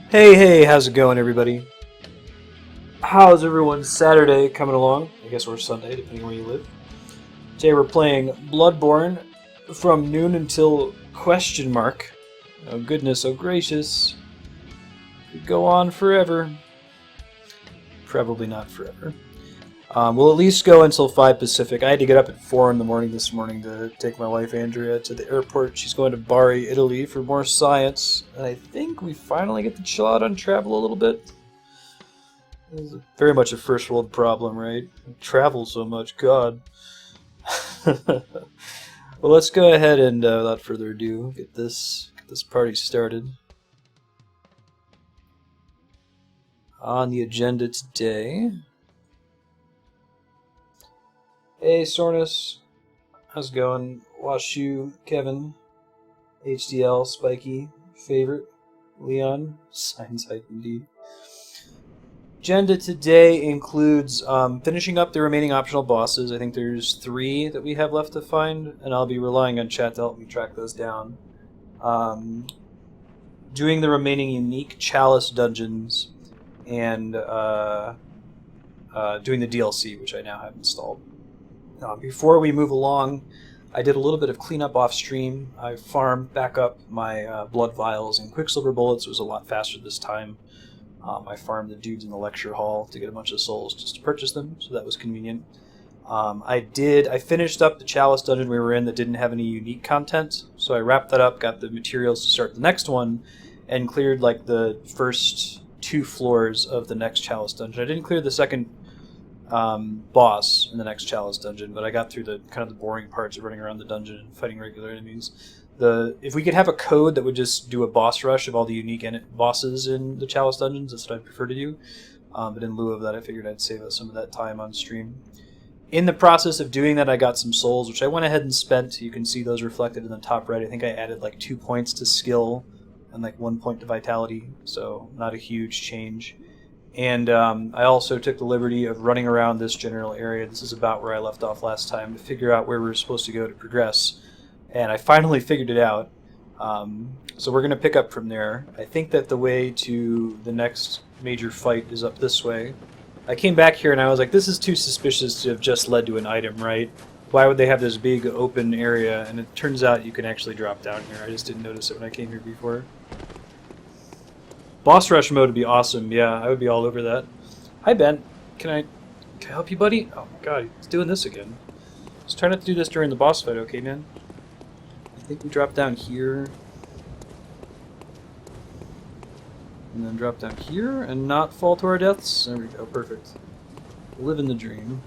Hey, how's it going, everybody? How's everyone's Saturday coming along? I guess or Sunday, depending on where you live. Today we're playing Bloodborne from noon until question mark. Oh goodness, oh gracious. Could go on forever. Probably not forever. We'll at least go until 5 Pacific. I had to get up at 4 in the morning this morning to take my wife Andrea to the airport. She's going to Bari, Italy for more science. And I think we finally get to chill out on travel a little bit. This is very much a first world problem, right? Travel so much, God. Well, let's go ahead and, without further ado, get this party started. On the agenda today... Hey, Sornus. How's it going? Washu, Kevin, HDL, Spiky, Favorite, Leon, Signs Hype indeed. Agenda today includes finishing up the remaining optional bosses. I think there's 3 that we have left to find, and I'll be relying on chat to help me track those down. Doing the remaining unique Chalice dungeons, and doing the DLC, which I now have installed. Before we move along, I did a little bit of cleanup off stream. I farmed back up my blood vials and quicksilver bullets. It was a lot faster this time. I farmed the dudes in the lecture hall to get a bunch of souls just to purchase them, so that was convenient. I finished up the Chalice dungeon we were in that didn't have any unique content, so I wrapped that up, got the materials to start the next one, and cleared like the first 2 floors of the next Chalice dungeon. I didn't clear the second boss in the next Chalice dungeon, but I got through the kind of the boring parts of running around the dungeon and fighting regular enemies. If we could have a code that would just do a boss rush of all the unique bosses in the Chalice dungeons, that's what I'd prefer to do. But in lieu of that, I figured I'd save us some of that time on stream. In the process of doing that, I got some souls, which I went ahead and spent. You can see those reflected in the top right. I think I added like 2 points to skill and like 1 point to vitality, so not a huge change. And I also took the liberty of running around this general area. This is about where I left off last time, to figure out where we were supposed to go to progress. And I finally figured it out. So we're going to pick up from there. I think that the way to the next major fight is up this way. I came back here and I was like, this is too suspicious to have just led to an item, right? Why would they have this big open area? And it turns out you can actually drop down here. I just didn't notice it when I came here before. Boss rush mode would be awesome. Yeah, I would be all over that. Hi, Ben. Can I help you, buddy? Oh my god, he's doing this again. Just try not to do this during the boss fight, okay, man? I think we drop down here. And then drop down here and not fall to our deaths. There we go, perfect. Live in the dream.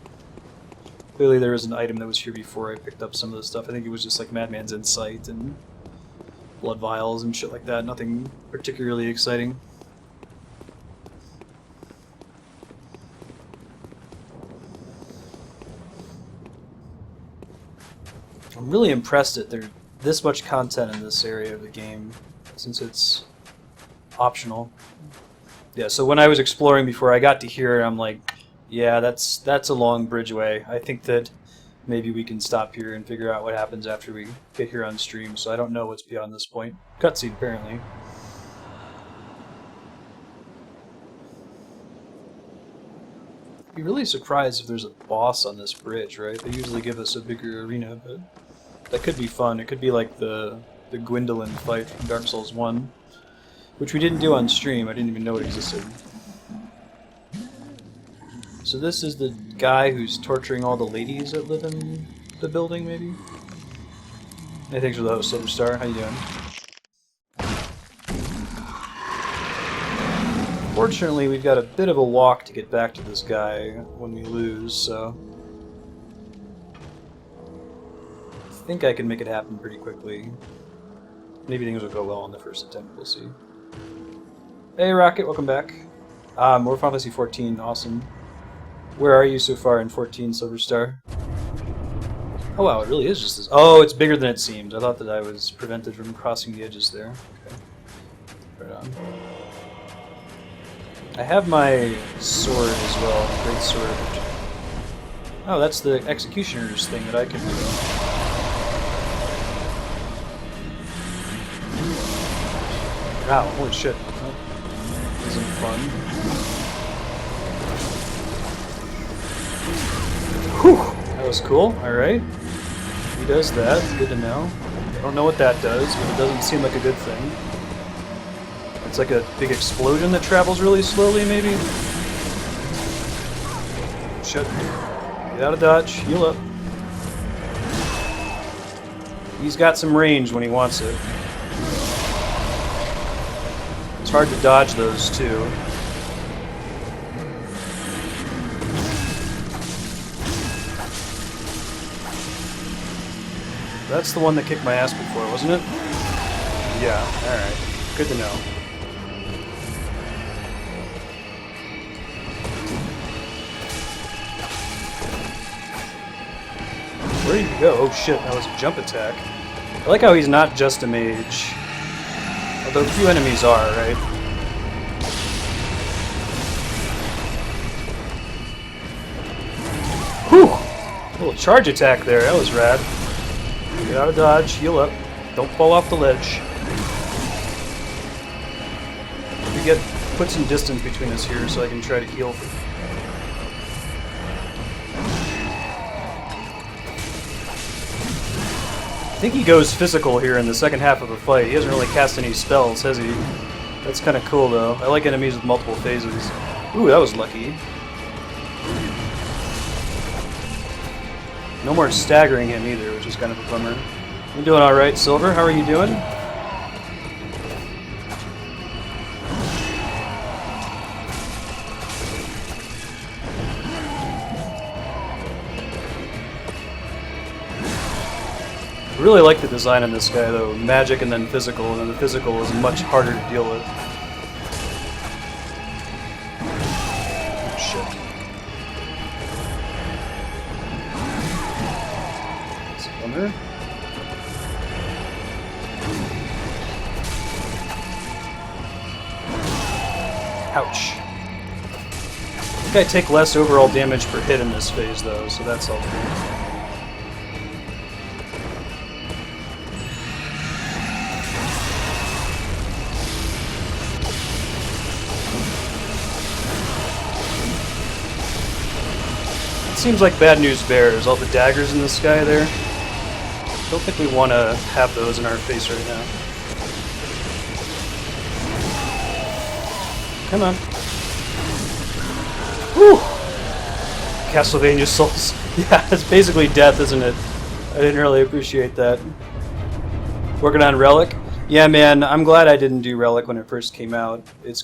Clearly there was an item that was here before I picked up some of the stuff. I think it was just like Madman's Insight and blood vials and shit like that. Nothing particularly exciting. I'm really impressed that there's this much content in this area of the game, since it's optional. Yeah, so when I was exploring before I got to here, I'm like, yeah, that's a long bridgeway. I think that maybe we can stop here and figure out what happens after we get here on stream, so I don't know what's beyond this point. Cutscene, apparently. I'd be really surprised if there's a boss on this bridge, right? They usually give us a bigger arena, but that could be fun. It could be like the Gwendolyn fight from Dark Souls 1, which we didn't do on stream. I didn't even know it existed. So this is the guy who's torturing all the ladies that live in the building, maybe? Hey, thanks for the host, Silverstar. How you doing? Fortunately, we've got a bit of a walk to get back to this guy when we lose, so I think I can make it happen pretty quickly. Maybe things will go well on the first attempt, we'll see. Hey Rocket, welcome back. More Final Fantasy 14, awesome. Where are you so far in 14, Silverstar? Oh wow, it really is just this. Oh, it's bigger than it seemed. I thought that I was prevented from crossing the edges there. Okay. Right on. I have my sword as well, great sword. Oh, that's the executioner's thing that I can do. Wow, holy shit. Oh. isn't fun. Whew! That was cool. Alright. He does that. Good to know. I don't know what that does, but it doesn't seem like a good thing. It's like a big explosion that travels really slowly, maybe? Shit. Get out of dodge. Heal up. He's got some range when he wants it. It's hard to dodge those, too. That's the one that kicked my ass before, wasn't it? Yeah, alright. Good to know. Where did you go? Oh shit, that was a jump attack. I like how he's not just a mage. Although few enemies are, right? Whew! A little charge attack there, that was rad. Get out of dodge, heal up. Don't fall off the ledge. Put some distance between us here so I can try to heal. I think he goes physical here in the second half of the fight. He hasn't really cast any spells, has he? That's kind of cool, though. I like enemies with multiple phases. Ooh, that was lucky. No more staggering him either, which is kind of a bummer. You doing alright, Silver? How are you doing? I really like the design on this guy, though. Magic and then physical, and then the physical is much harder to deal with. Oh, shit. That's a bummer. Ouch. I think I take less overall damage per hit in this phase, though, so that's helpful. Seems like bad news bears, all the daggers in the sky there. Don't think we want to have those in our face right now. Come on. Whew! Castlevania Souls. Yeah, it's basically death, isn't it? I didn't really appreciate that. Working on Relic? Yeah, man, I'm glad I didn't do Relic when it first came out. It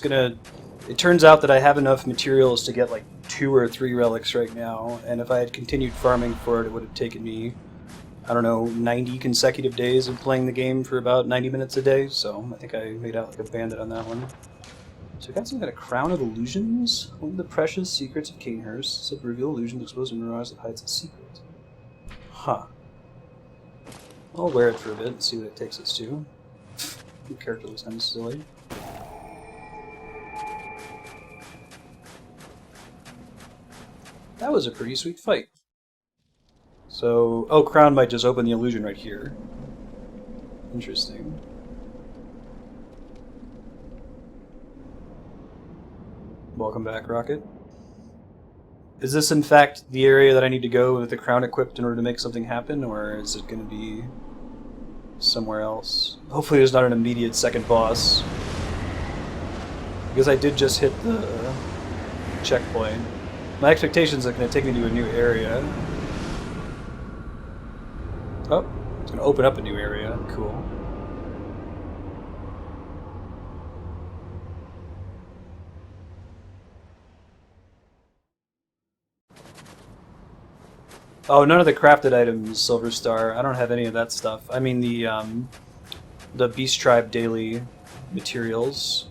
turns out that I have enough materials to get like 2 or 3 relics right now, and if I had continued farming for it, it would have taken me, I don't know, 90 consecutive days of playing the game for about 90 minutes a day, so I think I made out like a bandit on that one. So I got some kind of Crown of Illusions. One of the precious secrets of Canehurst. Said reveal illusions exposed in mirage that hides a secret. Huh. I'll wear it for a bit and see what it takes us to. The character looks kind of silly. That was a pretty sweet fight. So, oh, Crown might just open the illusion right here. Interesting. Welcome back, Rocket. Is this in fact the area that I need to go with the crown equipped in order to make something happen, or is it going to be somewhere else? Hopefully there's not an immediate second boss. Because I did just hit the checkpoint. My expectations are going to take me to a new area. Oh, it's going to open up a new area. Cool. Oh, none of the crafted items, Silver Star. I don't have any of that stuff. I mean the Beast Tribe daily materials.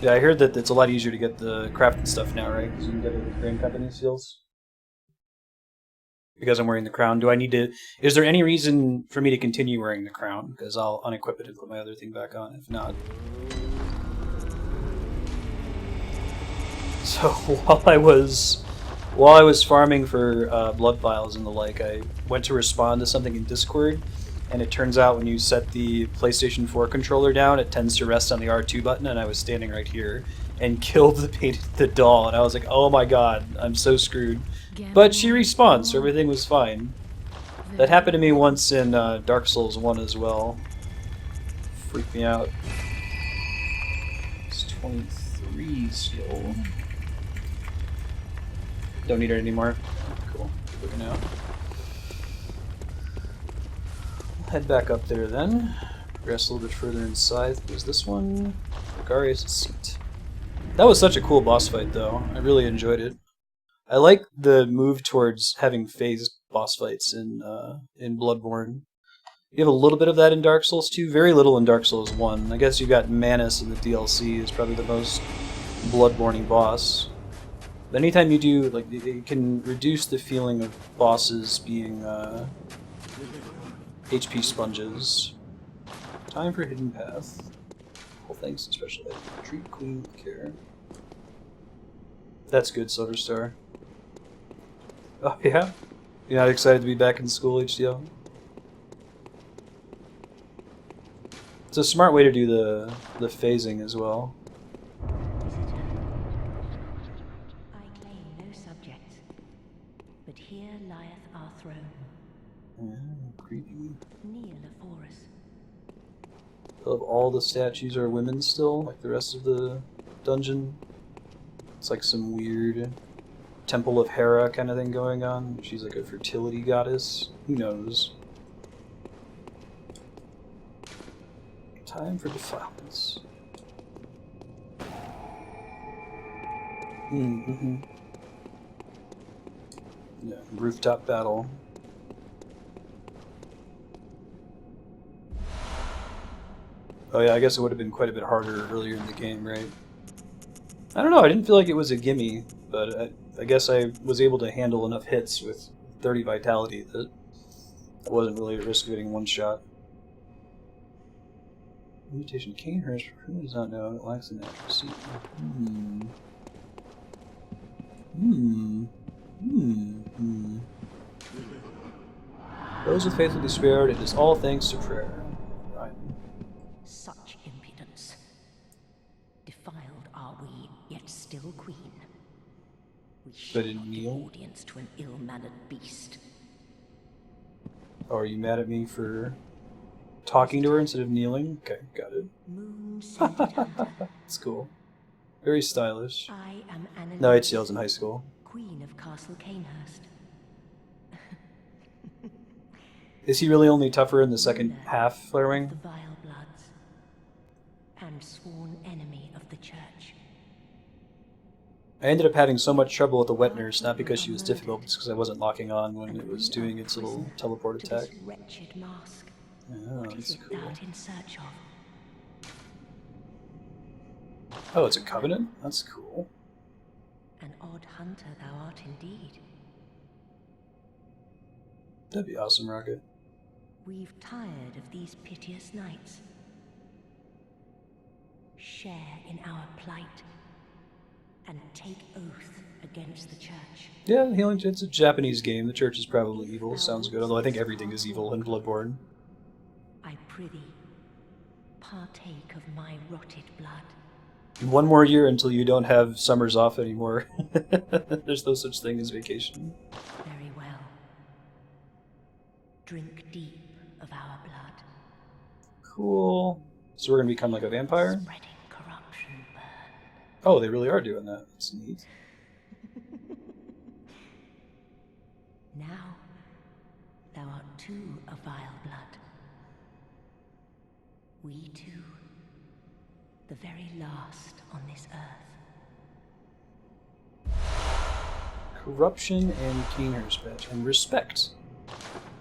Yeah, I heard that it's a lot easier to get the crafted stuff now, right? Because you can get it with Grain Company seals. Because I'm wearing the crown. Do I need to... Is there any reason for me to continue wearing the crown? Because I'll unequip it and put my other thing back on, if not. So, while I was farming for blood vials and the like, I went to respond to something in Discord, and it turns out when you set the PlayStation 4 controller down, it tends to rest on the R2 button, and I was standing right here and killed the doll, and I was like, oh my god, I'm so screwed. But she respawned, so everything was fine. That happened to me once in Dark Souls 1 as well. Freaked me out. It's 23 skill. Don't need it anymore. Cool. Good now. We'll head back up there then. Progress a little bit further inside. There's this one. Gregarious Seat. That was such a cool boss fight, though. I really enjoyed it. I like the move towards having phased boss fights in Bloodborne. You have a little bit of that in Dark Souls 2, very little in Dark Souls 1. I guess you got Manus in the DLC is probably the most Bloodborne-y boss. But anytime you do, like, it can reduce the feeling of bosses being HP sponges. Time for Hidden Path. Well, thanks, especially. Treat Queen with care. That's good, Silver Star. Oh, yeah? You're not excited to be back in school, HDL? It's a smart way to do the phasing as well. I claim no subjects, but here lieth our throne. Creepy. Kneel afore us. Of all the statues are women still, like the rest of the dungeon. It's like some weird Temple of Hera kind of thing going on. She's like a fertility goddess. Who knows? Time for defilements. Mm-hmm. Yeah, rooftop battle. Oh yeah, I guess it would have been quite a bit harder earlier in the game, right? I don't know, I didn't feel like it was a gimme, but I guess I was able to handle enough hits with 30 vitality that I wasn't really at risk of getting one shot. Mutation Canehurst, who does not know, it lacks an accuracy. Those with faith will be spared, it is all thanks to prayer. Right. Such impudence. Defiled are we, yet still queen. We But should in not give kneel? audience to an ill-mannered beast. Oh, are you mad at me for talking to her instead of kneeling? Okay, got it. Moon-scented hunter. That's cool. Very stylish. I am Anna. No, HCL's in high school. Queen of Castle Canehurst. Is he really only tougher in the second half, The Flarewing? vile bloods. And sworn enemy of the church. I ended up having so much trouble with the wet nurse, not because she was difficult, but because I wasn't locking on when it was doing its little teleport To this attack. wretched mask. Oh, What is that's it cool. thou in search of? Oh, it's a covenant? That's cool. An odd hunter thou art indeed. That'd be awesome, Rocket. We've tired of these piteous nights. Share in our plight, and take oath against the church. Yeah, Healing, it's a Japanese game. The church is probably evil. Sounds good, although I think everything is evil in Bloodborne. I prithee, partake of my rotted blood. One more year until you don't have summers off anymore. There's no such thing as vacation. Very well. Drink deep of our blood. Cool. So we're gonna become like a vampire? Spreading corruption burn. Oh, they really are doing that. That's neat. Now, thou art too a vile blood. We two, the very last on this earth. Corruption and Canehurst badge. And respect.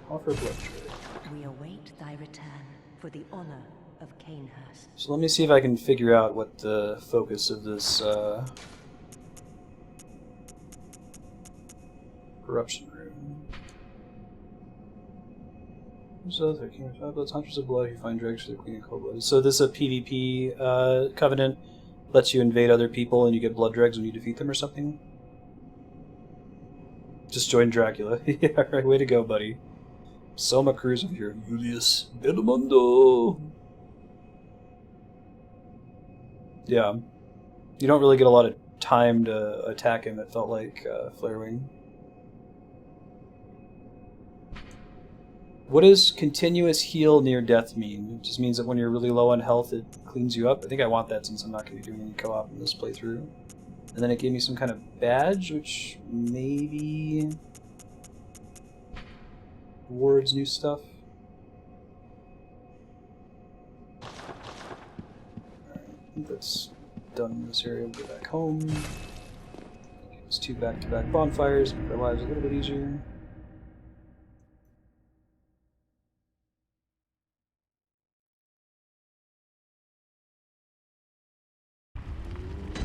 Offer blood trade. We await thy return for the honor of Canehurst. So let me see if I can figure out what the focus of this corruption room. So there Canehurst hunters of blood who find dregs for the Queen of Cold Blood. So this is a PvP covenant, lets you invade other people and you get blood dregs when you defeat them or something? Just join Dracula. Yeah, right, way to go, buddy. Selma Cruz of here, Julius Belmondo. Yeah, you don't really get a lot of time to attack him. It felt like Flarewing. What does continuous heal near death mean? It just means that when you're really low on health, it cleans you up. I think I want that since I'm not going to be doing any co-op in this playthrough. And then it gave me some kind of badge, which maybe rewards new stuff. Alright, I think that's done in this area. We'll go back home. It's 2 back-to-back bonfires, make our lives a little bit easier.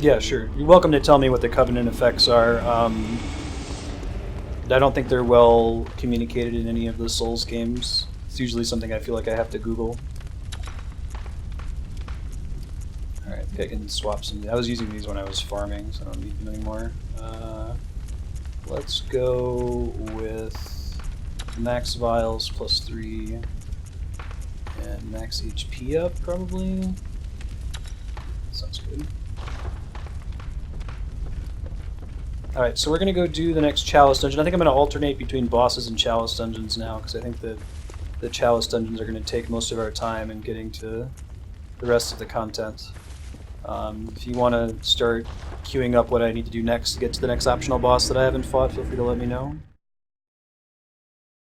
Yeah, sure. You're welcome to tell me what the Covenant effects are. I don't think they're well communicated in any of the Souls games. It's usually something I feel like I have to Google. Alright, I think I can swap some. I was using these when I was farming, so I don't need them anymore. Let's go with max vials plus 3 and max HP up, probably. Sounds good. Alright, so we're going to go do the next Chalice Dungeon. I think I'm going to alternate between bosses and Chalice Dungeons now, because I think that the Chalice Dungeons are going to take most of our time in getting to the rest of the content. If you want to start queuing up what I need to do next to get to the next optional boss that I haven't fought, feel free to let me know.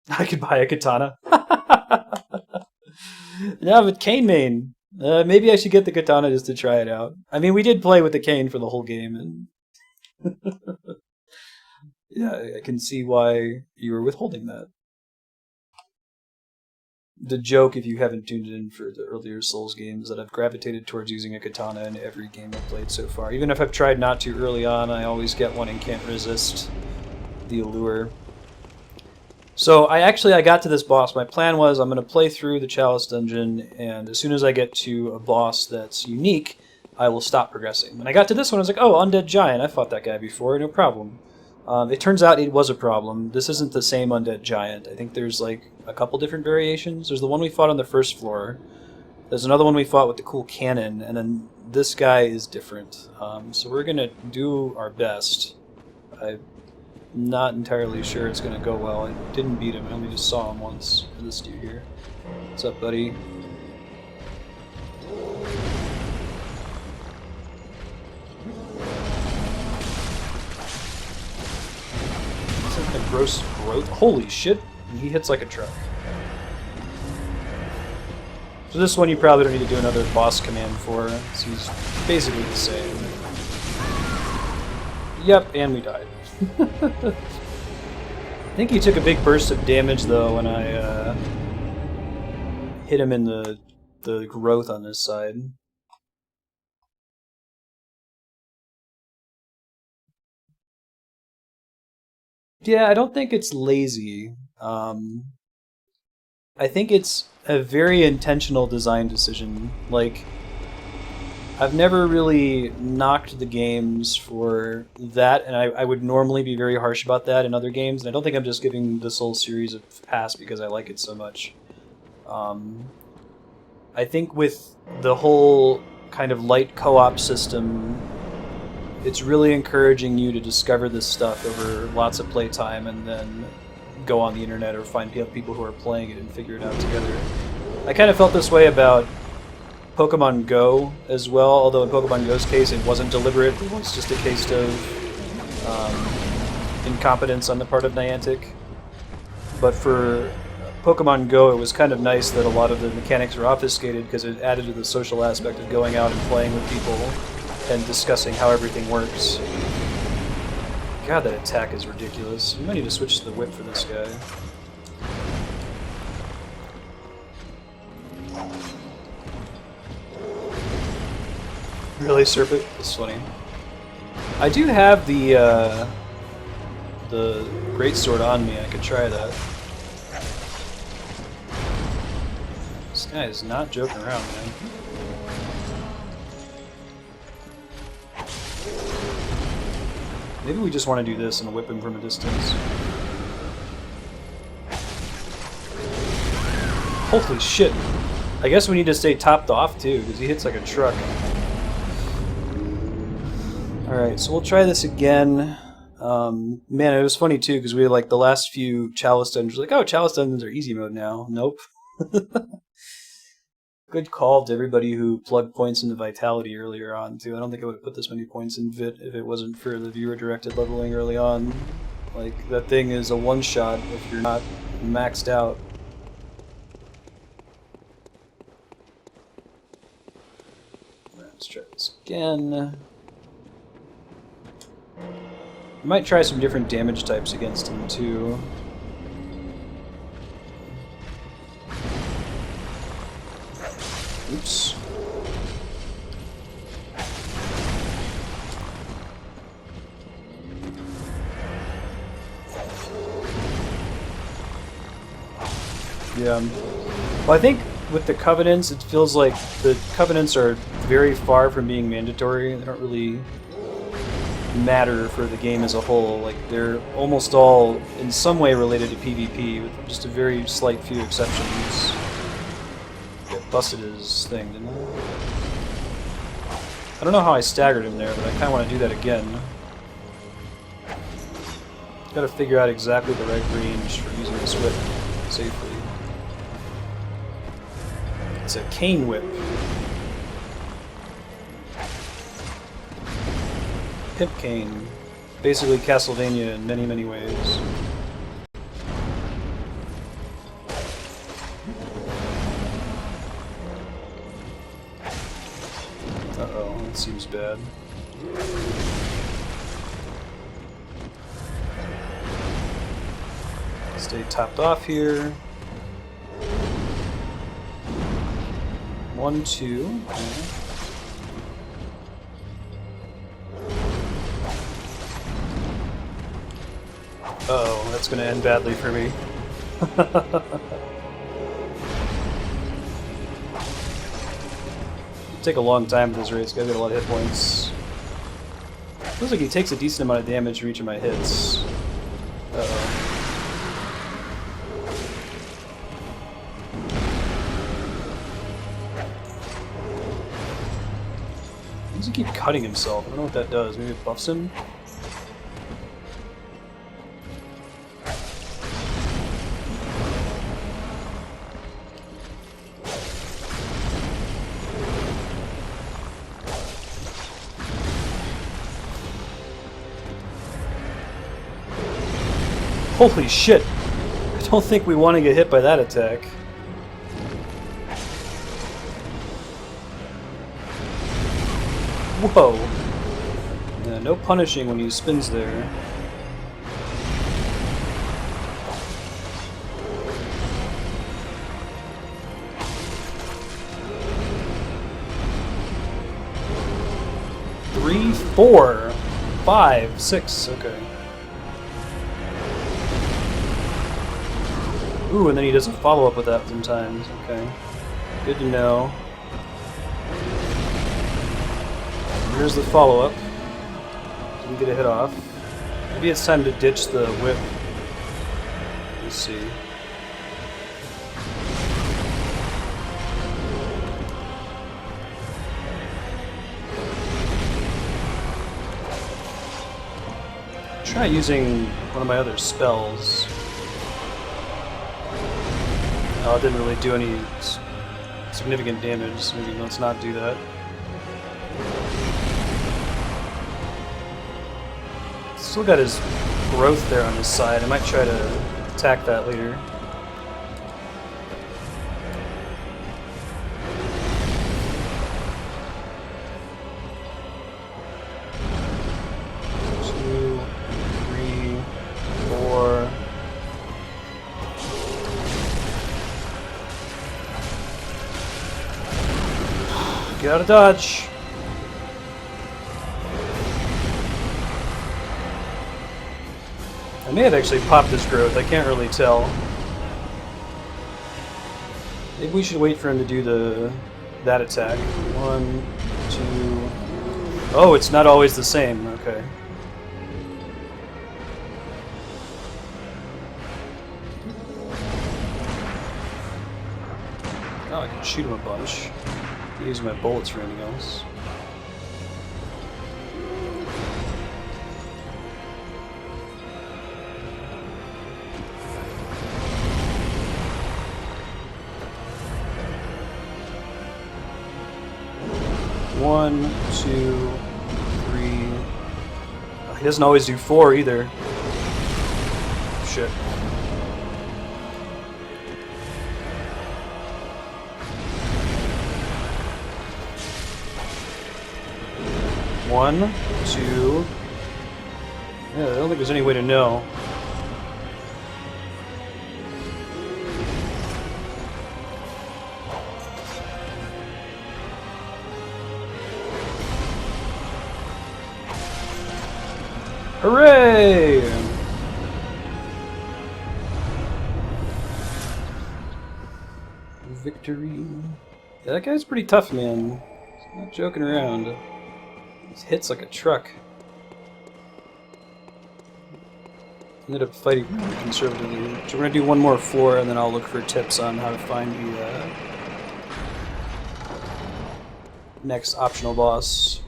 I could buy a katana. Yeah, but cane main. Maybe I should get the katana just to try it out. I mean, we did play with the cane for the whole game, and yeah, I can see why you were withholding that. The joke, if you haven't tuned in for the earlier Souls games, that I've gravitated towards using a katana in every game I've played so far. Even if I've tried not to early on, I always get one and can't resist the allure. So I got to this boss. My plan was I'm going to play through the Chalice Dungeon, and as soon as I get to a boss that's unique, I will stop progressing. When I got to this one, I was like, oh, Undead Giant. I fought that guy before, no problem. It turns out it was a problem. This isn't the same Undead Giant. I think there's like a couple different variations. There's the one we fought on the first floor. There's another one we fought with the cool cannon, and then this guy is different. So we're going to do our best. I'm not entirely sure it's going to go well. I didn't beat him. I only just saw him once. This dude here. What's up, buddy? A gross growth. Holy shit! He hits like a truck. So this one you probably don't need to do another boss command for. So he's basically the same. Yep, and we died. I think he took a big burst of damage though when I hit him in the growth on this side. Yeah, I don't think it's lazy. I think it's a very intentional design decision. Like, I've never really knocked the games for that, and I would normally be very harsh about that in other games, and I don't think I'm just giving this whole series a pass because I like it so much. I think with the whole kind of light co-op system, it's really encouraging you to discover this stuff over lots of playtime and then go on the internet or find people who are playing it and figure it out together. I kind of felt this way about Pokemon Go as well, although in Pokemon Go's case it wasn't deliberate. It was just a case of incompetence on the part of Niantic. But for Pokemon Go, it was kind of nice that a lot of the mechanics were obfuscated because it added to the social aspect of going out and playing with people and discussing how everything works. God, that attack is ridiculous. We might need to switch to the whip for this guy. Really, Serpent? That's funny. I do have the greatsword on me. I could try that. This guy is not joking around, man. Maybe we just want to do this and whip him from a distance. Holy shit. I guess we need to stay topped off too, because he hits like a truck. Alright, so we'll try this again. Man, it was funny too, because we had like the last few Chalice dungeons, like, oh, Chalice dungeons are easy mode now. Nope. Good call to everybody who plugged points into Vitality earlier on too. I don't think I would have put this many points in Vit if it wasn't for the viewer-directed leveling early on. Like, that thing is a one-shot if you're not maxed out. Let's try this again. I might try some different damage types against him too. Oops. Yeah. Well, I think with the Covenants, it feels like the Covenants are very far from being mandatory. They don't really matter for the game as a whole. Like, they're almost all in some way related to PvP, with just a very slight few exceptions. Yeah, busted his thing, didn't I? I don't know how I staggered him there, but I kind of want to do that again. Gotta figure out exactly the right range for using this whip safely. It's a cane whip. Pimp cane. Basically Castlevania in many, many ways. Uh-oh, that seems bad. Stay topped off here. 1, 2. Okay. Uh-oh, that's gonna end badly for me. Take a long time with this race, gotta get a lot of hit points. Feels like he takes a decent amount of damage for each of my hits. Uh-oh. Why does he keep cutting himself? I don't know what that does. Maybe it buffs him? Holy shit! I don't think we want to get hit by that attack. Whoa! Yeah, no punishing when he spins there. Three, 4, 5, 6, okay. Ooh, and then he does a follow-up with that sometimes. Okay. Good to know. Here's the follow-up. Didn't get a hit off. Maybe it's time to ditch the whip. Let's see. Try using one of my other spells. Oh, it didn't really do any significant damage, so maybe let's not do that. Still got his growth there on his side. I might try to attack that later. Get out of dodge! I may have actually popped his growth, I can't really tell. Maybe we should wait for him to do that attack. 1, 2... Oh, it's not always the same, okay. Now I can shoot him a bunch. Use my bullets for anything else. One, two, three. Oh, he doesn't always do 4 either. Shit. One, two. Yeah, I don't think there's any way to know. Hooray! Victory. Yeah, that guy's pretty tough, man. He's not joking around. He hits like a truck. Ended up fighting really conservatively. So we're gonna do one more floor, and then I'll look for tips on how to find the next optional boss.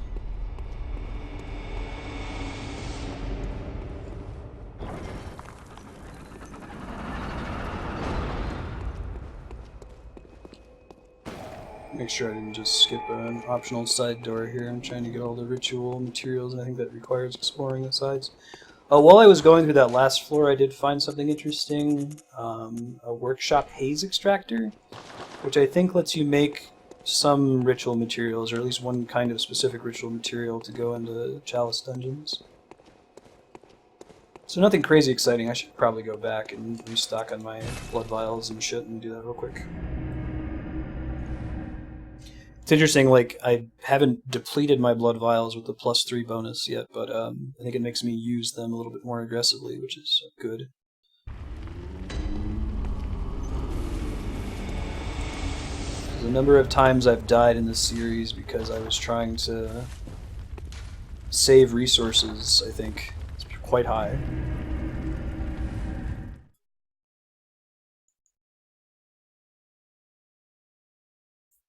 Make sure I didn't just skip an optional side door here. I'm trying to get all the ritual materials, and I think that requires exploring the sides. While I was going through that last floor, I did find something interesting. A workshop haze extractor, which I think lets you make some ritual materials, or at least one kind of specific ritual material to go into Chalice dungeons. So nothing crazy exciting. I should probably go back and restock on my blood vials and shit and do that real quick. It's interesting, like, I haven't depleted my blood vials with the +3 bonus yet, but I think it makes me use them a little bit more aggressively, which is good. There's a number of times I've died in this series because I was trying to save resources, I think. It's quite high.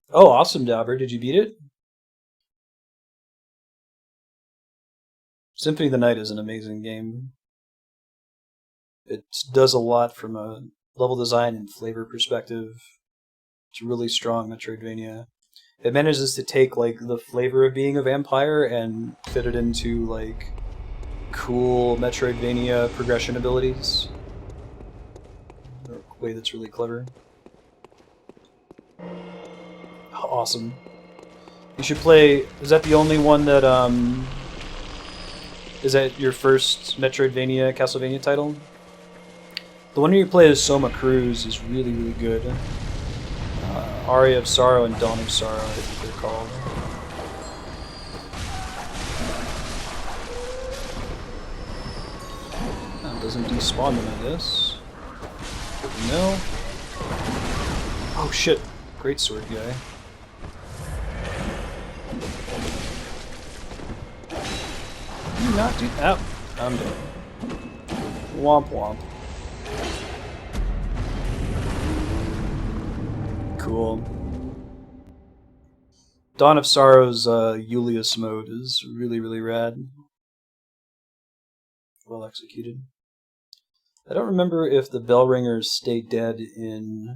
Oh, awesome, Dauber. Did you beat it? Symphony of the Night is an amazing game. It does a lot from a level design and flavor perspective. It's really strong Metroidvania. It manages to take like the flavor of being a vampire and fit it into like cool Metroidvania progression abilities. In a way that's really clever. Awesome. You should play... Is that the only one that, is that your first Metroidvania, Castlevania title? The one where you play as Soma Cruz is really, really good. Aria of Sorrow and Dawn of Sorrow, I think they're called. That doesn't despawn them, I guess. No. Oh shit. Great sword guy. Can you not do that? Oh, I'm dead. Womp womp. Cool. Dawn of Sorrow's Julius mode is really, really rad. Well executed. I don't remember if the bell ringers stay dead in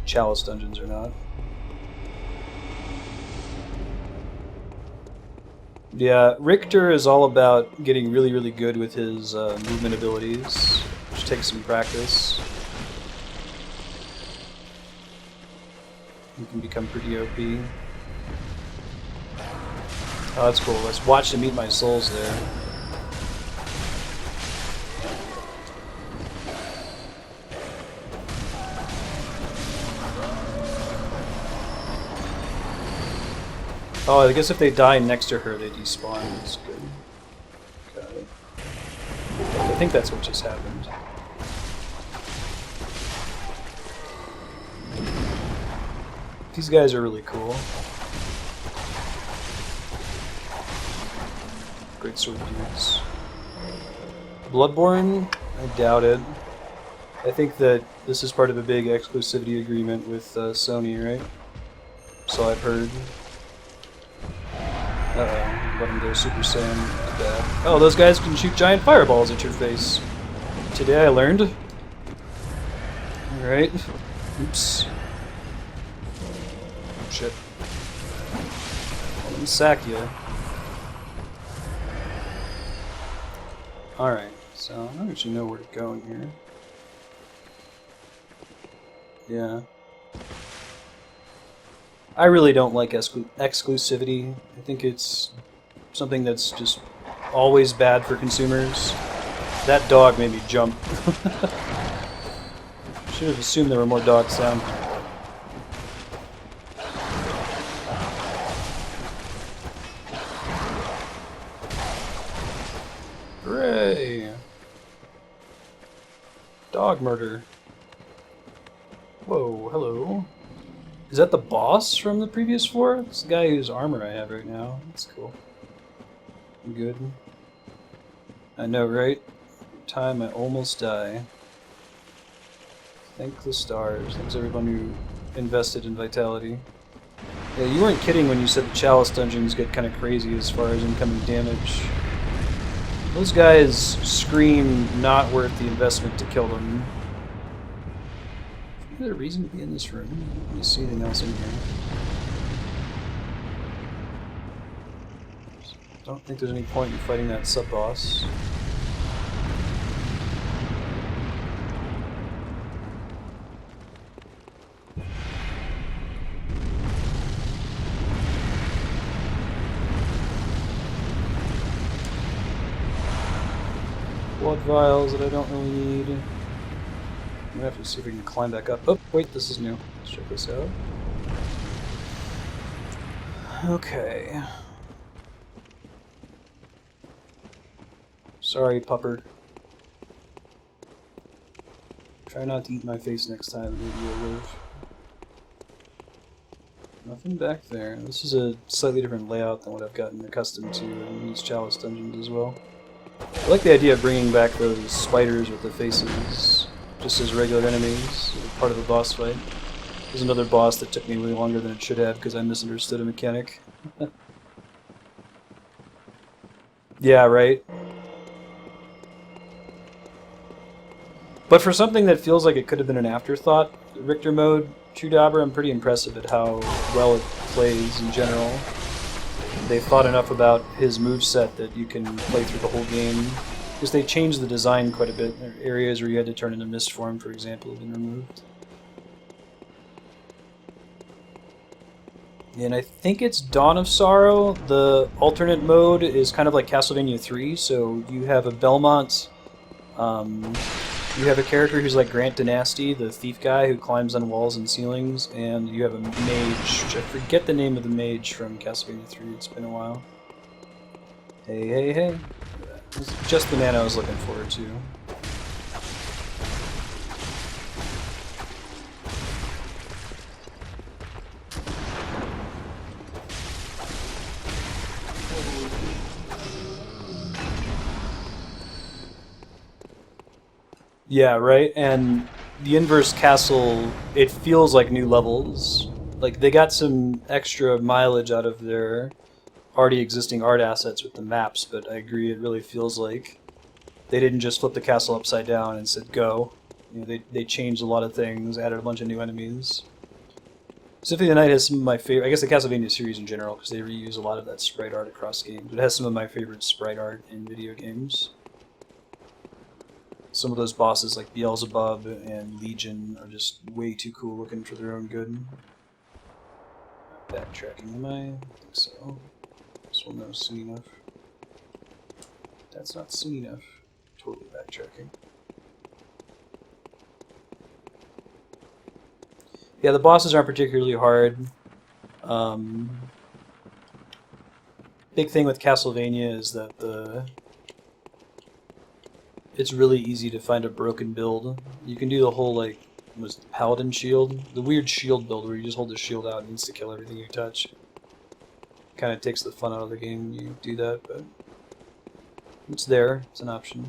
Chalice dungeons or not. Yeah, Richter is all about getting really, really good with his movement abilities, which takes some practice. He can become pretty OP. Oh, that's cool. Let's watch him eat my souls there. Oh, I guess if they die next to her, they despawn. That's good. Got it. I think that's what just happened. These guys are really cool. Great sword dudes. Bloodborne? I doubt it. I think that this is part of a big exclusivity agreement with Sony, right? So I've heard. Uh-oh, let him go Super Saiyan. Bad. Oh, those guys can shoot giant fireballs at your face. Today I learned. Alright. Oops. Shit. Let me sack you. Alright, so I don't actually know where to go in here. Yeah. I really don't like exclusivity. I think it's something that's just always bad for consumers. That dog made me jump. Should have assumed there were more dogs down here. Hooray! Dog murder. Whoa, hello. Is that the boss from the previous floor? It's the guy whose armor I have right now. That's cool. I'm good. I know, right? Time I almost die. Thank the stars. Thanks everyone who invested in Vitality. Yeah, you weren't kidding when you said the Chalice dungeons get kind of crazy as far as incoming damage. Those guys scream not worth the investment to kill them. Is there a reason to be in this room? Let me see anything else in here. Don't think there's any point in fighting that sub-boss. Blood vials that I don't really need. I'm gonna have to see if we can climb back up. Oh, wait, this is new. Let's check this out. Okay. Sorry, pupper. Try not to eat my face next time, maybe you'll live. Nothing back there. This is a slightly different layout than what I've gotten accustomed to in these Chalice dungeons as well. I like the idea of bringing back those spiders with the faces just as regular enemies, part of the boss fight. There's another boss that took me way longer than it should have because I misunderstood a mechanic. Yeah, right? But for something that feels like it could have been an afterthought, Richter mode, Chudabra, I'm pretty impressive at how well it plays in general. They thought enough about his moveset that you can play through the whole game. Because they changed the design quite a bit. There are areas where you had to turn into mist form, for example, have been removed. And I think it's Dawn of Sorrow. The alternate mode is kind of like Castlevania 3, so you have a Belmont. You have a character who's like Grant Dynasty, the thief guy who climbs on walls and ceilings, and you have a mage. I forget the name of the mage from Castlevania 3, it's been a while. Hey, hey, hey. This is just the man I was looking for, too. Yeah, right? And the Inverse Castle, it feels like new levels. Like, they got some extra mileage out of their already existing art assets with the maps, but I agree, it really feels like they didn't just flip the castle upside down and said, go. You know, they changed a lot of things, added a bunch of new enemies. Symphony of the Night has some of my favorite, I guess the Castlevania series in general, because they reuse a lot of that sprite art across games. It has some of my favorite sprite art in video games. Some of those bosses like Beelzebub and Legion are just way too cool looking for their own good. Backtracking, am I? I think so. This one knows soon enough. That's not soon enough. Totally backtracking. Yeah, the bosses aren't particularly hard. Big thing with Castlevania is that it's really easy to find a broken build. You can do the whole, like, was the Paladin shield? The weird shield build where you just hold the shield out and insta-kill everything you touch. Kind of takes the fun out of the game when you do that, but it's there. It's an option.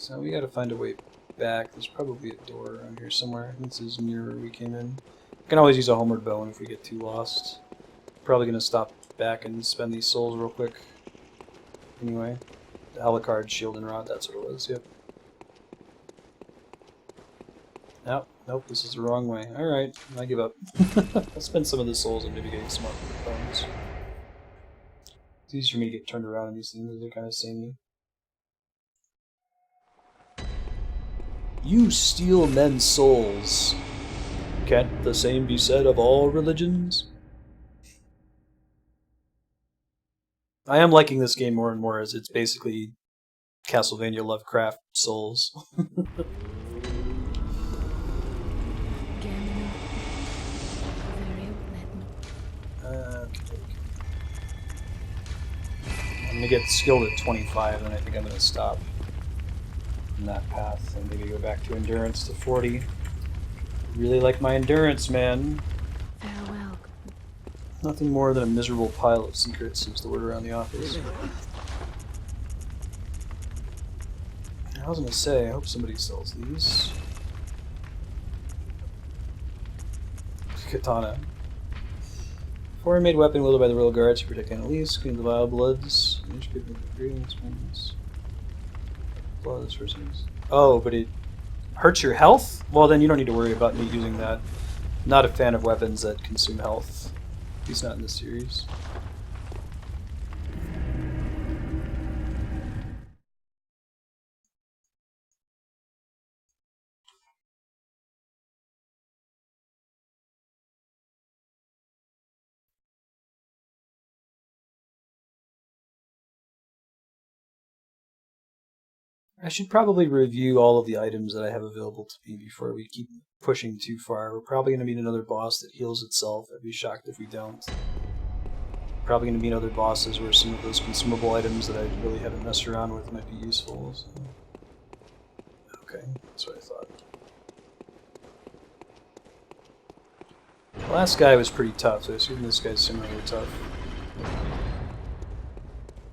So we gotta find a way back. There's probably a door around here somewhere. This is near where we came in. We can always use a homeward bone if we get too lost. Probably gonna stop back and spend these souls real quick. Anyway, the Alucard shield and rod, that's what it was, yep. Nope, this is the wrong way. Alright, I give up. I'll spend some of the souls and maybe getting some more bones. It's easier for me to get turned around in these things, they're kind of samey. You steal men's souls. Can't the same be said of all religions? I am liking this game more and more as it's basically Castlevania Lovecraft Souls. Okay. I'm gonna get skilled at 25, and I think I'm gonna stop in that path and maybe go back to endurance to 40. Really like my endurance, man. Farewell. Nothing more than a miserable pile of secrets seems the word around the office. I was gonna say, I hope somebody sells these. Katana. Foreign-made weapon wielded by the royal guards to protect enemies, clean the vile bloods. Oh, but it hurts your health? Well, then you don't need to worry about me using that. Not a fan of weapons that consume health. At least not in this series. I should probably review all of the items that I have available to me before we keep pushing too far. We're probably going to meet another boss that heals itself. I'd be shocked if we don't. Probably going to meet other bosses where some of those consumable items that I really haven't messed around with might be useful. So. Okay, that's what I thought. The last guy was pretty tough, so I assume this guy's similarly tough.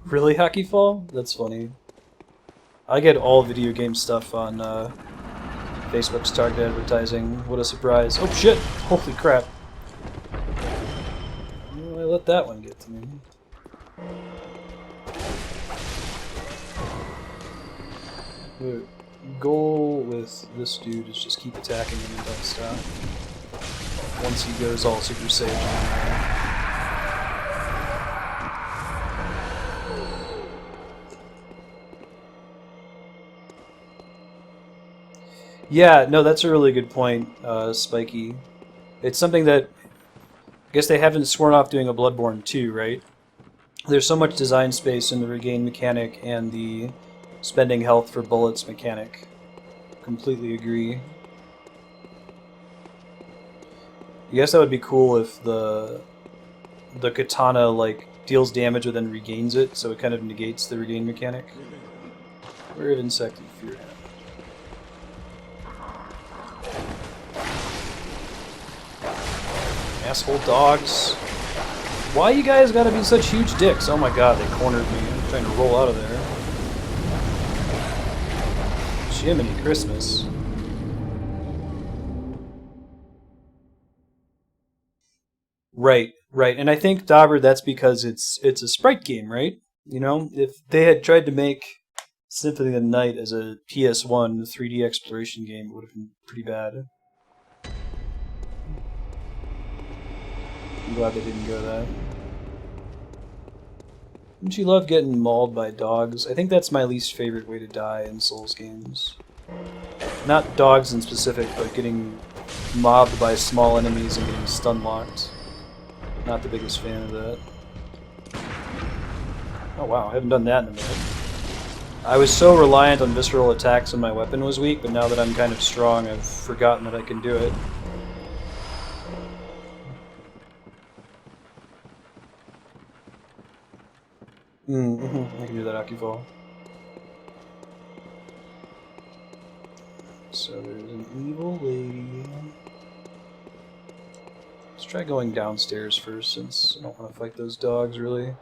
Really, Hockey Fall? That's funny. I get all video game stuff on Facebook's target advertising. What a surprise. Oh shit! Holy crap. Well, I let that one get to me. The goal with this dude is just keep attacking him and don't stop. Once he goes all Super Saiyan. Yeah, no, that's a really good point, Spiky. It's something that I guess they haven't sworn off doing a Bloodborne 2, right? There's so much design space in the regain mechanic and the spending health for bullets mechanic. Completely agree. I guess that would be cool if the katana like deals damage but then regains it, so it kind of negates the regain mechanic. Where have insect and fear at? Asshole dogs. Why you guys gotta be such huge dicks? Oh my god, they cornered me. I'm trying to roll out of there. Jiminy Christmas. Right, right. And I think, Dauber, that's because it's a sprite game, right? You know, if they had tried to make Symphony of the Night as a PS1 3D exploration game, it would have been pretty bad. I'm glad they didn't go that. Don't you love getting mauled by dogs? I think that's my least favorite way to die in Souls games. Not dogs in specific, but getting mobbed by small enemies and getting stun locked. Not the biggest fan of that. Oh wow, I haven't done that in a minute. I was so reliant on visceral attacks when my weapon was weak, but now that I'm kind of strong, I've forgotten that I can do it. I can do that Akifall. So there's an evil lady. Let's try going downstairs first, since I don't want to fight those dogs, really.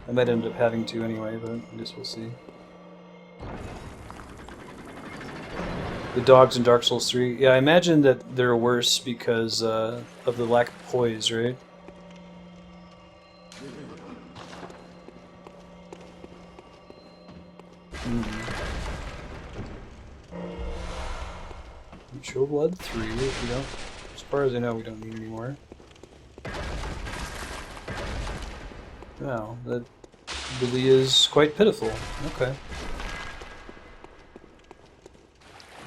I might end up having to anyway, but I guess we'll see. The dogs in Dark Souls 3. Yeah, I imagine that they're worse because of the lack of poise, right? Mutual Blood 3. We don't, as far as I know, we don't need any more. Wow, that really is quite pitiful. Okay.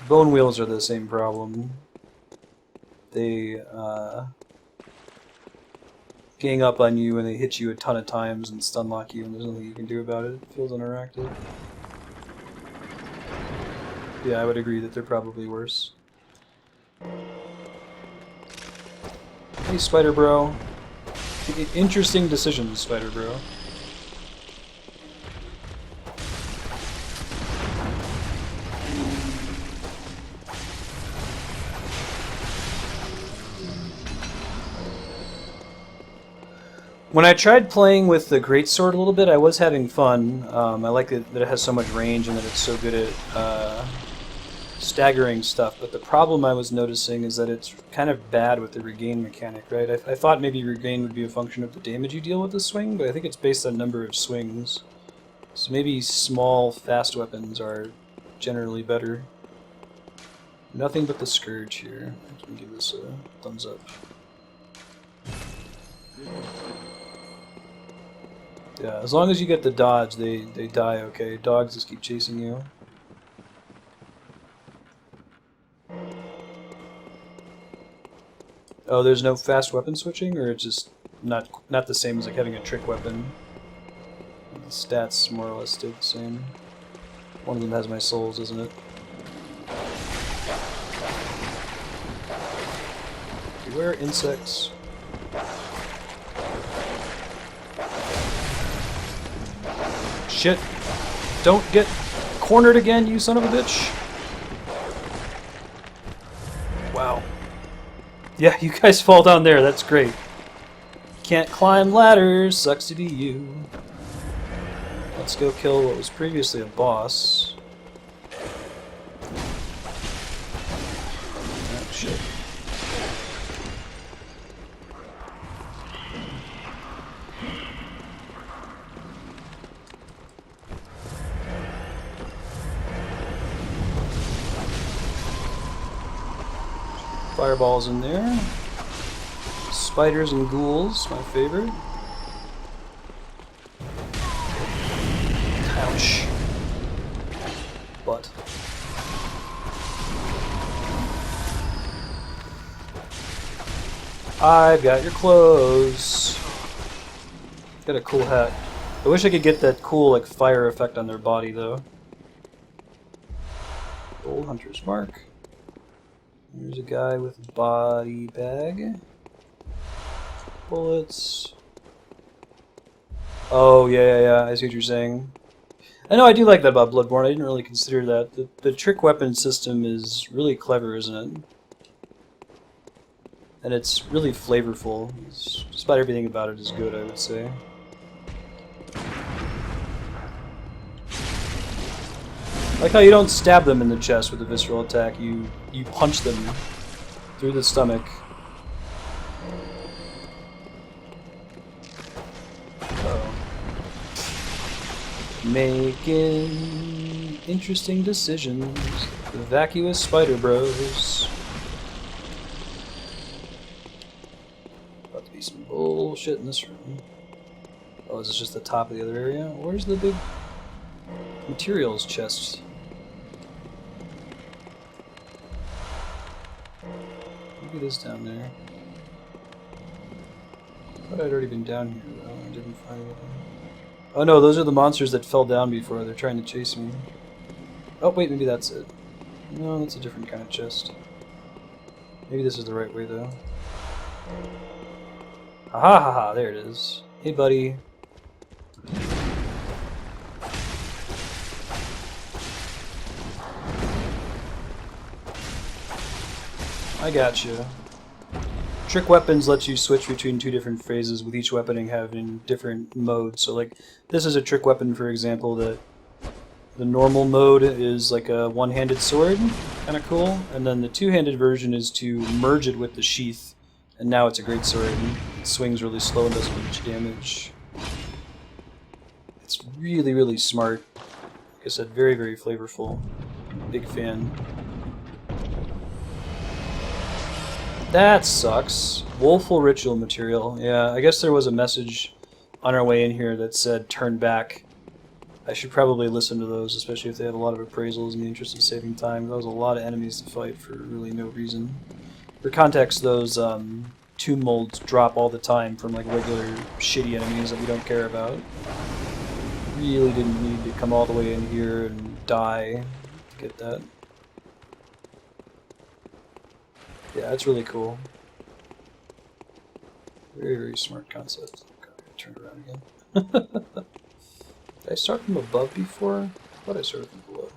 Bone wheels are the same problem. They gang up on you and they hit you a ton of times and stun lock you, and there's nothing you can do about it. It feels interactive. Yeah, I would agree that they're probably worse. Hey, Spider Bro. Interesting decisions, Spider Bro. When I tried playing with the greatsword a little bit, I was having fun. I like it, that it has so much range and that it's so good at staggering stuff, but the problem I was noticing is that it's kind of bad with the regain mechanic, right? I thought maybe regain would be a function of the damage you deal with the swing, but I think it's based on number of swings. So maybe small, fast weapons are generally better. Nothing but the Scourge here. I can give this a thumbs up. Yeah, as long as you get the dodge, they die okay. Dogs just keep chasing you. Oh, there's no fast weapon switching, or it's just not the same as like having a trick weapon? The stats more or less stay the same. One of them has my souls, isn't it? Beware insects. Shit! Don't get cornered again, you son of a bitch! Wow. Yeah, you guys fall down there, that's great. Can't climb ladders, sucks to be you. Let's go kill what was previously a boss. Oh, shit. Fireballs in there. Spiders and ghouls, my favorite. Ouch. Butt. I've got your clothes. Got a cool hat. I wish I could get that cool like fire effect on their body though. Gold Hunter's Mark. There's a guy with a body bag. Bullets. Oh, yeah, I see what you're saying. I know, I do like that about Bloodborne. I didn't really consider that. The trick weapon system is really clever, isn't it? And it's really flavorful. Just about everything about it is good, I would say. I like how you don't stab them in the chest with a visceral attack, you punch them through the stomach. Uh-oh. Making interesting decisions. The vacuous spider bros. About to be some bullshit in this room. Oh, is this just the top of the other area? Where's the big materials chest? Maybe it is down there. I thought I'd already been down here, though. I didn't find anything. Oh no, those are the monsters that fell down before. They're trying to chase me. Oh wait, maybe that's it. No, that's a different kind of chest. Maybe this is the right way, though. Aha, ha, ha, there it is. Hey, buddy. I gotcha. Trick weapons lets you switch between two different phases, with each weaponing having different modes. So like, this is a trick weapon, for example, that the normal mode is like a one-handed sword, kind of cool. And then the two-handed version is to merge it with the sheath, and now it's a great sword. It swings really slow and doesn't do much damage. It's really, really smart. Like I said, very, very flavorful. Big fan. That sucks. Woeful ritual material. Yeah, I guess there was a message on our way in here that said turn back. I should probably listen to those, especially if they have a lot of appraisals in the interest of saving time. That was a lot of enemies to fight for really no reason. For context, those tomb molds drop all the time from like regular shitty enemies that we don't care about. Really didn't need to come all the way in here and die to get that. Yeah, it's really cool. Very, very smart concept. God, I gotta turn it around again. Did I start from above before? I thought I started from below.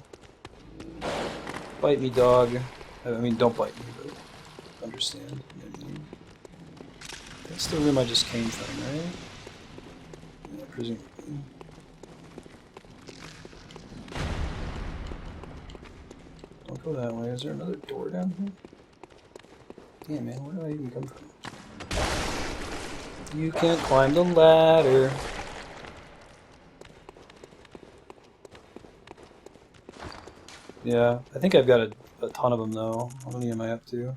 Bite me, dog. I mean, don't bite me, but understand. You know what I mean? That's the room I just came from, right? Yeah, presumably. Don't go that way. Is there another door down here? Damn, man, where do I even come from? You can't climb the ladder. Yeah, I think I've got a ton of them, though. How many am I up to?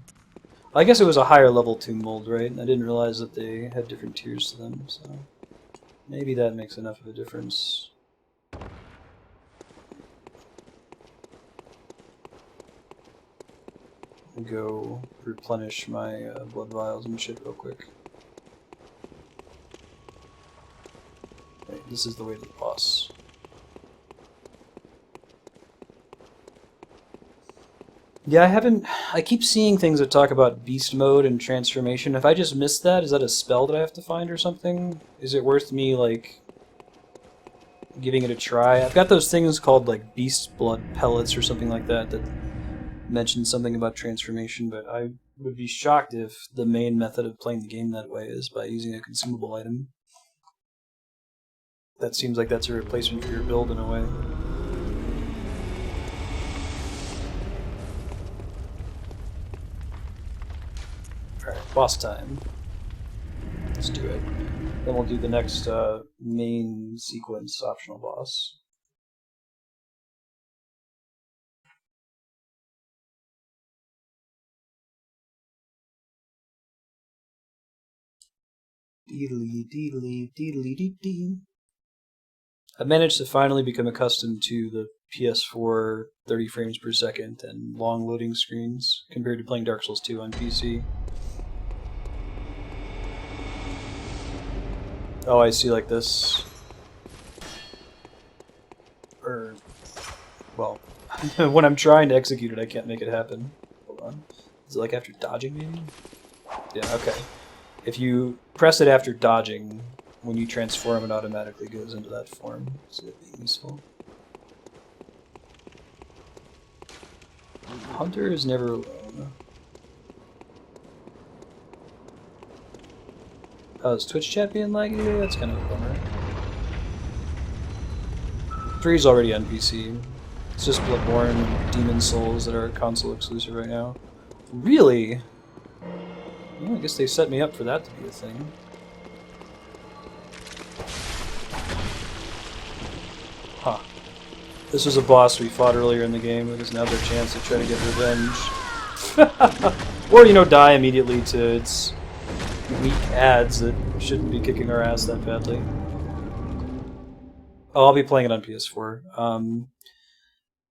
I guess it was a higher level tomb mold, right? I didn't realize that they had different tiers to them, so maybe that makes enough of a difference. Go replenish my blood vials and shit real quick. Okay, this is the way to the boss. Yeah, I keep seeing things that talk about beast mode and transformation. If I just missed that, is that a spell that I have to find or something? Is it worth me, like, giving it a try? I've got those things called, like, beast blood pellets or something like that that mention something about transformation, but I would be shocked if the main method of playing the game that way is by using a consumable item. That seems like that's a replacement for your build in a way. Alright, boss time. Let's do it. Then we'll do the next main sequence optional boss. Deedly, deedly, deedly, dee dee. I've managed to finally become accustomed to the PS4 30 frames per second and long loading screens compared to playing Dark Souls 2 on PC. Oh, I see, like this. Or, well, when I'm trying to execute it, I can't make it happen. Hold on. Is it like after dodging, maybe? Yeah, okay. If you press it after dodging, when you transform, it automatically goes into that form. So that'd be useful. Hunter is never alone. Oh, is Twitch chat being laggy? That's kind of a bummer. 3's already on PC. It's just Bloodborne and Demon Souls that are console exclusive right now. Really? Well, I guess they set me up for that to be a thing. Huh. This was a boss we fought earlier in the game. It was another chance to try to get revenge. Or, you know, die immediately to its weak ads that shouldn't be kicking our ass that badly. Oh, I'll be playing it on PS4.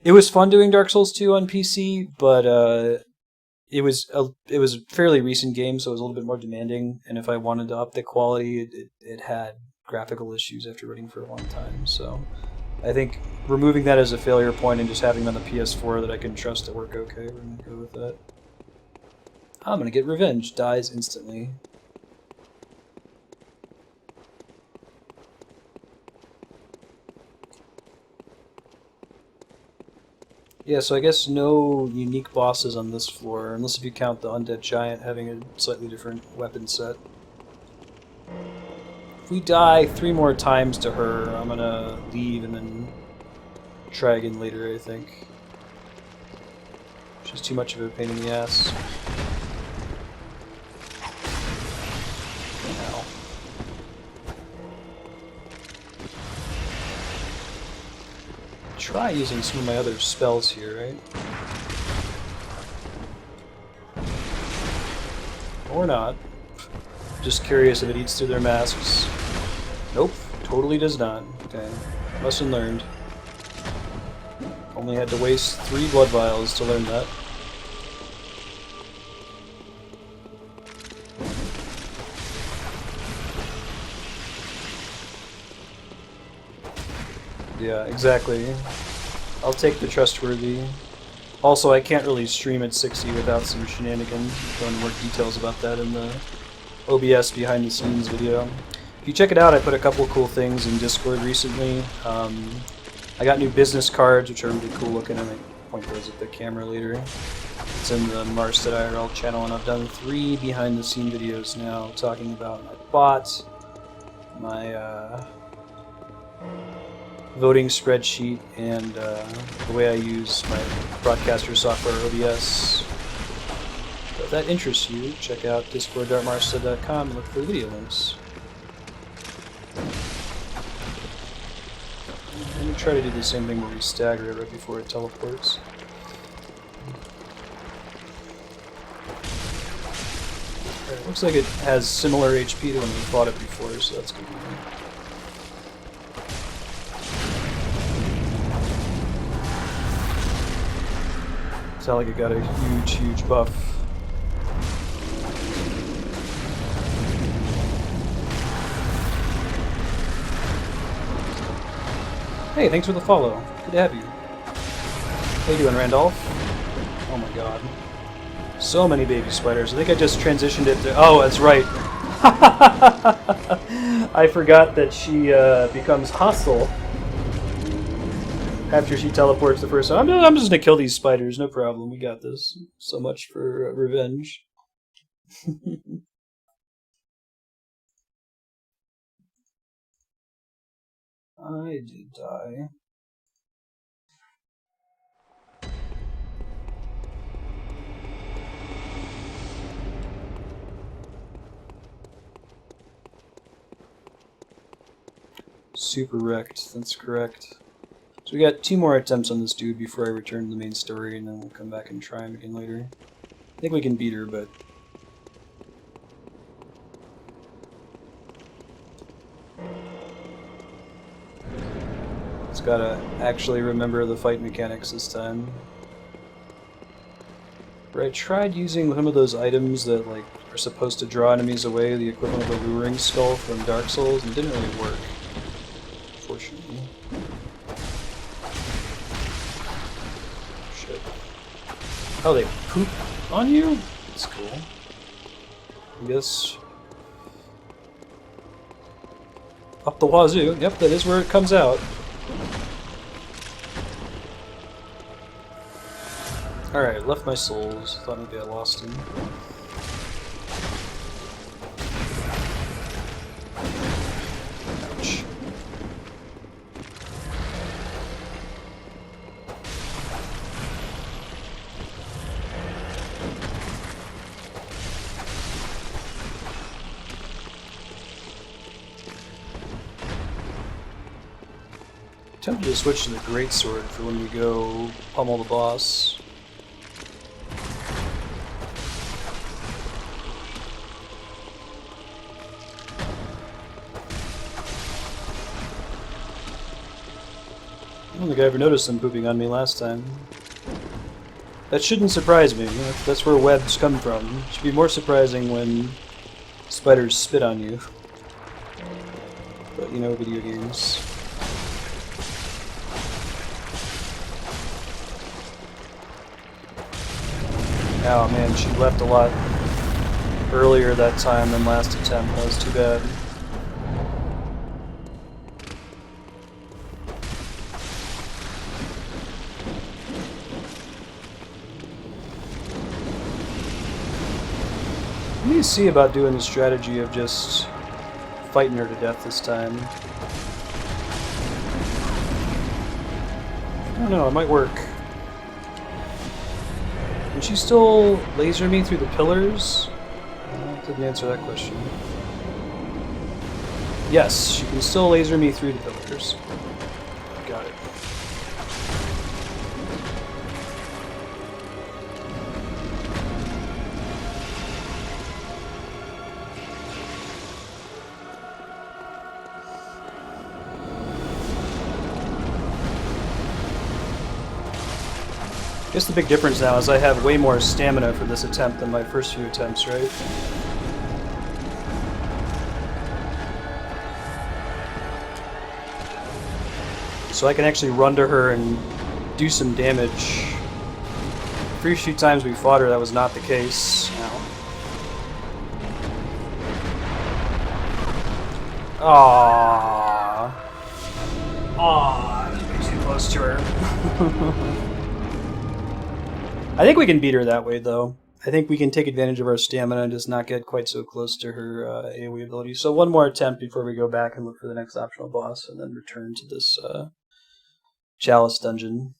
It was fun doing Dark Souls 2 on PC, but it was a fairly recent game, so it was a little bit more demanding. And if I wanted to up the quality, it had graphical issues after running for a long time. So I think removing that as a failure point and just having it on the PS4 that I can trust to work okay, we're gonna go with that. I'm gonna get revenge. Dies instantly. Yeah, so I guess no unique bosses on this floor, unless if you count the Undead Giant having a slightly different weapon set. If we die 3 more times to her, I'm gonna leave and then try again later, I think. She's too much of a pain in the ass. Ow. Try using some of my other spells here, right? Or not. Just curious if it eats through their masks. Nope, totally does not. Okay, lesson learned. Only had to waste 3 blood vials to learn that. Yeah, exactly. I'll take the trustworthy. Also, I can't really stream at 60 without some shenanigans. Go into more details about that in the OBS behind the scenes video. If you check it out, I put a couple cool things in Discord recently. I got new business cards, which are really cool looking. I might point those at the camera later. It's in the Marstead IRL channel, and I've done 3 behind the scene videos now talking about my bot, my voting spreadsheet, and the way I use my broadcaster software OBS. So if that interests you, check out discord.marstead.com and look for the video links. Let me try to do the same thing where we stagger it right before it teleports. Alright, looks like it has similar HP to when we fought it before, so that's good. Sound like it got a huge buff. Hey, thanks for the follow. Good to have you. How you doing, Randolph? Oh my god. So many baby spiders. I think I just transitioned it to... Oh, that's right. I forgot that she becomes hostile after she teleports the first time. I'm just gonna kill these spiders, no problem. We got this. So much for revenge. I did die. Super wrecked, that's correct. So we got 2 more attempts on this dude before I return to the main story, and then we'll come back and try him again later. I think we can beat her, but... It's gotta actually remember the fight mechanics this time. Where I tried using some of those items that like are supposed to draw enemies away, the equivalent of a luring skull from Dark Souls, and it didn't really work. Unfortunately. Shit. Oh, they poop on you? That's cool. I guess... Up the wazoo. Yep, that is where it comes out. Alright, left my souls. Thought maybe I lost him. Ouch. Tempted to switch to the greatsword for when we go pummel the boss. I don't think I ever noticed them pooping on me last time. That shouldn't surprise me. That's where webs come from. It should be more surprising when spiders spit on you. But, you know, video games. Oh man, she left a lot earlier that time than last attempt. That was too bad. What do you see about doing the strategy of just fighting her to death this time? I don't know, it might work. Can she still laser me through the pillars? Didn't answer that question. Yes, she can still laser me through the pillars. Got it. I guess the big difference now is I have way more stamina for this attempt than my first few attempts, right? So I can actually run to her and do some damage. The first few times we fought her, that was not the case. Aww. Aww, I'm too close to her. I think we can beat her that way, though. I think we can take advantage of our stamina and just not get quite so close to her AoE ability. So one more attempt before we go back and look for the next optional boss, and then return to this Chalice dungeon.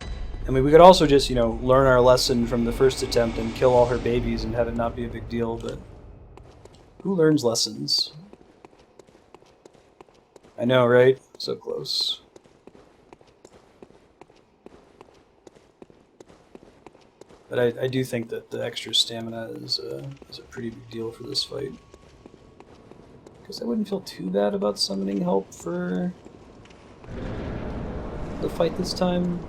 I mean, we could also just, learn our lesson from the first attempt and kill all her babies and have it not be a big deal, but who learns lessons? I know, right? So close. But I do think that the extra stamina is a pretty big deal for this fight. Because I wouldn't feel too bad about summoning help for the fight this time.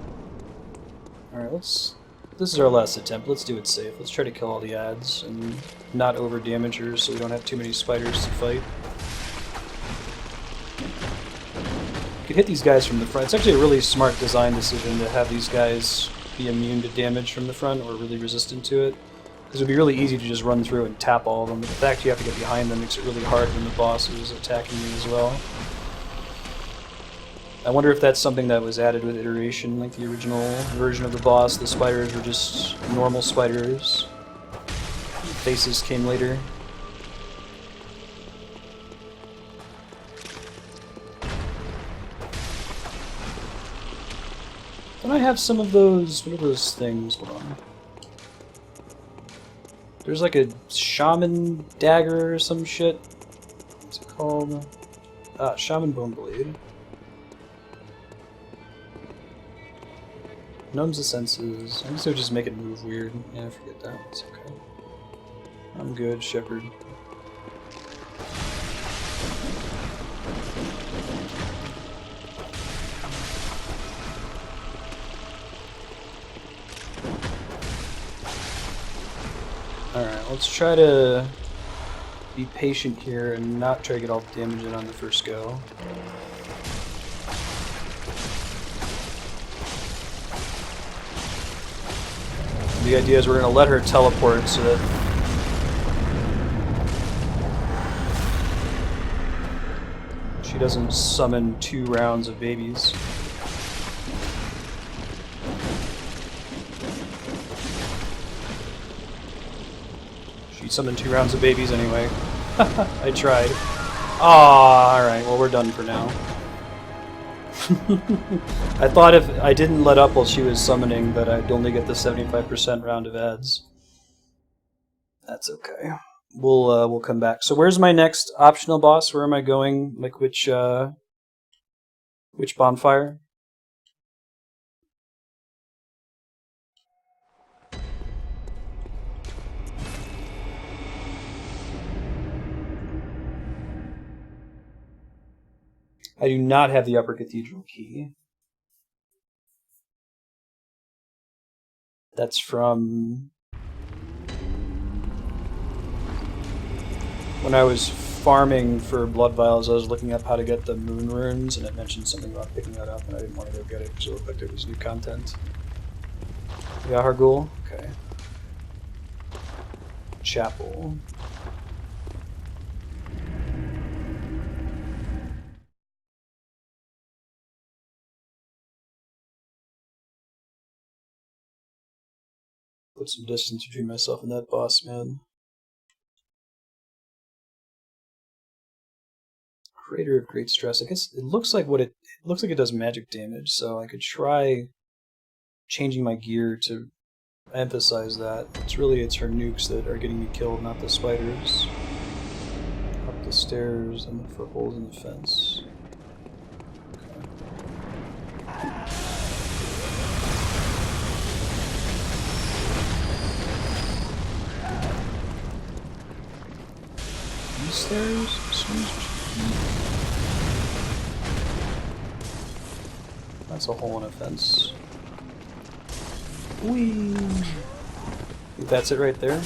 Alright, this is our last attempt. Let's do it safe. Let's try to kill all the ads and not over damage her so we don't have too many spiders to fight. You could hit these guys from the front. It's actually a really smart design decision to have these guys be immune to damage from the front or really resistant to it. Because it would be really easy to just run through and tap all of them, but the fact you have to get behind them makes it really hard when the boss is attacking you as well. I wonder if that's something that was added with iteration, like the original version of the boss. The spiders were just normal spiders. Faces came later. Don't I have some of those... what are those things? Hold on. There's like a shaman dagger or some shit. What's it called? Shaman bone blade. Numbs the senses. I guess it would just make it move weird. Yeah, forget that. It's okay. I'm good, Shepherd. Alright, let's try to be patient here and not try to get all the damage in on the first go. The idea is we're going to let her teleport so that she doesn't summon 2 rounds of babies. She summoned 2 rounds of babies anyway. I tried. Alright, well we're done for now. I thought if I didn't let up while she was summoning that I'd only get the 75% round of ads. That's okay. We'll come back. So where's my next optional boss? Where am I going? Like which bonfire? I do not have the Upper Cathedral key. That's from when I was farming for blood vials. I was looking up how to get the moon runes, and it mentioned something about picking that up, and I didn't want to go get it because it looked like there was new content. Yeah, Hargul? Okay. Chapel. Put some distance between myself and that boss, man. Crater of Great Stress. I guess it looks like it looks like it does magic damage, so I could try changing my gear to emphasize that. It's her nukes that are getting me killed, not the spiders. Up the stairs and look for holes in the fence. These stairs? That's a hole in a fence. Whee! That's it right there.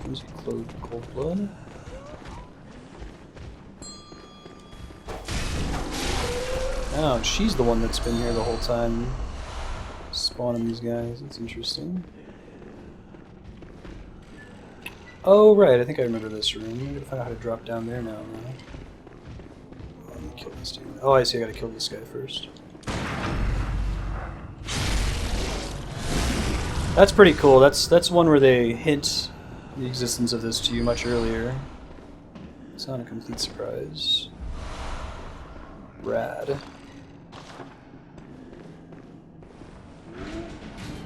Comes cold blood. Oh, she's the one that's been here the whole time, spawning these guys. That's interesting. Oh, right, I think I remember this room. I'm gonna find out how to drop down there now. Let me kill this dude. Oh, I see, I gotta kill this guy first. That's pretty cool. That's one where they hint the existence of this to you much earlier. It's not a complete surprise. Rad.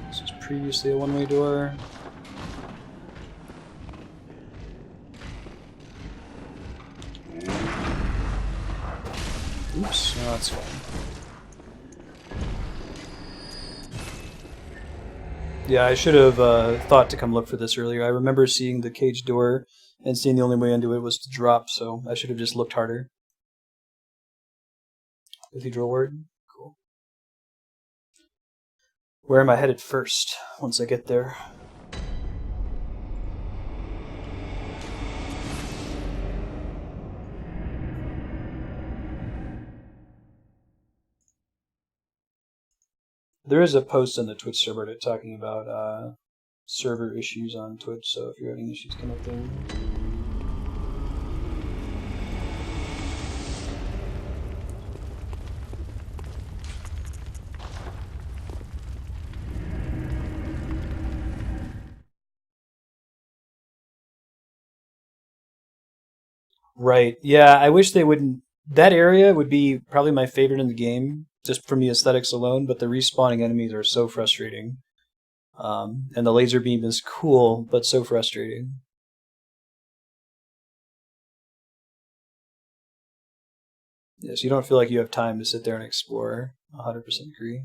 This was previously a one-way door. Oops, no, that's fine. Yeah, I should have thought to come look for this earlier. I remember seeing the cage door and seeing the only way into it was to drop, so I should have just looked harder. Cathedral ward? Cool. Where am I headed first, once I get there? There is a post on the Twitch server talking about server issues on Twitch, so if you're having issues connecting... Right, yeah, I wish they wouldn't... That area would be probably my favorite in the game, just from the aesthetics alone, but the respawning enemies are so frustrating. And the laser beam is cool, but so frustrating. Yes, you don't feel like you have time to sit there and explore. 100% agree.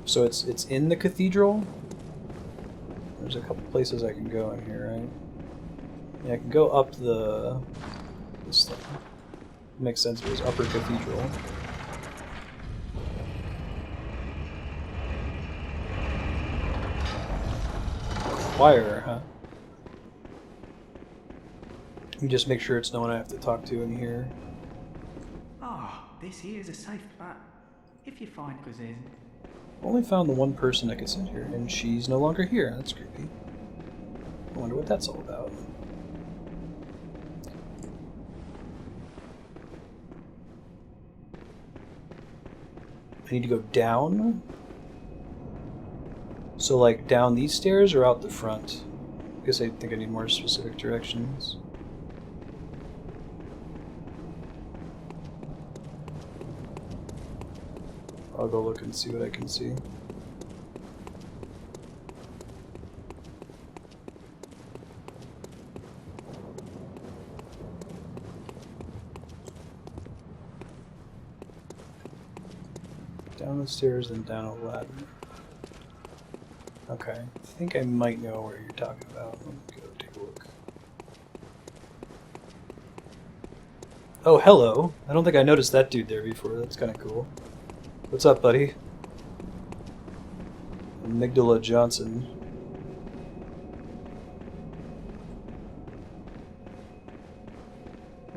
So it's in the cathedral? There's a couple places I can go in here, right? Yeah, I can go up this thing. Makes sense, it was upper cathedral. Choir, huh? Let me just make sure it's no one I have to talk to in here. Ah, this here is a safe flat. If you find possession. Only found the one person that could sit here, and she's no longer here. That's creepy. I wonder what that's all about. I need to go down? So, like, down these stairs or out the front? I guess I think I need more specific directions. I'll go look and see what I can see. Down the stairs and down a ladder. Okay, I think I might know where you're talking about. Let me go take a look. Oh, hello! I don't think I noticed that dude there before. That's kind of cool. What's up, buddy? Amygdala Johnson.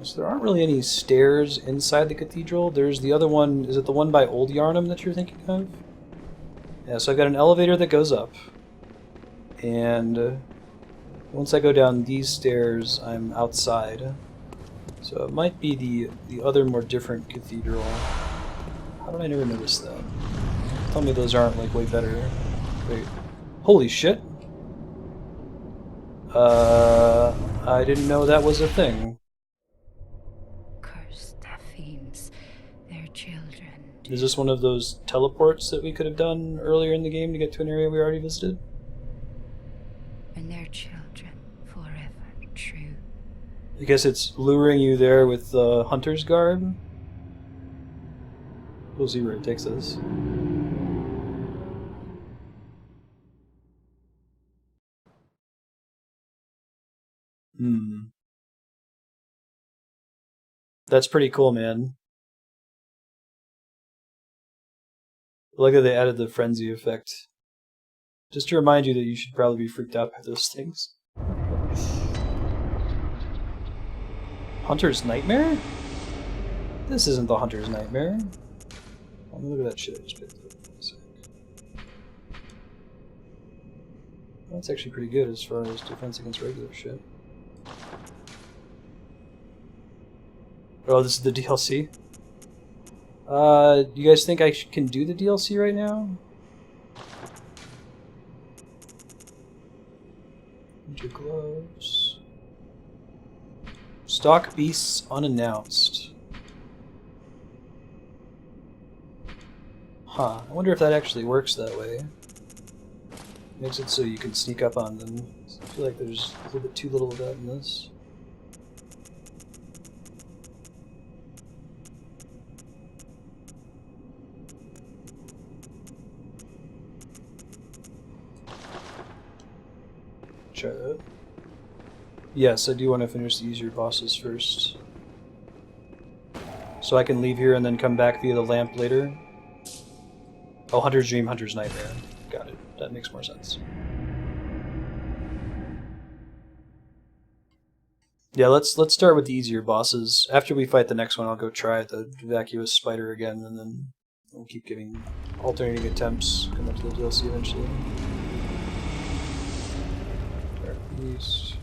So there aren't really any stairs inside the cathedral. There's the other one. Is it the one by Old Yarnum that you're thinking of? Yeah, so I've got an elevator that goes up. And once I go down these stairs, I'm outside. So it might be the other more different cathedral. How did I never notice that? Tell me those aren't like way better. Wait. Holy shit! I didn't know that was a thing. Cursed fiends, their children. Is this one of those teleports that we could have done earlier in the game to get to an area we already visited? And their children forever true. I guess it's luring you there with the hunter's garb. We'll see where it takes us. That's pretty cool, man. I like that they added the frenzy effect. Just to remind you that you should probably be freaked out by those things. Hunter's Nightmare? This isn't the Hunter's Nightmare. Oh, look at that shit I just picked up. That's actually pretty good as far as defense against regular shit. Oh, this is the DLC? You guys think I can do the DLC right now? Winter gloves. Stock beasts unannounced. Huh, I wonder if that actually works that way. Makes it so you can sneak up on them. I feel like there's a little bit too little of that in this. Try that. Yes, I do want to finish the easier bosses first. So I can leave here and then come back via the lamp later. Oh, Hunter's Dream, Hunter's Nightmare. Got it. That makes more sense. Yeah, let's start with the easier bosses. After we fight the next one, I'll go try the vacuous spider again, and then we'll keep giving alternating attempts. Come up to the DLC eventually. Dark Beast.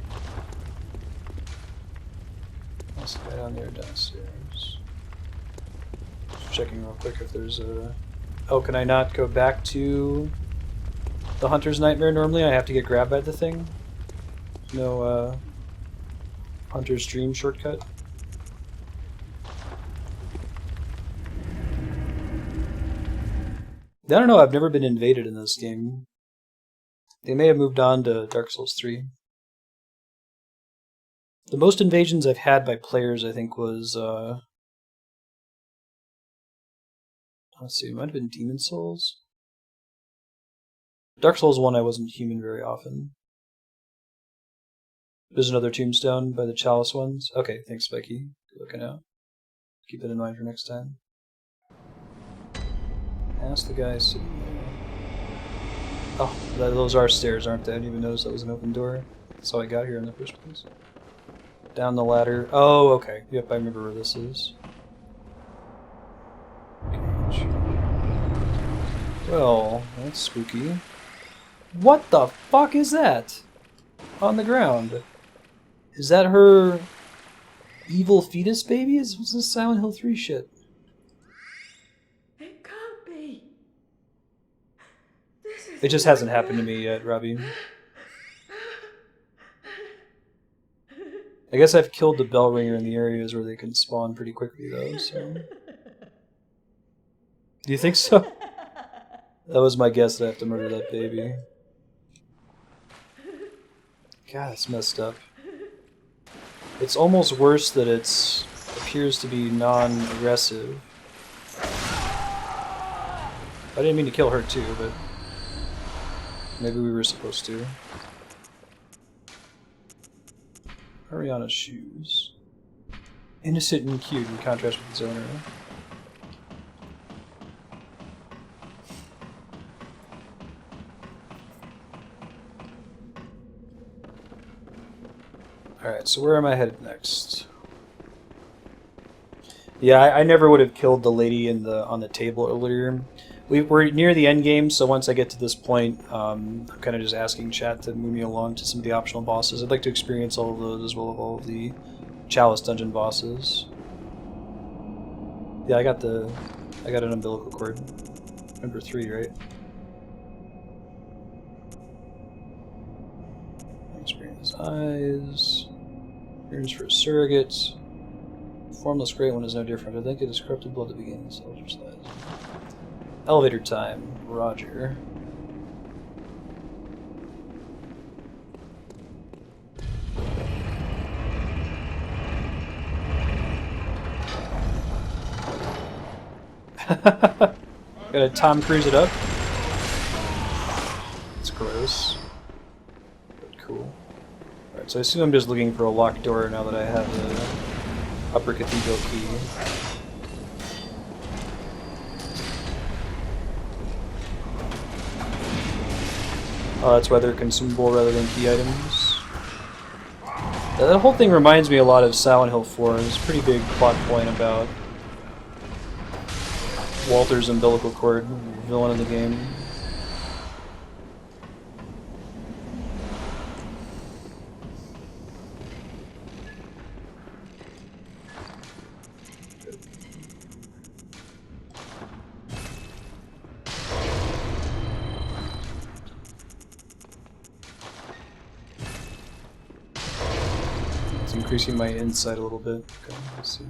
What's the guy down there downstairs? Just checking real quick if there's a... Oh, can I not go back to the Hunter's Nightmare normally? I have to get grabbed by the thing? No, Hunter's Dream shortcut? I don't know, I've never been invaded in this game. They may have moved on to Dark Souls 3. The most invasions I've had by players, I think, was, let's see, it might have been Demon Souls? Dark Souls 1 I wasn't human very often. There's another tombstone by the Chalice ones. Okay, thanks, Becky. Good looking out. Keep it in mind for next time. Ask the guy sitting there. Oh, those are stairs, aren't they? I didn't even notice that was an open door. That's how I got here in the first place. Down the ladder. Oh, okay. Yep, I remember where this is. Cage. Well, that's spooky. What the fuck is that? On the ground. Is that her evil fetus baby? Is this Silent Hill 3 shit? It can't be. It just hasn't happened to me yet, Robbie. I guess I've killed the bell ringer in the areas where they can spawn pretty quickly, though, so... Do you think so? That was my guess that I have to murder that baby. God, it's messed up. It's almost worse that it appears to be non-aggressive. I didn't mean to kill her too, but maybe we were supposed to. Ariana's shoes. Innocent and cute in contrast with its owner. Alright, so where am I headed next? Yeah, I never would have killed the lady on the table earlier. We're near the end game, so once I get to this point, I'm kind of just asking chat to move me along to some of the optional bosses. I'd like to experience all of those as well as all of the Chalice dungeon bosses. Yeah, I got an umbilical cord. Number 3, right? Experience his eyes. Yearns for a surrogate. Formless great one is no different. I think it is corrupted blood that begins. Soldier's lives. Elevator time. Roger. Gotta Tom Cruise it up. It's gross. But cool. Alright, so I assume I'm just looking for a locked door now that I have the upper cathedral key. Oh, that's why they're consumable rather than key items. That whole thing reminds me a lot of Silent Hill 4. There's a pretty big plot point about Walter's umbilical cord, villain of the game. It's increasing my insight a little bit. Okay, let's see.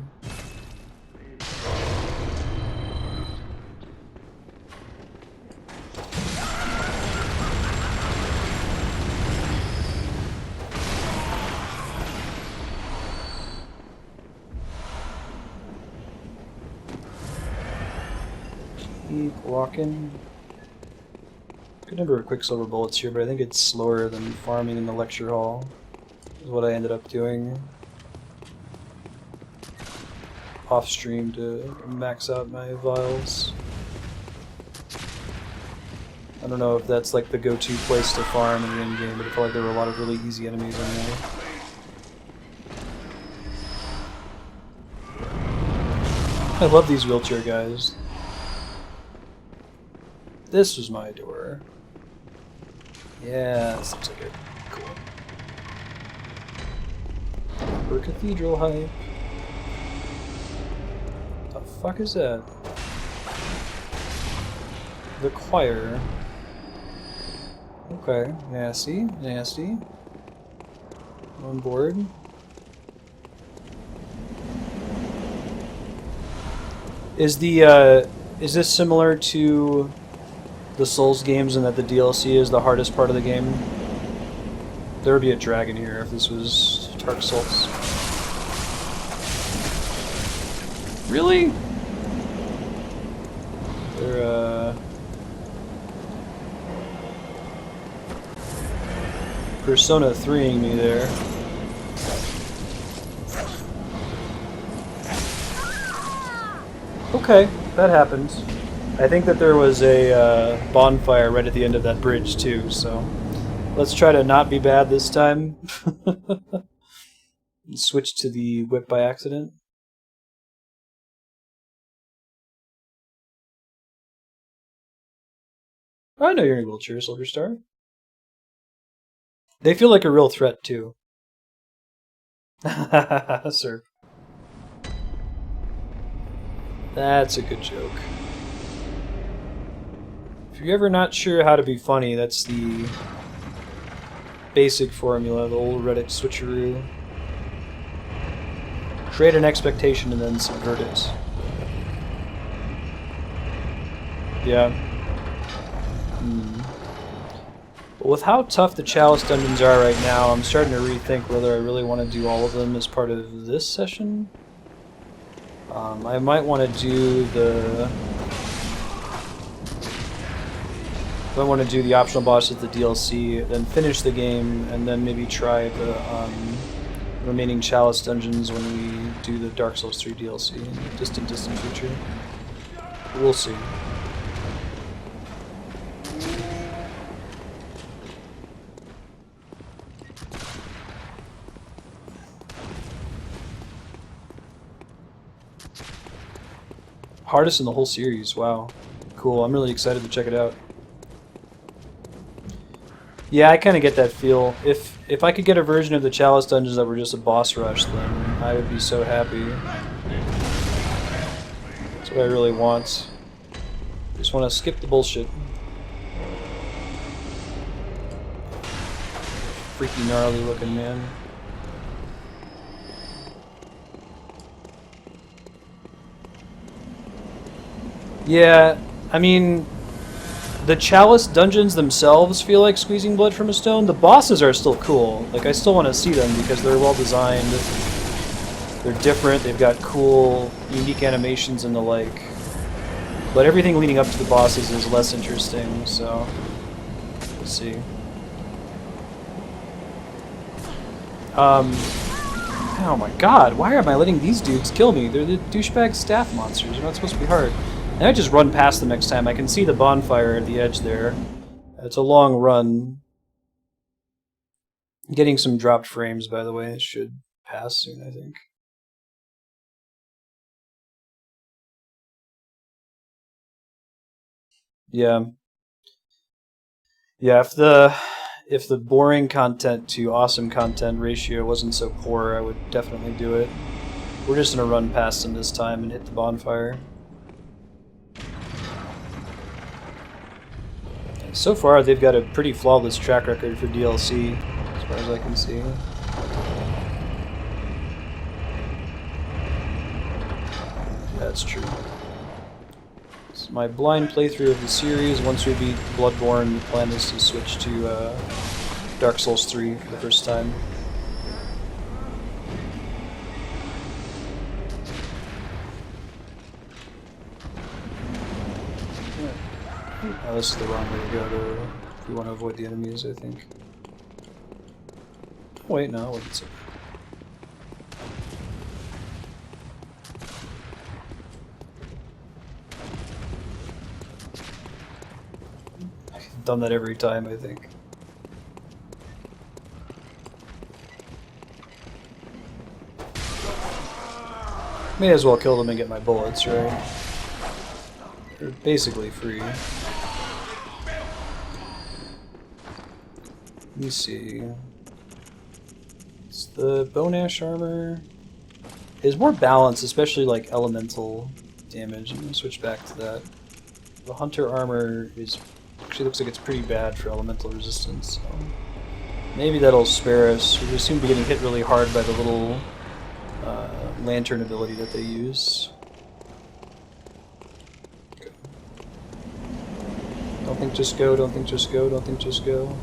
Keep walking. Good number of Quicksilver bullets here, but I think it's slower than farming in the lecture hall. Is what I ended up doing off stream to max out my vials. I don't know if that's like the go-to place to farm in the end game, but it felt like there were a lot of really easy enemies in there. I love these wheelchair guys. This was my door. Yeah, this looks like it. Cool. For cathedral hype. The fuck is that? The choir. Okay, nasty, nasty. On board. Is this similar to the Souls games in that the DLC is the hardest part of the game? There would be a dragon here if this was Dark Souls. Really? They're, Persona 3ing me there. Okay, that happens. I think that there was a bonfire right at the end of that bridge too, so let's try to not be bad this time. Switch to the whip by accident. I know you're in a wheelchair, Silver Star. They feel like a real threat too. Sir. That's a good joke. If you're ever not sure how to be funny, that's the basic formula, the old Reddit switcheroo. Create an expectation and then subvert it. Yeah. But with how tough the Chalice dungeons are right now, I'm starting to rethink whether I really want to do all of them as part of this session. I might want to do the... I want to do the optional boss at the DLC, then finish the game, and then maybe try the remaining Chalice dungeons when we do the Dark Souls 3 DLC in the distant future. We'll see. Hardest in the whole series, wow. Cool, I'm really excited to check it out. Yeah, I kind of get that feel. If I could get a version of the Chalice dungeons that were just a boss rush, then I would be so happy. That's what I really want. Just want to skip the bullshit. freaky gnarly looking, man. Yeah, I mean, the Chalice dungeons themselves feel like squeezing blood from a stone. The bosses are still cool. Like, I still want to see them because they're well designed. They're different, they've got cool, unique animations and the like. But everything leading up to the bosses is less interesting, so we'll see. Oh my god, why am I letting these dudes kill me? They're the douchebag staff monsters, they're not supposed to be hard. And I just run past them next time. I can see the bonfire at the edge there. It's a long run. Getting some dropped frames, by the way. It should pass soon, I think. Yeah. Yeah, if the boring content to awesome content ratio wasn't so poor, I would definitely do it. We're just gonna run past them this time and hit the bonfire. So far, they've got a pretty flawless track record for DLC, as far as I can see. That's true. So my blind playthrough of the series, once we beat Bloodborne, the plan is to switch to Dark Souls 3 for the first time. Oh, this is the wrong way to go if we want to avoid the enemies, I think. Oh, wait, no, what is it? I've done that every time, I think. May as well kill them and get my bullets, right? They're basically free. Let me see. It's the Bone Ash armor. It's more balanced, especially like elemental damage. I'm gonna switch back to that. The Hunter armor is actually looks like it's pretty bad for elemental resistance. So maybe that'll spare us. We seem to be getting hit really hard by the little lantern ability that they use. Okay. Don't think just go, don't think just go, don't think just go.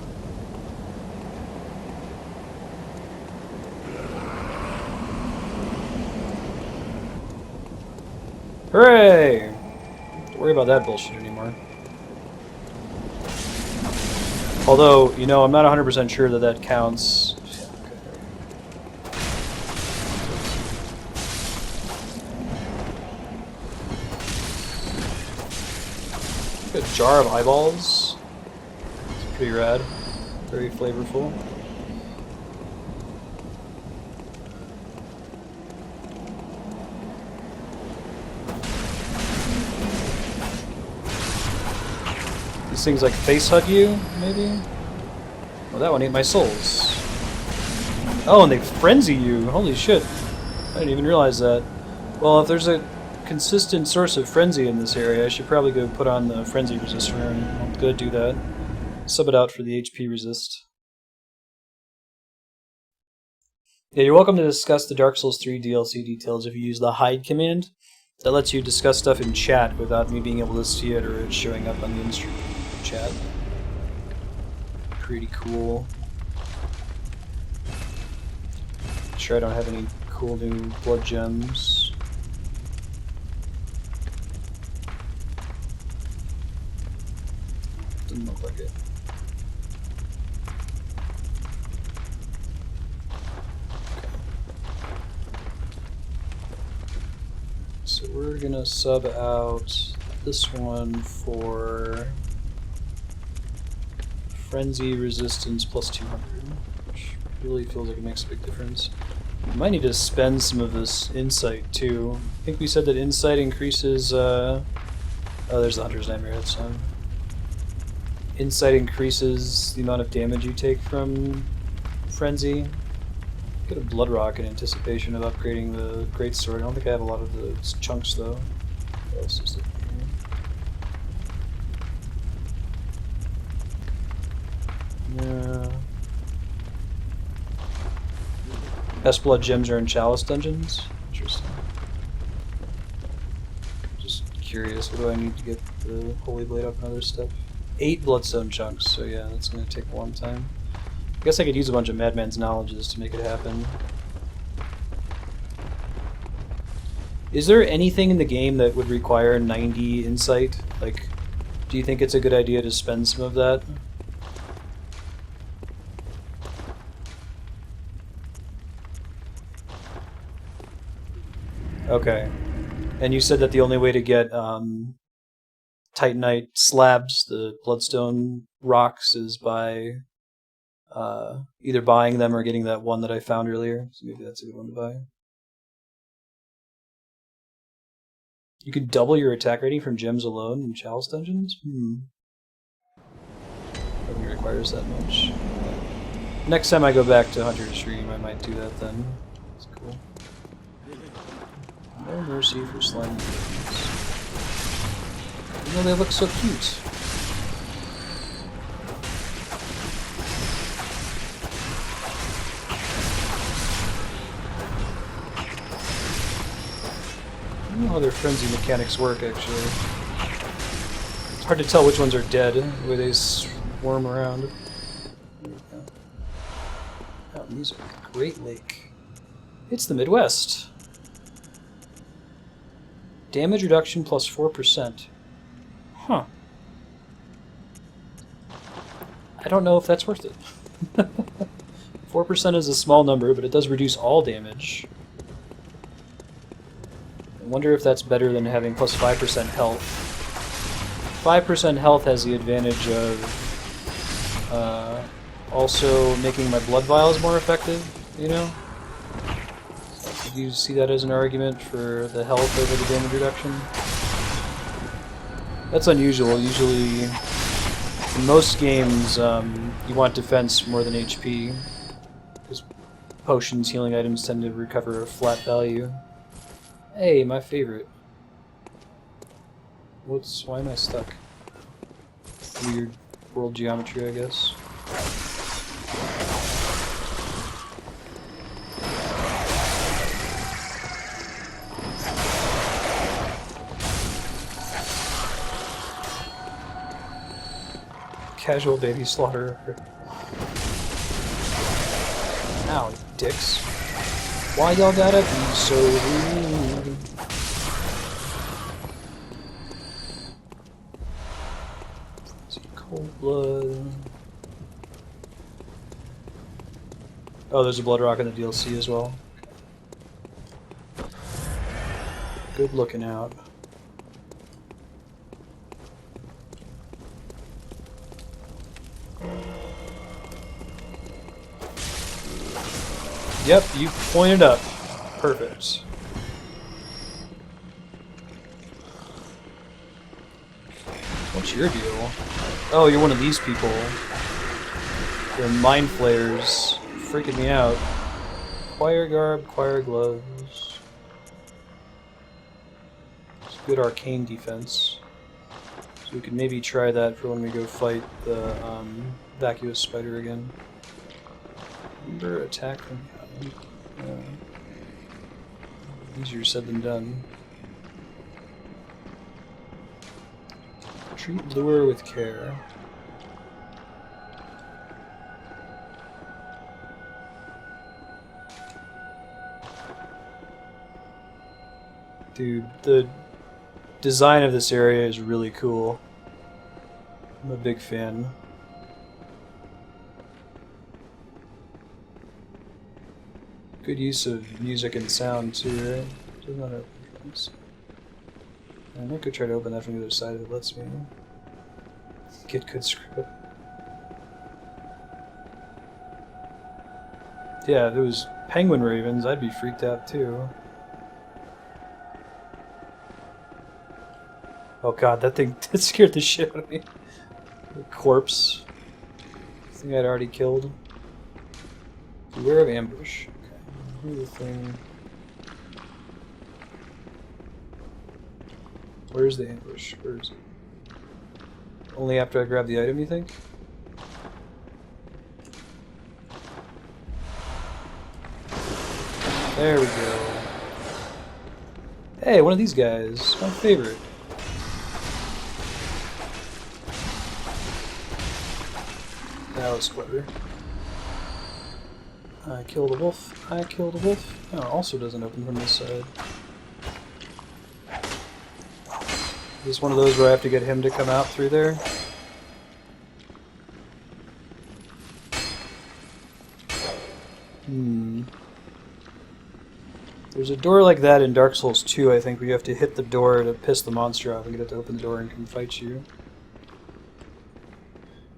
Hooray! Don't worry about that bullshit anymore. Although, you know, I'm not 100% sure that that counts. A jar of eyeballs. It's pretty rad. Very flavorful. These things like face hug you, maybe? Oh, that one ate my souls. Oh, and they frenzy you. Holy shit. I didn't even realize that. Well, if there's a consistent source of frenzy in this area, I should probably go put on the frenzy resist rune. I'll go do that. Sub it out for the HP resist. Yeah, you're welcome to discuss the Dark Souls 3 DLC details if you use the hide command. That lets you discuss stuff in chat without me being able to see it or it showing up on the in-stream chat. Pretty cool. Sure, I don't have any cool new blood gems. Doesn't look like it. So we're gonna sub out this one for Frenzy Resistance plus 200, which really feels like it makes a big difference. We might need to spend some of this Insight too. I think we said that Insight increases, oh, there's the Hunter's Nightmare, that's Insight increases the amount of damage you take from Frenzy. Get a Blood Rock in anticipation of upgrading the Greatsword. I don't think I have a lot of the chunks though. What else is it? Yeah. Best blood gems are in chalice dungeons. Interesting. Just curious, what do I need to get the holy blade up and other stuff? 8 bloodstone chunks, so yeah, that's gonna take a long time. I guess I could use a bunch of Madman's knowledges to make it happen. Is there anything in the game that would require 90 insight? Like, do you think it's a good idea to spend some of that? Okay. And you said that the only way to get Titanite slabs, the bloodstone rocks, is by either buying them or getting that one that I found earlier. So maybe that's a good one to buy. You can double your attack rating from gems alone in chalice dungeons? I don't think it requires that much. Next time I go back to Hunter's Stream, I might do that then. That's cool. No mercy for slimy things. You know, they look so cute. I don't know how their frenzy mechanics work, actually. It's hard to tell which ones are dead, the way they swarm around. There we go. Mountain music. Great Lake. It's the Midwest. Damage reduction plus 4%. Huh. I don't know if that's worth it. 4% is a small number, but it does reduce all damage. I wonder if that's better than having plus 5% health. 5% health has the advantage of also making my blood vials more effective, you know? Do you see that as an argument for the health over the damage reduction? That's unusual. Usually, in most games, you want defense more than HP, because potions, healing items tend to recover a flat value. Hey, my favorite. Why am I stuck? Weird world geometry, I guess. Casual baby slaughter. Ow, dicks. Why y'all gotta be so rude? Cold blood. Oh, there's a blood rock in the DLC as well. Good looking out. Yep, you pointed up. Perfect. What's your deal? Oh, you're one of these people. They're mind flayers. Freaking me out. Choir garb, choir gloves. It's good arcane defense. So we could maybe try that for when we go fight the vacuous spider again. Remember attack from easier said than done. Treat lure with care. Dude, the design of this area is really cool. I'm a big fan. Good use of music and sound too, right? Doesn't matter. I could try to open that from the other side if it lets me. Get good script. Yeah, if it was penguin ravens, I'd be freaked out too. Oh god, that thing that scared the shit out of me. The corpse. Thing I'd already killed. Beware of ambush. The thing. Where's the ambush? Where is it? Only after I grab the item, you think? There we go. Hey, one of these guys. My favorite. That was clever. I killed a wolf. I killed a wolf. Oh, it also doesn't open from this side. Is this one of those where I have to get him to come out through there? There's a door like that in Dark Souls 2, I think, where you have to hit the door to piss the monster off and get it to open the door and come fight you.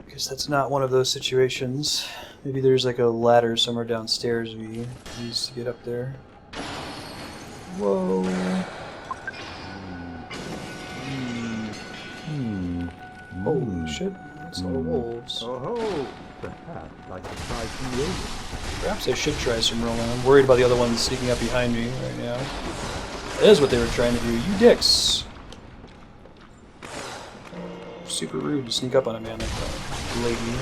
Guess that's not one of those situations. Maybe there's like a ladder somewhere downstairs we use to get up there. Whoa. Holy shit, that's all wolves. Oh, perhaps I could try some rolling. Perhaps I should try some rolling. I'm worried about the other ones sneaking up behind me right now. That is what they were trying to do. You dicks! Super rude to sneak up on a man like that. Lady.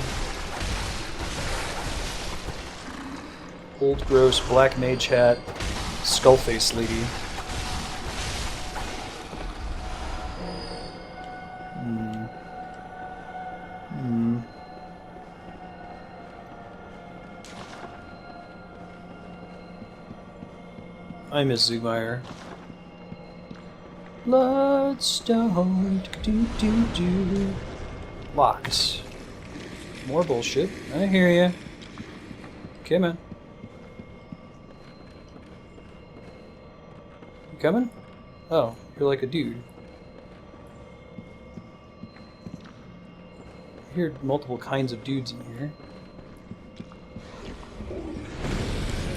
Old gross black mage hat, skull face lady. I miss Zugmeyer. Bloodstone. Do. Locked. More bullshit. I hear ya. Okay, man. You coming? Oh, you're like a dude. I hear multiple kinds of dudes in here.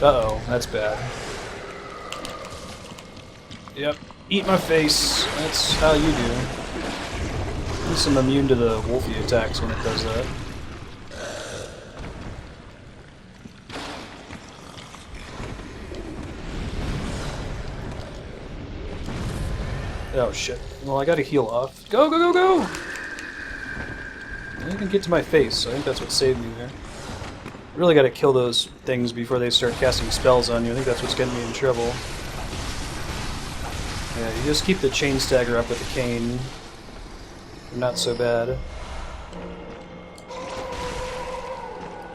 Uh-oh, that's bad. Yep, eat my face. That's how you do. At least I'm immune to the wolfy attacks when it does that. Oh shit. Well, I gotta heal off. Go, go, go, go! I didn't get to my face, so I think that's what saved me there. Really gotta kill those things before they start casting spells on you. I think that's what's getting me in trouble. Yeah, you just keep the chain stagger up with the cane. Not so bad.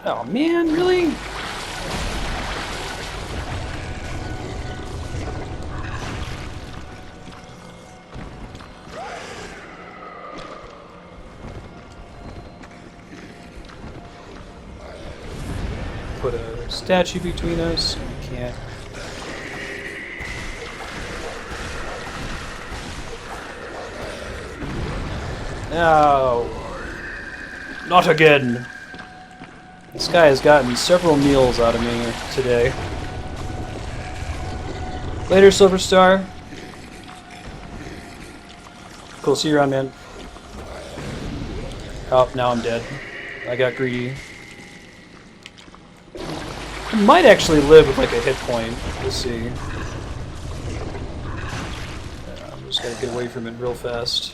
Oh man, really? Put a statue between us, and we can't. No! Not again! This guy has gotten several meals out of me today. Later, Silver Star. Cool, see you around, man. Oh, now I'm dead. I got greedy. I might actually live with like a hit point. We'll see. Yeah, I'm just gonna get away from it real fast.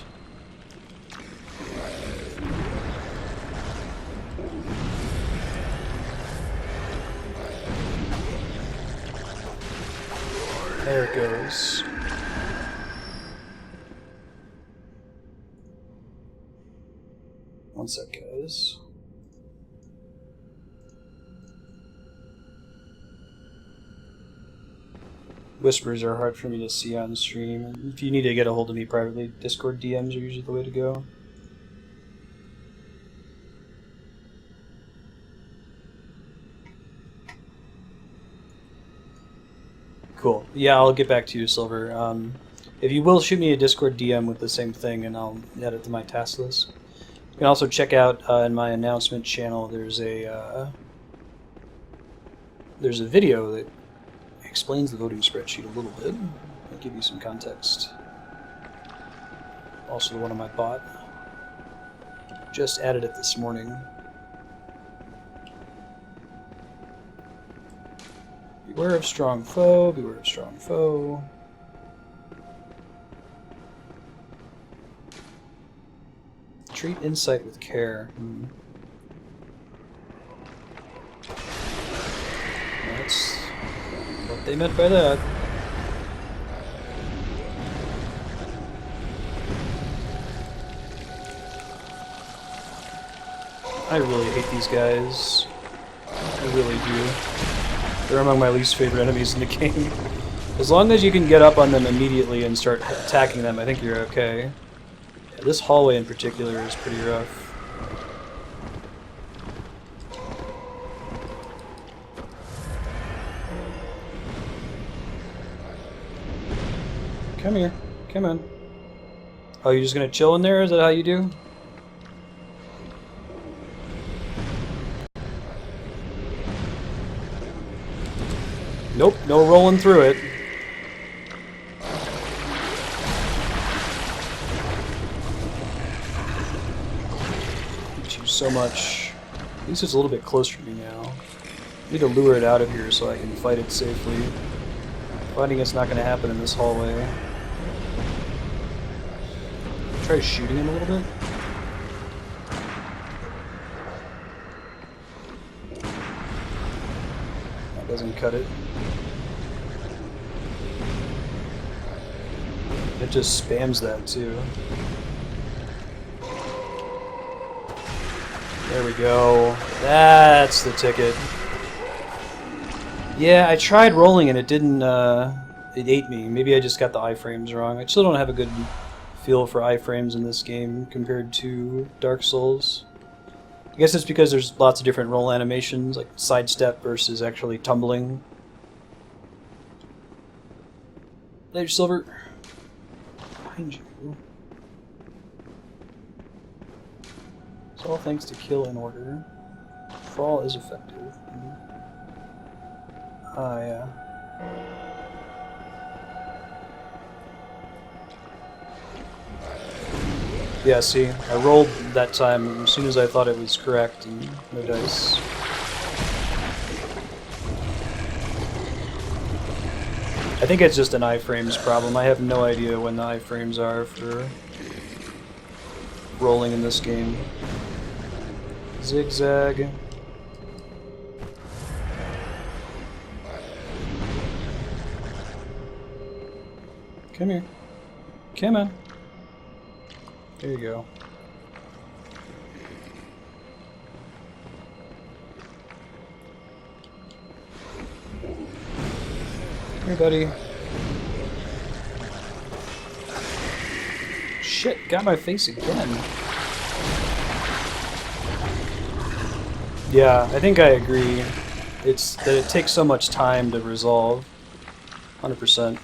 There it goes. One sec, guys. Whispers are hard for me to see on stream. If you need to get a hold of me privately, Discord DMs are usually the way to go. Cool. Yeah, I'll get back to you, Silver. If you will, shoot me a Discord DM with the same thing, and I'll add it to my task list. You can also check out in my announcement channel. There's a video that explains the voting spreadsheet a little bit. I'll give you some context. Also, the one on my bot. Just added it this morning. Beware of strong foe, beware of strong foe. Treat insight with care. That's what what they meant by that. I really hate these guys. I really do. They're among my least favorite enemies in the game. As long as you can get up on them immediately and start attacking them, I think you're okay. Yeah, this hallway in particular is pretty rough. Come here. Come on. Oh, you're just gonna chill in there? Is that how you do? Nope, no rolling through it. Hate you so much. At least it's a little bit closer to me now. I need to lure it out of here so I can fight it safely. Fighting it's not going to happen in this hallway. Try shooting him a little bit. That doesn't cut it. It just spams that too. There we go. That's the ticket. Yeah, I tried rolling and it didn't, it ate me. Maybe I just got the iframes wrong. I still don't have a good feel for iframes in this game compared to Dark Souls. I guess it's because there's lots of different roll animations, like sidestep versus actually tumbling. Later, Silver. Behind you. It's all thanks to kill in order. Fall is effective. Ah, yeah. Yeah, see, I rolled that time as soon as I thought it was correct, and no dice. I think it's just an iframes problem. I have no idea when the iframes are for rolling in this game. Zigzag. Come here. Come on. There you go. Here, buddy. Shit, got my face again. Yeah, I think I agree. It's that it takes so much time to resolve. 100%.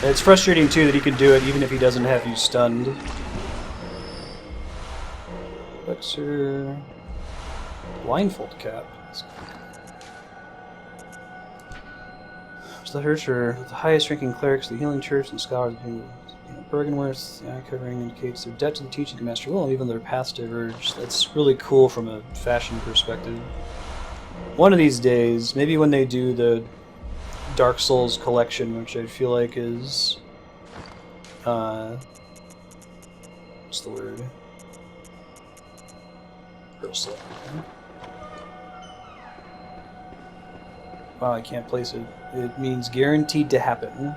It's frustrating too that he can do it even if he doesn't have you stunned. What's her blindfold cap? So the the highest ranking clerics, the healing church, and scholars of Bergenworth's covering indicates their debt to the teaching of Master Will, even though their paths diverge. That's really cool from a fashion perspective. One of these days, maybe when they do the Dark Souls collection, which I feel like is what's the word? Real slow. Wow, I can't place it. It means guaranteed to happen.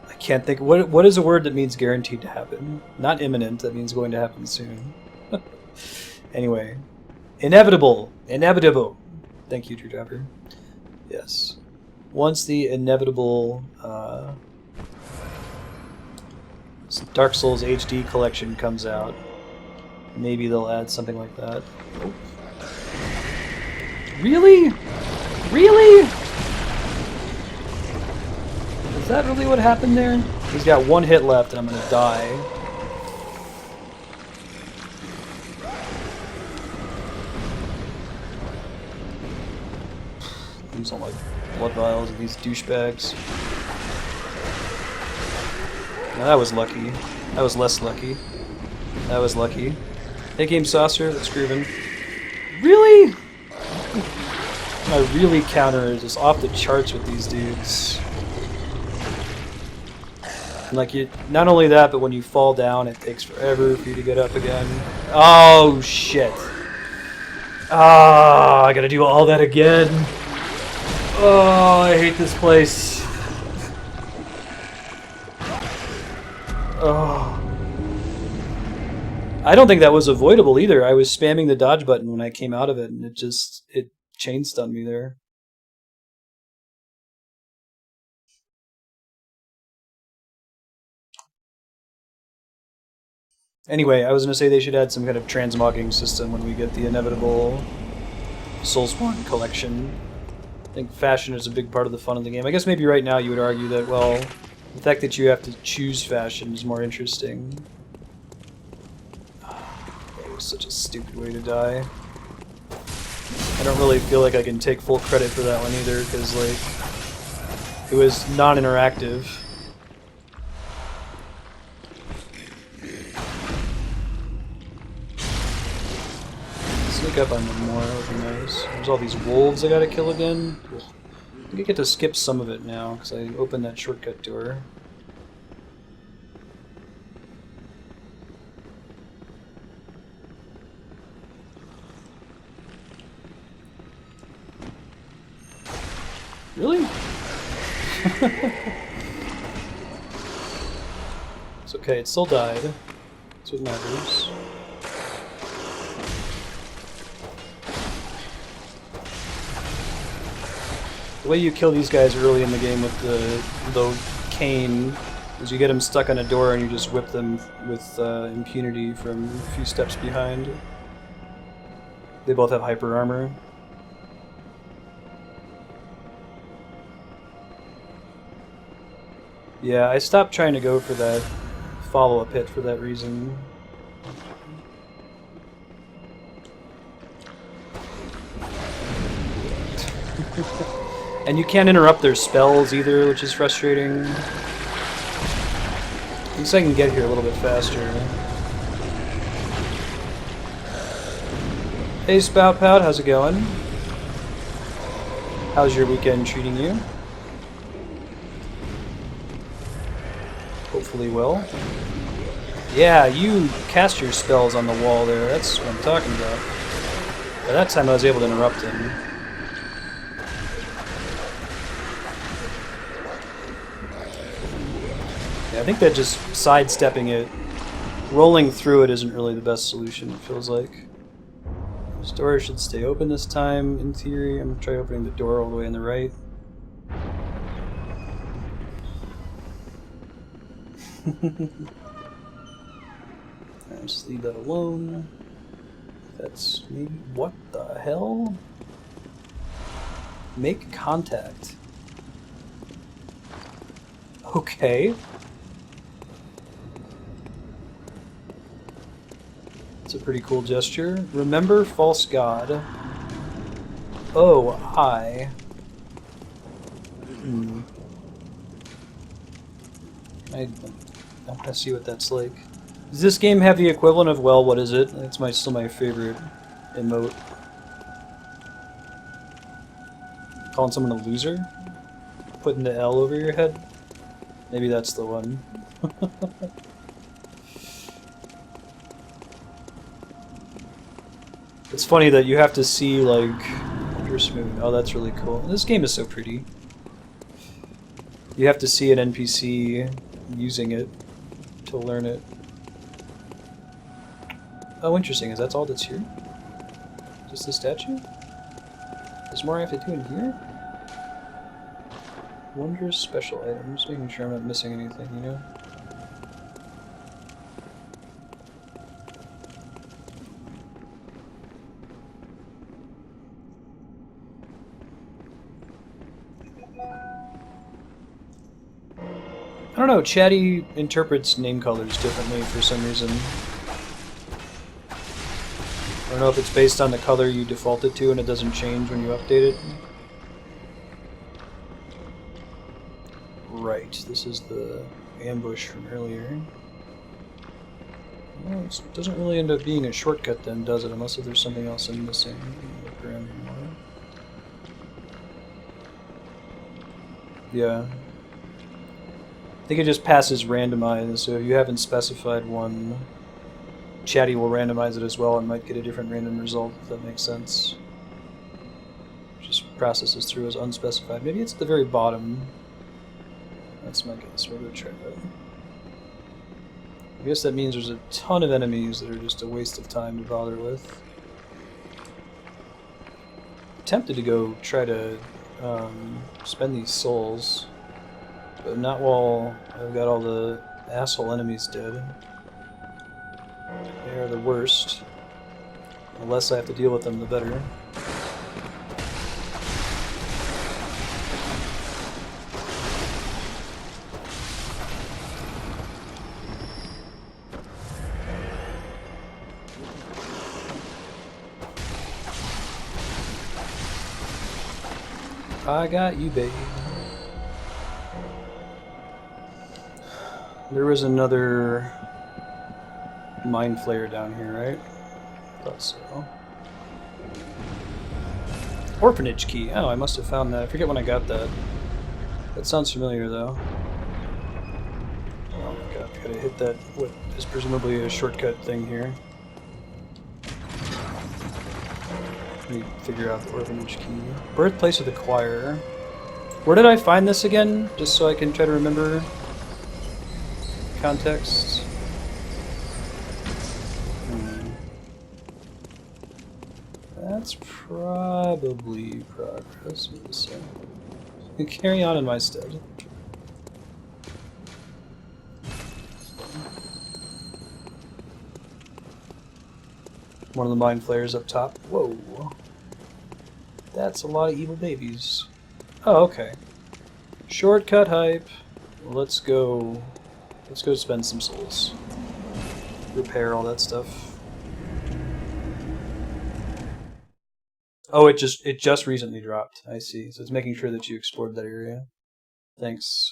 I can't think. What is a word that means guaranteed to happen? Not imminent. That means going to happen soon. Anyway. Inevitable! Inevitable! Thank you, Drew Dapper. Yes. Once the inevitable Dark Souls HD collection comes out, maybe they'll add something like that. Oh. Really? Really? Is that really what happened there? He's got one hit left and I'm gonna die. Use all my blood vials of these douchebags. Now that was lucky. That was less lucky. That was lucky. Hey, Game Saucer, that's grooving. Really? My really counter is just off the charts with these dudes. And like you, not only that, but when you fall down, it takes forever for you to get up again. Oh shit! Ah, I gotta do all that again. Oh, I hate this place. Oh. I don't think that was avoidable either. I was spamming the dodge button when I came out of it, and it chain stunned me there. Anyway, I was gonna say they should add some kind of transmogging system when we get the inevitable Soulsborne collection. I think fashion is a big part of the fun of the game. I guess maybe right now you would argue that, well, the fact that you have to choose fashion is more interesting. That was such a stupid way to die. I don't really feel like I can take full credit for that one either, because, like, it was non-interactive. Sneak up on them more, that would be nice. There's all these wolves I gotta kill again. Ugh. I think I get to skip some of it now, because I opened that shortcut door. Really? It's okay, it still died. That's what matters. The way you kill these guys early in the game with the cane is you get them stuck on a door and you just whip them with impunity from a few steps behind. They both have hyper armor. Yeah, I stopped trying to go for that follow-up hit for that reason. And you can't interrupt their spells either, which is frustrating. At least I can get here a little bit faster. Hey Spout Pout, how's it going? How's your weekend treating you? Hopefully well. Yeah, you cast your spells on the wall there, that's what I'm talking about. By that time I was able to interrupt him. Yeah, I think that just sidestepping it, rolling through it isn't really the best solution, it feels like. This door should stay open this time, in theory. I'm going to try opening the door all the way on the right. I'll just leave that alone. That's maybe... What the hell? Make contact. Okay. It's a pretty cool gesture. Remember false god. Oh, hi. I want to see what that's like. Does this game have the equivalent of, well, what is it? It's still my favorite emote. Calling someone a loser? Putting the L over your head? Maybe that's the one. It's funny that you have to see, like, Smooth. Oh, that's really cool. This game is so pretty. You have to see an NPC using it to learn it. Oh, interesting. Is that all that's here? Just the statue? There's more I have to do in here? Wondrous special items. Making sure I'm not missing anything, you know? I don't know, Chatty interprets name colors differently for some reason. I don't know if it's based on the color you default it to and it doesn't change when you update it. Right, this is the ambush from earlier. Well, it doesn't really end up being a shortcut then, does it? Unless if there's something else I'm missing. Look around here more. Yeah. I think it just passes randomize, so if you haven't specified one, Chatty will randomize it as well and might get a different random result, if that makes sense. Just processes through as unspecified. Maybe it's at the very bottom. That's my guess. We're going to try that. I guess that means there's a ton of enemies that are just a waste of time to bother with. Tempted to go try to spend these souls, but not while I've got all the asshole enemies dead. They are the worst. The less I have to deal with them, the better. I got you, baby. There was another mind flayer down here, right? Thought so. Orphanage key. Oh, I must have found that. I forget when I got that. That sounds familiar, though. Oh my god, gotta hit that, what is presumably a shortcut thing here. Let me figure out the orphanage key. Birthplace of the choir. Where did I find this again? Just so I can try to remember context. That's probably progress. So you can carry on in my stead. One of the mind flayers up top. Whoa. That's a lot of evil babies. Oh, okay. Shortcut hype. Let's go spend some souls. Repair all that stuff. Oh, it just recently dropped. I see. So it's making sure that you explored that area. Thanks.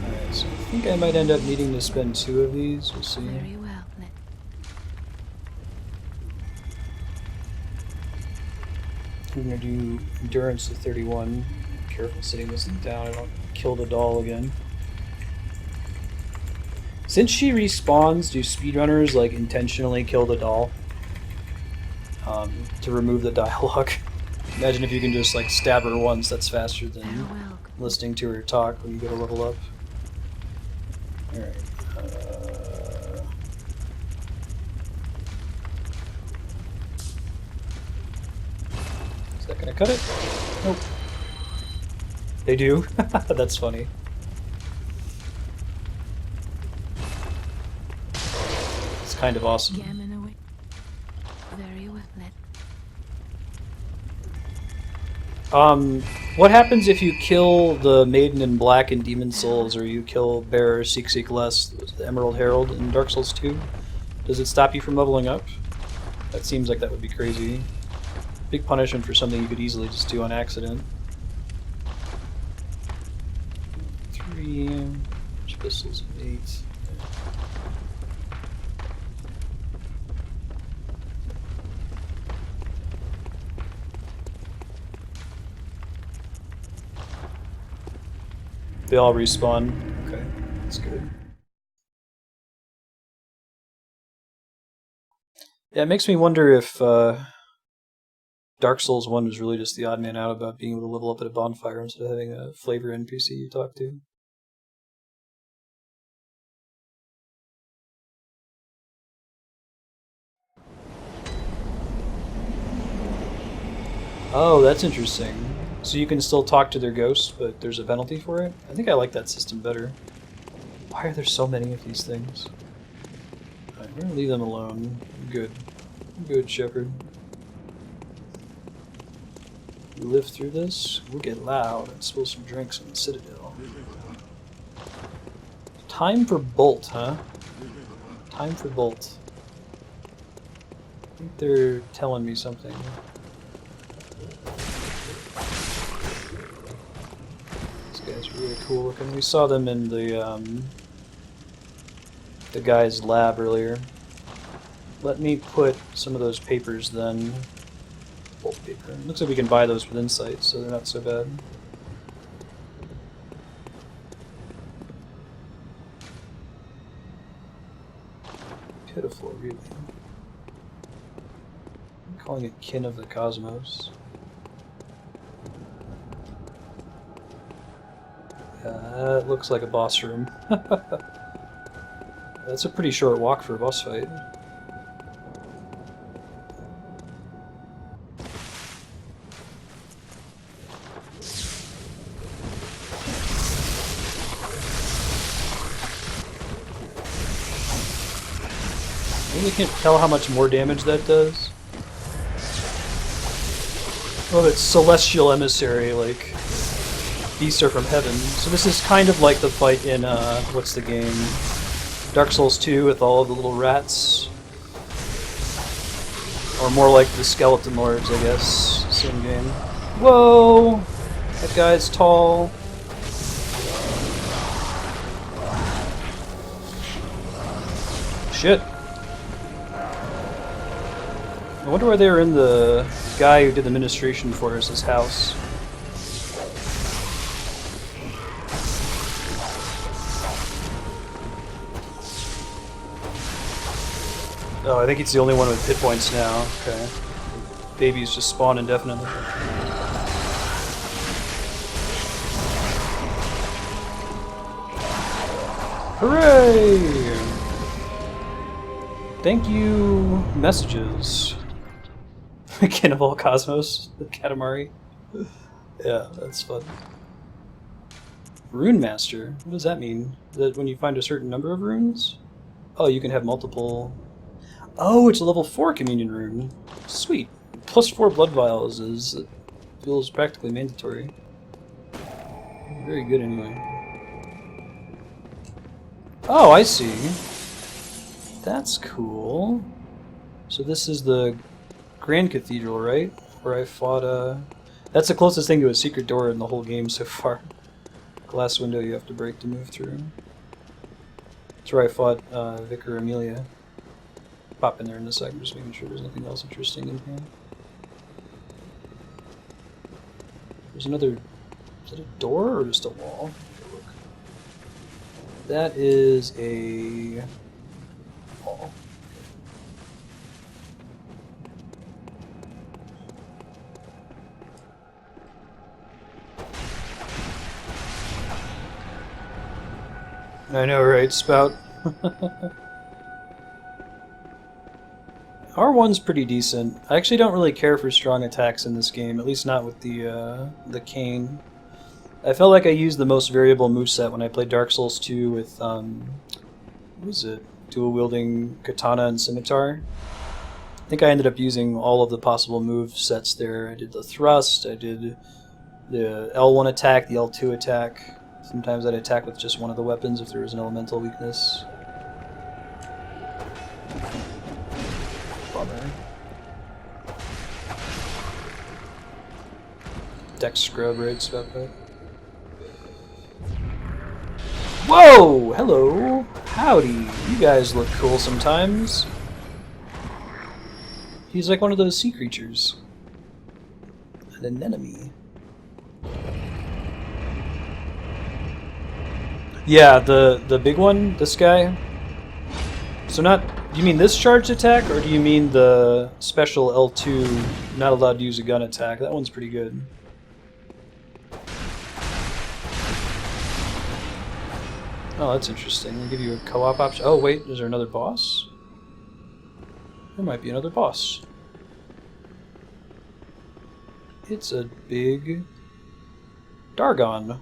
Alright, so I think I might end up needing to spend 2 of these. We'll see. Very well. We're going to do endurance to 31. Careful sitting this thing down. I don't kill the doll again. Since she respawns, do speedrunners like intentionally kill the doll to remove the dialogue? Imagine if you can just like stab her once. That's faster than listening to her talk when you go to level up. All right. Is that gonna cut it? Nope. They do? That's funny. It's kind of awesome. Very well. What happens if you kill the Maiden in Black in Demon Souls, or you kill Bearer Seek Seek Less, the Emerald Herald in Dark Souls 2? Does it stop you from leveling up? That seems like that would be crazy. Big punishment for something you could easily just do on accident. 3 pistols of 8. They all respawn. Okay, that's good. Yeah, it makes me wonder if Dark Souls 1 was really just the odd man out about being able to level up at a bonfire instead of having a flavor NPC you talk to. Oh, that's interesting. So you can still talk to their ghosts, but there's a penalty for it? I think I like that system better. Why are there so many of these things? Alright, we're gonna leave them alone. Good. Good, Shepherd. We live through this, we'll get loud and spill some drinks in the Citadel. Time for Bolt, huh? Time for Bolt. I think they're telling me something. These guys are really cool looking. We saw them in the guy's lab earlier. Let me put some of those papers then Wallpaper. Looks like we can buy those with insight, so they're not so bad. Pitiful, really. I'm calling it kin of the cosmos. That looks like a boss room. That's a pretty short walk for a boss fight. I really can't tell how much more damage that does. Oh, it's Celestial Emissary, like beasts are from heaven. So this is kind of like the fight in, what's the game? Dark Souls 2 with all of the little rats. Or more like the Skeleton Lords, I guess. Same game. Whoa! That guy's tall. Shit. I wonder why they were in the guy who did the administration for us' house. Oh, I think he's the only one with hit points now. Okay. Babies just spawn indefinitely. Hooray! Thank you, messages. Kin of all cosmos, the Katamari. Yeah, that's fun. Rune Master. What does that mean? That when you find a certain number of runes? Oh, you can have multiple... Oh, it's a level 4 communion rune. Sweet. Plus 4 blood vials is... It feels practically mandatory. Very good anyway. Oh, I see. That's cool. So this is the Grand Cathedral, right? Where I fought, That's the closest thing to a secret door in the whole game so far. Glass window you have to break to move through. That's where I fought, Vicar Amelia. Pop in there in a second, just making sure there's nothing else interesting in here. There's another... Is that a door or just a wall? Look. That is a... wall. I know, right, Spout? R1's pretty decent. I actually don't really care for strong attacks in this game, at least not with the cane. I felt like I used the most variable moveset when I played Dark Souls 2 with, what was it? Dual-wielding katana and scimitar. I think I ended up using all of the possible move sets there. I did the thrust, I did the L1 attack, the L2 attack. Sometimes I'd attack with just one of the weapons if there was an elemental weakness. Bummer. Dex scrub, right? About that. Whoa! Hello! Howdy! You guys look cool sometimes. He's like one of those sea creatures. An anemone. Yeah, the big one, this guy. So not... Do you mean this charged attack, or do you mean the special L2 not allowed to use a gun attack? That one's pretty good. Oh, that's interesting. I'll give you a co-op option. Oh, wait, is there another boss? There might be another boss. It's a big Dargon.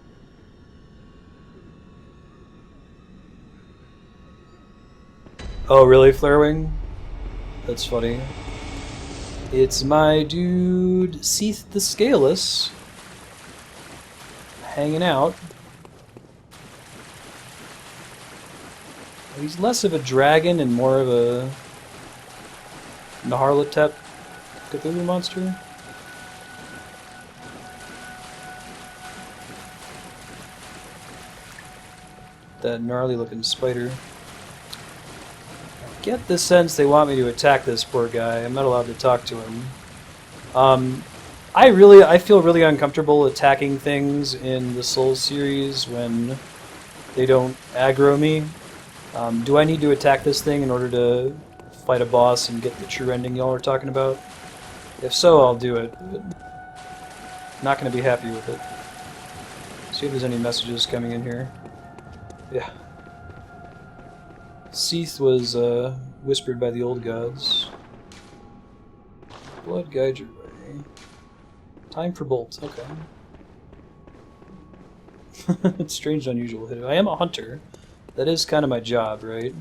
Oh, really, Flarewing? That's funny. It's my dude, Seath the Scaleless, hanging out. He's less of a dragon and more of a Naharlatep Cthulhu monster. That gnarly looking spider. I get the sense they want me to attack this poor guy. I'm not allowed to talk to him. I feel really uncomfortable attacking things in the Souls series when they don't aggro me. Do I need to attack this thing in order to fight a boss and get the true ending y'all are talking about? If so, I'll do it. But not going to be happy with it. See if there's any messages coming in here. Yeah. Seath was whispered by the old gods. Blood guide your way. Time for bolt. Okay. It's strange and unusual. I am a hunter. That is kind of my job, right?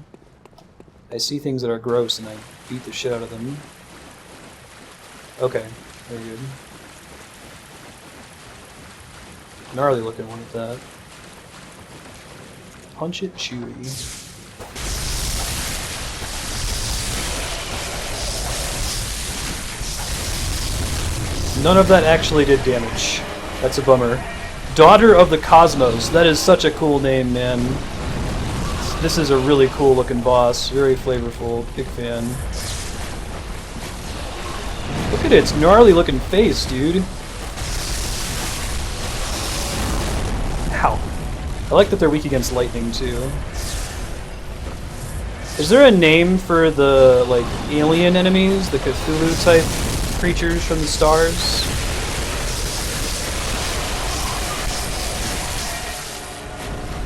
I see things that are gross and I beat the shit out of them. Okay, very good. Gnarly looking one at that. Punch it, chewy. None of that actually did damage. That's a bummer. Daughter of the Cosmos. That is such a cool name, man. This is a really cool looking boss. Very flavorful. Big fan. Look at its gnarly looking face, dude. Ow. I like that they're weak against lightning, too. Is there a name for the, like, alien enemies? The Cthulhu-type creatures from the stars?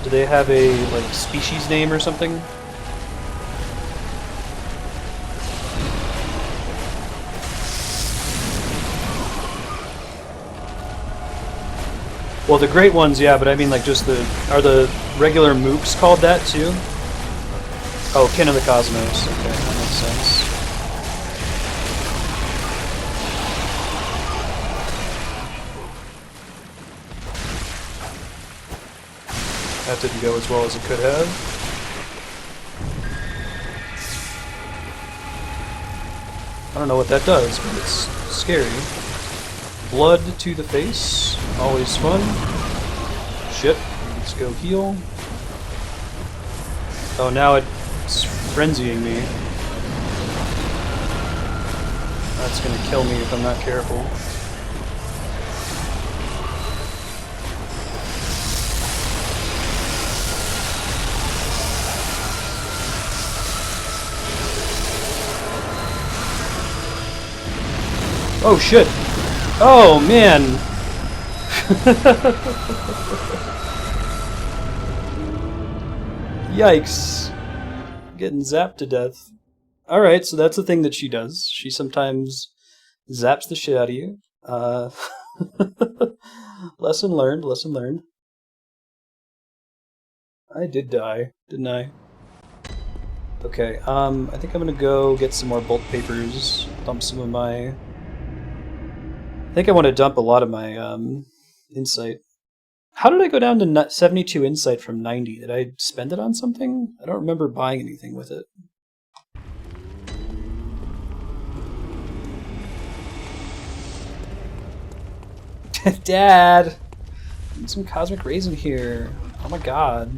Do they have a, like, species name or something? Well, the great ones, yeah, but I mean, like, just the... Are the regular mooks called that, too? Oh, Kin of the Cosmos. Okay, that makes sense. That didn't go as well as it could have. I don't know what that does, but it's scary. Blood to the face. Always fun. Shit. Let's go heal. Oh, now it's frenzying me. That's gonna kill me if I'm not careful. Oh shit! Oh man! Yikes. Getting zapped to death. Alright, so that's the thing that she does. She sometimes zaps the shit out of you. Lesson learned, lesson learned. I did die, didn't I? Okay, I think I'm gonna go get some more bolt papers, dump some of my... I think I want to dump a lot of my insight. How did I go down to 72 insight from 90? Did I spend it on something? I don't remember buying anything with it. Dad! I need some cosmic rays in here. Oh my god.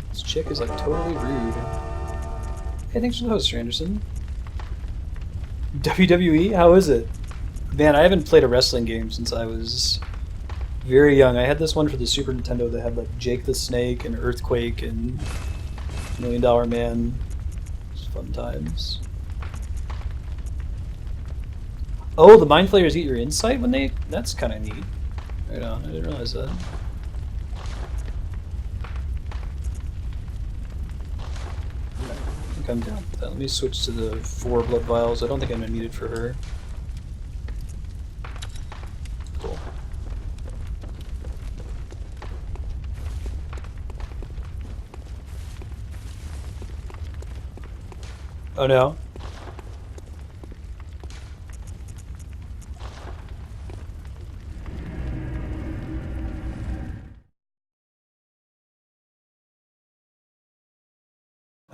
This chick is like totally rude. Hey, thanks for the host, Anderson. WWE? How is it? Man, I haven't played a wrestling game since I was very young. I had this one for the Super Nintendo that had like Jake the Snake and Earthquake and $1 Million Man. It's fun times. Oh, the Mind Flayers eat your insight when they... That's kind of neat. Right on, I didn't realize that. I think I'm down with that. Let me switch to the 4 blood vials. I don't think I'm going to need it for her. Cool. Oh no.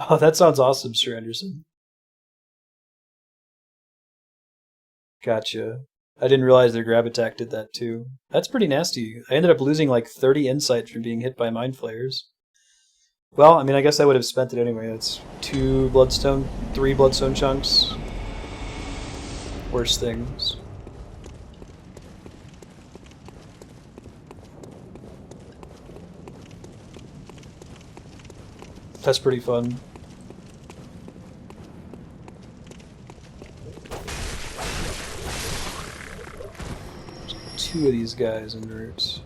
Oh, that sounds awesome, Sir Anderson. Gotcha. I didn't realize their grab attack did that too. That's pretty nasty. I ended up losing like 30 insight from being hit by mind flayers. Well, I mean, I guess I would have spent it anyway. That's 3 bloodstone chunks. Worse things. That's pretty fun. There's 2 of these guys in route.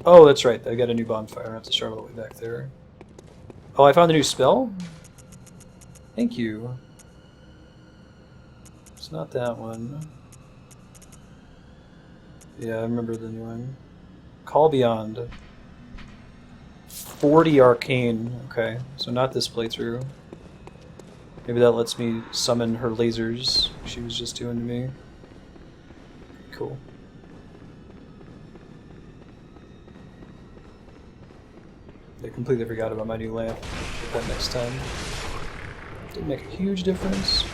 Oh, that's right. I got a new bonfire. I have to start all the way back there. Oh, I found a new spell? Thank you. It's not that one. Yeah, I remember the new one. Call Beyond. 40 arcane. Okay, so not this playthrough. Maybe that lets me summon her lasers she was just doing to me. Cool. I completely forgot about my new lamp. Get that next time. Didn't make a huge difference.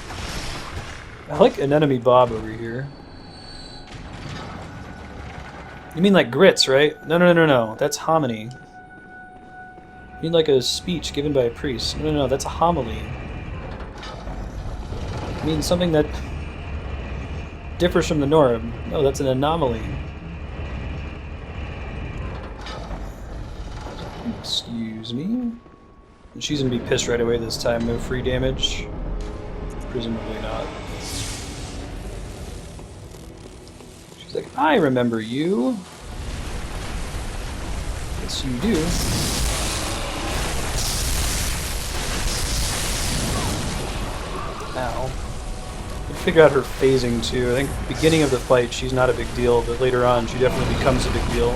I like Anemone Bob over here. You mean like grits, right? No. That's hominy. You mean like a speech given by a priest? No. That's a homily. You mean something that differs from the norm? No, that's an anomaly. Excuse me? She's gonna be pissed right away this time. No free damage? Presumably not. She's like, I remember you. Yes, you do. Ow. I figure out her phasing too. I think at the beginning of the fight she's not a big deal, but later on she definitely becomes a big deal.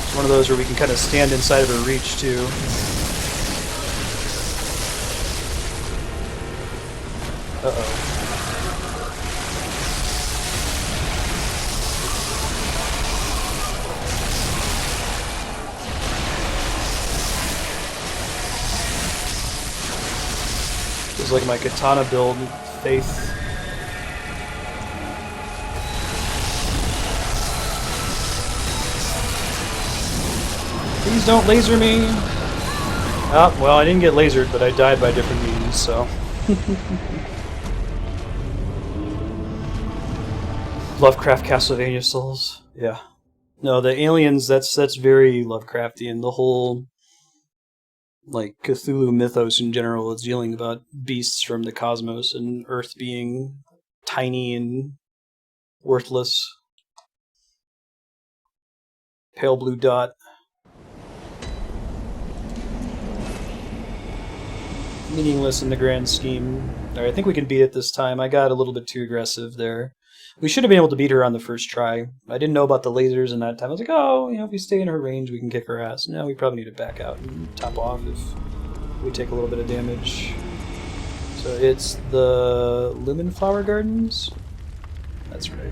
It's one of those where we can kind of stand inside of her reach too. Uh-oh. Feels like my katana build, Faith. Please don't laser me! Oh, well, I didn't get lasered, but I died by different means, so... Lovecraft Castlevania Souls. Yeah. No, the aliens, that's very Lovecraftian. The whole, like, Cthulhu mythos in general is dealing about beasts from the cosmos and Earth being tiny and worthless. Pale blue dot. Meaningless in the grand scheme. Alright, I think we can beat it this time. I got a little bit too aggressive there. We should have been able to beat her on the first try. I didn't know about the lasers in that time. I was like, oh, you know, if we stay in her range, we can kick her ass. No, we probably need to back out and top off if we take a little bit of damage. So it's the Lumen Flower Gardens? That's right.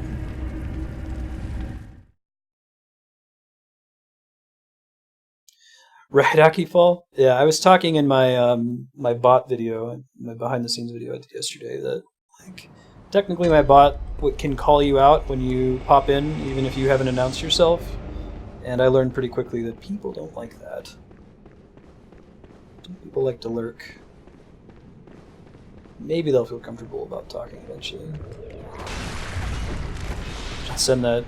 Raidaki Fall? Yeah, I was talking in my my bot video, my behind the scenes video I did yesterday, that like technically my bot can call you out when you pop in, even if you haven't announced yourself. And I learned pretty quickly that people don't like that. People like to lurk. Maybe they'll feel comfortable about talking eventually. Should send that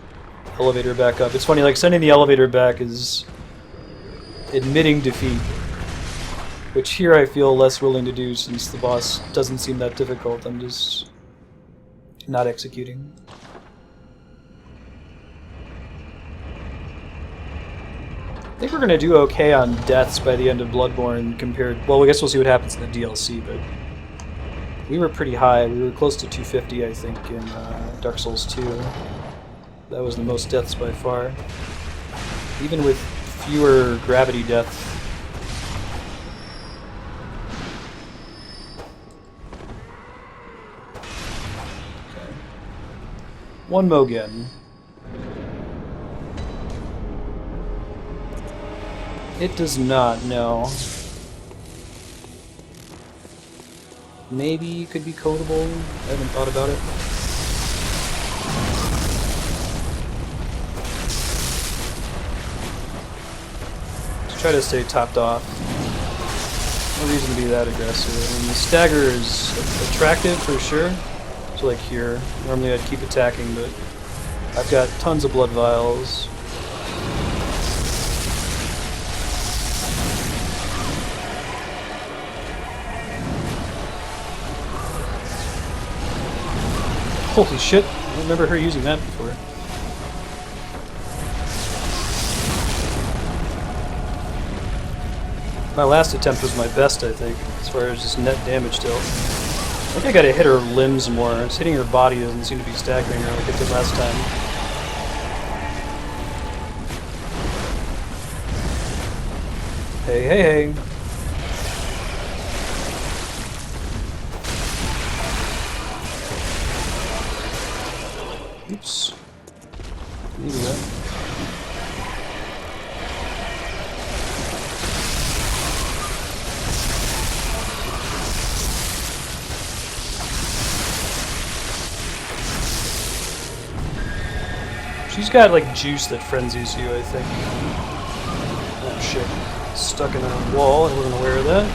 elevator back up. It's funny, like sending the elevator back is admitting defeat, which here I feel less willing to do since the boss doesn't seem that difficult. I'm just not executing. I think we're going to do okay on deaths by the end of Bloodborne compared... Well, I guess we'll see what happens in the DLC, but we were pretty high. We were close to 250, I think, in Dark Souls 2. That was the most deaths by far. Even with fewer gravity deaths. Okay. One Mogen. It does not, no. Maybe it could be codable. I haven't thought about it. try to stay topped off. No reason to be that aggressive. I mean, the stagger is attractive for sure. So like here, normally I'd keep attacking, but I've got tons of blood vials. Holy shit, I don't remember her using that before. My last attempt was my best, I think, as far as just net damage dealt. I think I gotta hit her limbs more. Just hitting her body doesn't seem to be staggering her like it did last time. Hey, hey, hey. Oops. Maybe that. She's got like juice that frenzies you, I think. Oh shit. Stuck in a wall, I wasn't aware of that.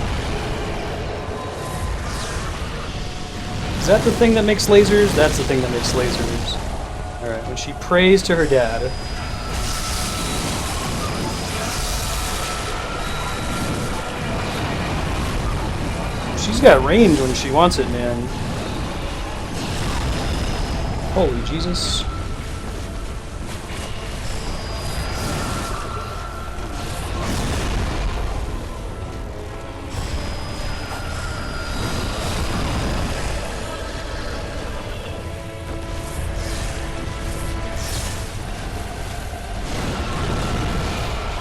Is that the thing that makes lasers? That's the thing that makes lasers. Alright, when she prays to her dad. She's got range when she wants it, man. Holy Jesus.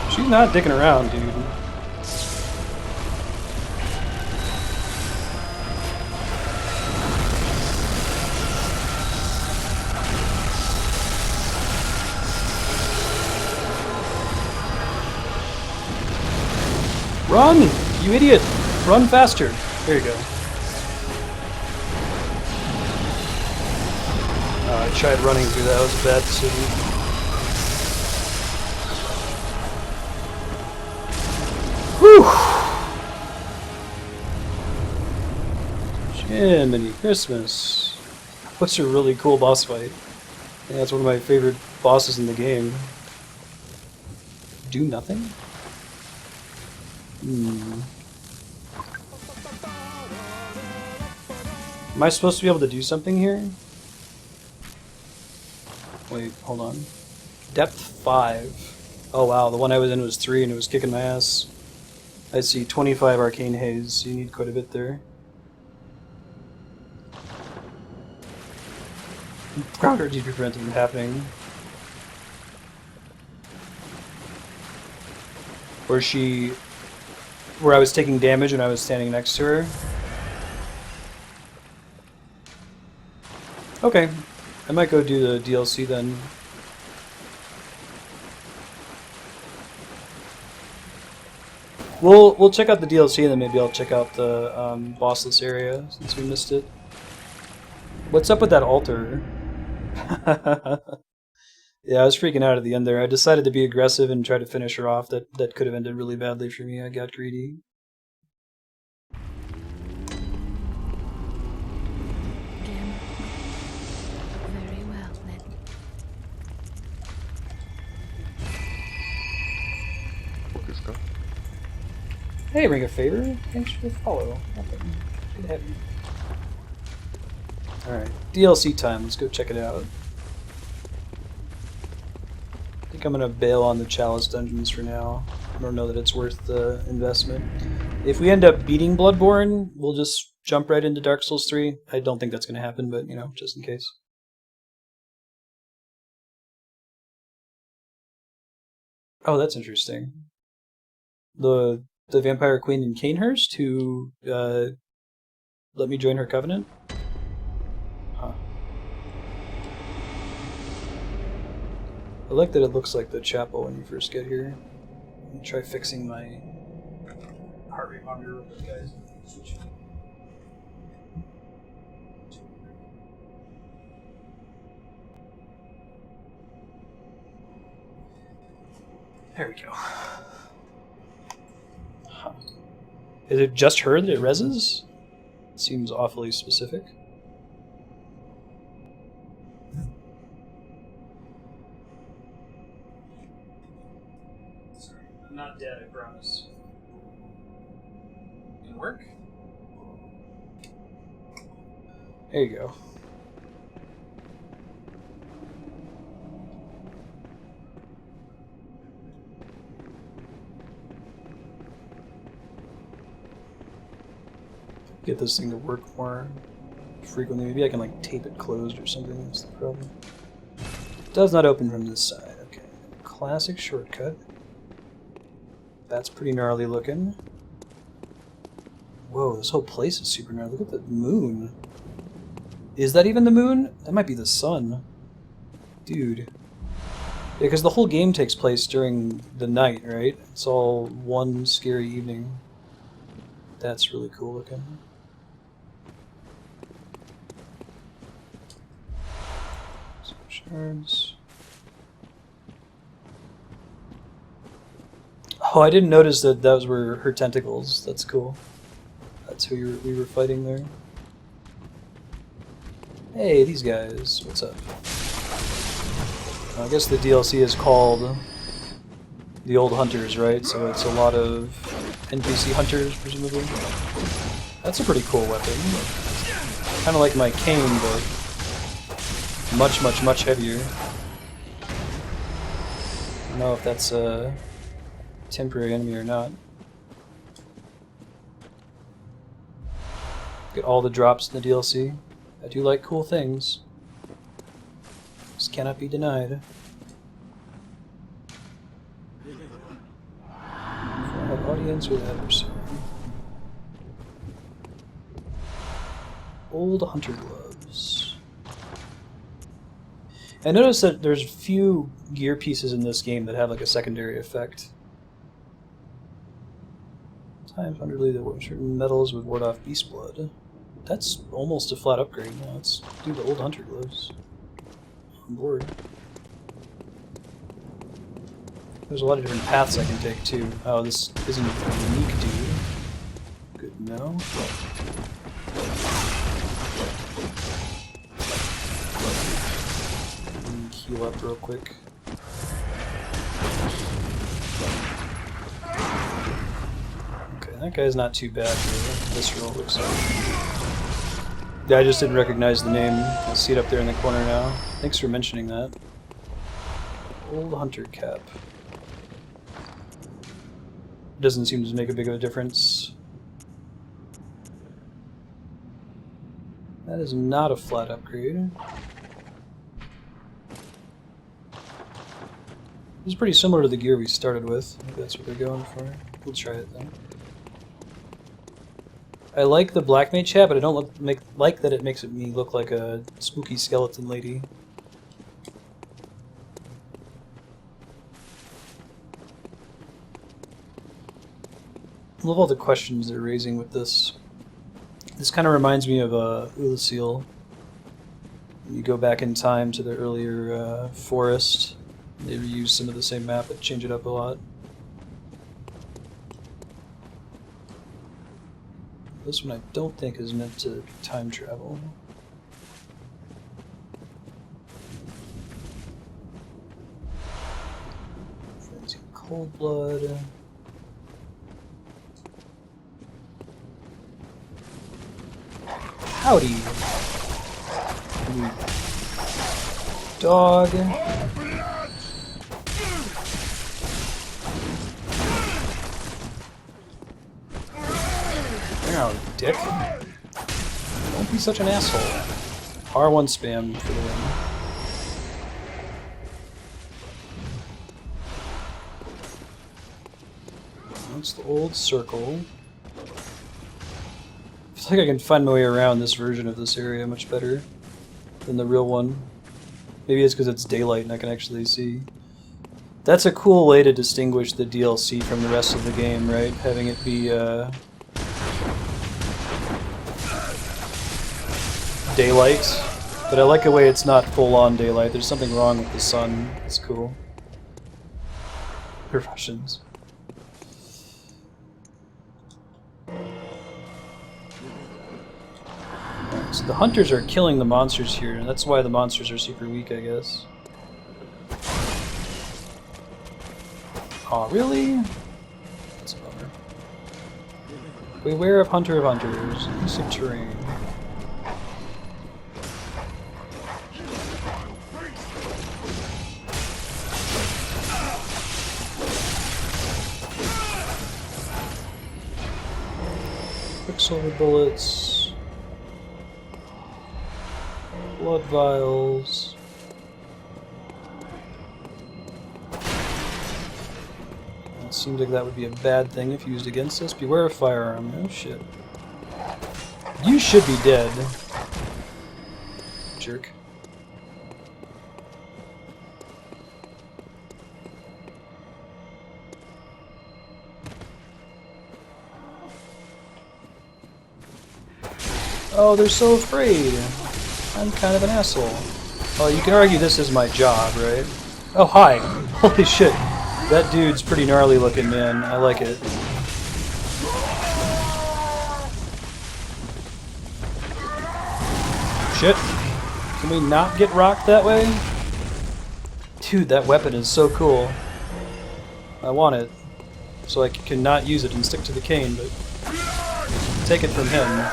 She's not dicking around, dude. Run! You idiot! Run faster! There you go. I tried running through that, was a bad decision. Whew! Jiminy Christmas. What's a really cool boss fight? Yeah, that's one of my favorite bosses in the game. Do nothing? Am I supposed to be able to do something here? Wait, hold on. Depth 5. Oh wow, the one I was in was 3 and it was kicking my ass. I see 25 arcane haze, you need quite a bit there. Crowder to prevent it from happening. Where I was taking damage when I was standing next to her. Okay, I might go do the DLC then. We'll check out the DLC and then maybe I'll check out the bossless area since we missed it. What's up with that altar? Yeah, I was freaking out at the end there. I decided to be aggressive and try to finish her off. That could have ended really badly for me. I got greedy. Jim. Very well, then. Hey, Ring of Favor. Thanks for the follow. Nothing. Good to have you. Alright, DLC time. Let's go check it out. I think I'm going to bail on the Chalice dungeons for now. I don't know that it's worth the investment. If we end up beating Bloodborne, we'll just jump right into Dark Souls 3. I don't think that's going to happen, but, you know, just in case. Oh, that's interesting. The Vampire Queen in Canehurst who let me join her covenant? Huh. I like that it looks like the chapel when you first get here. Let me try fixing my heart rate monitor real quick, guys. Switch. There we go. Is it just her that it reses? Seems awfully specific. Sorry, I'm not dead, I promise. Gonna work? There you go. Get this thing to work more frequently. Maybe I can like tape it closed or something. That's the problem. Does not open from this side. Okay. Classic shortcut. That's pretty gnarly looking. Whoa, this whole place is super gnarly. Look at the moon. Is that even the moon? That might be the sun. Dude. Yeah, because the whole game takes place during the night, right? It's all one scary evening. That's really cool looking. Some shards. Oh, I didn't notice that those were her tentacles. That's cool. That's who we were fighting there. Hey, these guys. What's up? I guess the DLC is called The Old Hunters, right? So it's a lot of NPC hunters, presumably. That's a pretty cool weapon. Kind of like my cane, but much, much, much heavier. I don't know if that's a temporary enemy or not. Get all the drops in the DLC. I do like cool things. This cannot be denied. If I have audience or adversary. Old hunter gloves. I noticed that there's a few gear pieces in this game that have like a secondary effect. Times underly that certain metals would ward off beast blood. That's almost a flat upgrade. Now let's do the old hunter gloves. On board. There's a lot of different paths I can take too. Oh, this isn't a unique dude. Good to know. Heal up real quick. Okay, that guy's not too bad for this roll, looks like. Yeah, I just didn't recognize the name. I see it up there in the corner now. Thanks for mentioning that. Old hunter cap. Doesn't seem to make a big of a difference. That is not a flat upgrade. This is pretty similar to the gear we started with. I think that's what they're going for. We'll try it then. I like the black mage hat, but I don't like that it makes me look like a spooky skeleton lady. I love all the questions they're raising with this. This kind of reminds me of Ulasil. You go back in time to the earlier forest. They reuse some of the same map, but change it up a lot. This one I don't think is meant to time travel. Frenzy Cold Blood. Howdy! Dog. Now, dick. Don't be such an asshole. R1 spam for the win. That's the old circle. I feel like I can find my way around this version of this area much better than the real one. Maybe it's because it's daylight and I can actually see. That's a cool way to distinguish the DLC from the rest of the game, right? Having it be daylight, but I like the way it's not full-on daylight. There's something wrong with the sun. It's cool. Russians. So the hunters are killing the monsters here, and that's why the monsters are super weak, I guess. Aw, really? That's a bummer. Beware of Hunter of Hunters. Elusive terrain. Quicksilver bullets. Blood vials. It seems like that would be a bad thing if used against us. Beware of firearm. Oh shit. You should be dead. Jerk. Oh, they're so afraid. I'm kind of an asshole. Oh, you can argue this is my job, right? Oh, hi. Holy shit. That dude's pretty gnarly looking, man. I like it. Shit. Can we not get rocked that way? Dude, that weapon is so cool. I want it. So I can not use it and stick to the cane, but take it from him.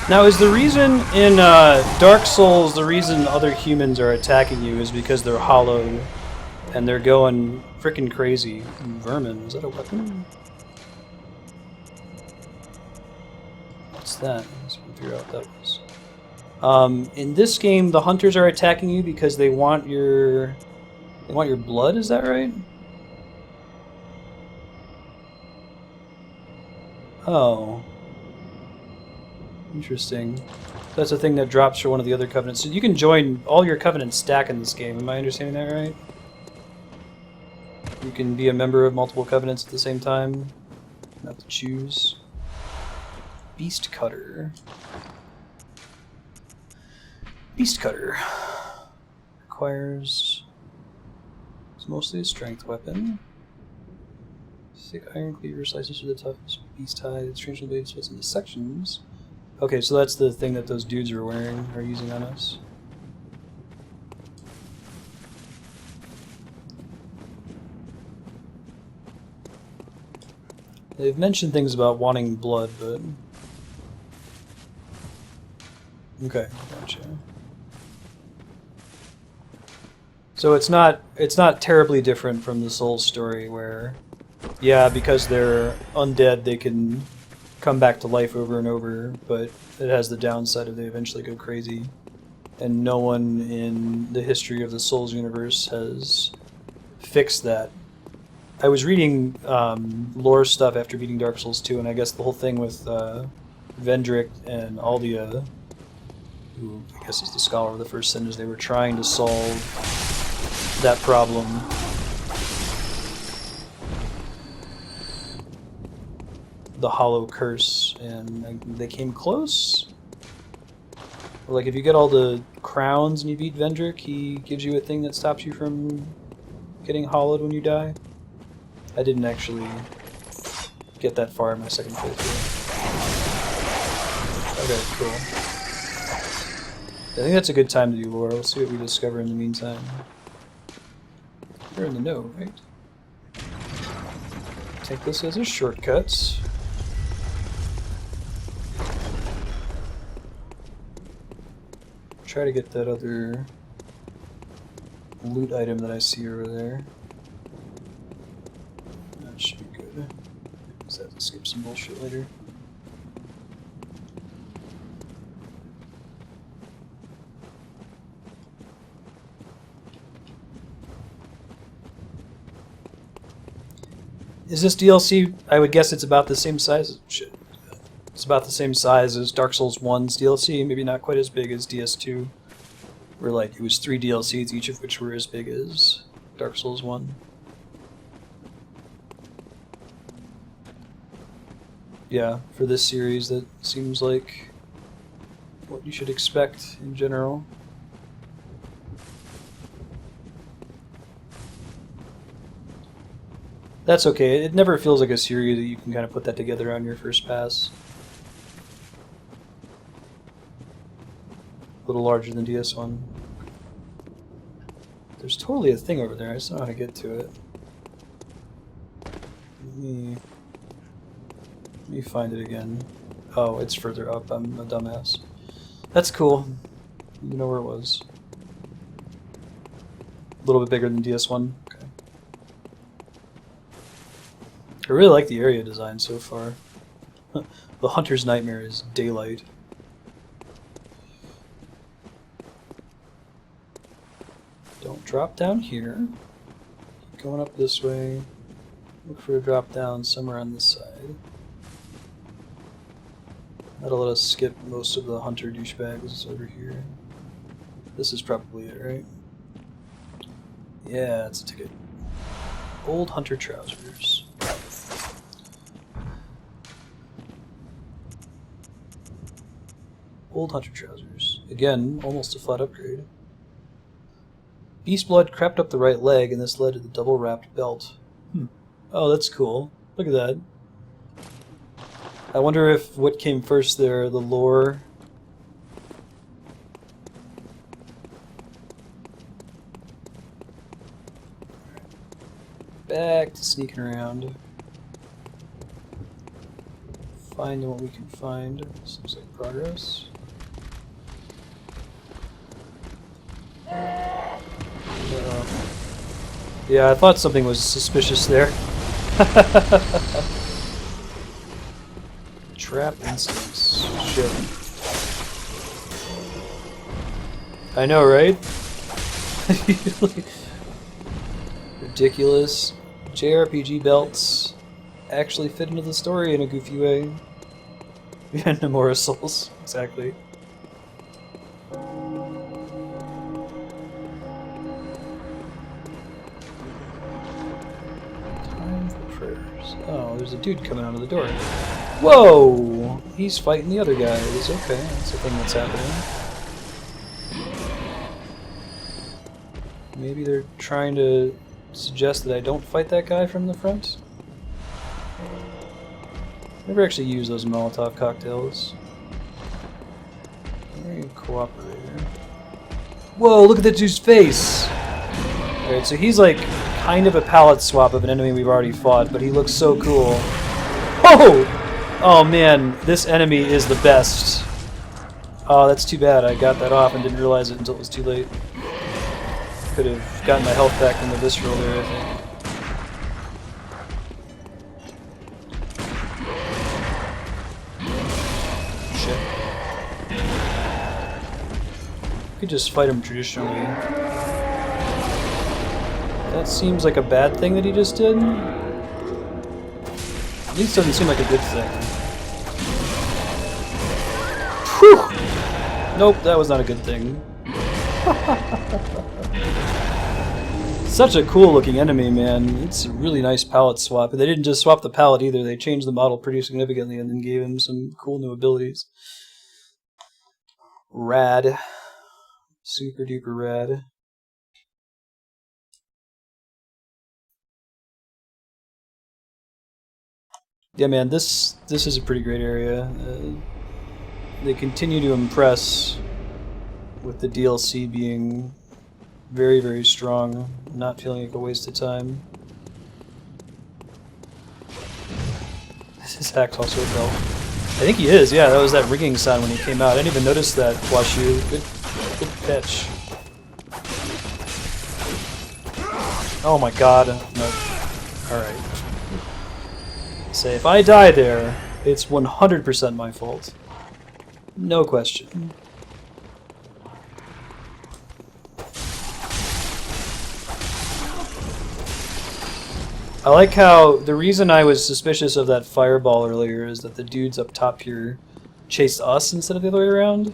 Now, is the reason in Dark Souls, the reason other humans are attacking you is because they're hollowed and they're going freaking crazy? Vermin, is that a weapon? What's that? Let's figure out what that was. In this game, the hunters are attacking you because they want your blood. Is that right? Oh. Interesting. That's a thing that drops for one of the other covenants. So you can join all your covenants stack in this game. Am I understanding that right? You can be a member of multiple covenants at the same time. You have to choose. Beast Cutter. Beast Cutter. Requires... It's mostly a strength weapon. Thick iron cleaver slices through the toughest beast hide. Its strangely blade splits into sections. Okay, so that's the thing that those dudes are wearing, or using on us. They've mentioned things about wanting blood, but... Okay, gotcha. So it's not terribly different from the Souls story where, yeah, because they're undead, they can come back to life over and over, but it has the downside of they eventually go crazy. And no one in the history of the Souls universe has fixed that. I was reading lore stuff after beating Dark Souls 2, and I guess the whole thing with Vendrick and Aldia, who I guess is the Scholar of the First Sin, is they were trying to solve that problem. The Hollow Curse, and they came close. Like, if you get all the crowns and you beat Vendrick, he gives you a thing that stops you from getting hollowed when you die. I didn't actually get that far in my second playthrough. Okay, cool. I think that's a good time to do lore. Let's see what we discover in the meantime. You're in the know, right? Take this as a shortcut. Try to get that other loot item that I see over there. That should be good. Just have to skip some bullshit later. Is this DLC? I would guess it's about the same size. Shit. It's about the same size as Dark Souls 1's DLC, maybe not quite as big as DS2. Where, like, it was 3 DLCs, each of which were as big as Dark Souls 1. Yeah, for this series, that seems like what you should expect in general. That's okay. It never feels like a series that you can kind of put that together on your first pass. A little larger than DS1. There's totally a thing over there. I just don't know how to get to it. Let me find it again. Oh, it's further up. I'm a dumbass. That's cool. You know where it was. A little bit bigger than DS1. Okay. I really like the area design so far. The Hunter's Nightmare is daylight. Don't drop down here. Keep going up this way. Look for a drop down somewhere on this side. That'll let us skip most of the hunter douchebags over here. This is probably it, right? Yeah, it's a ticket. Old hunter trousers. Old hunter trousers. Again, almost a flat upgrade. Beast blood crept up the right leg, and this led to the double-wrapped belt. Oh, that's cool. Look at that. I wonder if what came first there, the lore. Back to sneaking around. Finding what we can find. Seems like progress. Yeah, I thought something was suspicious there. Trap instincts. Shit. I know, right? Ridiculous. JRPG belts actually fit into the story in a goofy way. Yeah, Nomura Souls. Exactly. Oh, there's a dude coming out of the door. Whoa! He's fighting the other guys. Okay, that's the thing that's happening. Maybe they're trying to suggest that I don't fight that guy from the front? Never actually use those Molotov cocktails. Very cooperator. Whoa, look at that dude's face! Alright, so he's like kind of a palette swap of an enemy we've already fought, but he looks so cool. Oh! Oh man, this enemy is the best. Oh, that's too bad. I got that off and didn't realize it until it was too late. Could have gotten my health back from the visceral there, I think. Shit. Could just fight him traditionally. That seems like a bad thing that he just did. At least doesn't seem like a good thing. Whew! Nope, that was not a good thing. Such a cool looking enemy, man. It's a really nice palette swap. They didn't just swap the palette either, they changed the model pretty significantly and then gave him some cool new abilities. Rad. Super duper rad. Yeah, man, this is a pretty great area. They continue to impress with the DLC being very, very strong, not feeling like a waste of time. Is Hack's also a bell? I think he is, yeah, that was that ringing sound when he came out. I didn't even notice that, Washu. Good catch. Oh my god. No. Alright. Say, if I die there, it's 100% my fault. No question. I like how the reason I was suspicious of that fireball earlier is that the dudes up top here chased us instead of the other way around.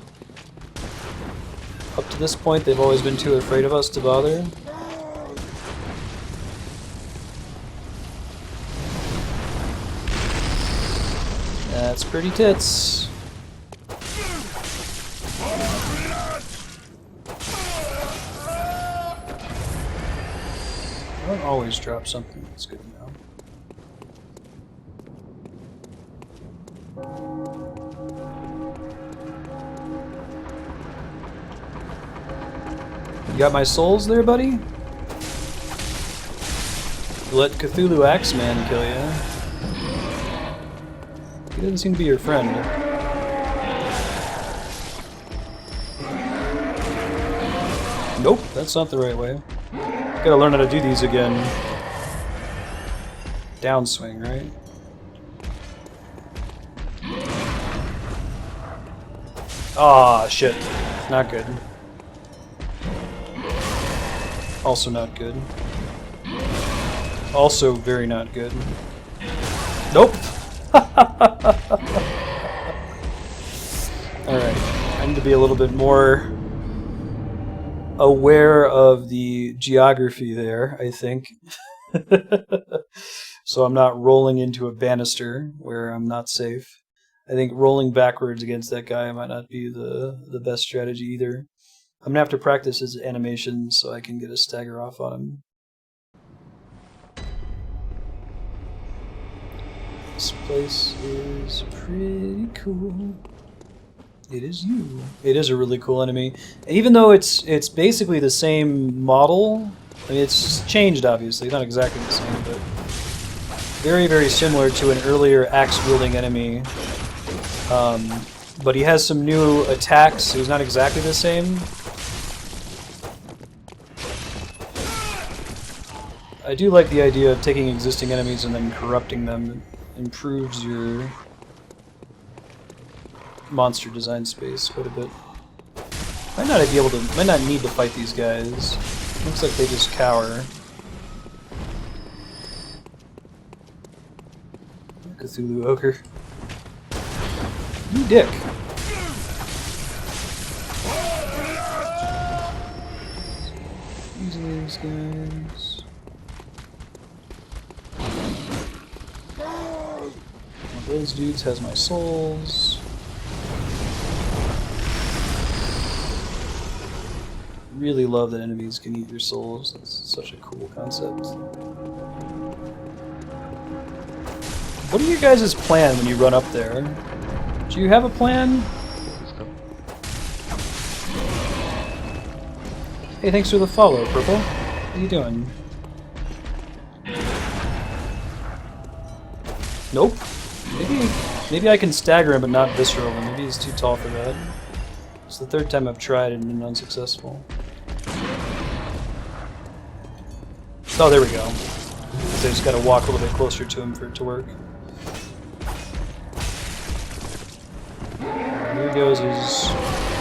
Up to this point, they've always been too afraid of us to bother. That's pretty tits. don't always drop something. That's good to know. You got my souls there, buddy? Let Cthulhu Axeman kill you. He doesn't seem to be your friend. Nope, that's not the right way. Gotta learn how to do these again. Downswing, right? Ah, shit. Not good. Also not good. Also very not good. Nope! Alright, I need to be a little bit more aware of the geography there, I think. So I'm not rolling into a banister where I'm not safe. I think rolling backwards against that guy might not be the best strategy either. I'm gonna have to practice his animations so I can get a stagger off on him. This place is pretty cool. It is you. It is a really cool enemy. Even though it's basically the same model, I mean it's changed obviously, not exactly the same, but very, very similar to an earlier axe-wielding enemy. But he has some new attacks, so he's not exactly the same. I do like the idea of taking existing enemies and then corrupting them. It improves your monster design space quite a bit. Might not need to fight these guys. Looks like they just cower. Cthulhu Ogre. You dick. Easily these guys. One of those dudes has my souls. Really love that enemies can eat your souls. That's such a cool concept. What are your guys' plan when you run up there? Do you have a plan? Hey, thanks for the follow, Purple. What are you doing? Nope. Maybe I can stagger him but not visceral him. Maybe he's too tall for that. It's the third time I've tried and been unsuccessful. Oh, there we go. So I just gotta walk a little bit closer to him for it to work. Here goes his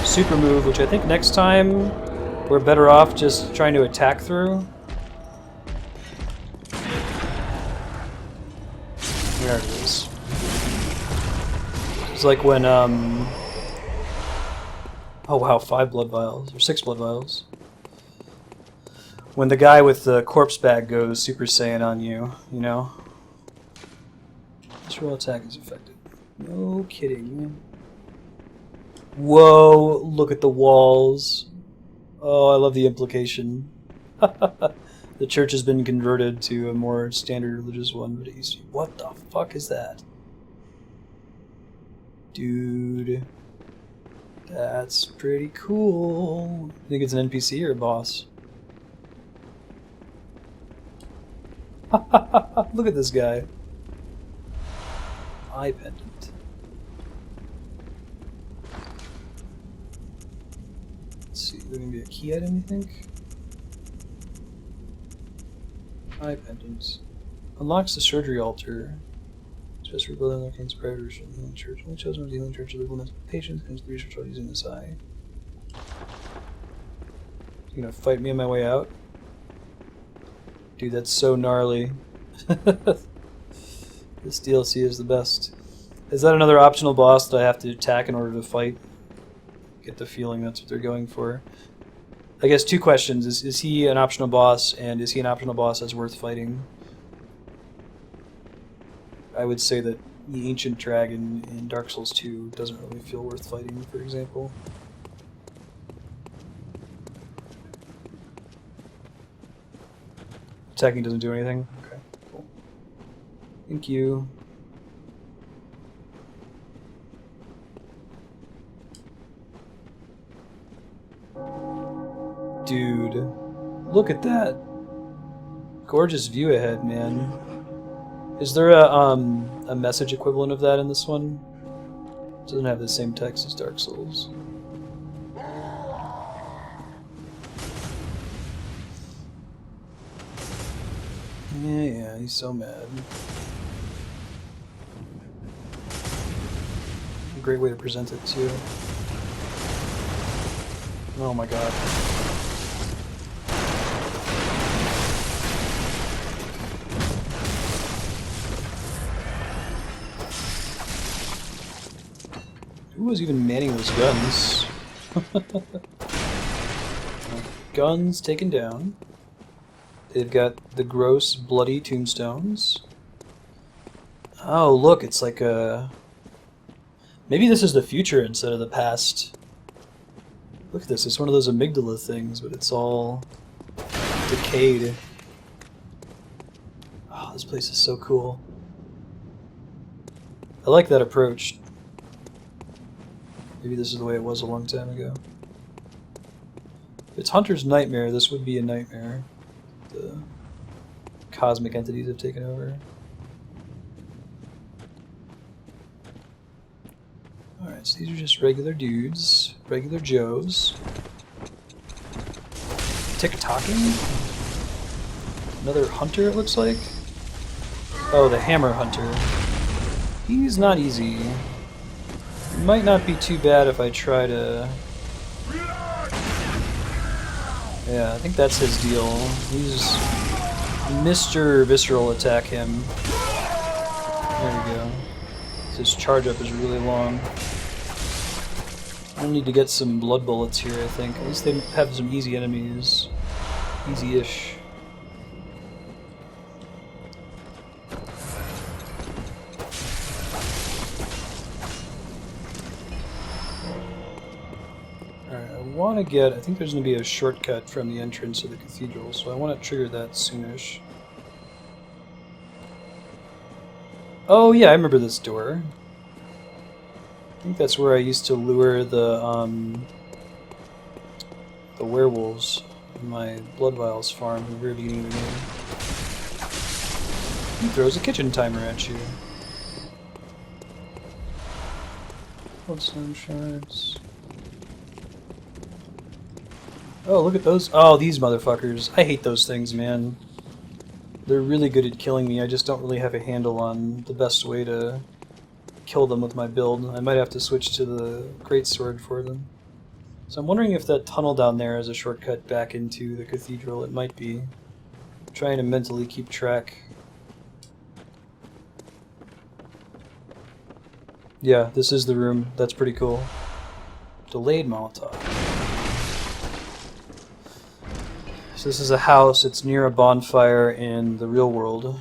super move, which I think next time we're better off just trying to attack through. There it is. It's like when, oh wow, 5 blood vials, or 6 blood vials. When the guy with the corpse bag goes Super Saiyan on you, you know? This roll attack is effective. No kidding. Whoa, look at the walls. Oh, I love the implication. The church has been converted to a more standard religious one, but it used to be. What the fuck is that? Dude. That's pretty cool. I think it's an NPC or a boss. Look at this guy. Eye pendant. Let's see, is there gonna be a key item, you think? Eye pendant. Unlocks the surgery altar. Just rebuilding the king's prayer tradition of the healing church. Only chosen of the healing church to live with patients comes the research while using this eye. You gonna fight me on my way out? Dude, that's so gnarly. This DLC is the best. Is that another optional boss that I have to attack in order to fight? Get the feeling that's what they're going for. I guess 2 questions. Is he an optional boss, and is he an optional boss that's worth fighting? I would say that the Ancient Dragon in Dark Souls 2 doesn't really feel worth fighting, for example. Attacking doesn't do anything? Okay, cool. Thank you. Dude, look at that. Gorgeous view ahead, man. Is there a message equivalent of that in this one? Doesn't have the same text as Dark Souls. Yeah, he's so mad. A great way to present it, too. Oh my god. Who was even manning those guns? Guns taken down. They've got the gross, bloody tombstones. Oh, look, it's like a... Maybe this is the future instead of the past. Look at this, it's one of those amygdala things, but it's all decayed. Oh, this place is so cool. I like that approach. Maybe this is the way it was a long time ago. If it's Hunter's nightmare, this would be a nightmare. The cosmic entities have taken over. Alright, so these are just regular dudes. Regular Joes. Tick-tocking? Another hunter, it looks like? Oh, the hammer hunter. He's not easy. It might not be too bad if I try to... Yeah, I think that's his deal. He's Mr. Visceral attack him. There we go. His charge up is really long. I need to get some blood bullets here, I think. At least they have some easy enemies. Easy-ish. Alright, I want to get... I think there's going to be a shortcut from the entrance of the cathedral, so I want to trigger that soonish. Oh yeah, I remember this door. I think that's where I used to lure the werewolves in my Blood Vials farm in the very beginning of the game. He throws a kitchen timer at you. Bloodstone shards. Oh, look at those. Oh, these motherfuckers. I hate those things, man. They're really good at killing me. I just don't really have a handle on the best way to kill them with my build. I might have to switch to the greatsword for them. So I'm wondering if that tunnel down there is a shortcut back into the cathedral. It might be. I'm trying to mentally keep track. Yeah, this is the room. That's pretty cool. Delayed Molotov. So this is a house. It's near a bonfire in the real world.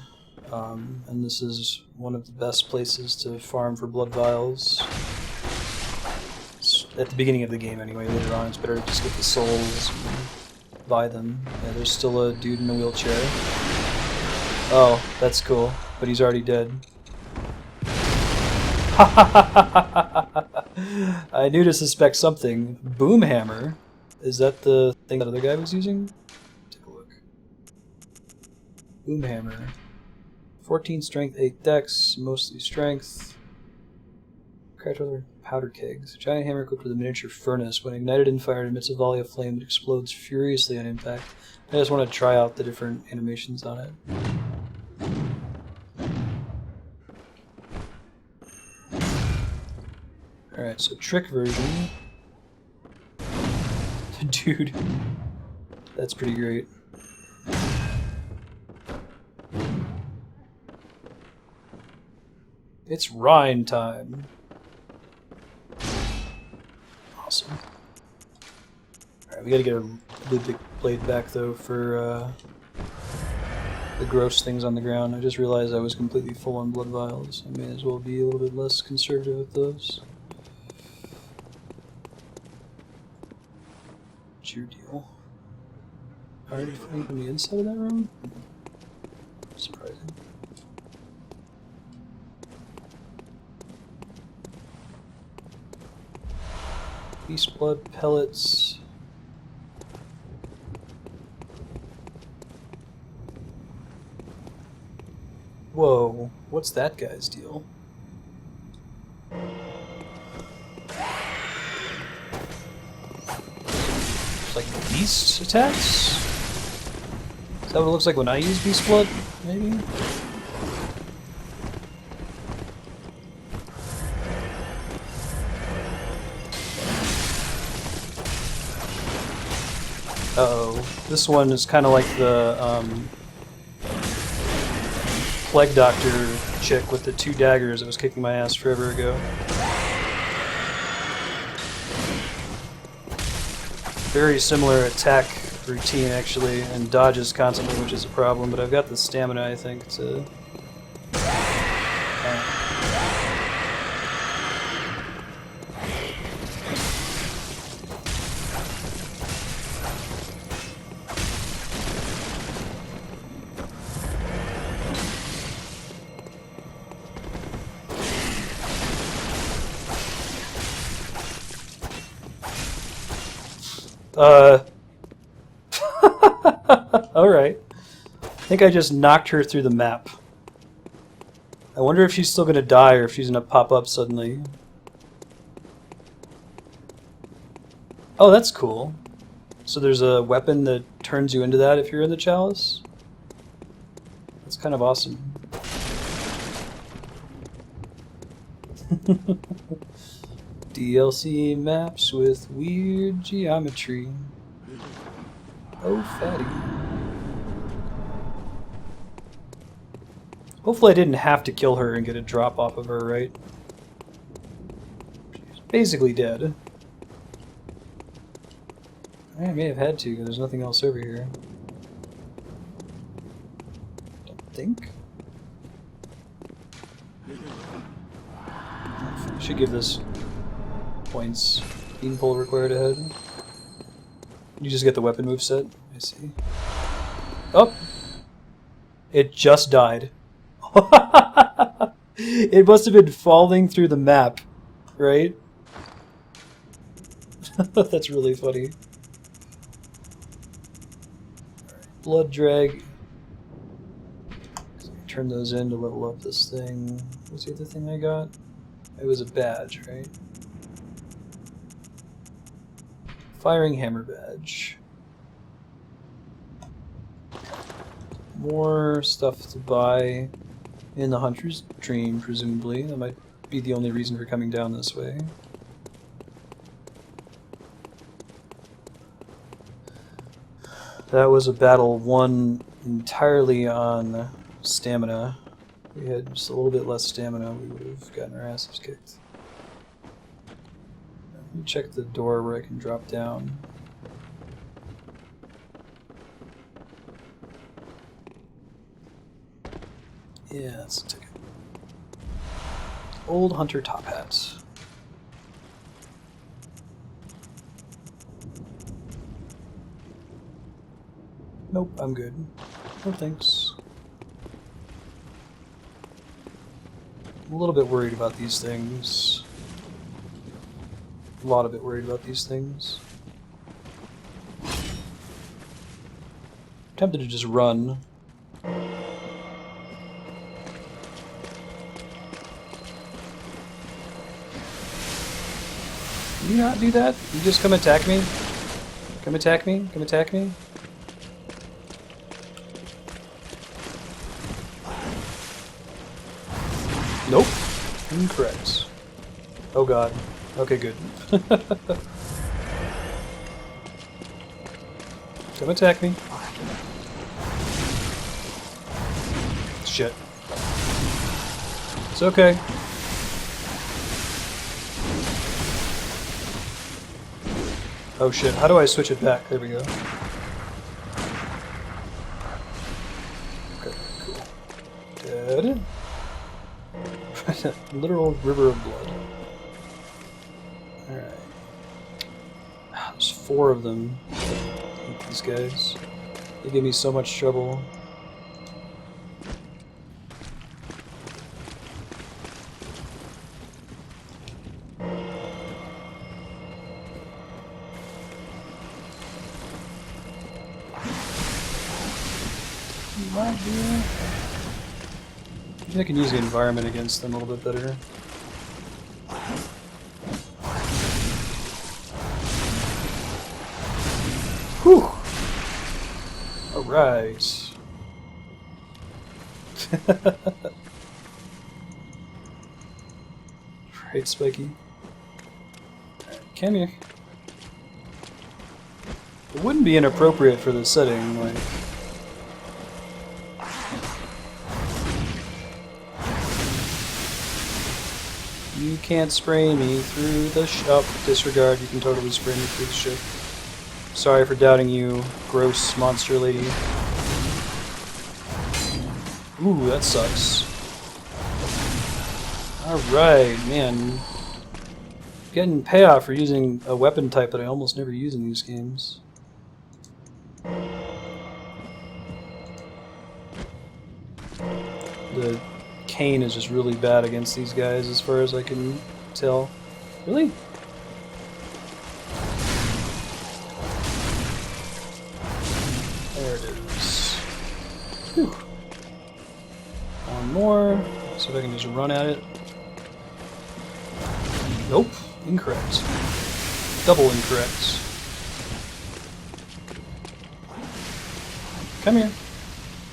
And this is one of the best places to farm for blood vials. At the beginning of the game anyway. Later on it's better to just get the souls and buy them. Yeah, there's still a dude in a wheelchair. Oh, that's cool. But he's already dead. I knew to suspect something. Boomhammer? Is that the thing that other guy was using? Take a look. Boomhammer. 14 strength, 8 dex, mostly strength. Crash other powder kegs. A giant hammer equipped with a miniature furnace. When ignited and fired, emits a volley of flame that explodes furiously on impact. I just want to try out the different animations on it. Alright, so trick version. Dude. That's pretty great. It's Rhine time. Awesome. Alright, we gotta get our Ludwig blade back though for the gross things on the ground. I just realized I was completely full on blood vials. I may as well be a little bit less conservative with those. What's your deal? Already fighting from the inside of that room? surprising. Beast blood pellets. Whoa, what's that guy's deal? It's like beast attacks? Is that what it looks like when I use beast blood? Maybe? Uh-oh. This one is kind of like the Plague Doctor chick with the 2 daggers that was kicking my ass forever ago. Very similar attack routine, actually, and dodges constantly, which is a problem, but I've got the stamina, I think, to... Alright. I think I just knocked her through the map. I wonder if she's still gonna die or if she's gonna pop up suddenly. Oh, that's cool. So there's a weapon that turns you into that if you're in the chalice? That's kind of awesome. DLC maps with weird geometry. Oh, fatty. Hopefully I didn't have to kill her and get a drop off of her, right? She's basically dead. I may have had to, because there's nothing else over here. Don't think. Should give this points. Beanpole required ahead. You just get the weapon move set. I see. Oh! It just died. It must have been falling through the map, right? That's really funny. Blood drag. Turn those in to level up this thing. What's the other thing I got? It was a badge, right? Firing hammer badge. More stuff to buy in the Hunter's Dream, presumably. That might be the only reason for coming down this way. That was a battle won entirely on stamina. If we had just a little bit less stamina, we would have gotten our asses kicked. Let me check the door where I can drop down. Yeah, that's a ticket. Old Hunter top hat. Nope, I'm good. No thanks. I'm a little bit worried about these things. A lot of bit worried about these things. I'm tempted to just run. Can you not do that? You just come attack me? Come attack me? Come attack me? Nope. Incorrect. Oh god. Okay, good. Come attack me. Shit. It's okay. Oh shit, how do I switch it back? There we go. Okay, cool. Dead. Literal river of blood. Alright. There's 4 of them. I hate these guys. They give me so much trouble. my dear. Maybe I can use the environment against them a little bit better. Whew! Alright. Right, Spiky. Alright, come here. It wouldn't be inappropriate for the setting, like... You can't spray me through the ship. Disregard, you can totally spray me through the ship. Sorry for doubting you, gross monster lady. Ooh, that sucks. Alright, man. Getting payoff for using a weapon type that I almost never use in these games. The cane is just really bad against these guys as far as I can tell. Really? There it is. Whew. One more. See if I can just run at it. Nope. Incorrect. Double incorrect. Come here.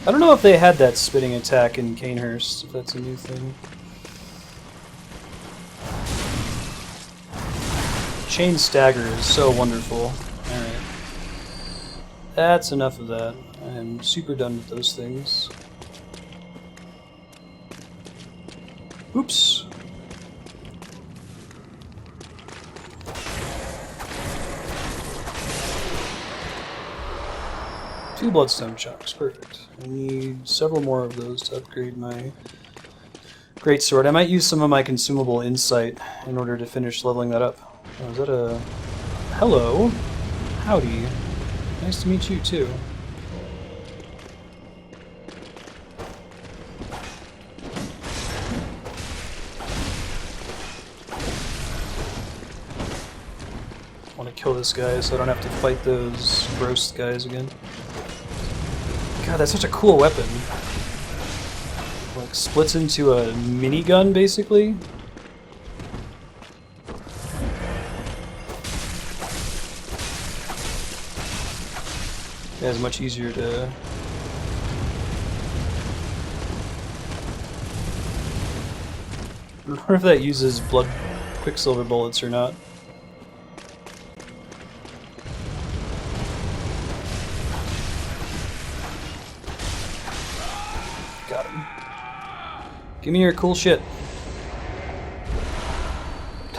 I don't know if they had that spitting attack in Canehurst, if that's a new thing. Chain Stagger is so wonderful. Alright. That's enough of that. I'm super done with those things. Oops. Two bloodstone chunks, perfect. I need several more of those to upgrade my greatsword. I might use some of my consumable insight in order to finish leveling that up. Oh, is that a... Hello? Howdy. Nice to meet you, too. I want to kill this guy so I don't have to fight those gross guys again. God, that's such a cool weapon. Like, splits into a minigun, basically. Yeah, it's much easier to... I wonder if that uses blood quicksilver bullets or not. Got him. Give me your cool shit.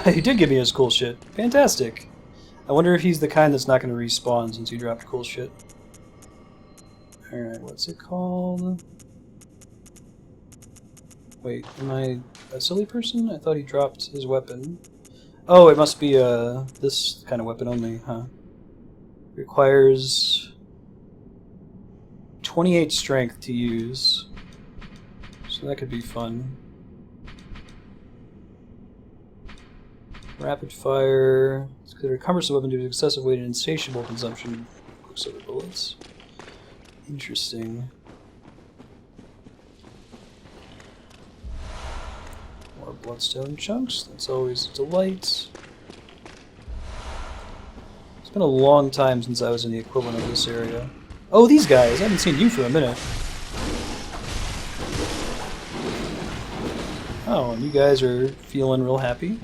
He did give me his cool shit. Fantastic. I wonder if he's the kind that's not going to respawn since he dropped cool shit. Alright, what's it called? Wait, am I a silly person? I thought he dropped his weapon. Oh, it must be this kind of weapon only, huh? Requires 28 strength to use. So that could be fun. Rapid fire. It's considered a cumbersome weapon due to excessive weight and insatiable consumption of quicksilver bullets. Interesting. More bloodstone chunks. That's always a delight. It's been a long time since I was in the equivalent of this area. Oh, these guys! I haven't seen you for a minute. Oh, and you guys are feeling real happy.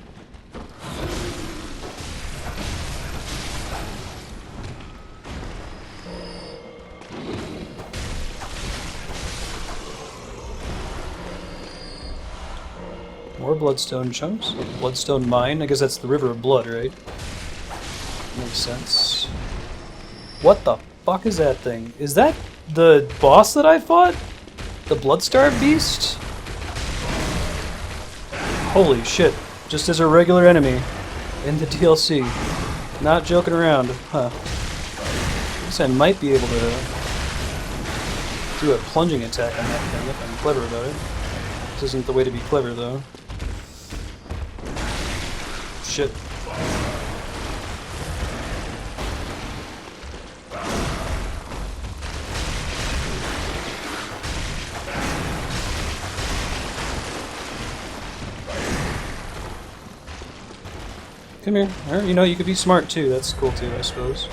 More bloodstone chunks. Bloodstone mine. I guess that's the river of blood, right? Makes sense. What the fuck is that thing? Is that the boss that I fought? The Bloodstarved Beast? Holy shit. Just as a regular enemy in the DLC. Not joking around. Huh. I guess I might be able to do a plunging attack on that thing if I'm clever about it. This isn't the way to be clever, though. Shit. Come here. Or, you know, you could be smart too. That's cool too, I suppose.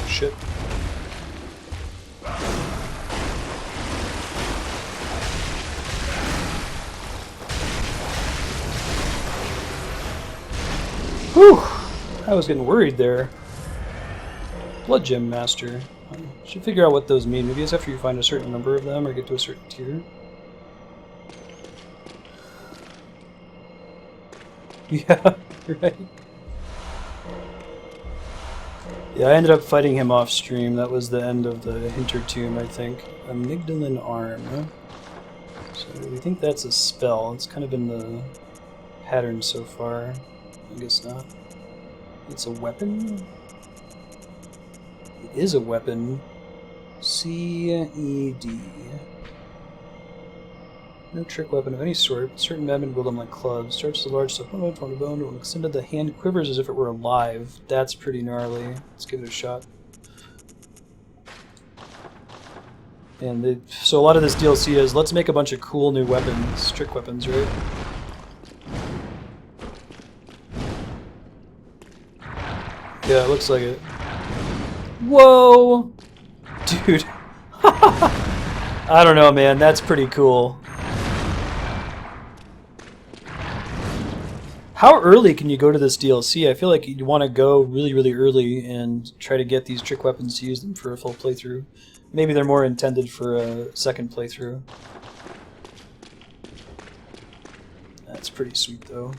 Shit. Whew! I was getting worried there. Blood Gem Master. I should figure out what those mean. Maybe it's after you find a certain number of them or get to a certain tier. Yeah, right. Yeah, I ended up fighting him off stream. That was the end of the Hinter Tomb, I think. Amygdalin Arm. Huh? So we think that's a spell. It's kind of been the pattern so far. I guess not. It's a weapon? It is a weapon. C-E-D. No trick weapon of any sort. Certain madmen wield them like clubs. Starts as a large supplement from the bone. When extended, the hand quivers as if it were alive. That's pretty gnarly. Let's give it a shot. And so a lot of this DLC is, let's make a bunch of cool new weapons. Trick weapons, right? Yeah, it looks like it. Whoa! Dude. I don't know, man. That's pretty cool. How early can you go to this DLC? I feel like you want to go really, really early and try to get these trick weapons to use them for a full playthrough. Maybe they're more intended for a second playthrough. That's pretty sweet, though.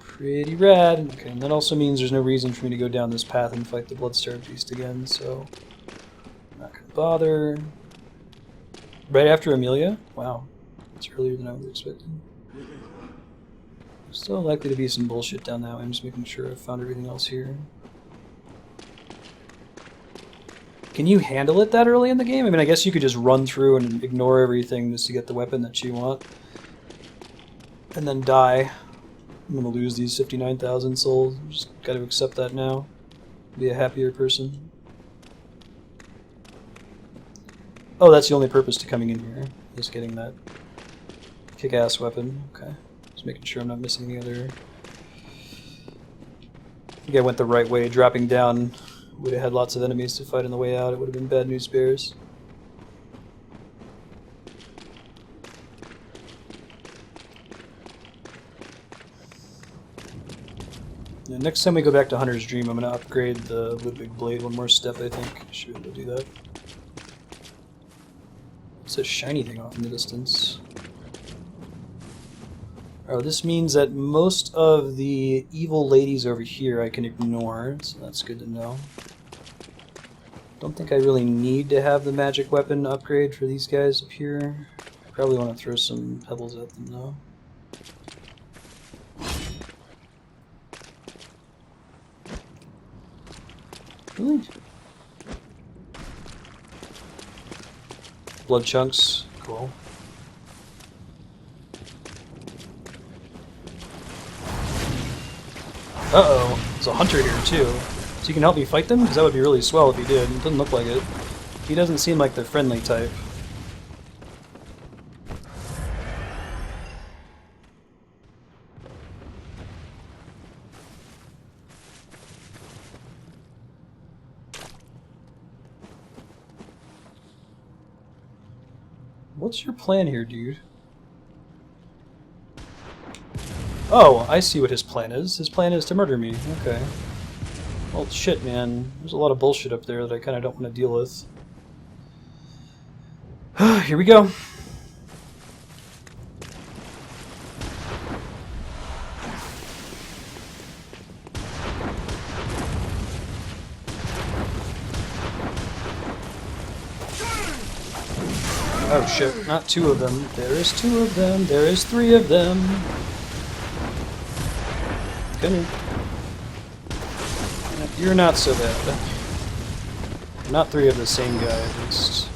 Pretty rad. Okay, and that also means there's no reason for me to go down this path and fight the Bloodstarved Beast again, so I'm not gonna bother. Right after Amelia? Wow. That's earlier than I was expecting. Still likely to be some bullshit down that way. I'm just making sure I've found everything else here. Can you handle it that early in the game? I mean, I guess you could just run through and ignore everything just to get the weapon that you want. And then die. I'm gonna lose these 59,000 souls. Just gotta accept that now. Be a happier person. Oh, that's the only purpose to coming in here. Just getting that kick-ass weapon. Okay. Just making sure I'm not missing any other... I think I went the right way. Dropping down would have had lots of enemies to fight on the way out. It would have been bad news bears. Yeah, next time we go back to Hunter's Dream, I'm going to upgrade the Ludwig Blade one more step, I think. Should be able to do that. It's a shiny thing off in the distance. Oh, this means that most of the evil ladies over here I can ignore, so that's good to know. Don't think I really need to have the magic weapon upgrade for these guys up here. I probably want to throw some pebbles at them though. Really? Blood chunks, cool. Uh-oh, there's a hunter here too. So you can help me fight them? Because that would be really swell if he did. It doesn't look like it. He doesn't seem like the friendly type. What's your plan here, dude? Oh, I see what his plan is. His plan is to murder me. Okay. Well, shit, man. There's a lot of bullshit up there that I kind of don't want to deal with. Here we go. Oh shit, not two of them. There is two of them. There is three of them. Come here. You're not so bad. Not three of the same guy, at least.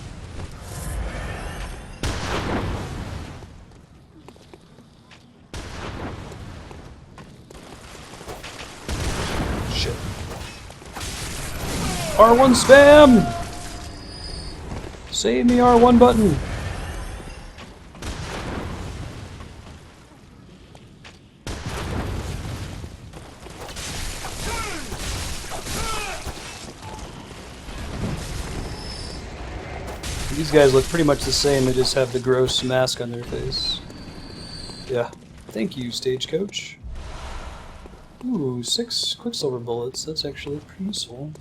R1 spam! Save me, R1 button! These guys look pretty much the same, they just have the gross mask on their face. Yeah. Thank you, Stagecoach. Ooh, 6 Quicksilver bullets. That's actually pretty useful.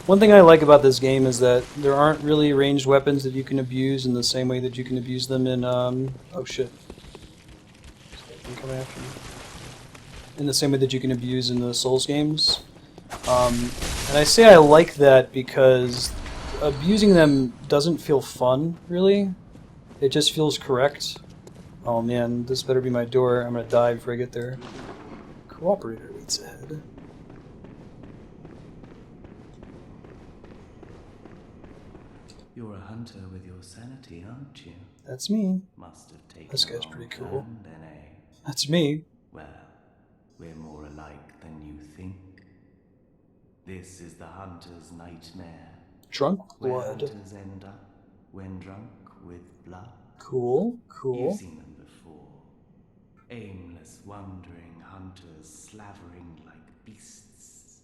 One thing I like about this game is that there aren't really ranged weapons that you can abuse in the same way that you can abuse them in, oh shit. Coming after me. In the same way that you can abuse in the Souls games. And I say I like that because abusing them doesn't feel fun, really. It just feels correct. Oh man, this better be my door. I'm gonna die before I get there. Cooperator waits ahead. You're a hunter with your sanity, aren't you? That's me. Must have taken This guy's a pretty long cool. time then, eh? That's me. Well, we're more alike than you think. This is the hunter's nightmare. Drunk Where blood. hunters end up when drunk with blood. Cool, cool. You've seen them before. Aimless, wandering hunters slavering like beasts.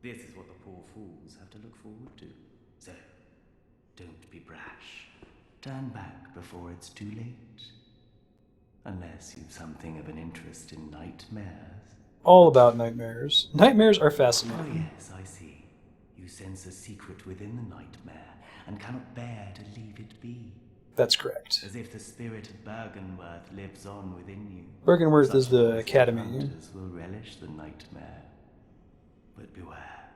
This is what the poor fools have to look forward to. So, don't be brash. Turn back before it's too late. Unless you've something of an interest in nightmares. All about nightmares. Nightmares are Oh fascinating. yes, I see. You sense a secret within the nightmare and cannot bear to leave it be. That's correct. As if the spirit of Bergenworth lives on within you. Bergenworth is Such the loyal academy. hunters will relish the nightmare. But beware.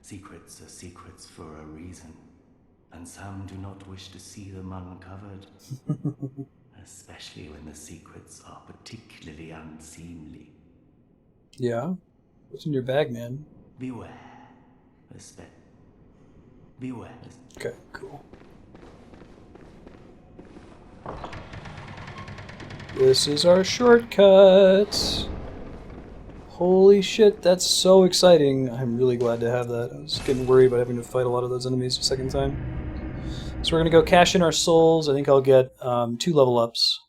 Secrets are secrets for a reason. And some do not wish to see them uncovered. Especially when the secrets are particularly unseemly. Yeah? What's in your bag, man? Beware. Beware. Okay, cool. This is our shortcut! Holy shit, that's so exciting. I'm really glad to have that. I was getting worried about having to fight a lot of those enemies a second time. So we're gonna go cash in our souls. I think I'll get 2 level ups.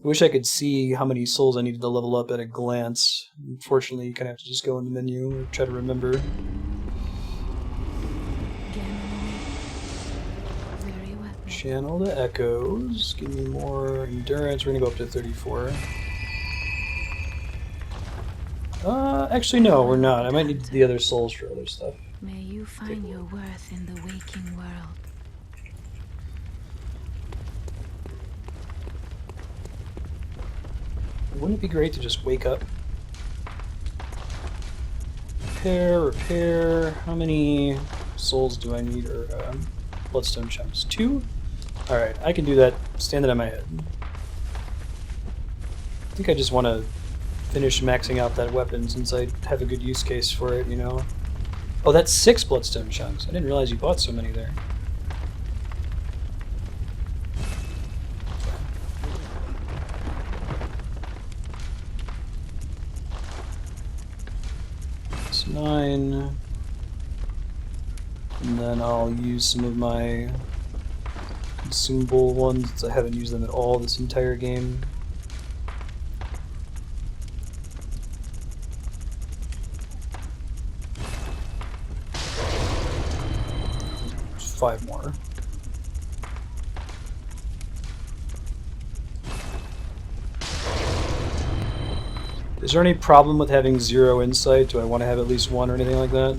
I wish I could see how many souls I needed to level up at a glance. Unfortunately, you kind of have to just go in the menu or try to remember. Channel the echoes. Give me more endurance. We're gonna go up to 34. Actually no, we're not. I might need the other souls for other stuff. May you find your worth in the waking world. Wouldn't it be great to just wake up? Repair. How many souls do I need? Or bloodstone chunks? 2? Alright, I can do that. Stand it on my head. I think I just want to finish maxing out that weapon since I have a good use case for it, you know? Oh, that's 6 bloodstone chunks. I didn't realize you bought so many there. It's 9. And then I'll use some of my consumable ones since I haven't used them at all this entire game. There's 5 more. Is there any problem with having 0 insight? Do I want to have at least 1 or anything like that?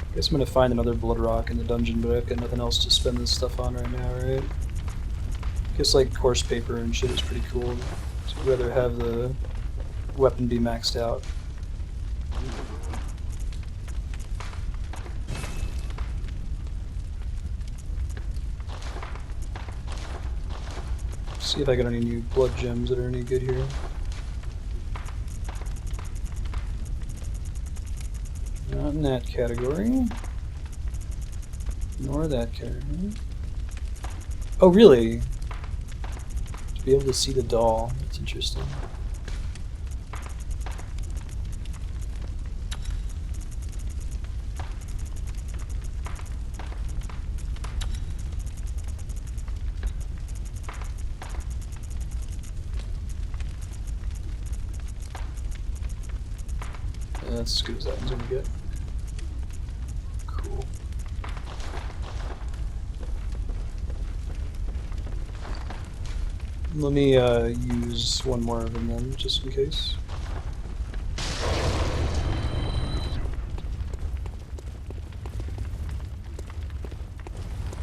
I guess I'm gonna find another blood rock in the dungeon, but I've got nothing else to spend this stuff on right now, right? I guess like course paper and shit is pretty cool. So I'd rather have the weapon be maxed out. See if I got any new blood gems that are any good here. Not in that category. Nor that category. Oh, really? To be able to see the doll. That's interesting. that's as good as that one's gonna get. Cool. Let me use one more of them then, just in case.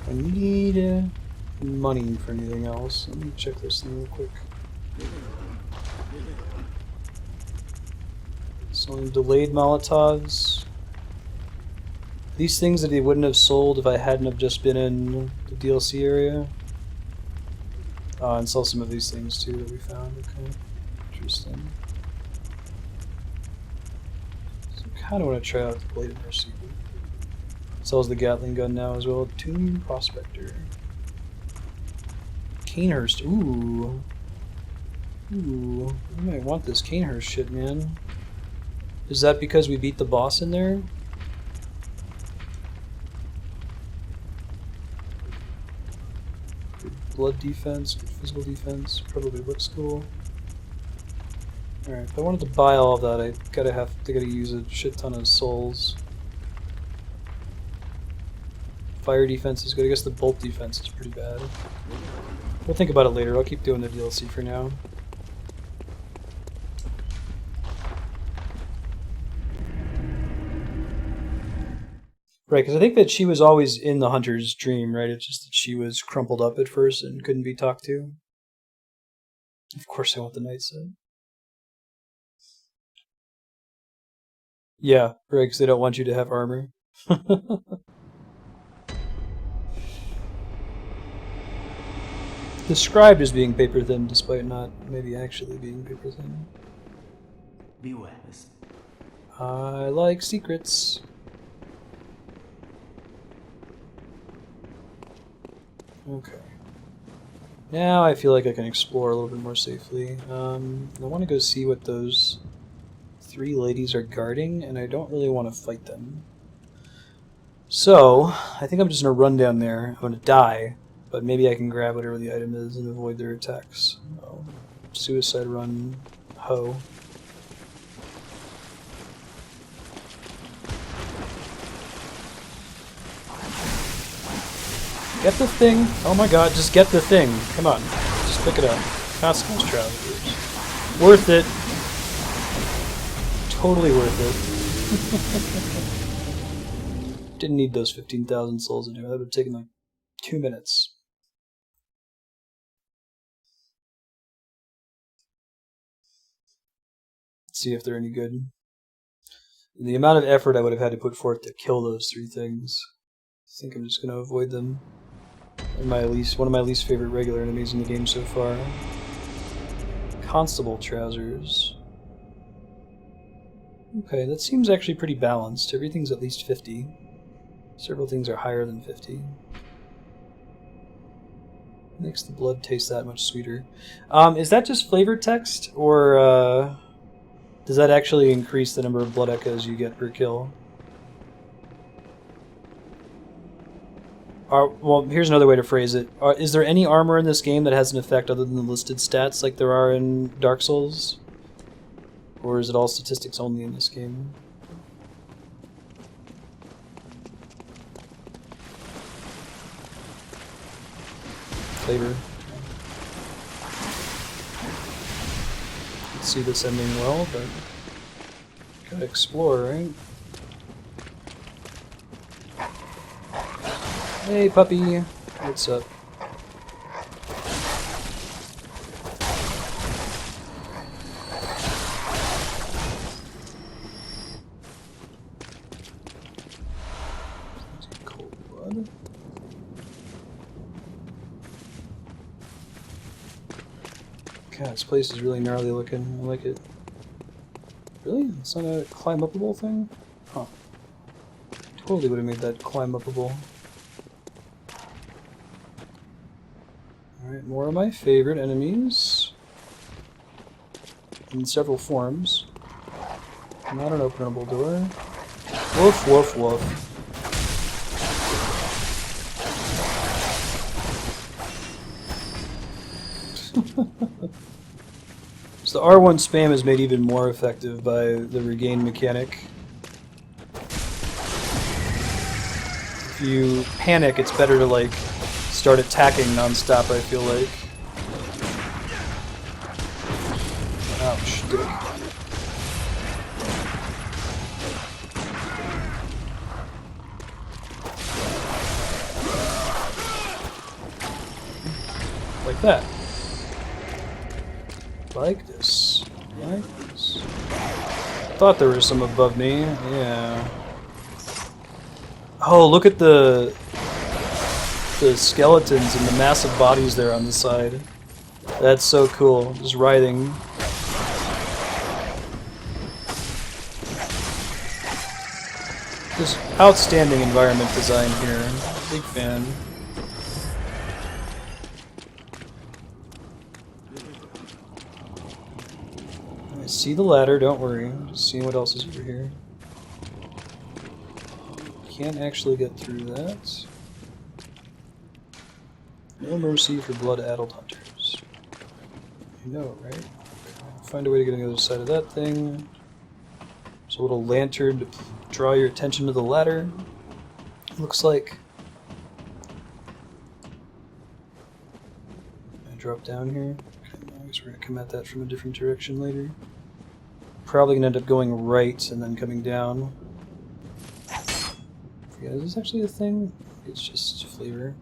I need money for anything else. Let me check this thing real quick. Selling delayed Molotovs. These things that he wouldn't have sold if I hadn't have just been in the DLC area. And sell some of these things too that we found. Okay, interesting. So I kind of want to try out the Blade of Mercy. Sells the Gatling gun now as well. Tomb Prospector. Canehurst. Ooh. Ooh. I might want this Canehurst shit, man. Is that because we beat the boss in there? Good blood defense, good physical defense. Probably looks cool. Alright, if I wanted to buy all of that, I gotta use a shit ton of souls. Fire defense is good. I guess the bolt defense is pretty bad. We'll think about it later. I'll keep doing the DLC for now. Right, because I think that she was always in the hunter's dream, right? It's just that she was crumpled up at first and couldn't be talked to. Of course I want the knight set. Yeah, right, because they don't want you to have armor. Described as being paper thin, despite not maybe actually being paper thin. Beware. I like secrets. Okay. Now I feel like I can explore a little bit more safely. I want to go see what those 3 ladies are guarding, and I don't really want to fight them. So, I think I'm just going to run down there. I'm going to die. But maybe I can grab whatever the item is and avoid their attacks. Oh, suicide run, ho. Get the thing! Oh my god, just get the thing! Come on, just pick it up. Cosmos Travelers. Worth it! Totally worth it. Didn't need those 15,000 souls in here. That would have taken like 2 minutes. See if they're any good. The amount of effort I would have had to put forth to kill those 3 things. I think I'm just going to avoid them. One of my least favorite regular enemies in the game so far. Constable Trousers. Okay, that seems actually pretty balanced. Everything's at least 50. Several things are higher than 50. Makes the blood taste that much sweeter. Is that just flavor text, or does that actually increase the number of blood echoes you get per kill? Well, here's another way to phrase it. Is there any armor in this game that has an effect other than the listed stats like there are in Dark Souls? Or is it all statistics only in this game? Flavor. Let's see this ending well, but gotta explore, right? Hey, puppy. What's up? Cold blood. God, this place is really gnarly looking. I like it. Really? It's not a climb-upable thing? Huh. Totally would have made that climb-upable. Alright, more of my favorite enemies. In several forms. Not an openable door. Woof, woof, woof. So the R1 spam is made even more effective by the regain mechanic. If you panic, it's better to like start attacking non-stop, I feel like. Ouch, dick. Like that. Like this. Like this. Thought there was some above me. Yeah. Oh, look at the skeletons and the massive bodies there on the side. That's so cool. Just writhing. Just outstanding environment design here. Big fan. I see the ladder, don't worry. Just seeing what else is over here. Can't actually get through that. No mercy for blood-addled hunters. You know, right? Find a way to get on the other side of that thing. There's a little lantern to draw your attention to the ladder. Looks like. I drop down here. Okay, I guess we're gonna come at that from a different direction later. Probably gonna end up going right and then coming down. Yeah, is this actually a thing? It's just flavor.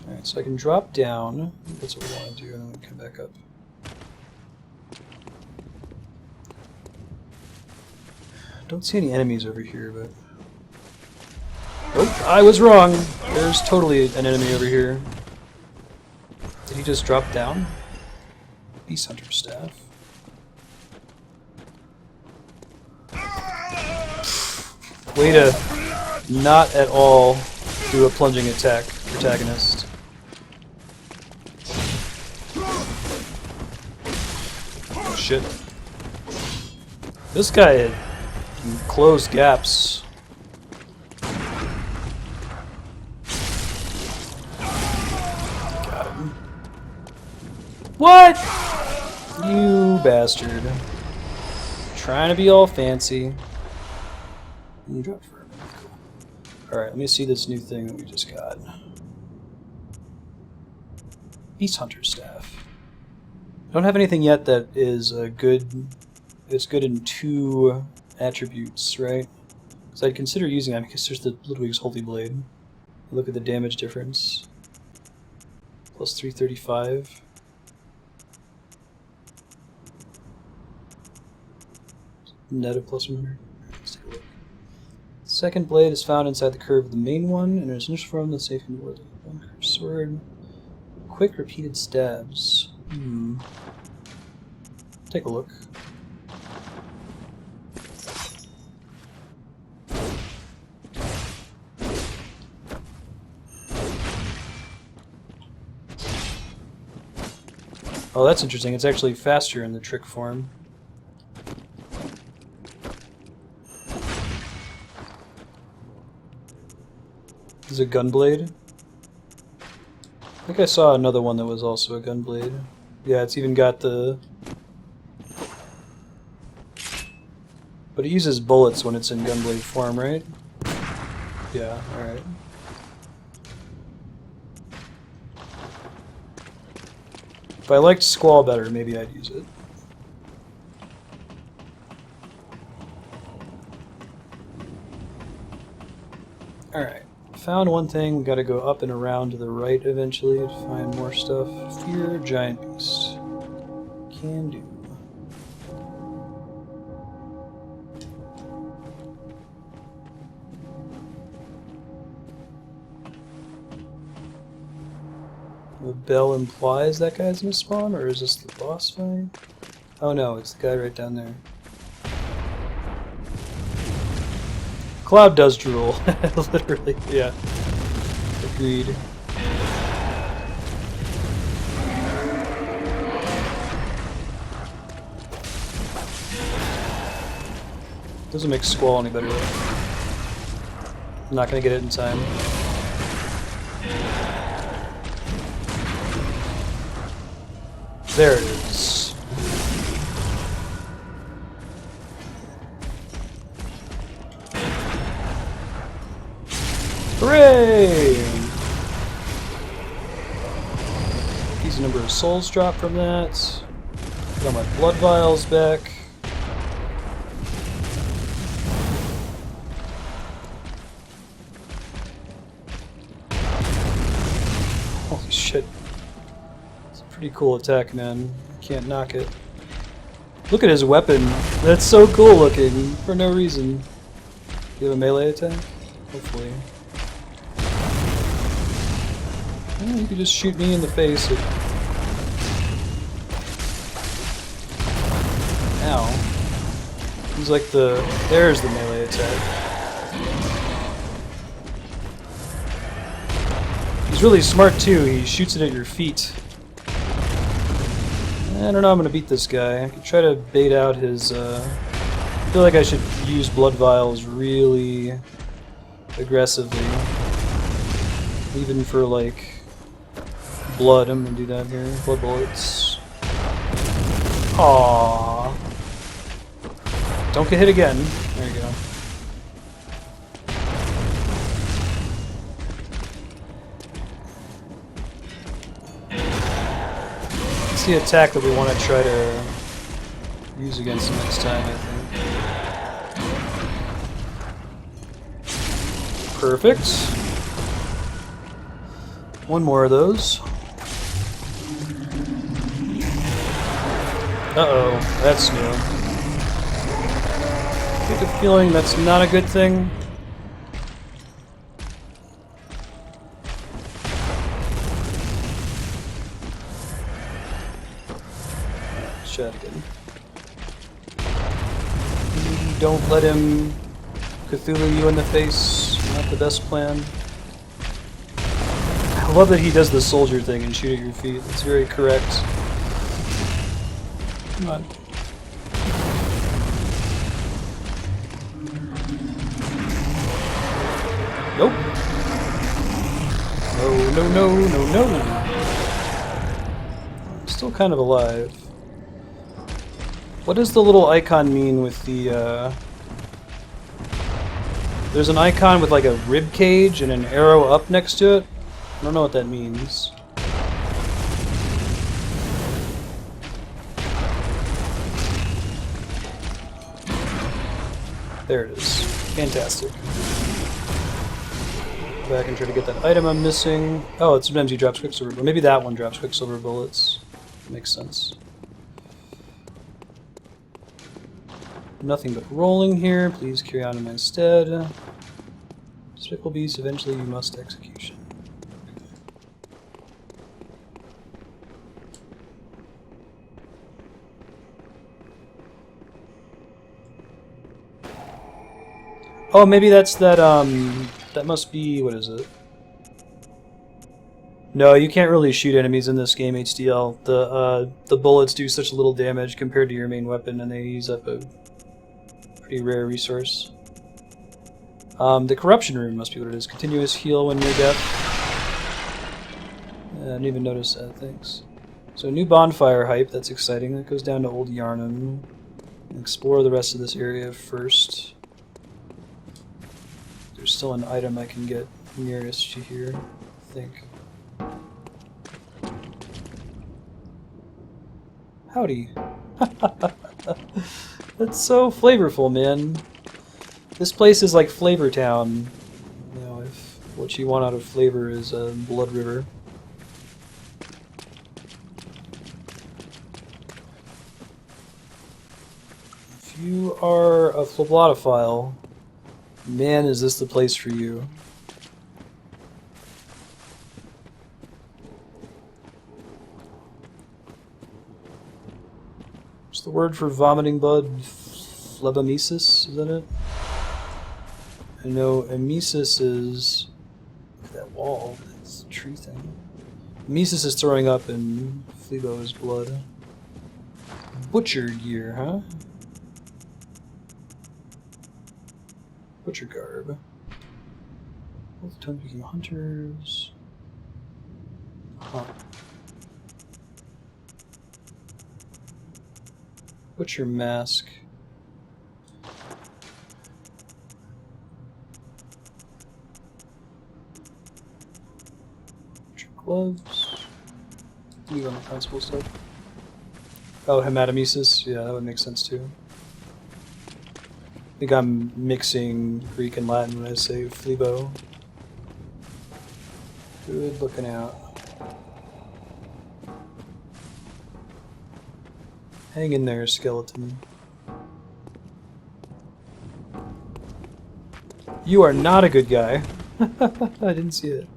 Alright, so I can drop down. That's what we want to do, and then we come back up. Don't see any enemies over here, but... Oh, I was wrong! There's totally an enemy over here. Did he just drop down? Beast Hunter Staff. Way to not at all do a plunging attack, protagonist. Oh, shit. This guy can close gaps. Got him. What? You bastard. Trying to be all fancy. Drop for a minute. Cool. Alright, let me see this new thing that we just got. Beast Hunter Staff. I don't have anything yet that is good. It's good in 2 attributes, right? So I'd consider using that because there's the Ludwig's Holy Blade. Look at the damage difference. Plus 335. Net of plus 100. Let's take a look. Second blade is found inside the curve of the main one, and there's initial form that's safe in the world. One curved sword. Quick repeated stabs. Take a look. Oh, that's interesting. It's actually faster in the trick form. Is it Gunblade? I think I saw another one that was also a Gunblade. Yeah, it's even got the... But it uses bullets when it's in Gunblade form, right? Yeah, alright. If I liked Squall better, maybe I'd use it. Alright. Found one thing, we gotta go up and around to the right eventually to find more stuff. Fear Giant Beast. Can do. The bell implies that guy's gonna spawn, or is this the boss fight? Oh no, it's the guy right down there. Cloud does drool. Literally, yeah. Agreed. Doesn't make Squall any better. I'm not gonna get it in time. There it is. the number of souls dropped from that. Got my blood vials back. Holy shit. It's a pretty cool attack, man. Can't knock it. Look at his weapon. That's so cool looking, for no reason. Do you have a melee attack? Hopefully. Oh, you could just shoot me in the face. Ow. He's like the... There's the melee attack. He's really smart too. He shoots it at your feet. I don't know, I'm gonna beat this guy. I could try to bait out his, I feel like I should use blood vials really aggressively. Even for, like, blood, I'm gonna do that here. Blood bullets. Aww. Don't get hit again. There you go. The attack that we want to try to use against him next time, I think. Perfect. One more of those. Uh-oh, that's new. I get the feeling that's not a good thing. Again. Don't let him Cthulhu you in the face. Not the best plan. I love that he does the soldier thing and shoot at your feet. It's very correct. Come on. Nope. No. Still kind of alive. What does the little icon mean with the, There's an icon with like a rib cage and an arrow up next to it? I don't know what that means. There it is. Fantastic. Go back and try to get that item I'm missing. Oh, sometimes he drops Quicksilver, but maybe that one drops Quicksilver bullets. Makes sense. Nothing but rolling here. Please carry on in my stead. Despicable beast, eventually you must execution. Oh, maybe that's that, that must be, what is it? No, you can't really shoot enemies in this game, HDL. The bullets do such little damage compared to your main weapon, and they use up a pretty rare resource. The corruption room must be what it is. Continuous heal when near death. I didn't even notice that, thanks. So new bonfire hype, that's exciting. That goes down to Old Yarnum. Explore the rest of this area first. There's still an item I can get nearest to here, I think. Howdy. That's so flavorful, man. This place is like Flavor Town. You know, if what you want out of flavor is a Blood River. If you are a phlebotophile, man, is this the place for you. What's the word for vomiting blood? Phlebemesis? Is that it? I know emesis is... Look at that wall. It's a tree thing. Emesis is throwing up and Phlebo is blood. Butcher gear, huh? Butcher garb. Both tones became hunters. Huh. Butcher mask. Butcher gloves. Leave on the principal stuff. Oh, hematomesis? Yeah, that would make sense too. I think I'm mixing Greek and Latin when I say flebo. Good looking out. Hang in there, skeleton. You are not a good guy. I didn't see it.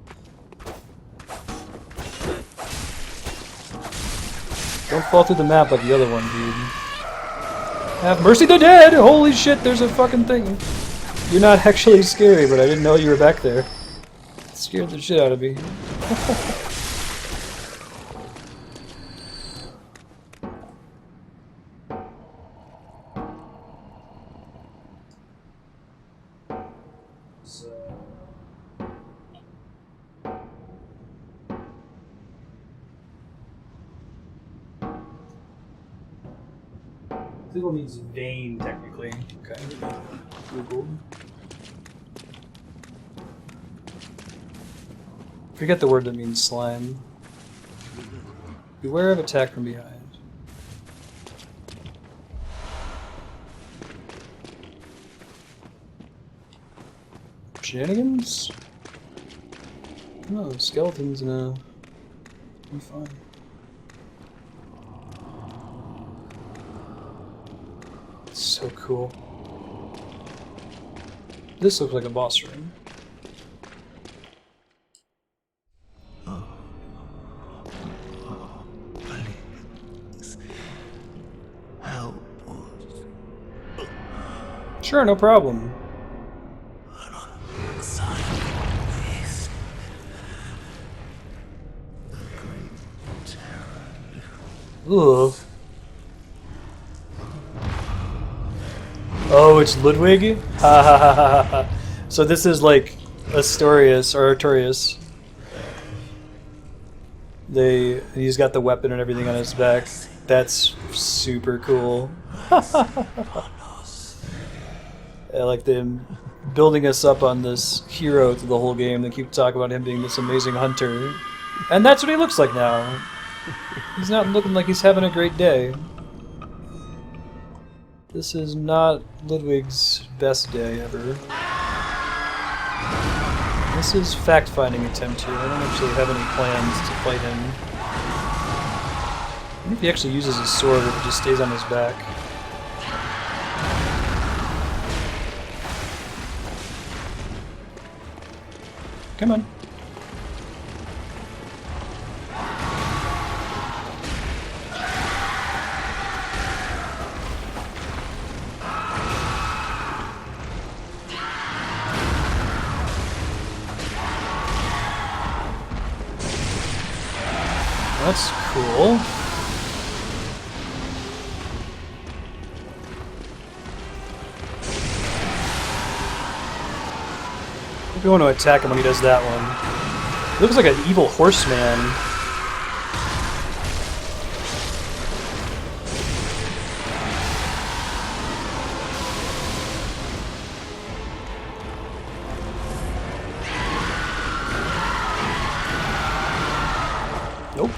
Don't fall through the map like the other one, dude. Have mercy the dead! Holy shit, there's a fucking thing. You're not actually scary, but I didn't know you were back there. It scared the shit out of me. Google means vein, technically. Okay. Google. Forget the word that means slime. Beware of attack from behind. Shenanigans? No, skeletons in a... be fine. So cool. This looks like a boss room. Please help us. Sure, no problem. Alongside this, the great terror. Ugh. Oh, it's Ludwig? Ha ha ha ha ha. So this is like Astorius or Artorius. He's got the weapon and everything on his back. That's super cool. I like them building us up on this hero through the whole game. They keep talking about him being this amazing hunter. And that's what he looks like now. He's not looking like he's having a great day. This is not Ludwig's best day ever. This is fact-finding attempt here. I don't actually have any plans to fight him. I wonder if he actually uses his sword or if he just stays on his back. Come on. That's cool. If you want to attack him when he does that one. He looks like an evil horseman. Nope.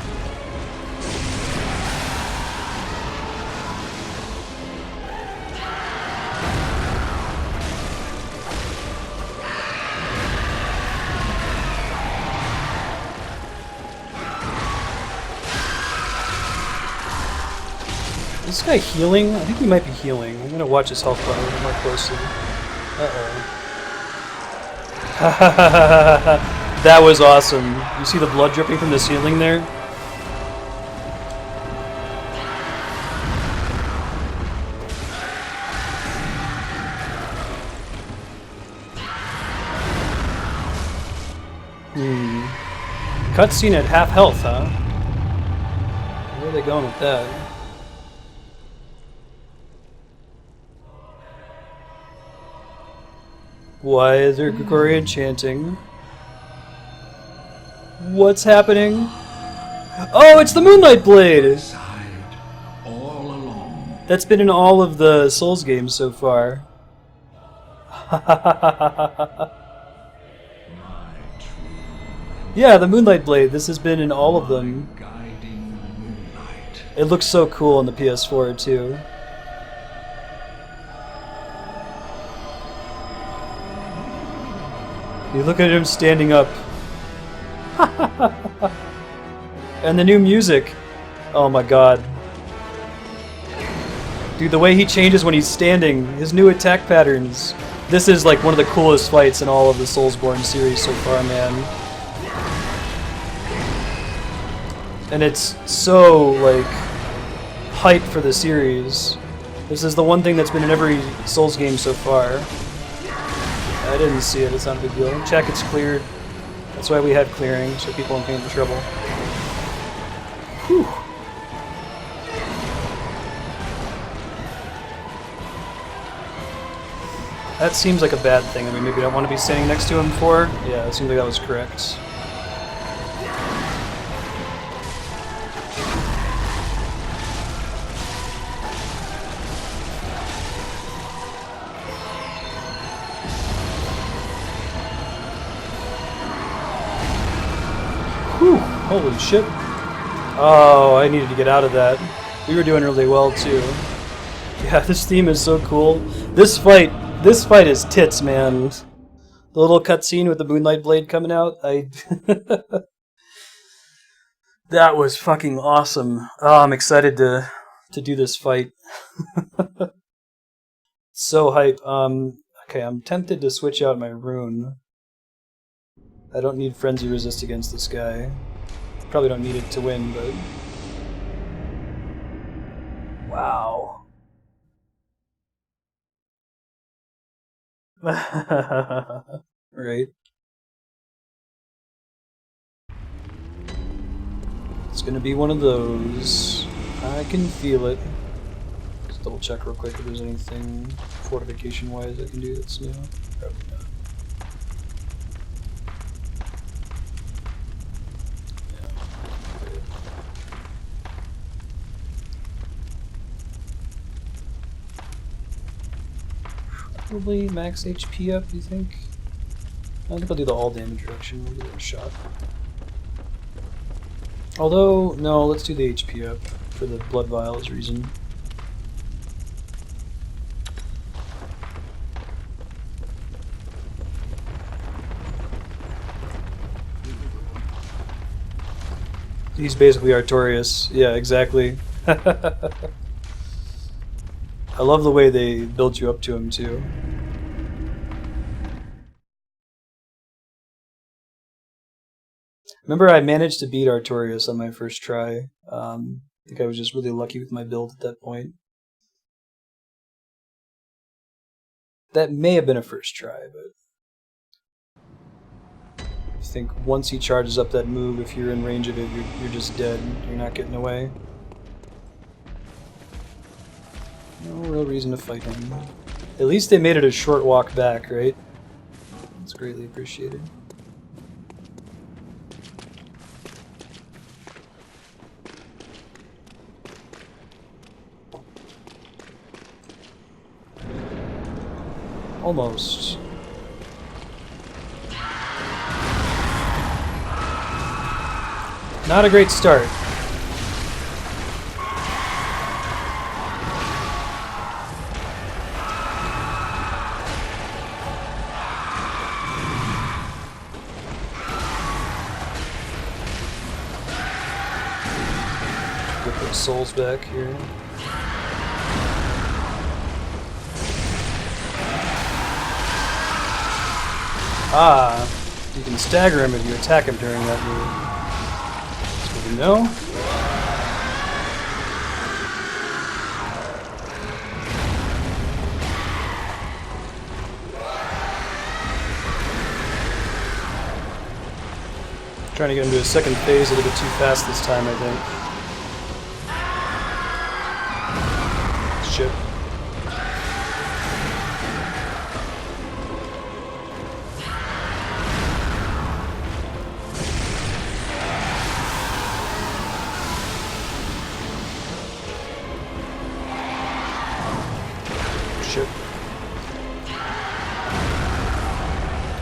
Is this guy healing? I think he might be healing. I'm gonna watch his health bar a little more closely. Uh-oh. That was awesome. You see the blood dripping from the ceiling there? Cutscene at half health, huh? Where are they going with that? Why is there Gregorian chanting? What's happening? Oh, it's the Moonlight Blade! All along. That's been in all of the Souls games so far. Yeah, the Moonlight Blade. This has been in all of them. Guiding It looks so cool on the PS4 too. You look at him standing up. And the new music. Oh my god. Dude, the way he changes when he's standing, his new attack patterns. This is like one of the coolest fights in all of the Soulsborne series so far, man. And it's so, like, hype for the series. This is the one thing that's been in every Souls game so far. I didn't see it, it's not a big deal. Check, it's cleared. That's why we have clearing, so people don't get into trouble. Whew. That seems like a bad thing. I mean, maybe I don't want to be standing next to him for. Yeah, it seems like that was correct. Whew, holy shit. Oh, I needed to get out of that. We were doing really well, too. Yeah, this theme is so cool. This fight is tits, man. The little cutscene with the Moonlight Blade coming out, that was fucking awesome. Oh, I'm excited to do this fight. So hype. Okay, I'm tempted to switch out my rune. I don't need Frenzy Resist against this guy. Probably don't need it to win, but... Wow. Right. It's gonna be one of those. I can feel it. Let's double check real quick if there's anything fortification wise I can do that's new. Probably not. Probably max HP up, do you think? I think I'll do the all damage reduction, we'll give it a shot. Although, no, let's do the HP up for the blood vials reason. He's basically Artorias. Yeah, exactly. I love the way they build you up to him, too. Remember, I managed to beat Artorias on my first try. I think I was just really lucky with my build at that point. That may have been a first try, but... I think once he charges up that move, if you're in range of it, you're just dead. You're not getting away. No real reason to fight him. At least they made it a short walk back, right? That's greatly appreciated. Almost. Not a great start. Get those souls back here. Ah, you can stagger him if you attack him during that move. That's good to know. Trying to get into a second phase a little bit too fast this time, I think. Shit. Shit.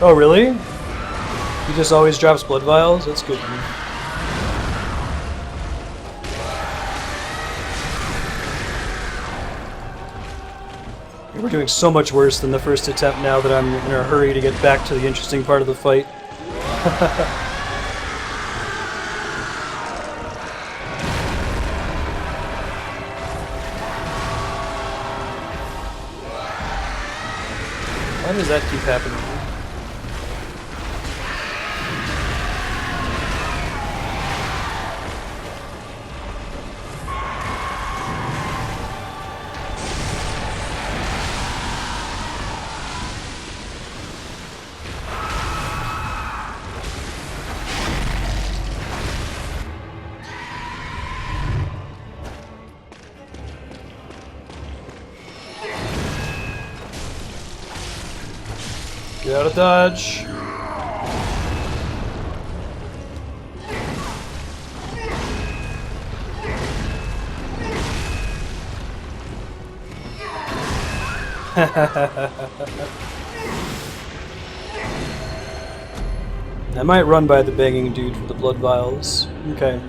Oh, really? He just always drops blood vials? That's good. We're doing so much worse than the first attempt now that I'm in a hurry to get back to the interesting part of the fight. Why does that keep happening? Get out of dodge. I might run by the banging dude for the blood vials. Okay.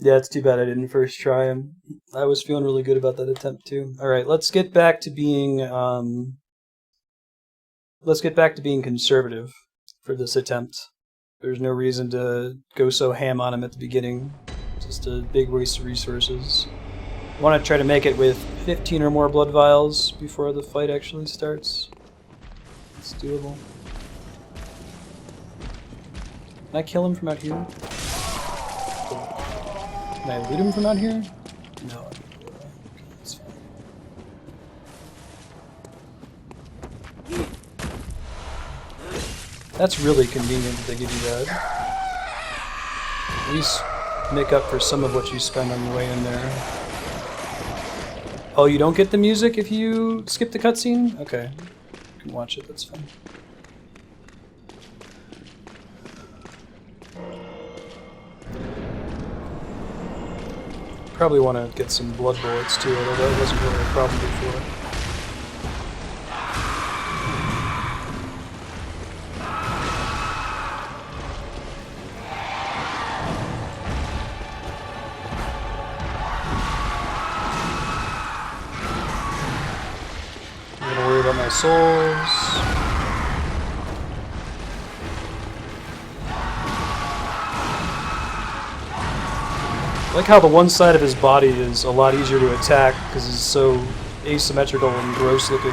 Yeah, it's too bad I didn't first try him. I was feeling really good about that attempt too. All right, let's get back to being conservative for this attempt. There's no reason to go so ham on him at the beginning. It's just a big waste of resources. I want to try to make it with 15 or more blood vials before the fight actually starts. It's doable. Can I kill him from out here? Can I loot him from out here? No. That's fine. That's really convenient that they give you that. At least make up for some of what you spend on your way in there. Oh, you don't get the music if you skip the cutscene? Okay. You can watch it, that's fine. Probably want to get some blood bullets too, although that wasn't really a problem before. I'm gonna worry about my souls. I like how the one side of his body is a lot easier to attack because he's so asymmetrical and gross looking.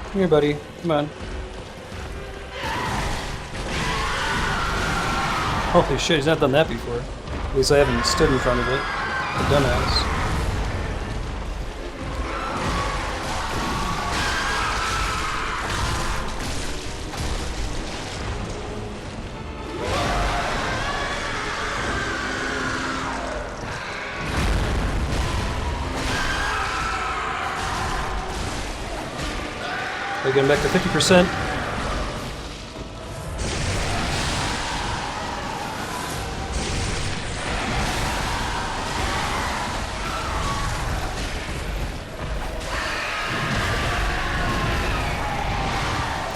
Come here, buddy. Come on. Holy shit, he's not done that before. At least I haven't stood in front of it. The dumbass. We're getting back to 50%.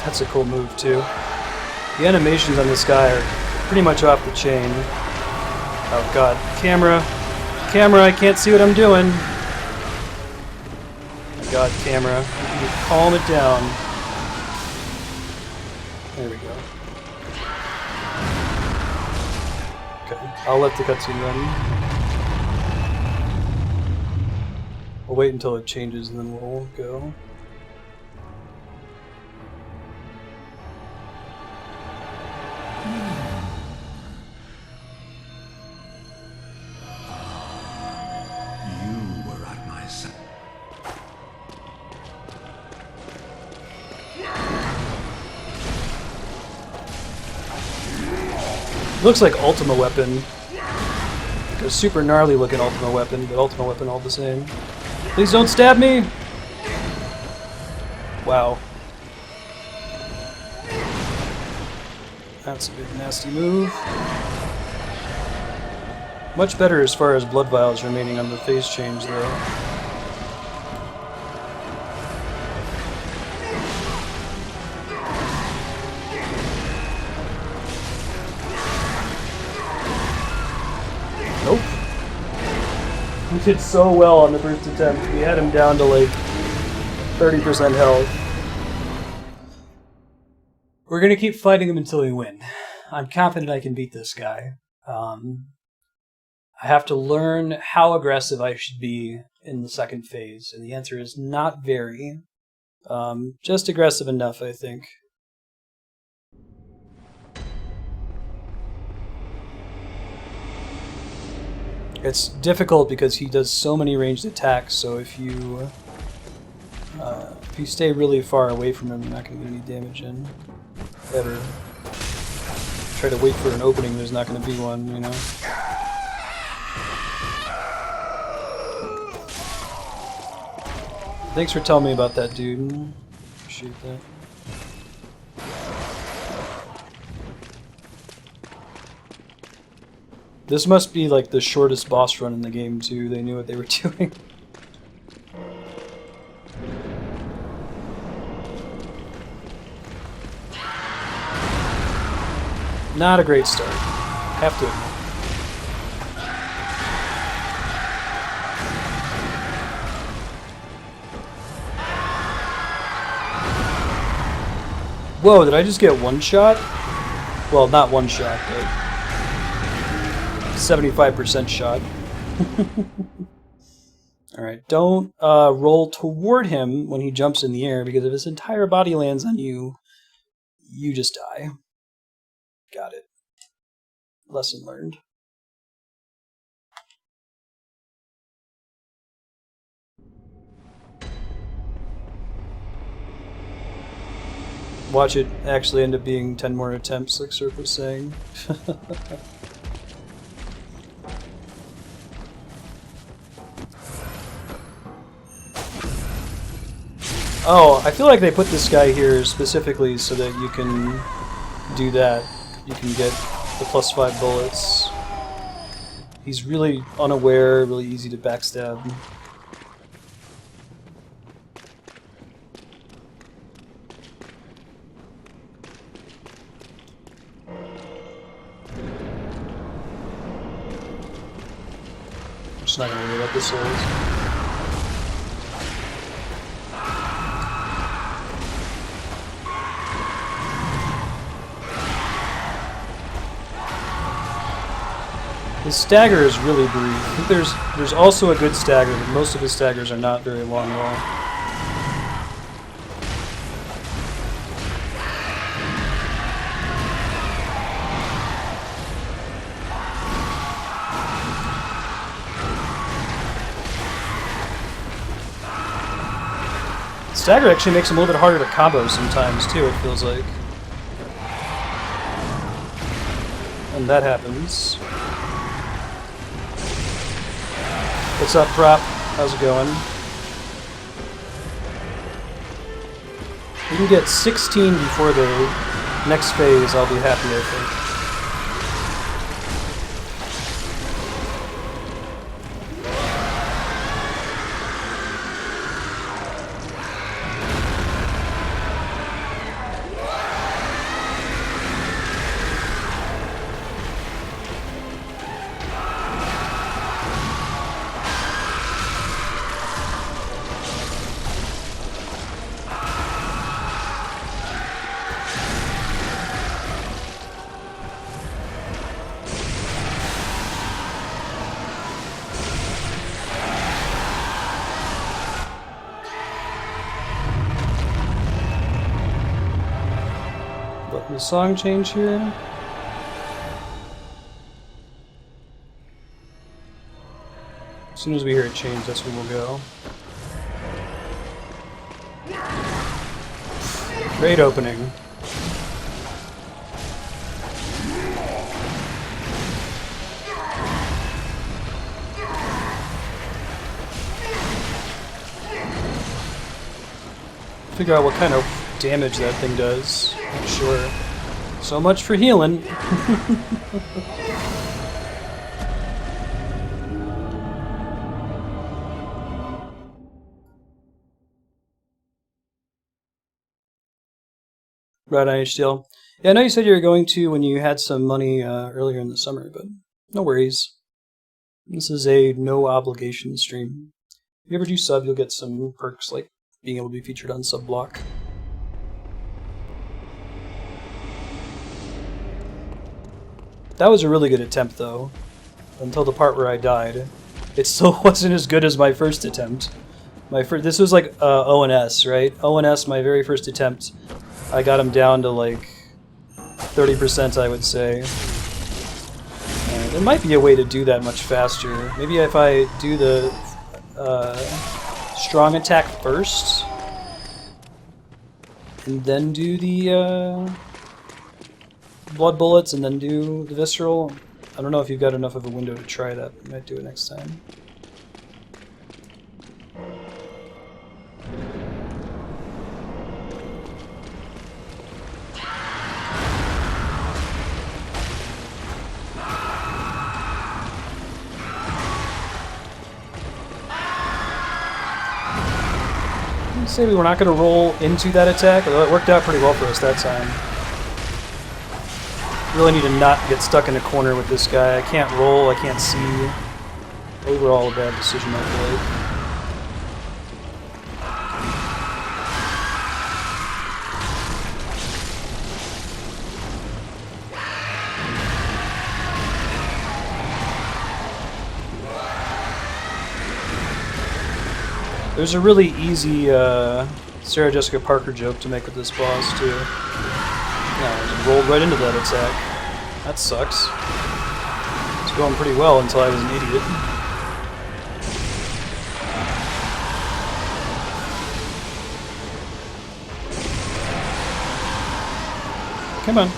That's a cool move too. The animations on this guy are pretty much off the chain. Oh god. Camera! Camera, I can't see what I'm doing! Oh god, camera. You need to calm it down. There we go. Okay, I'll let the cutscene run. We'll wait until it changes and then we'll go. You were at my side. Looks like Ultima Weapon. Like a super gnarly looking Ultima Weapon, but Ultima Weapon all the same. Please don't stab me! Wow. That's a big nasty move. Much better as far as blood vials remaining on the phase change though. We did so well on the first attempt. We had him down to like 30% health. We're gonna keep fighting him until we win. I'm confident I can beat this guy. I have to learn how aggressive I should be in the second phase, and the answer is not very. Just aggressive enough, I think. It's difficult because he does so many ranged attacks, so if you stay really far away from him, you're not going to get any damage in. Ever. Try to wait for an opening, there's not going to be one, you know? Thanks for telling me about that, dude. Appreciate that. This must be like the shortest boss run in the game, too. They knew what they were doing. Not a great start. Have to admit. Whoa, did I just get one shot? Well, not one shot, but 75% shot. Alright, don't roll toward him when he jumps in the air, because if his entire body lands on you, you just die. Got it. Lesson learned. Watch it actually end up being 10 more attempts, like Cirque was saying. Oh, I feel like they put this guy here specifically so that you can do that. You can get the +5 bullets. He's really unaware, really easy to backstab. I'm just not gonna worry about the souls. His stagger is really brief. I think there's also a good stagger, but most of his staggers are not very long at all. Stagger actually makes him a little bit harder to combo sometimes too, it feels like. And that happens. What's up, Prop? How's it going? We can get 16 before the next phase, I'll be happy, I think. The song change here. As soon as we hear it change, that's where we'll go. Great opening. Figure out what kind of damage that thing does. Not sure. So much for healing. Right on HDL. Yeah, I know you said you were going to when you had some money earlier in the summer, but no worries. This is a no obligation stream. If you ever do sub, you'll get some perks like being able to be featured on sub block. That was a really good attempt though, until the part where I died. It still wasn't as good as my first attempt. This was like ONS, right? ONS, my very first attempt, I got him down to like 30%, I would say. And there might be a way to do that much faster. Maybe if I do the strong attack first, and then do the blood bullets, and then do the visceral. I don't know if you've got enough of a window to try that. I might do it next time. Say we were not going to roll into that attack, although it worked out pretty well for us that time. Really need to not get stuck in a corner with this guy. I can't roll, I can't see. Overall, a bad decision, I feel like. There's a really easy Sarah Jessica Parker joke to make with this boss, too. Yeah, I just rolled right into that attack. That sucks. It's going pretty well until I was an idiot. Come on.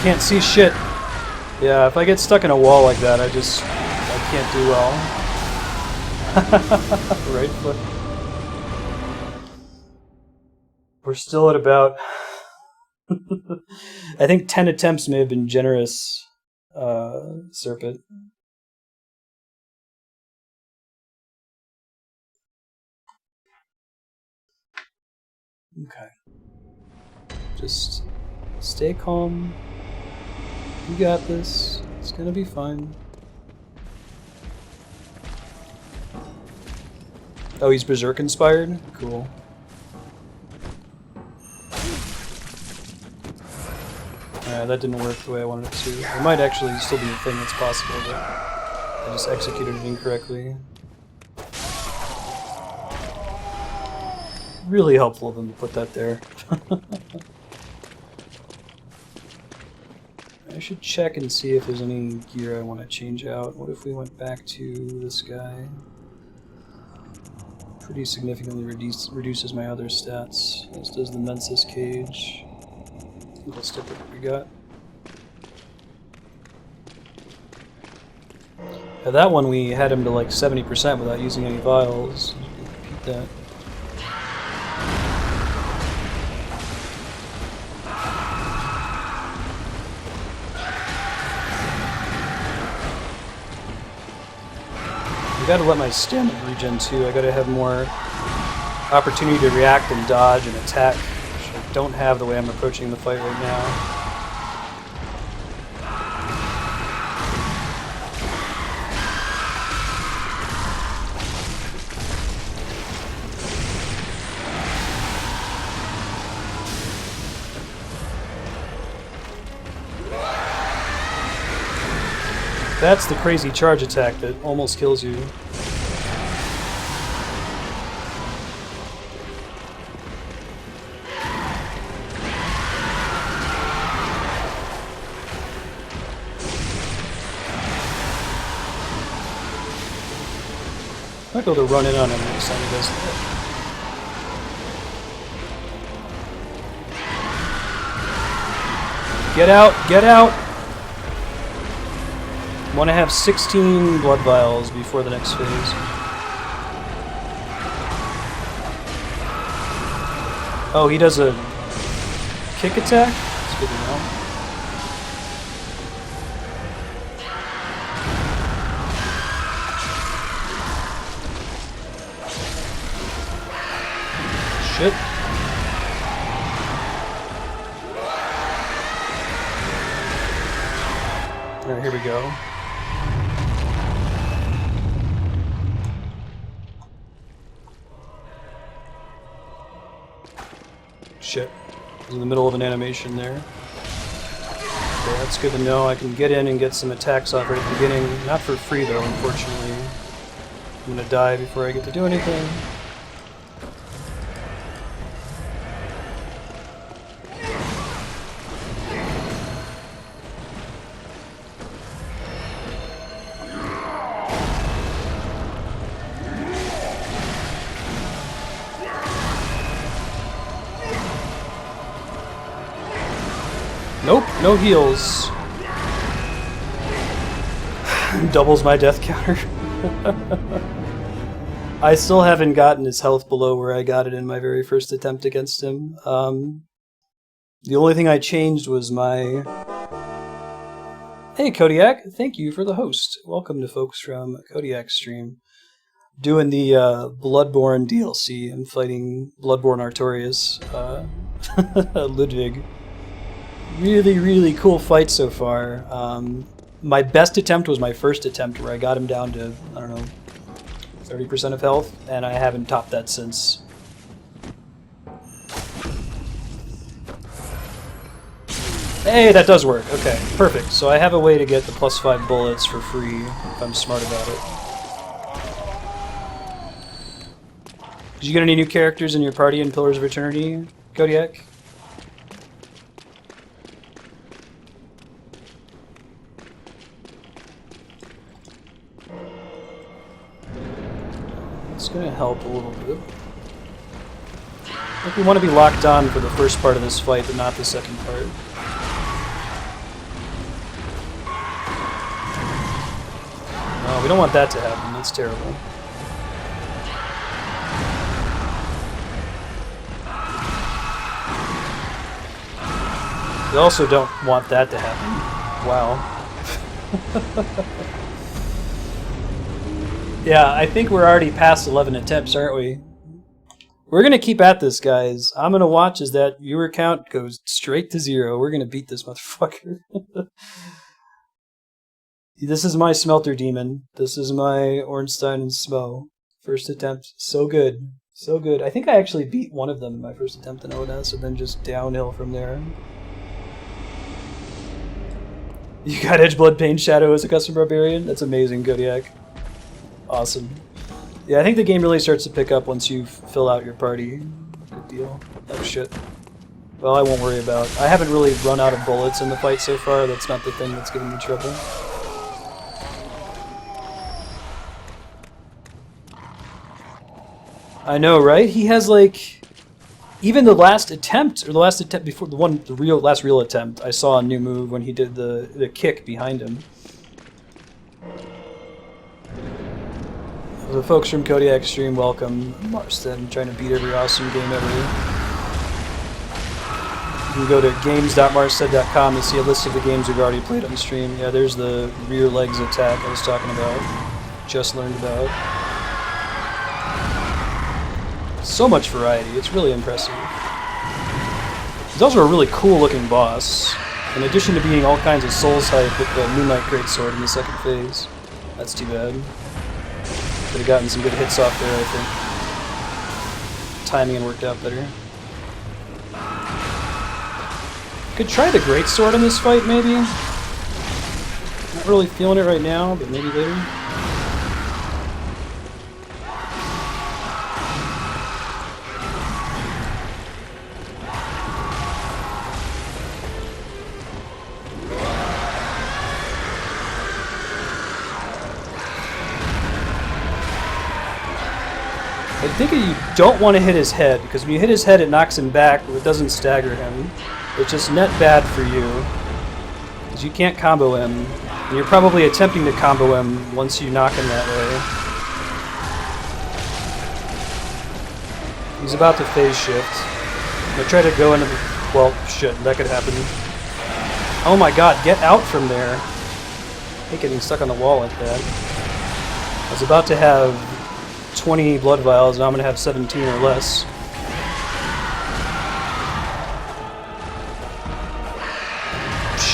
Can't see shit. Yeah, if I get stuck in a wall like that, I can't do well. Right foot. We're still at about... I think 10 attempts may have been generous, Serpent. Okay. Just stay calm. You got this. It's gonna be fine. Oh, he's Berserk inspired? Cool. That didn't work the way I wanted it to. It might actually still be a thing that's possible, but I just executed it incorrectly. Really helpful of them to put that there. I should check and see if there's any gear I want to change out. What if we went back to this guy? Pretty significantly reduces my other stats, as does the Mensis cage. I think I'll stick with what we got. Yeah, that one we had him to like 70% without using any vials. Repeat that. I gotta let my stamina regen too. I gotta have more opportunity to react and dodge and attack, which I don't have the way I'm approaching the fight right now. That's the crazy charge attack that almost kills you. I might be able to run in on him next time he does that. Get out! Get out! I want to have 16 blood vials before the next phase. Oh, he does a kick attack? That's good to know. Shit. Alright, here we go. Shit. I was in the middle of an animation there. Okay, that's good to know. I can get in and get some attacks off right at the beginning. Not for free though, unfortunately. I'm gonna die before I get to do anything. Nope, no heals. Doubles my death counter. I still haven't gotten his health below where I got it in my very first attempt against him. The only thing I changed was my... Hey Kodiak, thank you for the host. Welcome to folks from Kodiak's stream. Doing the Bloodborne DLC. I'm fighting Bloodborne Artorias. Ludwig. Really, really cool fight so far. My best attempt was my first attempt where I got him down to, I don't know, 30% of health, and I haven't topped that since. Hey, that does work. Okay, perfect. So I have a way to get the +5 bullets for free if I'm smart about it. Did you get any new characters in your party in Pillars of Eternity, Kodiak? It's going to help a little bit. I think we want to be locked on for the first part of this fight, but not the second part. No, we don't want that to happen. That's terrible. We also don't want that to happen. Wow. Yeah, I think we're already past 11 attempts, aren't we? We're going to keep at this, guys. I'm going to watch as that viewer count goes straight to 0. We're going to beat this motherfucker. This is my Smelter Demon. This is my Ornstein and Smo. First attempt. So good. So good. I think I actually beat one of them in my first attempt in ONS, and then just downhill from there. You got Edgeblood Pain Shadow as a custom barbarian? That's amazing, Kodiak. Awesome. Yeah, I think the game really starts to pick up once you fill out your party. Good deal. Oh shit. Well, I won't worry about. I haven't really run out of bullets in the fight so far. That's not the thing that's giving me trouble. I know, right? He has like, even the last attempt, or the last attempt before the last real attempt, I saw a new move when he did the kick behind him. The folks from Kodiak stream, welcome. Marston, trying to beat every awesome game ever. You can go to games.marsted.com to see a list of the games we've already played on the stream. Yeah, there's the rear legs attack I was talking about. Just learned about. So much variety, it's really impressive. He's also a really cool looking boss, in addition to being all kinds of souls hype with the Moonlight Greatsword in the second phase. That's too bad. Could have gotten some good hits off there, I think. Timing worked out better. Could try the Greatsword in this fight, maybe? Not really feeling it right now, but maybe later. I think you don't want to hit his head, because when you hit his head it knocks him back, but it doesn't stagger him. It's just net bad for you, because you can't combo him, and you're probably attempting to combo him once you knock him that way. He's about to phase shift. I'm going to try to go into the... Well, shit, that could happen. Oh my god, get out from there. I hate getting stuck on the wall like that. I was about to have 20 blood vials, and I'm going to have 17 or less.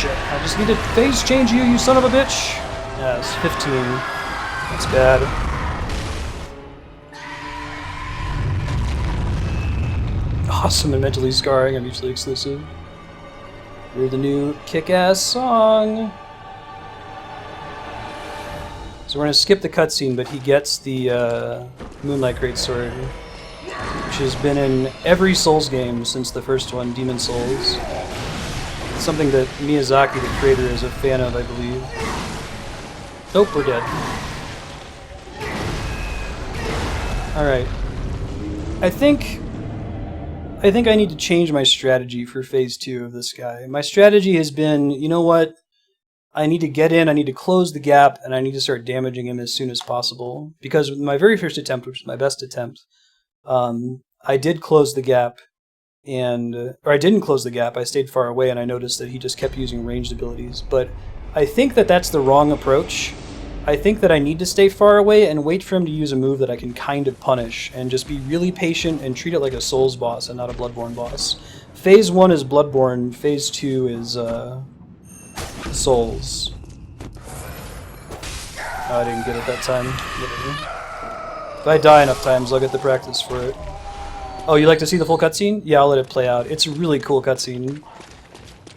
shit. I just need to phase change you, you son of a bitch! Yeah, it's 15. That's bad. Awesome and mentally scarring are mutually exclusive. You're the new kick-ass song! So we're gonna skip the cutscene, but he gets the Moonlight Greatsword, which has been in every Souls game since the first one, Demon Souls. It's something that Miyazaki, the creator, is a fan of, I believe. Nope, we're dead. Alright. I think I need to change my strategy for Phase 2 of this guy. My strategy has been, you know what? I need to get in, I need to close the gap, and I need to start damaging him as soon as possible. Because with my very first attempt, which was my best attempt, I did close the gap, or I didn't close the gap, I stayed far away, and I noticed that he just kept using ranged abilities. But I think that that's the wrong approach. I think that I need to stay far away and wait for him to use a move that I can kind of punish, and just be really patient and treat it like a Souls boss and not a Bloodborne boss. Phase 1 is Bloodborne, Phase 2 is, Souls. Oh, I didn't get it that time. Whatever. If I die enough times, I'll get the practice for it. Oh, you like to see the full cutscene? Yeah, I'll let it play out. It's a really cool cutscene.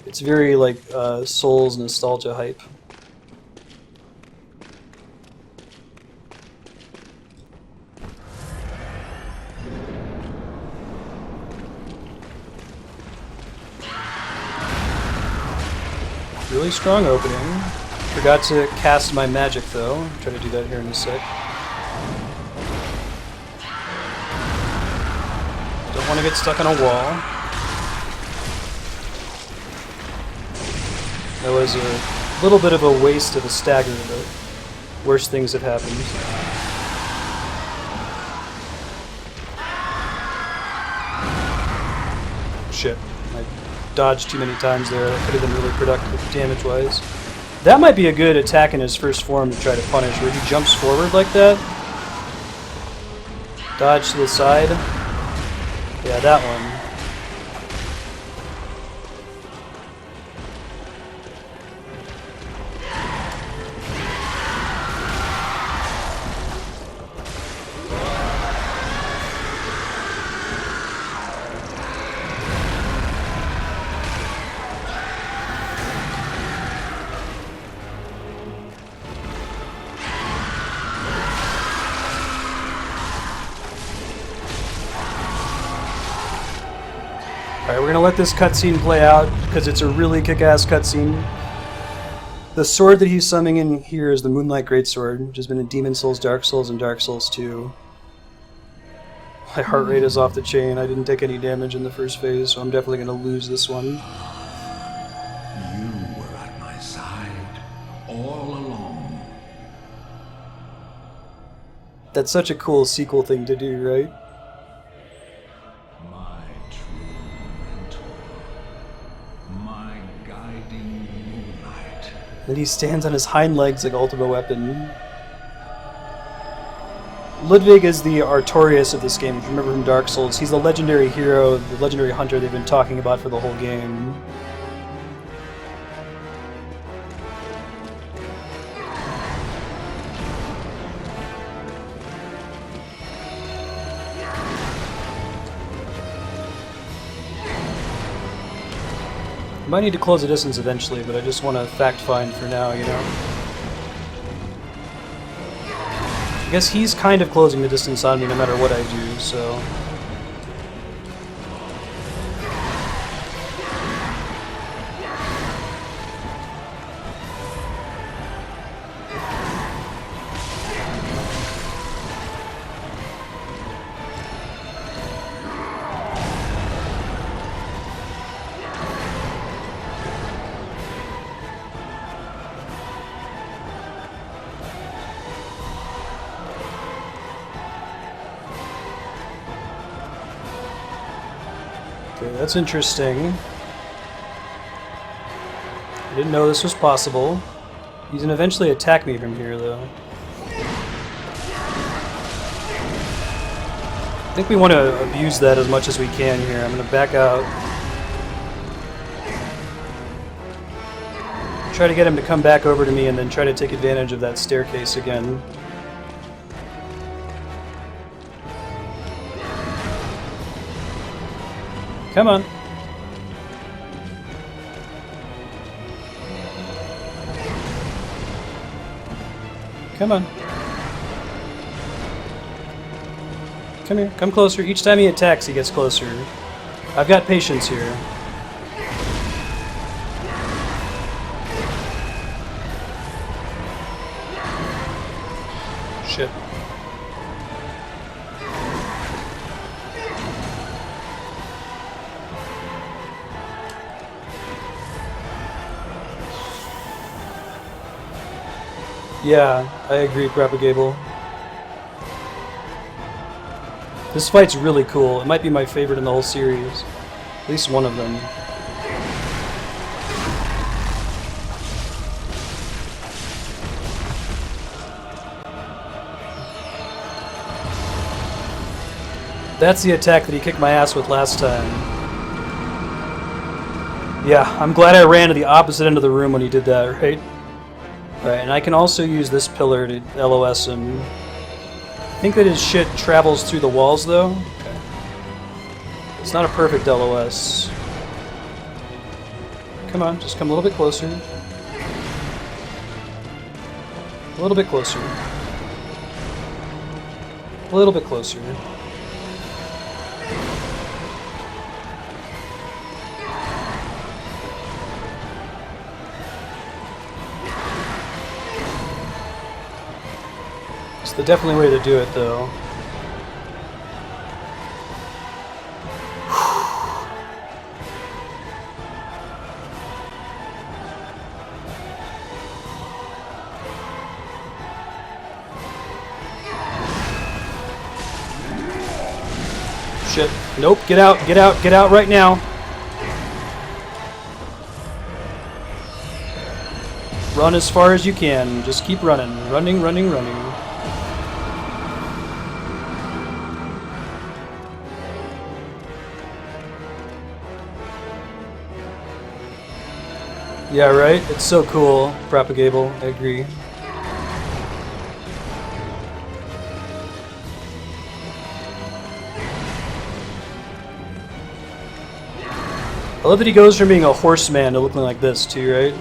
It's very, like, Souls nostalgia hype. Really strong opening. Forgot to cast my magic though. I'll try to do that here in a sec. Don't want to get stuck on a wall. That was a little bit of a waste of a stagger, but worse things have happened. Shit. Dodged too many times there. That could have been really productive damage-wise. That might be a good attack in his first form to try to punish, where he jumps forward like that. Dodge to the side. Yeah, that one. Alright, we're gonna let this cutscene play out, because it's a really kick-ass cutscene. The sword that he's summoning in here is the Moonlight Greatsword, which has been in Demon Souls, Dark Souls, and Dark Souls 2. My heart rate is off the chain. I didn't take any damage in the first phase, so I'm definitely gonna lose this one. You were at my side all along. That's such a cool sequel thing to do, right? My true mentor. My guiding moonlight. And he stands on his hind legs like ultimate weapon. Ludwig is the Artorias of this game, if you remember from Dark Souls. He's the legendary hero, the legendary hunter they've been talking about for the whole game. I might need to close the distance eventually, but I just want to fact-find for now, you know? I guess he's kind of closing the distance on me no matter what I do, so... Okay, that's interesting. I didn't know this was possible. He's gonna eventually attack me from here, though. I think we want to abuse that as much as we can here. I'm gonna back out. Try to get him to come back over to me and then try to take advantage of that staircase again. Come on. Come on. Come here. Come closer. Each time he attacks, he gets closer. I've got patience here. Shit. Yeah, I agree, Propagable. This fight's really cool. It might be my favorite in the whole series. At least one of them. That's the attack that he kicked my ass with last time. Yeah, I'm glad I ran to the opposite end of the room when he did that, right? Right, and I can also use this pillar to LOS him. I think that his shit travels through the walls, though. Okay. It's not a perfect LOS. Come on, just come a little bit closer. A little bit closer. A little bit closer. It's the definitely way to do it, though. Shit. Nope, get out, get out, get out right now. Run as far as you can. Just keep running. Running, running, running. Yeah, right? It's so cool, Propagable. I agree. I love that he goes from being a horseman to looking like this, too, right?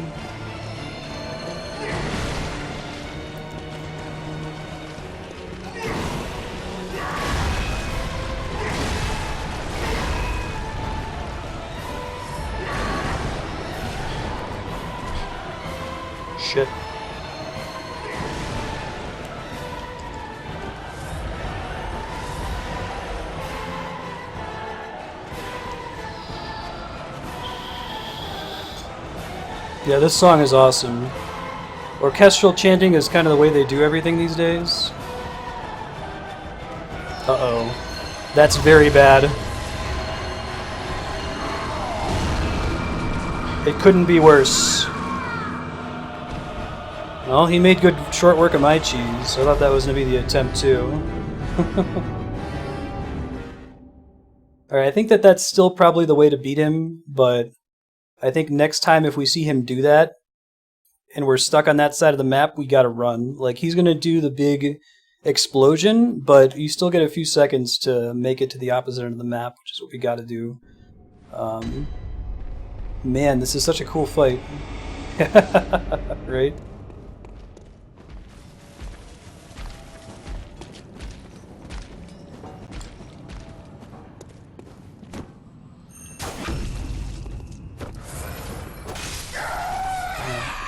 Shit. Yeah, this song is awesome. Orchestral chanting is kind of the way they do everything these days. Uh-oh. That's very bad. It couldn't be worse. Well, he made good short work of my cheese. I thought that was going to be the attempt, too. Alright, I think that that's still probably the way to beat him, but I think next time if we see him do that, and we're stuck on that side of the map, we gotta run. Like, he's going to do the big explosion, but you still get a few seconds to make it to the opposite end of the map, which is what we gotta do. Man, this is such a cool fight. Right?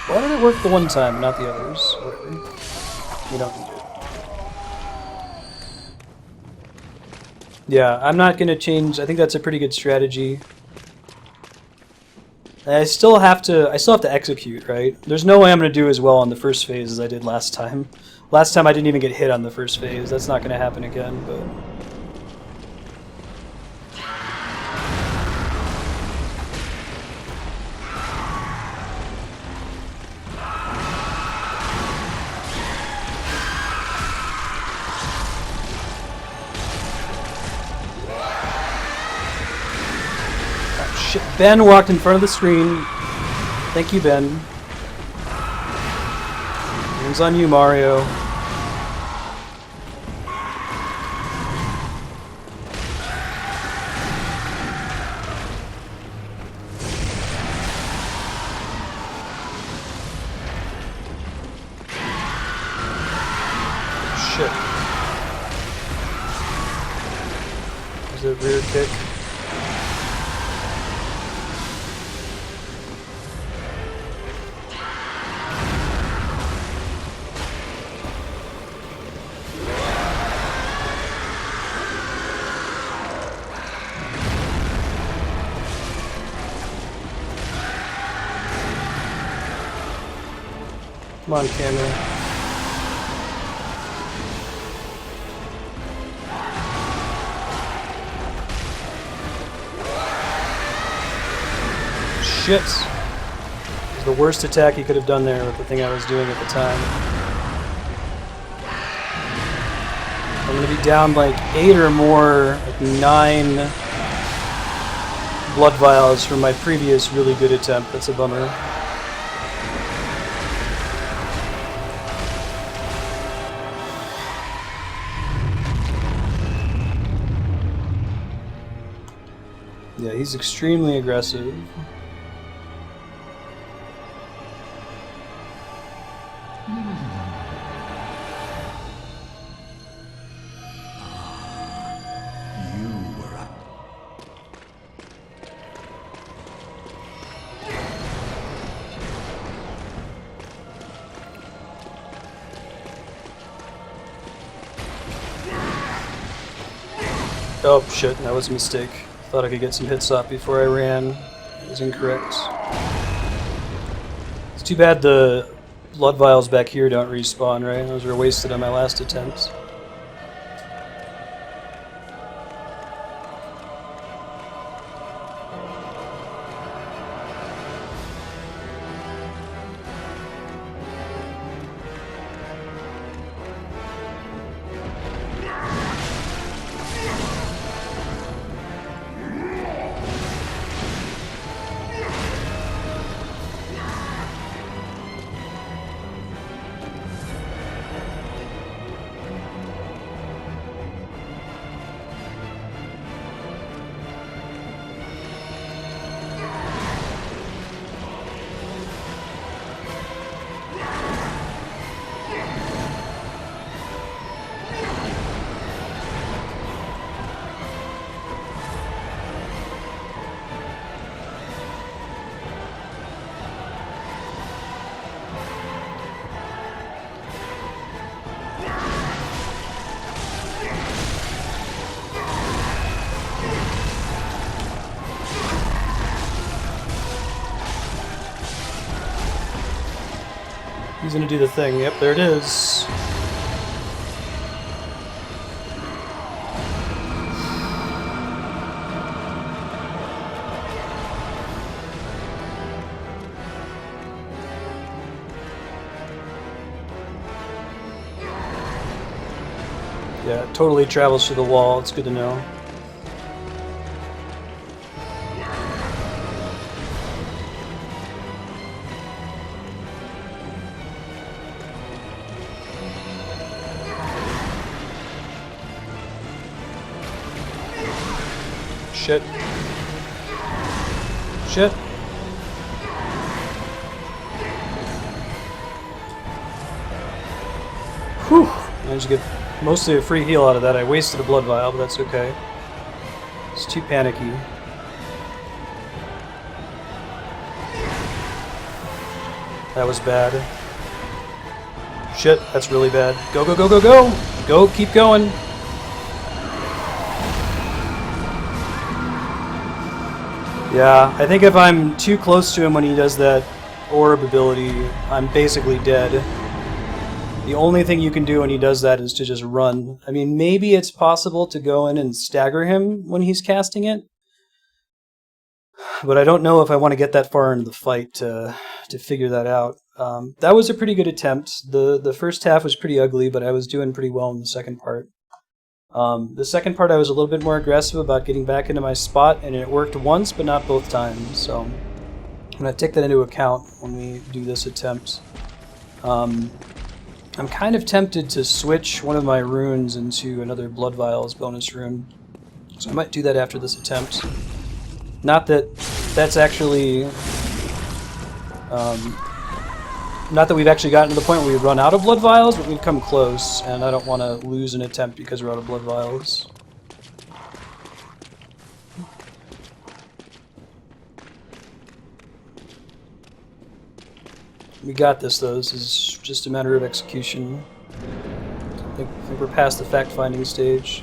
Why did it work the one time, not the others? Whatever. We don't need it. Yeah, I'm not going to change. I think that's a pretty good strategy. I still have to execute, right? There's no way I'm going to do as well on the first phase as I did last time. Last time I didn't even get hit on the first phase. That's not going to happen again, but... Ben walked in front of the screen. Thank you, Ben. One's on you, Mario. Shit. There's a rear kick. Come on, camera. Shit. It was the worst attack he could have done there with the thing I was doing at the time. I'm gonna be down like 8 or more, like 9 blood vials from my previous really good attempt. That's a bummer. Yeah, he's extremely aggressive. You were up. Oh shit, that was a mistake. Thought I could get some hits off before I ran. It was incorrect. It's too bad the blood vials back here don't respawn, right? Those were wasted on my last attempt. He's gonna do the thing. Yep, there it is. Yeah, it totally travels through the wall. It's good to know. Shit. Shit. Whew. Managed to get mostly a free heal out of that. I wasted a blood vial, but that's okay. It's too panicky. That was bad. Shit, that's really bad. Go, go, go, go, go! Go, keep going! Yeah, I think if I'm too close to him when he does that orb ability, I'm basically dead. The only thing you can do when he does that is to just run. I mean, maybe it's possible to go in and stagger him when he's casting it, but I don't know if I want to get that far into the fight to figure that out. That was a pretty good attempt. The first half was pretty ugly, but I was doing pretty well in the second part. The second part I was a little bit more aggressive about getting back into my spot, and it worked once, but not both times, so I'm going to take that into account when we do this attempt. I'm kind of tempted to switch one of my runes into another Blood Vials bonus rune. So I might do that after this attempt. Not that that's actually... not that we've actually gotten to the point where we've run out of Blood Vials, but we've come close, and I don't want to lose an attempt because we're out of Blood Vials. We got this, though. This is just a matter of execution. I think we're past the fact-finding stage.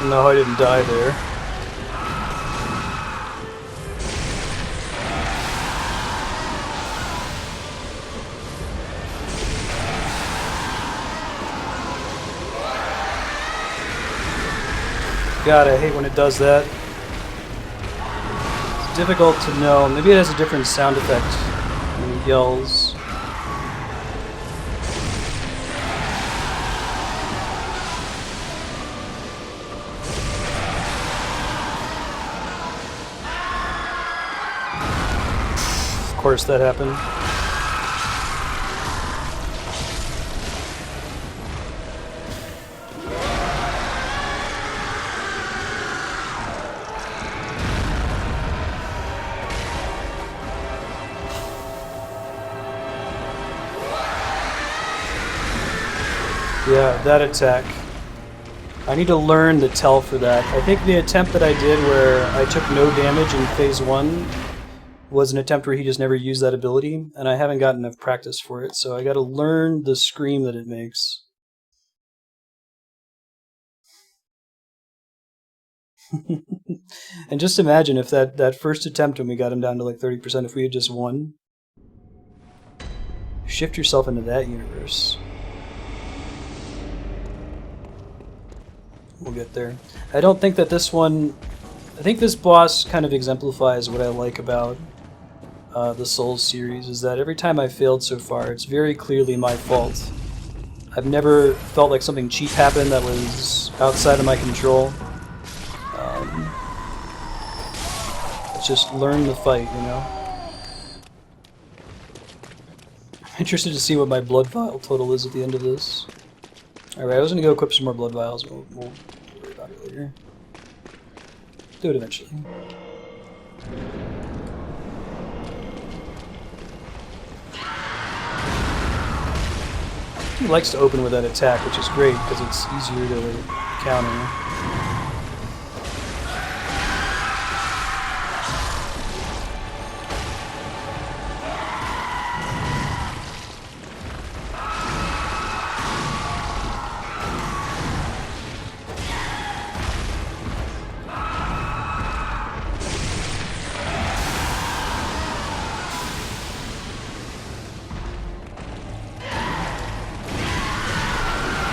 No, I didn't die there. God, I hate when it does that. It's difficult to know. Maybe it has a different sound effect when it yells. Of course that happened. Yeah, that attack. I need to learn the tell for that. I think the attempt that I did where I took no damage in phase 1 was an attempt where he just never used that ability, and I haven't gotten enough practice for it, so I gotta learn the scream that it makes. And just imagine if that first attempt when we got him down to like 30%, if we had just won. Shift yourself into that universe. We'll get there. I don't think that this one... I think this boss kind of exemplifies what I like about the Souls series, is that every time I've failed so far, it's very clearly my fault. I've never felt like something cheap happened that was outside of my control. It's just learn the fight, you know? I'm interested to see what my Blood Vial total is at the end of this. Alright, I was gonna go equip some more Blood Vials, we'll worry about it later. Do it eventually. He likes to open with that attack, which is great, because it's easier to counter.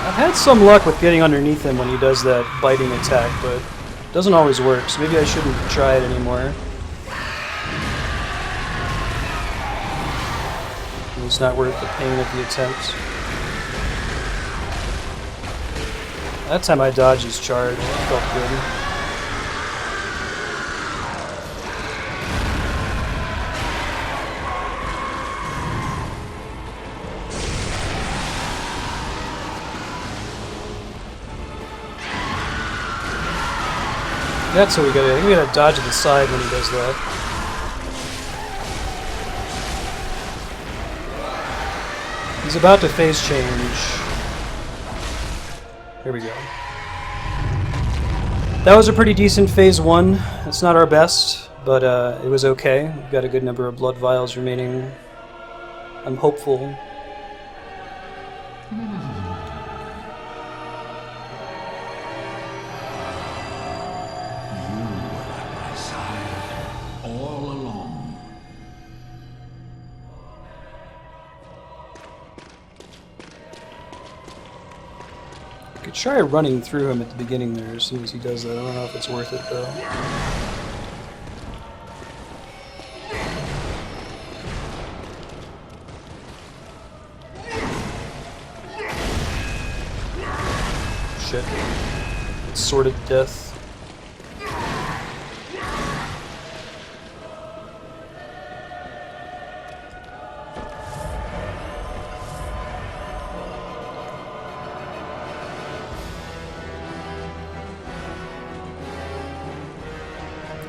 I've had some luck with getting underneath him when he does that biting attack, but it doesn't always work, so maybe I shouldn't try it anymore. It's not worth the pain of the attempt. That time I dodged his charge, it felt good. That's what we gotta. I think we gotta dodge to the side when he does that. He's about to phase change. Here we go. That was a pretty decent phase 1. It's not our best, but it was okay. We've got a good number of Blood Vials remaining. I'm hopeful You were at my side all along. Could try running through him at the beginning there as soon as he does that. I don't know if it's worth it though. Shit. It's sordid death.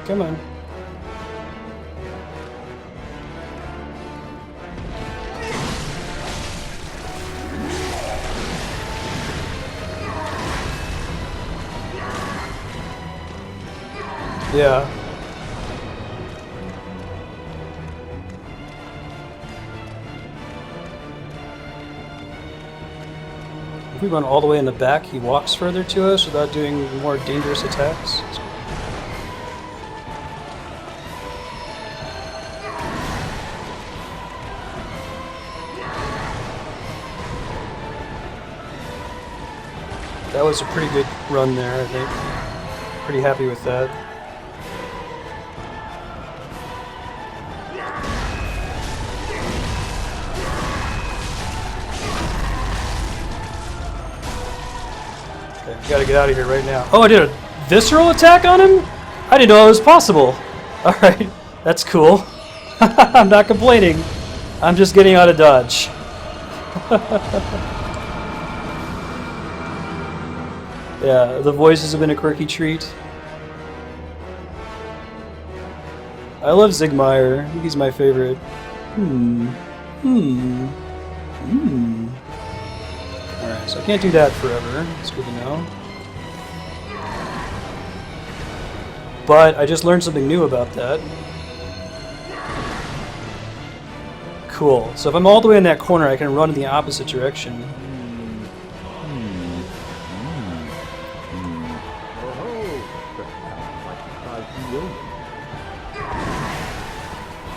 Come on. Yeah. If we run all the way in the back, he walks further to us without doing more dangerous attacks. That was a pretty good run there, I think. Pretty happy with that. Okay, we gotta get out of here right now. Oh, I did a visceral attack on him? I didn't know it was possible. Alright, that's cool. I'm not complaining. I'm just getting out of dodge. Yeah, the voices have been a quirky treat. I love Zigmeyer. I think he's my favorite. Alright, so I can't do that forever. It's good to know. But I just learned something new about that. Cool. So if I'm all the way in that corner, I can run in the opposite direction.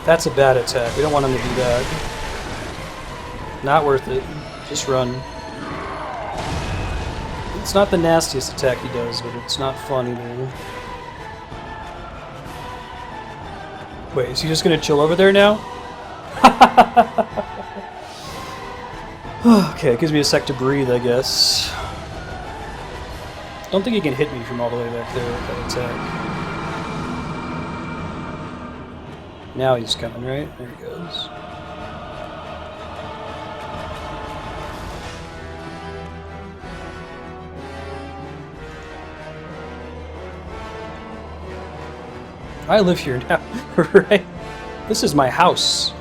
That's a bad attack. We don't want him to do that. Not worth it. Just run. It's not the nastiest attack he does, but it's not fun either. Wait, is he just gonna chill over there now? Okay, it gives me a sec to breathe, I guess. Don't think he can hit me from all the way back there with that attack. Now he's coming, right? There he goes. I live here now, right? This is my house.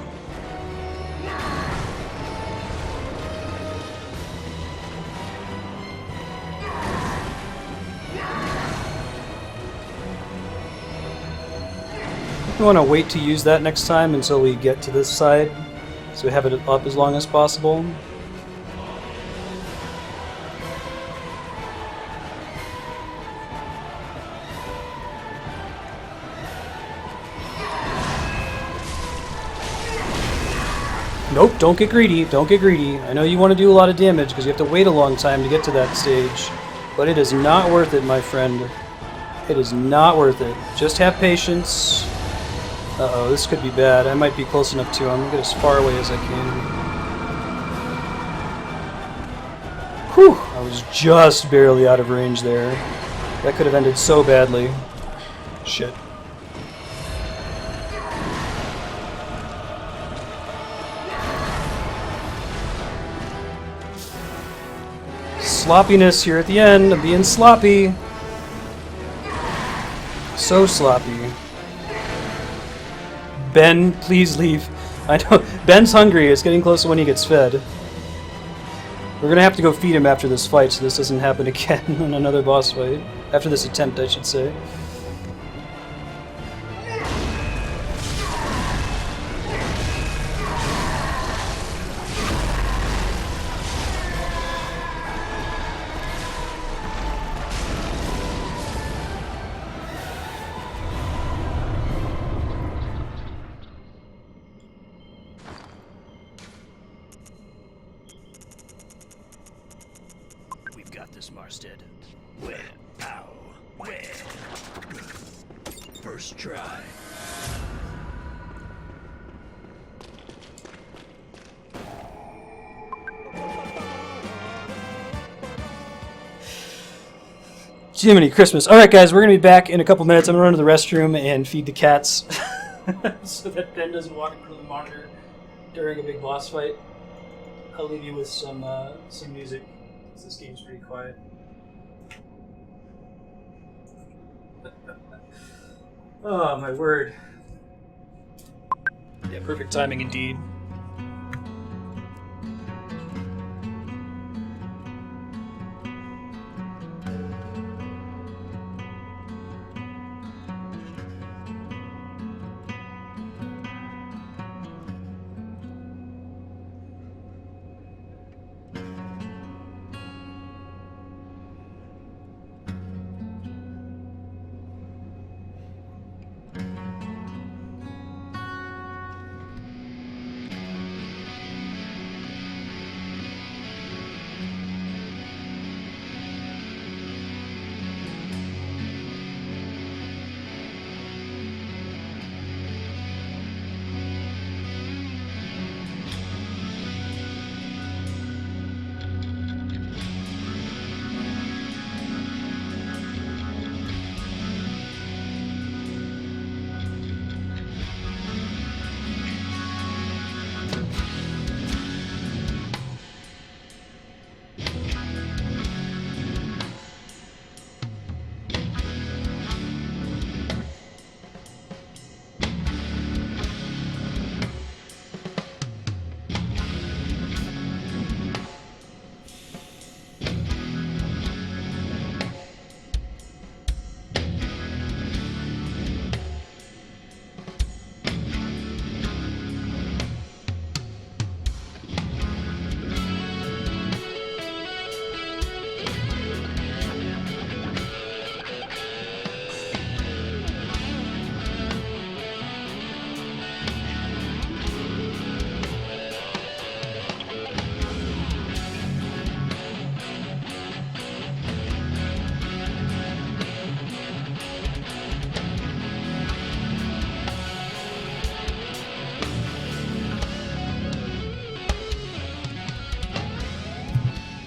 We want to wait to use that next time until we get to this side, so we have it up as long as possible. Nope, don't get greedy, don't get greedy. I know you want to do a lot of damage because you have to wait a long time to get to that stage, but it is not worth it, my friend. It is not worth it. Just have patience. Uh-oh, this could be bad. I might be close enough to him. I'm gonna get as far away as I can. Whew! I was just barely out of range there. That could have ended so badly. Shit. Sloppiness here at the end. I'm being sloppy. So sloppy. Ben, please leave. I know Ben's hungry. It's getting close to when he gets fed. We're gonna have to go feed him after this fight, so this doesn't happen again in another boss fight. After this attempt, I should say. Justice Marsted. Where? How? Where? First try. Jiminy Christmas. All right, guys, we're going to be back in a couple minutes. I'm going to run to the restroom and feed the cats so that Ben doesn't walk in front of the monitor during a big boss fight. I'll leave you with some music, because this game's pretty quiet. Oh, my word. Yeah, perfect timing indeed.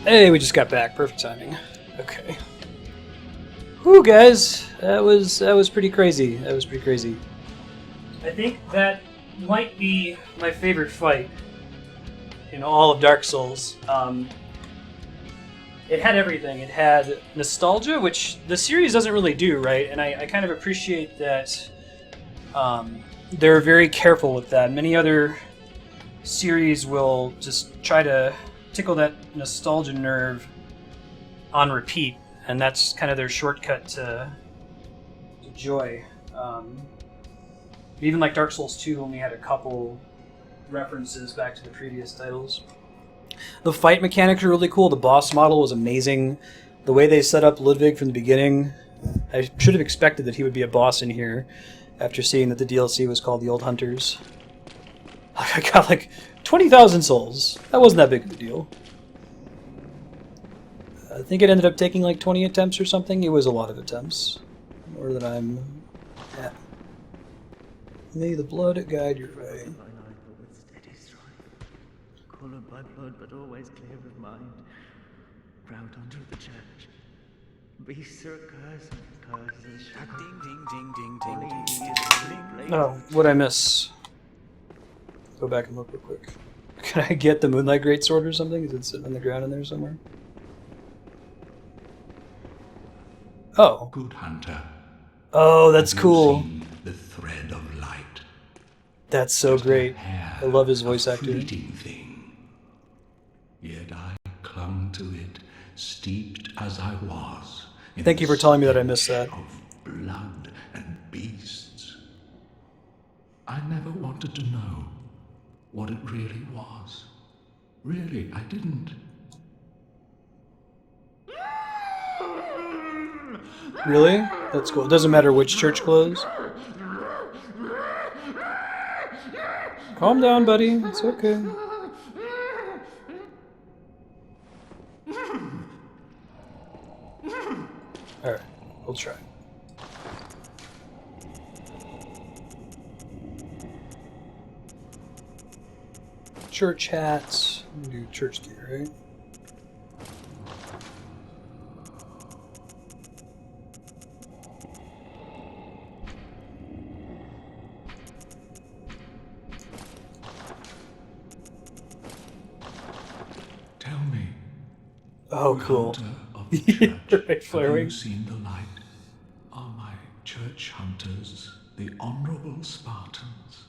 Hey, we just got back. Perfect timing. Okay. Whew, guys. That was pretty crazy. That was pretty crazy. I think that might be my favorite fight in all of Dark Souls. It had everything. It had nostalgia, which the series doesn't really do, right? And I kind of appreciate that they're very careful with that. Many other series will just try to tickle that nostalgia nerve on repeat, and that's kind of their shortcut to joy. Even like Dark Souls 2 only had a couple references back to the previous titles. The fight mechanics are really cool. The boss model was amazing. The way they set up Ludwig from the beginning, I should have expected that he would be a boss in here after seeing that the DLC was called The Old Hunters. I got like 20,000 souls. That wasn't that big of a deal. I think it ended up taking like 20 attempts or something. It was a lot of attempts. More than I'm at. May the blood guide your way. With steady strife, colored by blood but always clear of mind, proud unto the church. Beasts are cursed, curses shackled. Ding ding ding ding ding ding ding. Oh, what'd I miss? Go back and look real quick. Can I get the Moonlight Greatsword or something? Is it sitting on the ground in there somewhere? Oh. Good hunter. Oh, that's Have you cool. seen the thread of light? That's so great. I love his voice A actor. fleeting thing. Yet I clung to it, steeped as I was. In Thank you the for telling me that I missed stench that. Of blood and beasts. I never wanted to know what it really was. Really, I didn't. Really? That's cool. It doesn't matter which church closed. Calm down, buddy. It's okay. Church hats. I'm gonna do church gear, right? Tell me, Oh, good cool. hunter of the church, Right, flare have you wings. seen the light? Are my church hunters the honorable Spartans?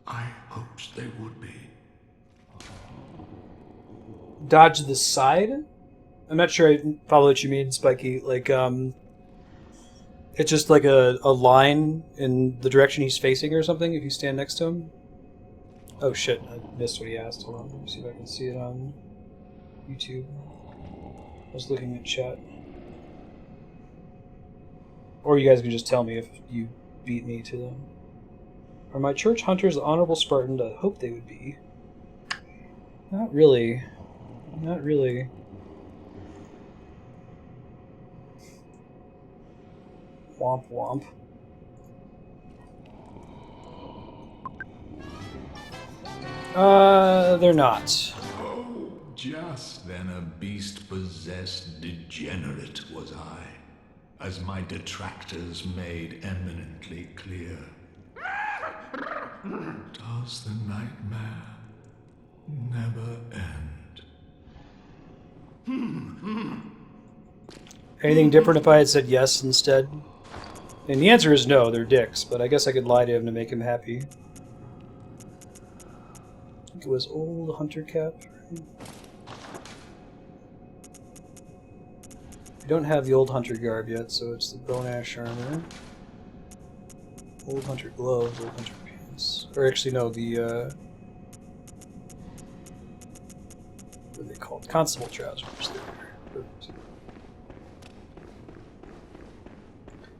I hoped they would be. Dodge the side? I'm not sure I follow what you mean, Spiky. Like, it's just like a line in the direction he's facing or something if you stand next to him. Oh shit, I missed what he asked. Hold on, let me see if I can see it on YouTube. I was looking at chat. Or you guys can just tell me if you beat me to them. Are my church hunters the honorable Spartans? I hope they would be. Not really. Not really. Womp womp. They're not. Oh, just then a beast-possessed degenerate was I, as my detractors made eminently clear. Does the nightmare never end? Anything different if I had said yes instead? And the answer is no, they're dicks, but I guess I could lie to him to make him happy. I think it was old hunter cap. I don't have the old hunter garb yet, so it's the bone ash armor. Old hunter gloves, old hunter pants. Or actually no, the what are they called? Constable trousers. Perfect.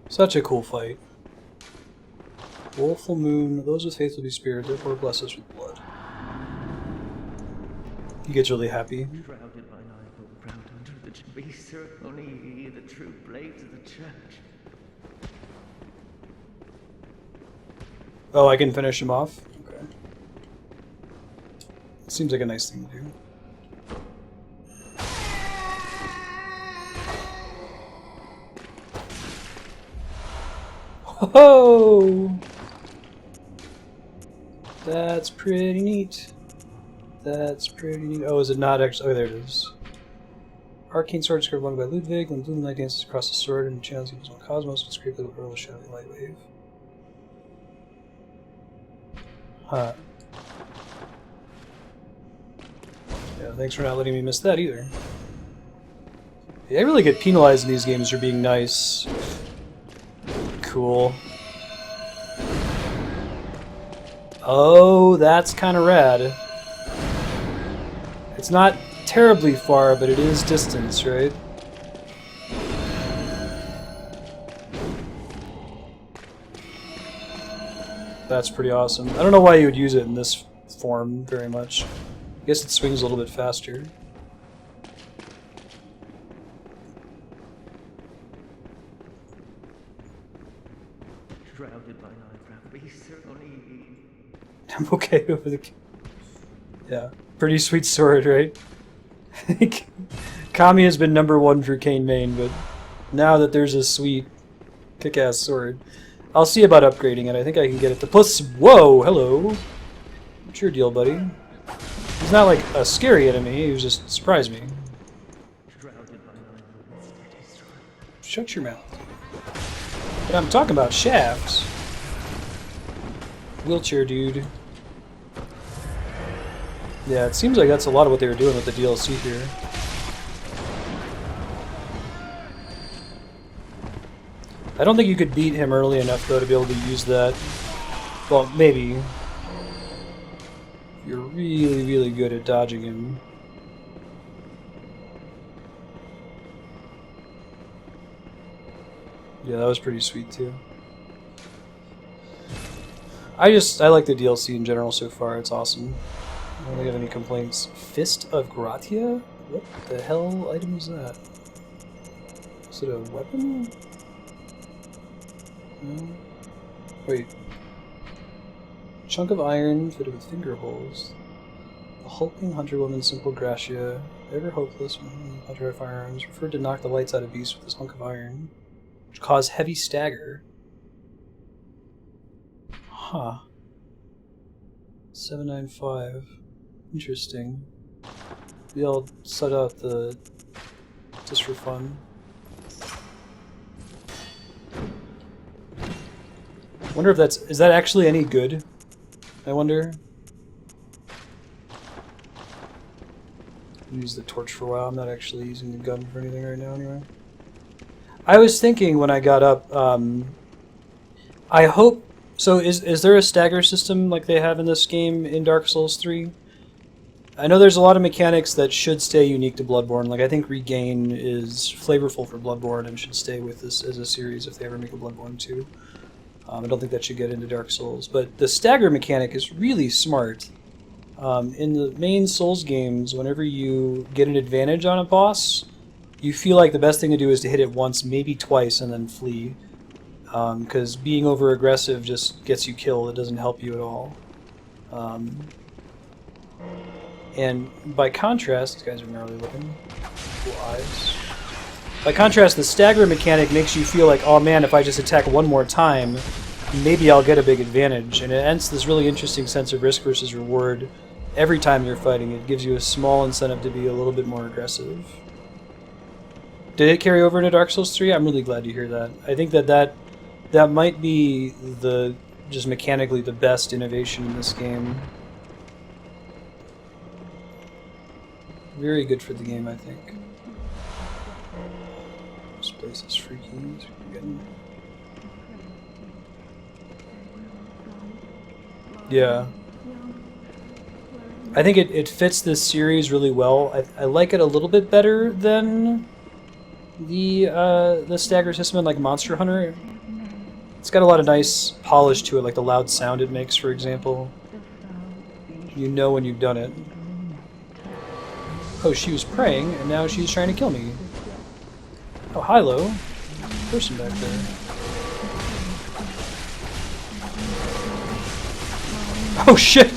Such a cool fight. Woeful moon, those with faith will be spared, therefore bless us with blood. He gets really happy. Shrouded by night, but proud under the beast, only ye, the true blades of the church. Oh, I can finish him off? Okay. Seems like a nice thing to do. Ho! That's pretty neat. That's pretty neat. Oh, is it not actually? Oh, there it is. Arcane sword is curved along by Ludwig. When blue light dances across the sword and channels equals one cosmos, it's scraped with a hurl shadowy light wave. Huh. Yeah, thanks for not letting me miss that either. Yeah, I really get penalized in these games for being nice. Cool. Oh, that's kind of rad. It's not terribly far, but it is distance, right? That's pretty awesome. I don't know why you would use it in this form very much. I guess it swings a little bit faster. Shrouded by night, proud beast, only ye. I'm okay with the... Yeah, pretty sweet sword, right? Kami has been #1 for Kane main, but now that there's a sweet kick-ass sword, I'll see about upgrading it. I think I can get it to plus... Whoa, hello. What's your deal, buddy? He's not like a scary enemy, he was just surprised me. Shut your mouth. But I'm talking about shafts. Wheelchair dude. Yeah, it seems like that's a lot of what they were doing with the DLC here. I don't think you could beat him early enough, though, to be able to use that. Well, maybe. You're really, really good at dodging him. Yeah, that was pretty sweet, too. I like the DLC in general so far. It's awesome. I don't really have any complaints. Fist of Gratia? What the hell item is that? Is it a weapon? No. Wait. Chunk of iron fitted with finger holes. A hulking hunter woman, simple Gracia, ever hopeless, hunter of firearms, referred to knock the lights out of beasts with this hunk of iron, which caused heavy stagger. Huh. 795. Interesting. Maybe I'll set out the just for fun. Wonder if is that actually any good? I wonder. I'll use the torch for a while. I'm not actually using the gun for anything right now anyway. I was thinking when I got up, I hope... So is there a stagger system like they have in this game in Dark Souls 3? I know there's a lot of mechanics that should stay unique to Bloodborne. Like I think Regain is flavorful for Bloodborne and should stay with this as a series if they ever make a Bloodborne 2. I don't think that should get into Dark Souls. But the stagger mechanic is really smart. In the main Souls games, whenever you get an advantage on a boss, you feel like the best thing to do is to hit it once, maybe twice, and then flee. Because being over-aggressive just gets you killed. It doesn't help you at all. And by contrast, these guys are gnarly looking. Cool eyes. By contrast, the stagger mechanic makes you feel like, oh man, if I just attack one more time, maybe I'll get a big advantage. And it ends this really interesting sense of risk versus reward. Every time you're fighting, it gives you a small incentive to be a little bit more aggressive. Did it carry over into Dark Souls 3? I'm really glad to hear that. I think that might be just mechanically the best innovation in this game. Very good for the game, I think. This place is freaky. Yeah. I think it fits this series really well. I like it a little bit better than the stagger system in like Monster Hunter. It's got a lot of nice polish to it, like the loud sound it makes, for example. You know when you've done it. Oh, she was praying, and now she's trying to kill me. Oh, hi-lo. Person back there. Oh, shit!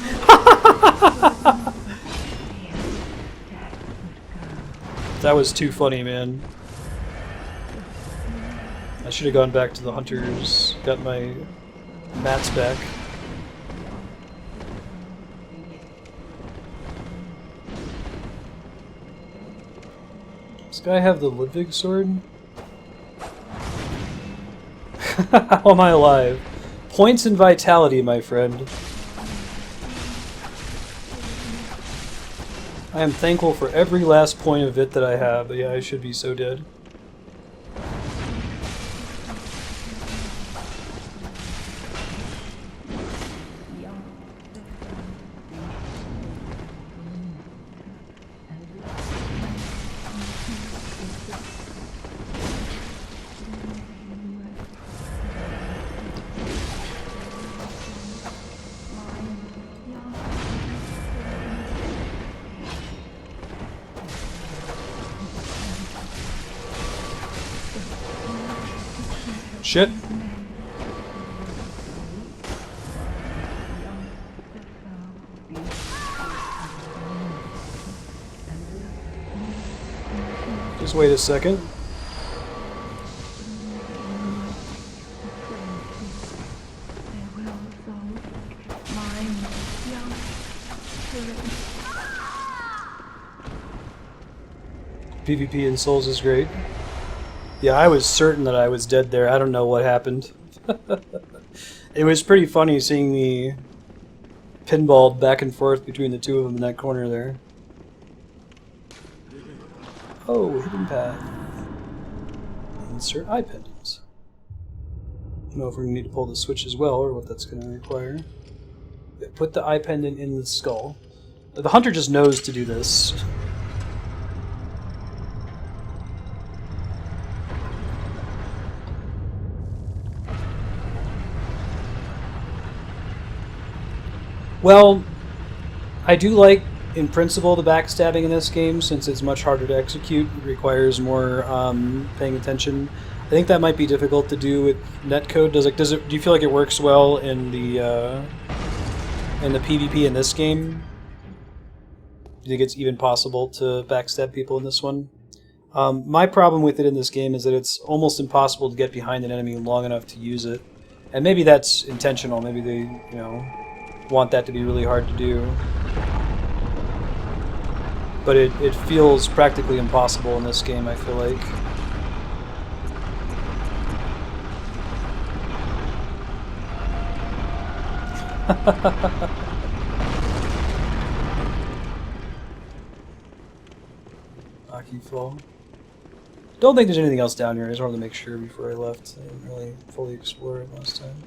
That was too funny, man. I should have gone back to the hunters, got my mats back. Does this guy have the Ludwig sword? How am I alive? Points in vitality, my friend. I am thankful for every last point of it that I have, but yeah, I should be so dead. Shit. Just wait a second. PvP in Souls is great. Yeah, I was certain that I was dead there. I don't know what happened. It was pretty funny seeing me pinballed back and forth between the two of them in that corner there. Oh, hidden path. Insert eye pendants. I don't know if we're going to need to pull the switch as well, or what that's going to require. Put the eye pendant in the skull. The hunter just knows to do this. Well, I do like, in principle, the backstabbing in this game, since it's much harder to execute. It requires more paying attention. I think that might be difficult to do with netcode. Do you feel like it works well in the PvP in this game? you think it's even possible to backstab people in this one? My problem with it in this game is that it's almost impossible to get behind an enemy long enough to use it. And maybe that's intentional. Maybe they, you know, want that to be really hard to do. But it feels practically impossible in this game, I feel like. Fall. Don't think there's anything else down here. I just wanted to make sure before I left. I didn't really fully explore it last time.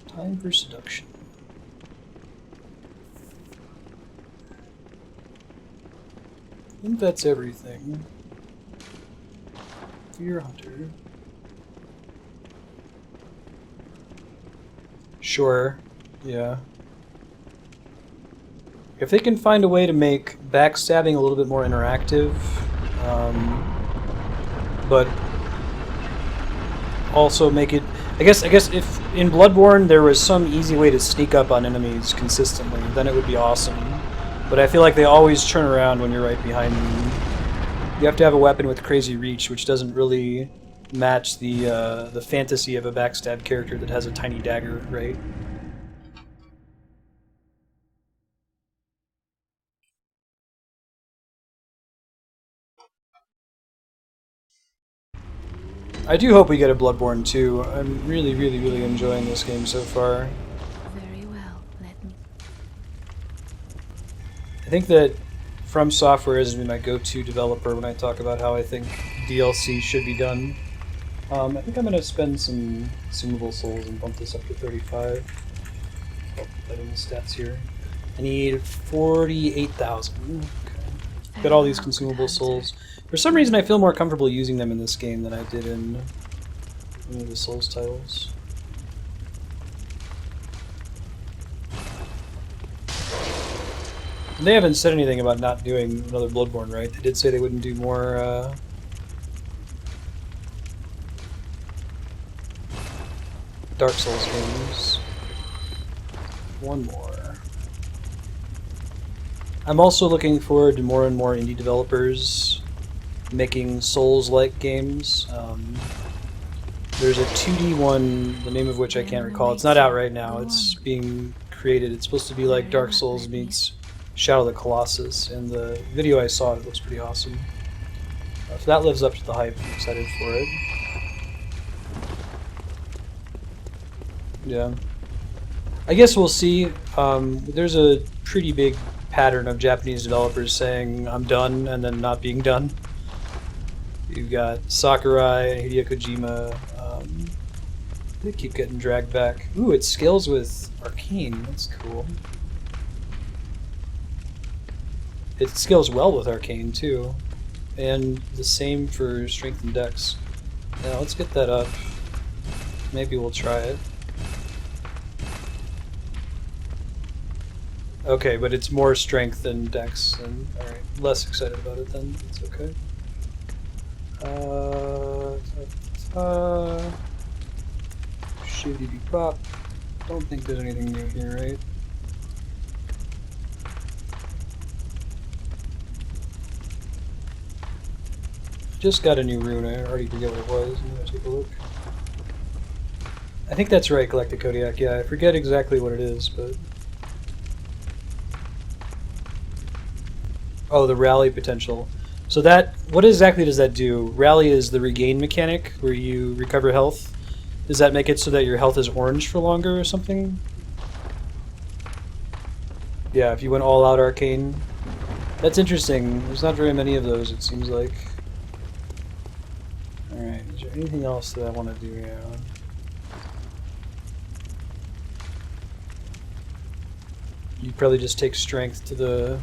Time for seduction. I think that's everything. Fear Hunter. Sure. Yeah. If they can find a way to make backstabbing a little bit more interactive, but also make it... I guess if in Bloodborne there was some easy way to sneak up on enemies consistently, then it would be awesome. But I feel like they always turn around when you're right behind them. You have to have a weapon with crazy reach, which doesn't really match the fantasy of a backstab character that has a tiny dagger, right? I do hope we get a Bloodborne 2. I'm really, really, really enjoying this game so far. Very well, let me... I think that From Software is my go-to developer when I talk about how I think DLC should be done. I think I'm going to spend some consumable souls and bump this up to 35. I'll put that in the stats here. I need 48,000. Okay. Got all these consumable souls. For some reason, I feel more comfortable using them in this game than I did in any of the Souls titles. And they haven't said anything about not doing another Bloodborne, right? They did say they wouldn't do more, Dark Souls games. One more. I'm also looking forward to more and more indie developers making Souls-like games. There's a 2D one, the name of which I can't recall. It's not out right now. It's being created. It's supposed to be like Dark Souls meets Shadow of the Colossus. And the video I saw, it looks pretty awesome. If that lives up to the hype, I'm excited for it. Yeah. I guess we'll see. There's a pretty big pattern of Japanese developers saying, I'm done, and then not being done. You've got Sakurai and Hideo Kojima. They keep getting dragged back. Ooh, it scales with Arcane. That's cool. It scales well with Arcane, too. And the same for Strength and Dex. Now, let's get that up. Maybe we'll try it. Okay, but it's more strength than dex, and alright, less excited about it then, it's okay. Shitty pop. Don't think there's anything new here, right? Just got a new rune, I already forget what it was, I'm gonna take a look. I think that's right, Galactic Kodiak, yeah, I forget exactly what it is, but... Oh, the rally potential. So that, what exactly does that do? Rally is the regain mechanic, where you recover health. Does that make it so that your health is orange for longer or something? Yeah, if you went all out Arcane. That's interesting. There's not very many of those, it seems like. Alright, is there anything else that I want to do here? You'd probably just take strength to the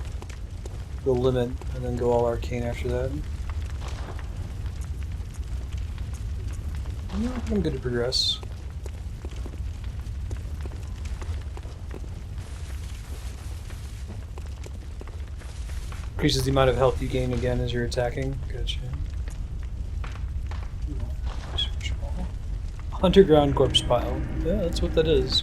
limit and then go all Arcane after that. No, I'm good to progress. Increases the amount of health you gain again as you're attacking. Gotcha. Underground corpse pile. Yeah, that's what that is.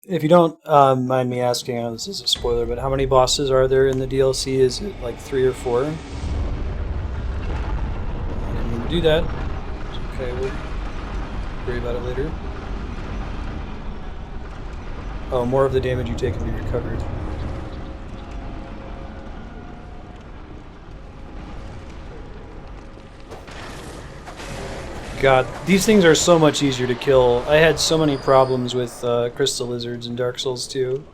If you don't mind me asking, I know this is a spoiler, but how many bosses are there in the DLC? Is it like 3 or 4? I didn't mean to do that. It's okay, we'll worry about it later. Oh, more of the damage you take can be recovered. God, these things are so much easier to kill. I had so many problems with crystal lizards in Dark Souls 2.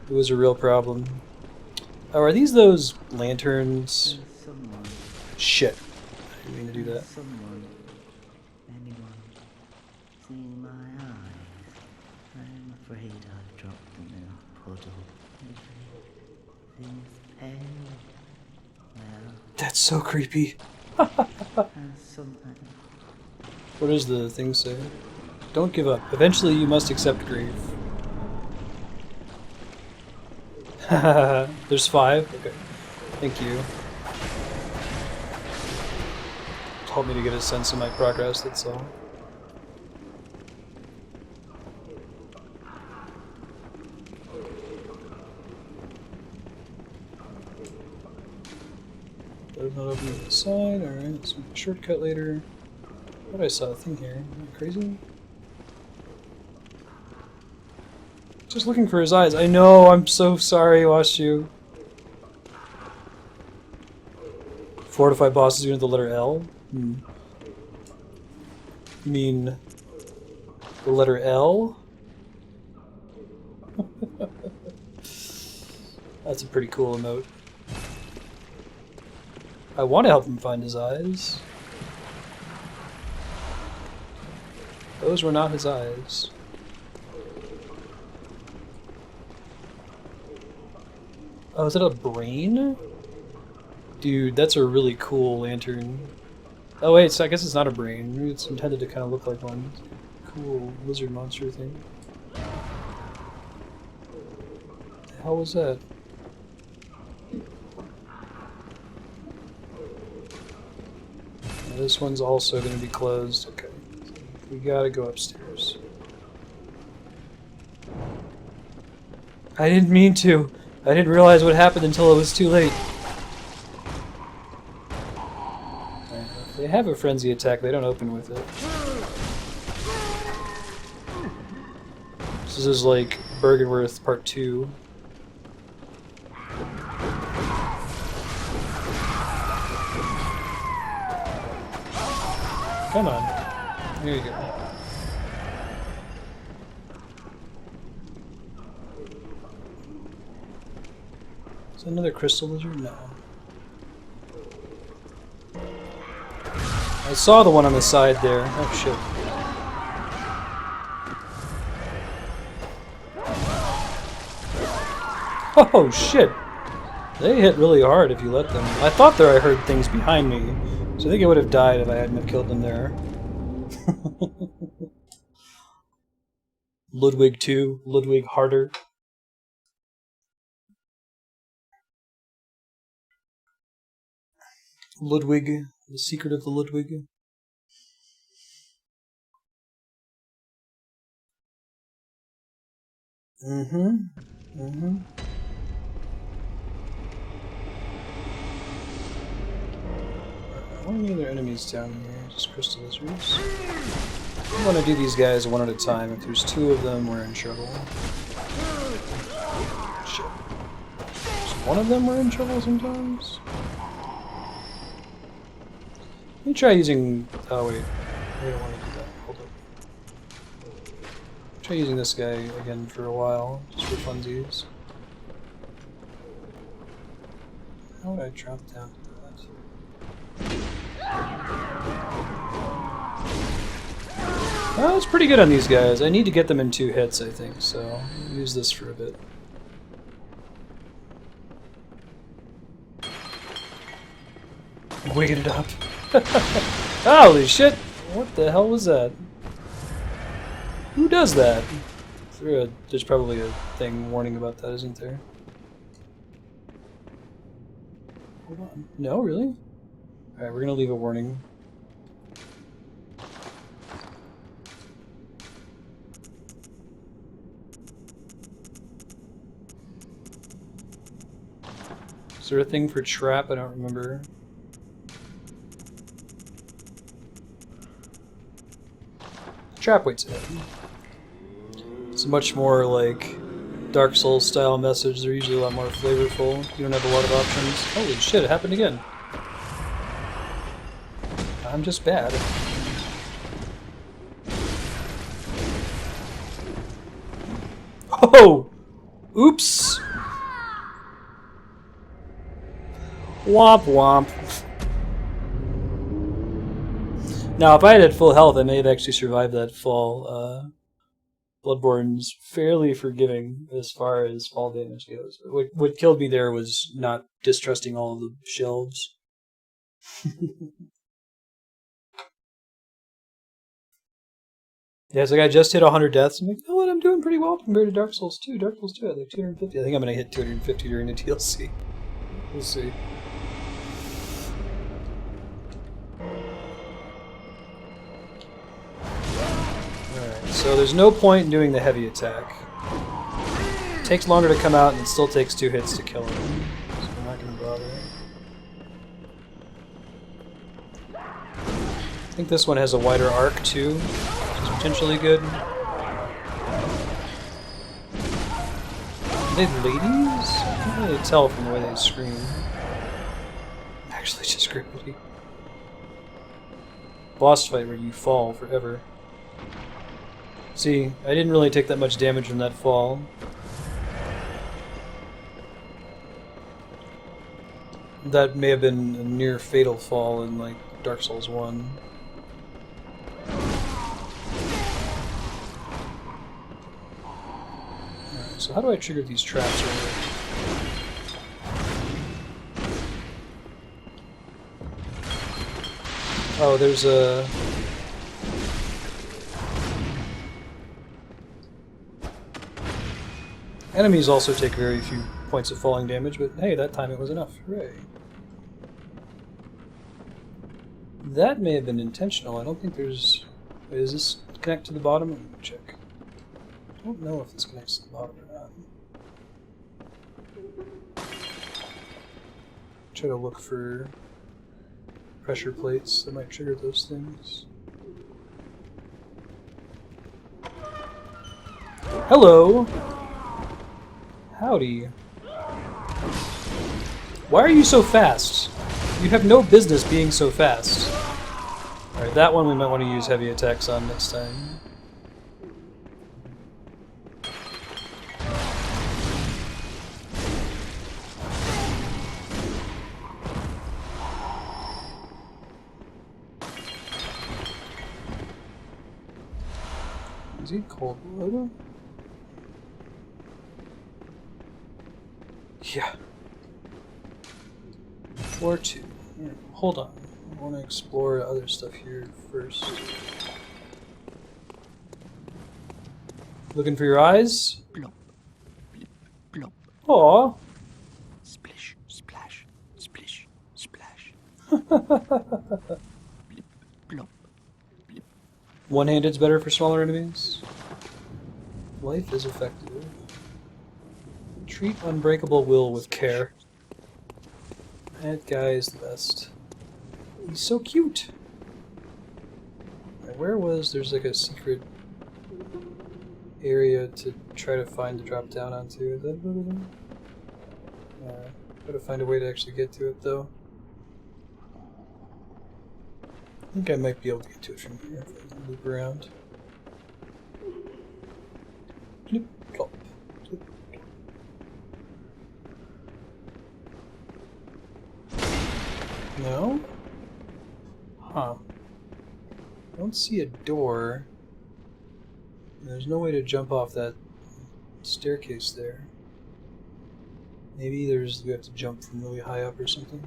It was a real problem. Oh, are these those lanterns? Someone, Shit. I didn't mean to do that. someone, anyone, seen my eyes. I'm afraid I've dropped them in a puddle. Things pale. Well, That's so creepy. and something. What does the thing say? Don't give up. Eventually you must accept grief. There's 5? Okay. Thank you. Help me to get a sense of my progress, that's all. Does not open to the side, alright, so shortcut later. What I saw a thing here. Am I crazy? Just looking for his eyes. I know, I'm so sorry, Washu. Fortify bosses unit the letter L? Hmm. You mean the letter L? That's a pretty cool emote. I want to help him find his eyes. Those were not his eyes. Oh, is that a brain? Dude, that's a really cool lantern. Oh wait, so I guess it's not a brain. Maybe it's intended to kind of look like one. Cool lizard monster thing. What the hell was that? Now, this one's also going to be closed. Okay. We gotta go upstairs. I didn't mean to. I didn't realize what happened until it was too late. If they have a frenzy attack, they don't open with it. This is like Bergenworth Part 2. Come on. Here you go. Is that another crystal lizard? No. I saw the one on the side there. Oh shit. Oh shit! They hit really hard if you let them. I thought there I heard things behind me, so I think I would have died if I hadn't have killed them there. Ludwig 2, Ludwig harder. Ludwig, the secret of the Ludwig. How many other enemies down here? Just crystal lizards. I want to do these guys one at a time. If there's 2 of them, we're in trouble. Shit. Just one of them we're in trouble sometimes? Let me try using... Oh wait, we don't want to do that. Hold up. Try using this guy again for a while, just for funsies. How would I drop down to that? Oh, it's pretty good on these guys. I need to get them in 2 hits, I think, so I'll use this for a bit. Wigging it up. Holy shit! What the hell was that? Who does that? There's probably a thing warning about that, isn't there? Hold on. No, really? Alright, we're gonna leave a warning. there a thing for trap? I don't remember. Trap waits ahead. It's a much more like Dark Souls style message. They're usually a lot more flavorful. You don't have a lot of options. Holy shit, it happened again. I'm just bad. Oh! Oops! Womp womp. Now, if I had full health, I may have actually survived that fall. Bloodborne's fairly forgiving as far as fall damage goes. What killed me there was not distrusting all of the shelves. Yeah, it's like I just hit 100 deaths. I'm like, oh, what? I'm doing pretty well compared to Dark Souls 2. Dark Souls 2 had like 250. I think I'm going to hit 250 during the DLC. We'll see. Alright, so there's no point in doing the heavy attack. It takes longer to come out and it still takes 2 hits to kill him. So I'm not going to bother. I think this one has a wider arc too, which is potentially good. Are they ladies? I can't really tell from the way they scream. Actually, just grippity. Boss fight where you fall forever. See, I didn't really take that much damage from that fall. That may have been a near fatal fall in like Dark Souls 1. Alright, so how do I trigger these traps over? Oh, there's a... Enemies also take very few points of falling damage, but hey, that time it was enough. Hooray. That may have been intentional. I don't think there's... Wait, does this connect to the bottom? Let me check. I don't know if this connects to the bottom or not. Try to look for pressure plates that might trigger those things. Hello! Howdy. Why are you so fast? You have no business being so fast. Alright, that one we might want to use heavy attacks on next time. Is he cold-blooded? Yeah. Floor 2. Hold on. I want to explore other stuff here first. Looking for your eyes? Plop, blip, plop. Aww. Splish, splash, splish, splash. Blip, plop, blip. One-handed's better for smaller enemies. Life is effective. Treat unbreakable will with care. That guy is the best. He's so cute. Right, where was... There's like a secret area to try to find to drop down onto. Is that over there? Yeah. Gotta find a way to actually get to it though. I think I might be able to get to it from here if I loop around. Bloop, plop, bloop, plop. No? Huh. I don't see a door. There's no way to jump off that staircase there. Maybe we have to jump from really high up or something.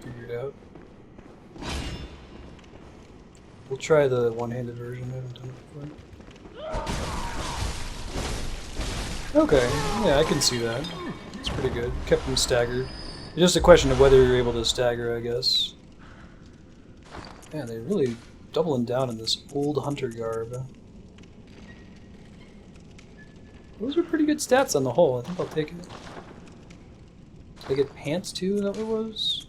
Figure it out. We'll try the one-handed version. I haven't done it before. Okay, yeah, I can see that. It's pretty good. Kept him staggered. It's just a question of whether you're able to stagger, I guess. Man, they're really doubling down in this old hunter garb. Those are pretty good stats on the whole. I think I'll take it. Did I get pants too? Is that what it was?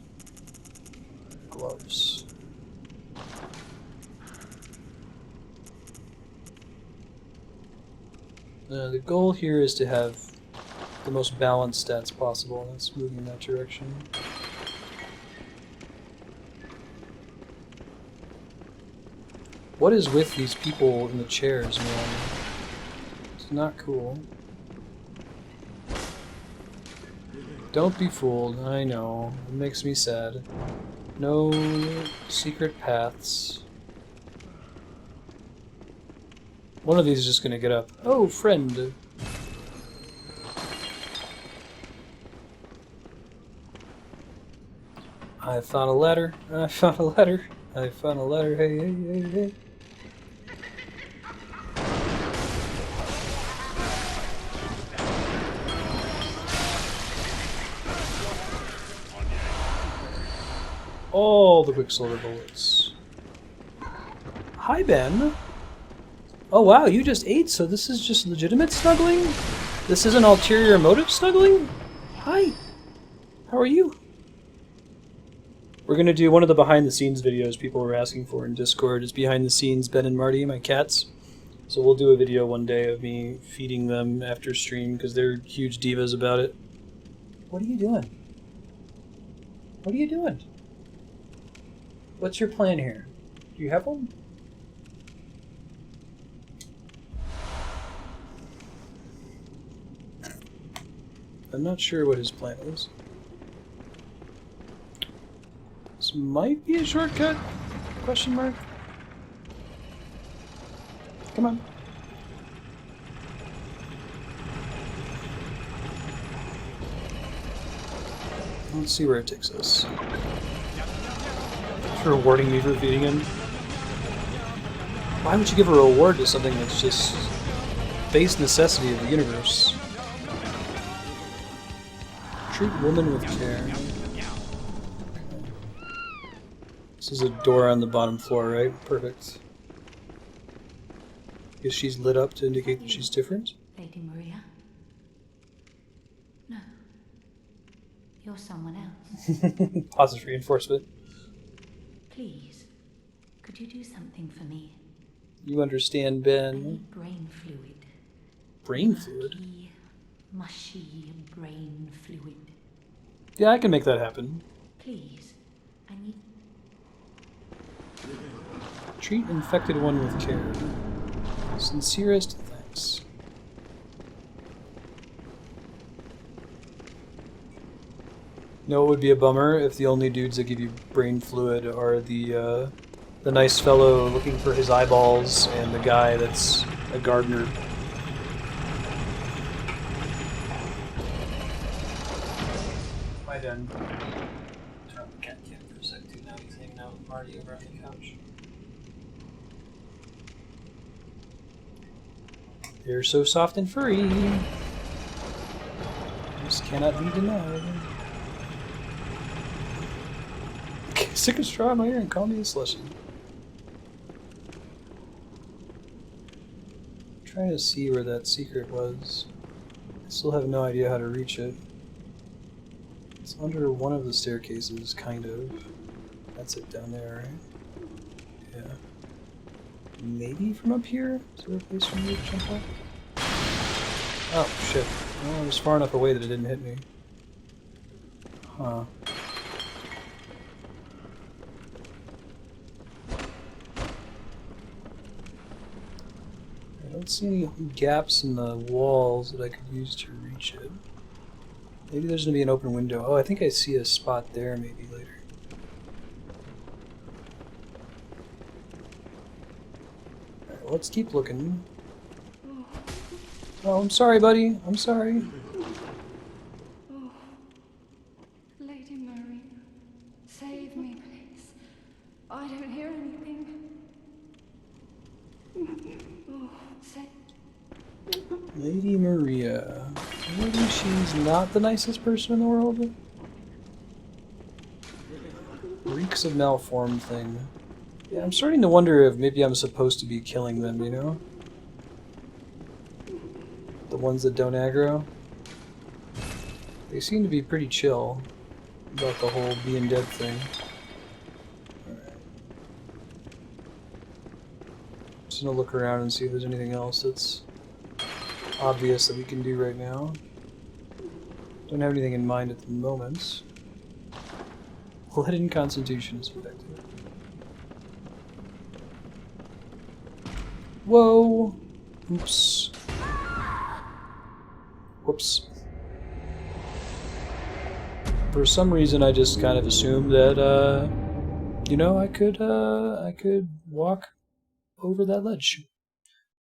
Gloves. The goal here is to have the most balanced stats possible, and that's moving in that direction. What is with these people in the chairs, man? It's not cool. Don't be fooled, I know. It makes me sad. No secret paths. One of these is just gonna get up. Oh, friend! I found a ladder. I found a ladder. I found a ladder. Hey, hey, hey, hey. All the Quicksilver bullets. Hi, Ben. Oh, wow, you just ate, so this is just legitimate snuggling? This isn't ulterior motive snuggling? Hi. How are you? We're going to do one of the behind-the-scenes videos people were asking for in Discord. It's behind-the-scenes Ben and Marty, my cats. So we'll do a video one day of me feeding them after stream, because they're huge divas about it. What are you doing? What are you doing? What's your plan here? Do you have one? I'm not sure what his plan is. This might be a shortcut? Question mark? Come on. Let's see where it takes us. It's rewarding me for feeding him. Why would you give a reward to something that's just base necessity of the universe? Treat woman with care. This is a door on the bottom floor, right? Perfect. Guess she's lit up to indicate that she's different? Lady Maria? No. You're someone else. Positive reinforcement. Please, could you do something for me? You understand, I Ben. need brain fluid. Brain fluid? Murky, mushy brain fluid. Yeah, I can make that happen. Please, I need... Treat infected one with care. Sincerest thanks. No, it would be a bummer if the only dudes that give you brain fluid are the nice fellow looking for his eyeballs and the guy that's a gardener. Hi, Dan. Turn on the cat cam for a sec too. Now he's hanging out with Marty over on the couch. They're so soft and furry. This cannot be denied. Stick a straw in my ear and call me a slushy. I'm trying to see where that secret was. I still have no idea how to reach it. It's under one of the staircases, kind of. That's it down there, right? Yeah. Maybe from up here? Is there a place for me to jump up? Oh, shit. Well, it was far enough away that it didn't hit me. Huh. I don't see any gaps in the walls that I could use to reach it. Maybe there's going to be an open window. Oh, I think I see a spot there maybe later. Alright, let's keep looking. Oh, I'm sorry, buddy. I'm sorry. Oh, Lady Maria, save me, please. I don't hear anything. Oh, Lady Maria. Maybe she's not the nicest person in the world? Reeks of malformed thing. Yeah, I'm starting to wonder if maybe I'm supposed to be killing them, you know? The ones that don't aggro. They seem to be pretty chill about the whole being dead thing. Alright. Just gonna look around and see if there's anything else that's obvious that we can do right now. Don't have anything in mind at the moment. Leaden Constitution is effective. Whoa! Oops. Whoops. For some reason, I just kind of assumed that, you know, I could walk over that ledge.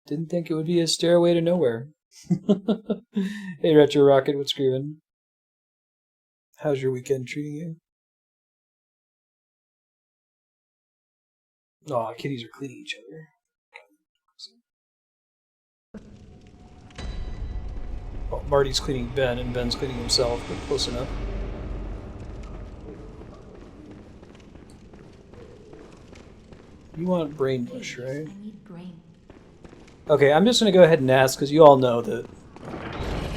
Didn't think it would be a stairway to nowhere. Hey, Retro Rocket, what's screaming? How's your weekend treating you? Aw, kitties are cleaning each other. Well, Marty's cleaning Ben, and Ben's cleaning himself, but close enough. You want brain mush, right? I need brain. Okay, I'm just gonna go ahead and ask, because you all know that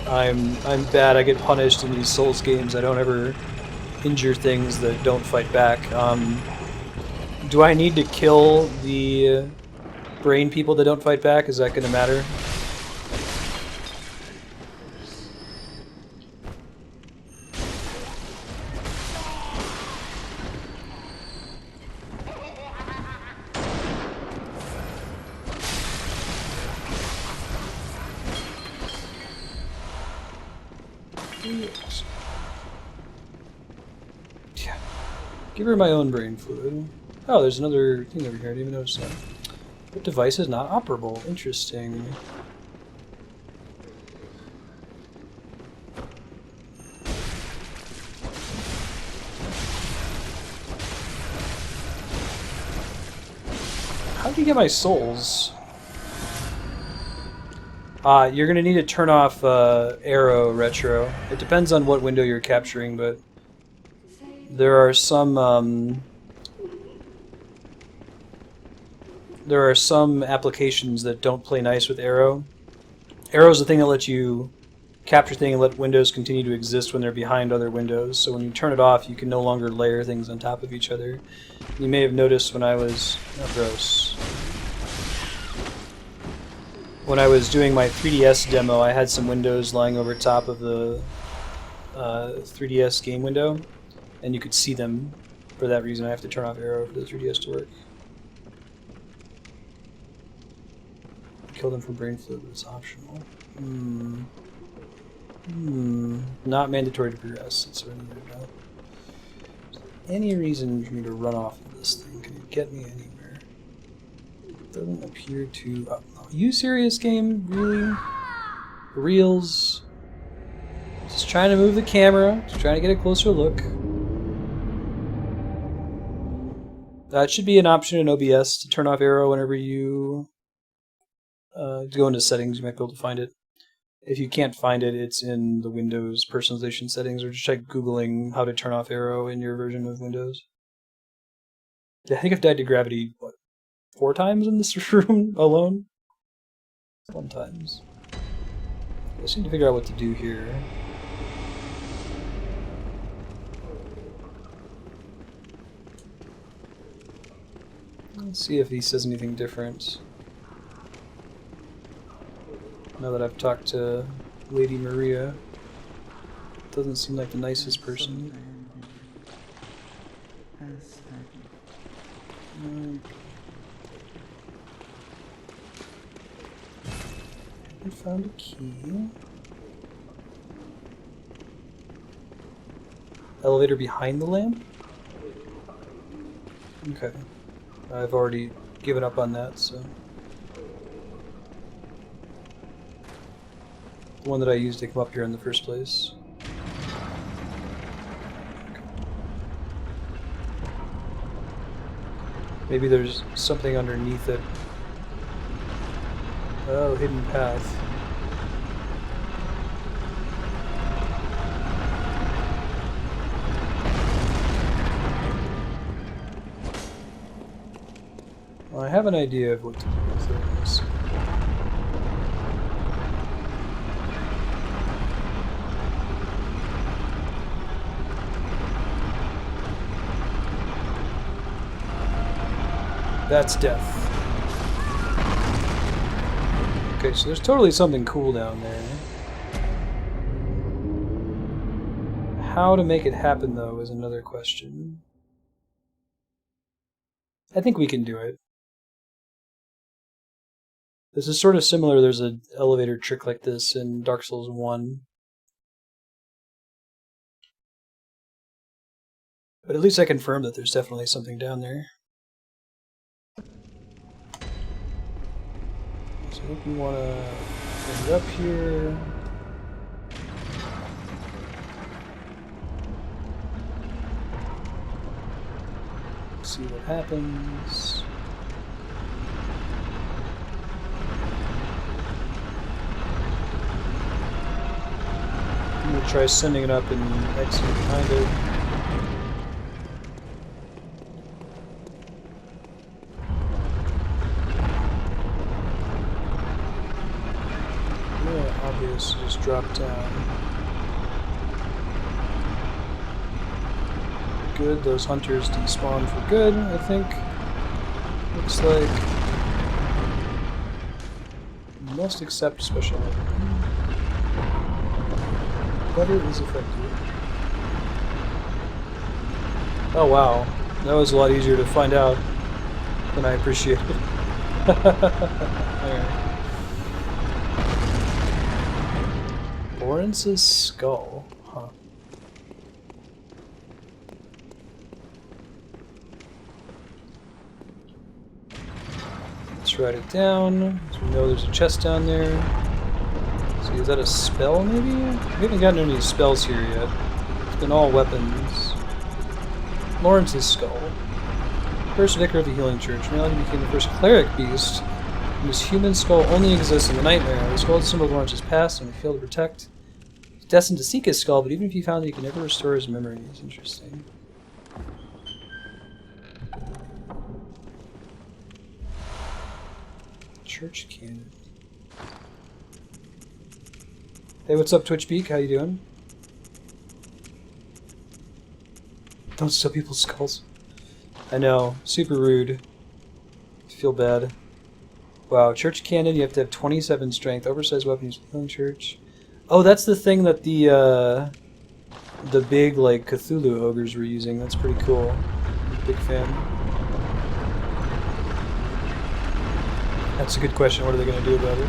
I'm bad. I get punished in these Souls games. I don't ever injure things that don't fight back. Do I need to kill the brain people that don't fight back? Is that gonna matter? Yeah. Give her my own brain fluid. Oh, there's another thing over here. I didn't even notice that. What device is not operable? Interesting. How do you get my souls? You're gonna need to turn off Arrow Retro. It depends on what window you're capturing, but there are some applications that don't play nice with Arrow. Arrow is the thing that lets you capture things and let windows continue to exist when they're behind other windows. So when you turn it off, you can no longer layer things on top of each other. You may have noticed when I was... oh, gross. When I was doing my 3DS demo, I had some windows lying over top of the 3DS game window, and you could see them. For that reason, I have to turn off Arrow for the 3DS to work. Kill them for brain fluid, but it's optional. Not mandatory to progress. That's what I need to know. Any reason for me to run off of this thing? Can you get me anywhere? Doesn't appear to... are you serious, game? Really? Reels? Just trying to move the camera. Just trying to get a closer look. That should be an option in OBS to turn off Arrow whenever you go into settings. You might be able to find it. If you can't find it, it's in the Windows personalization settings, or just try Googling how to turn off Arrow in your version of Windows. Yeah, I think I've died to gravity, what, 4 times in this room alone? 1 times. I just need to figure out what to do here. Let's see if he says anything different. Now that I've talked to Lady Maria, doesn't seem like the nicest person. I found a key. Elevator behind the lamp? Okay. I've already given up on that, so... the one that I used to come up here in the first place. Okay. Maybe there's something underneath it. Oh, hidden path. Well, I have an idea of what to do with things. That's death. Okay, so there's totally something cool down there. How to make it happen, though, is another question. I think we can do it. This is sort of similar. There's an elevator trick like this in Dark Souls 1. But at least I confirmed that there's definitely something down there. So I think we want to bring it up here. See what happens. I'm going to try sending it up and exiting behind it. Obvious, just drop down. Good, those hunters despawn for good, I think. Looks like. Must accept special weapon. Butter is effective. Oh wow, that was a lot easier to find out than I appreciated. Alright. Lawrence's skull, huh? Let's write it down. So we know there's a chest down there. See, is that a spell maybe? We haven't gotten any spells here yet. It's been all weapons. Lawrence's skull. First vicar of the healing church. Now he became the first cleric beast. Whose human skull only exists in the nightmare. The skull is a symbol of Lawrence's past and we fail to protect. He's destined to seek his skull, but even if he found it, he can never restore his memories. Interesting. Church cannon. Hey, what's up, TwitchBeak? How you doing? Don't steal people's skulls. I know, super rude. I feel bad. Wow, church cannon, you have to have 27 strength, oversized weapons in church. Oh, that's the thing that the big, like, Cthulhu ogres were using. That's pretty cool. Big fan. That's a good question. What are they going to do about it?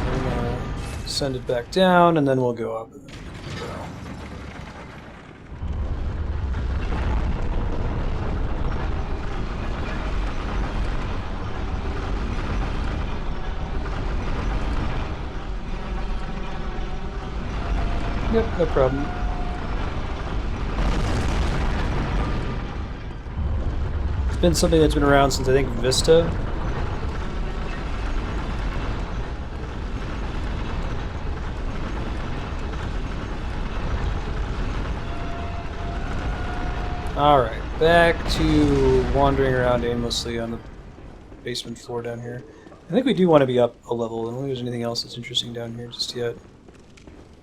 I'm going to send it back down, and then we'll go up. Yep, no problem. It's been something that's been around since I think Vista. Alright, back to wandering around aimlessly on the basement floor down here. I think we do want to be up a level. I don't think there's anything else that's interesting down here just yet.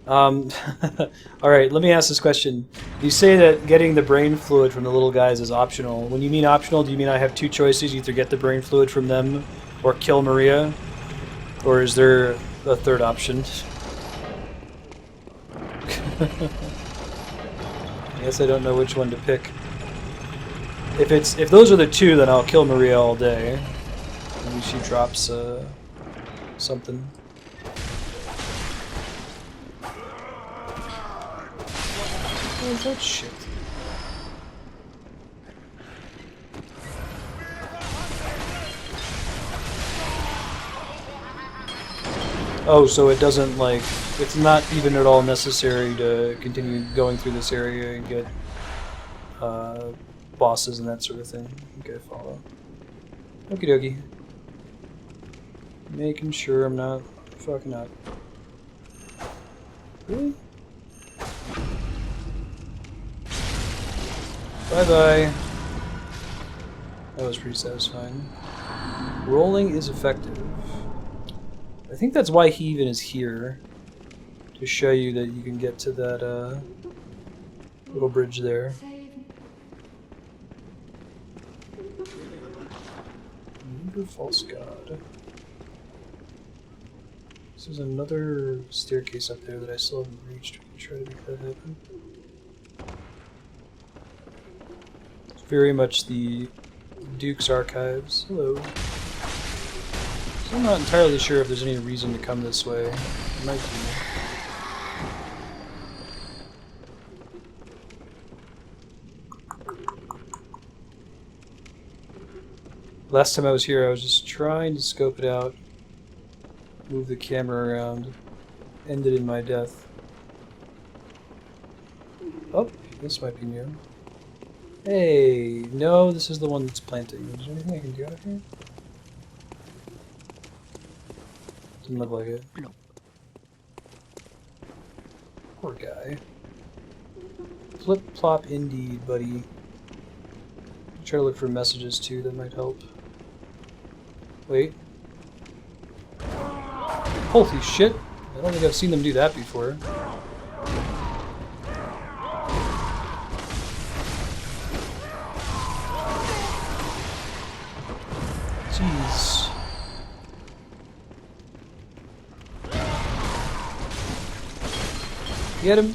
Alright, let me ask this question. You say that getting the brain fluid from the little guys is optional. When you mean optional, do you mean I have two choices? Either get the brain fluid from them or kill Maria? Or is there a third option? I guess I don't know which one to pick. If those are the two, then I'll kill Maria all day. Maybe she drops something. What is that shit? Oh, so it doesn't, like, it's not even at all necessary to continue going through this area and get bosses and that sort of thing. Okay, follow. Okie dokie. Making sure I'm not fucking up. Really? Bye-bye. That was pretty satisfying. Rolling is effective. I think that's why he even is here. to show you that you can get to that little bridge there. Save me. Remember false god. There's another staircase up there that I still haven't reached. We can try to make that happen. It's very much the Duke's Archives. Hello. So I'm not entirely sure if there's any reason to come this way. It might be. Last time I was here, I was just trying to scope it out, move the camera around, ended in my death. Oh, this might be new. Hey, no, this is the one that's planting. Is there anything I can do out here? Doesn't look like it. Poor guy. Flip plop indeed, buddy. Try to look for messages too, that might help. Wait. Holy shit! I don't think I've seen them do that before. Jeez. Get him!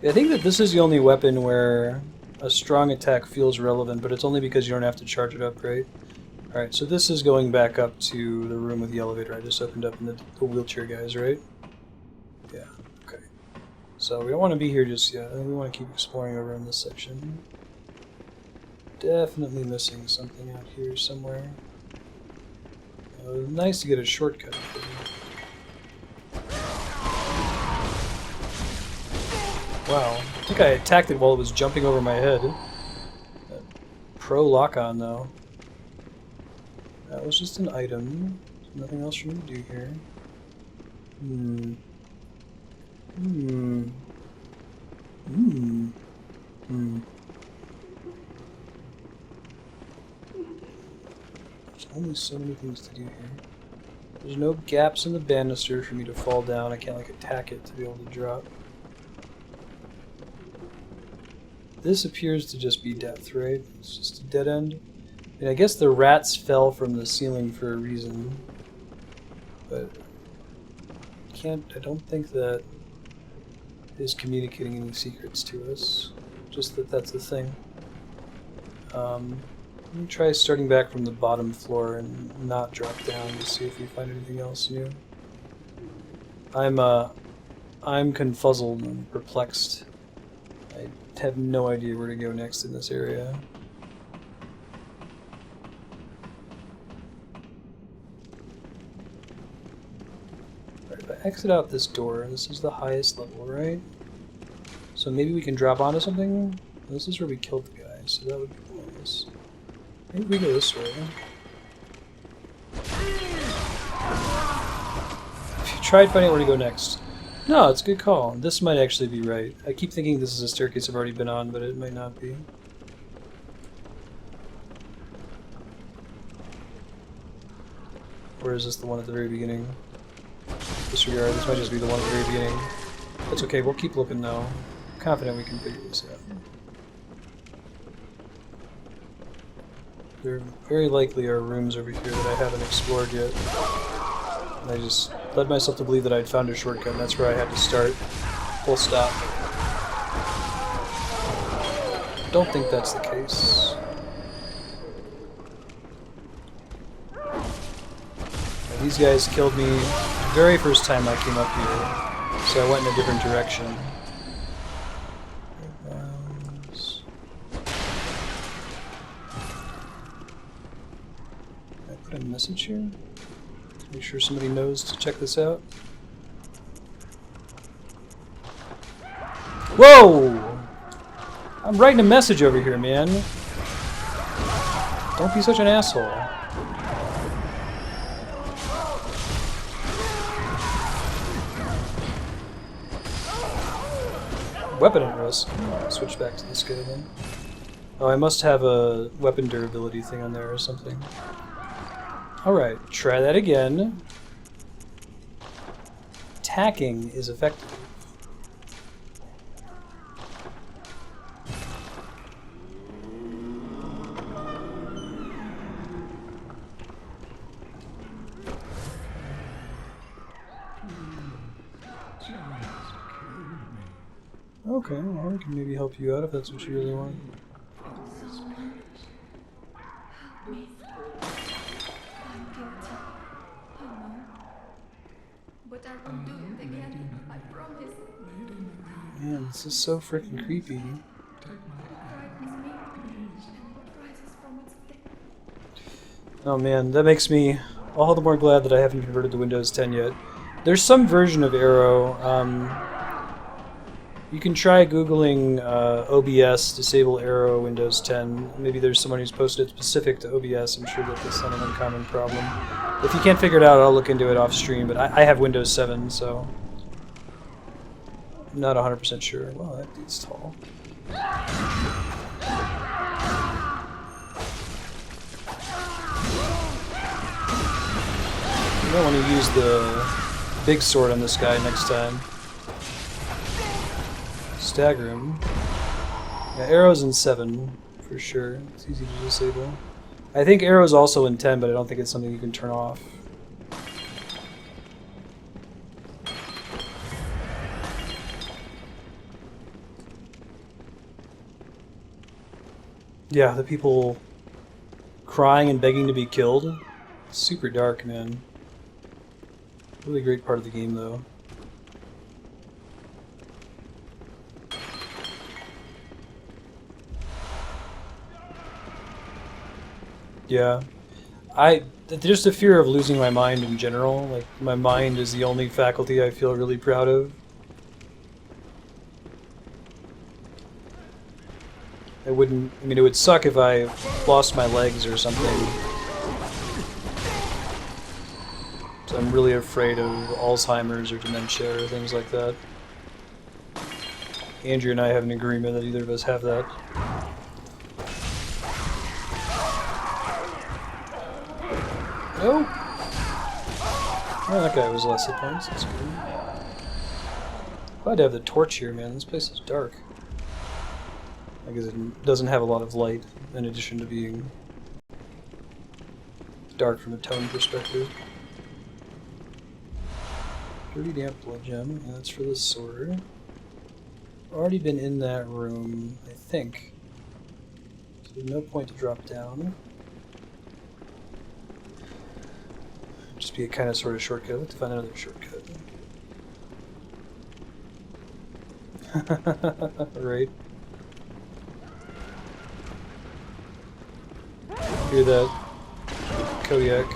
I think that this is the only weapon where a strong attack feels relevant, but it's only because you don't have to charge it up, right? Alright, so this is going back up to the room with the elevator I just opened up in the wheelchair guys, right? Yeah, okay. So we don't want to be here just yet. We want to keep exploring over in this section. Definitely missing something out here somewhere. Nice to get a shortcut. Wow, I think I attacked it while it was jumping over my head. Pro lock-on, though. That was just an item. There's nothing else for me to do here. There's only so many things to do here. There's no gaps in the banister for me to fall down. I can't, like, attack it to be able to drop. This appears to just be death, right? It's just a dead end. I mean, I guess the rats fell from the ceiling for a reason, but I don't think that is communicating any secrets to us. Just that that's the thing. Let me try starting back from the bottom floor and not drop down to see if we find anything else new. I'm confuzzled and perplexed. I have no idea where to go next in this area. Alright, if I exit out this door, this is the highest level, right? So maybe we can drop onto something? This is where we killed the guy, so that would be pointless. Maybe we go this way. If you tried finding out where to go next. No, it's a good call. This might actually be right. I keep thinking this is a staircase I've already been on, but it might not be. Or is this the one at the very beginning? Disregard, this might just be the one at the very beginning. That's okay, we'll keep looking though. I'm confident we can figure this out. There very likely are rooms over here that I haven't explored yet. And I just led myself to believe that I'd found a shortcut, and that's where I had to start. Full stop. Don't think that's the case. Now, these guys killed me the very first time I came up here, so I went in a different direction. Can I put a message here? Make sure somebody knows to check this out. Whoa! I'm writing a message over here, man. Don't be such an asshole. Weapon at risk. Switch back to this guy then. Oh, I must have a weapon durability thing on there or something. Alright, try that again. Attacking is effective. Okay, well, I can maybe help you out if that's what you really want. I'm guilty. I know. But I won't do it again. I promise. Man, this is so freaking creepy. It frightens me. And what rises from its depth. Oh man, that makes me all the more glad that I haven't converted to Windows 10 yet. There's some version of Arrow. You can try Googling OBS, disable Arrow Windows 10. Maybe there's someone who's posted it specific to OBS. I'm sure that that's not an uncommon problem. If you can't figure it out, I'll look into it off stream, but I have Windows 7, so I'm not 100% sure. Wow, that dude's tall. You might want to use the big sword on this guy next time. Stagger him. Yeah, Arrow's in 7, for sure. It's easy to disable. I think Arrow's also in 10, but I don't think it's something you can turn off. Yeah, the people crying and begging to be killed. It's super dark, man. Really great part of the game, though. Yeah. Just the fear of losing my mind in general. Like, my mind is the only faculty I feel really proud of. It would suck if I lost my legs or something. So I'm really afraid of Alzheimer's or dementia or things like that. Andrew and I have an agreement that either of us have that. No! Oh, that guy was less hit points. That's good. Glad to have the torch here, man. This place is dark. I guess it doesn't have a lot of light, in addition to being dark from a tone perspective. Dirty damp blood gem, and that's for the sword. Already been in that room, I think. So no point to drop down. Just be a kind of sort of shortcut. I'd like to find another shortcut. Right. Hear that, Kodiak?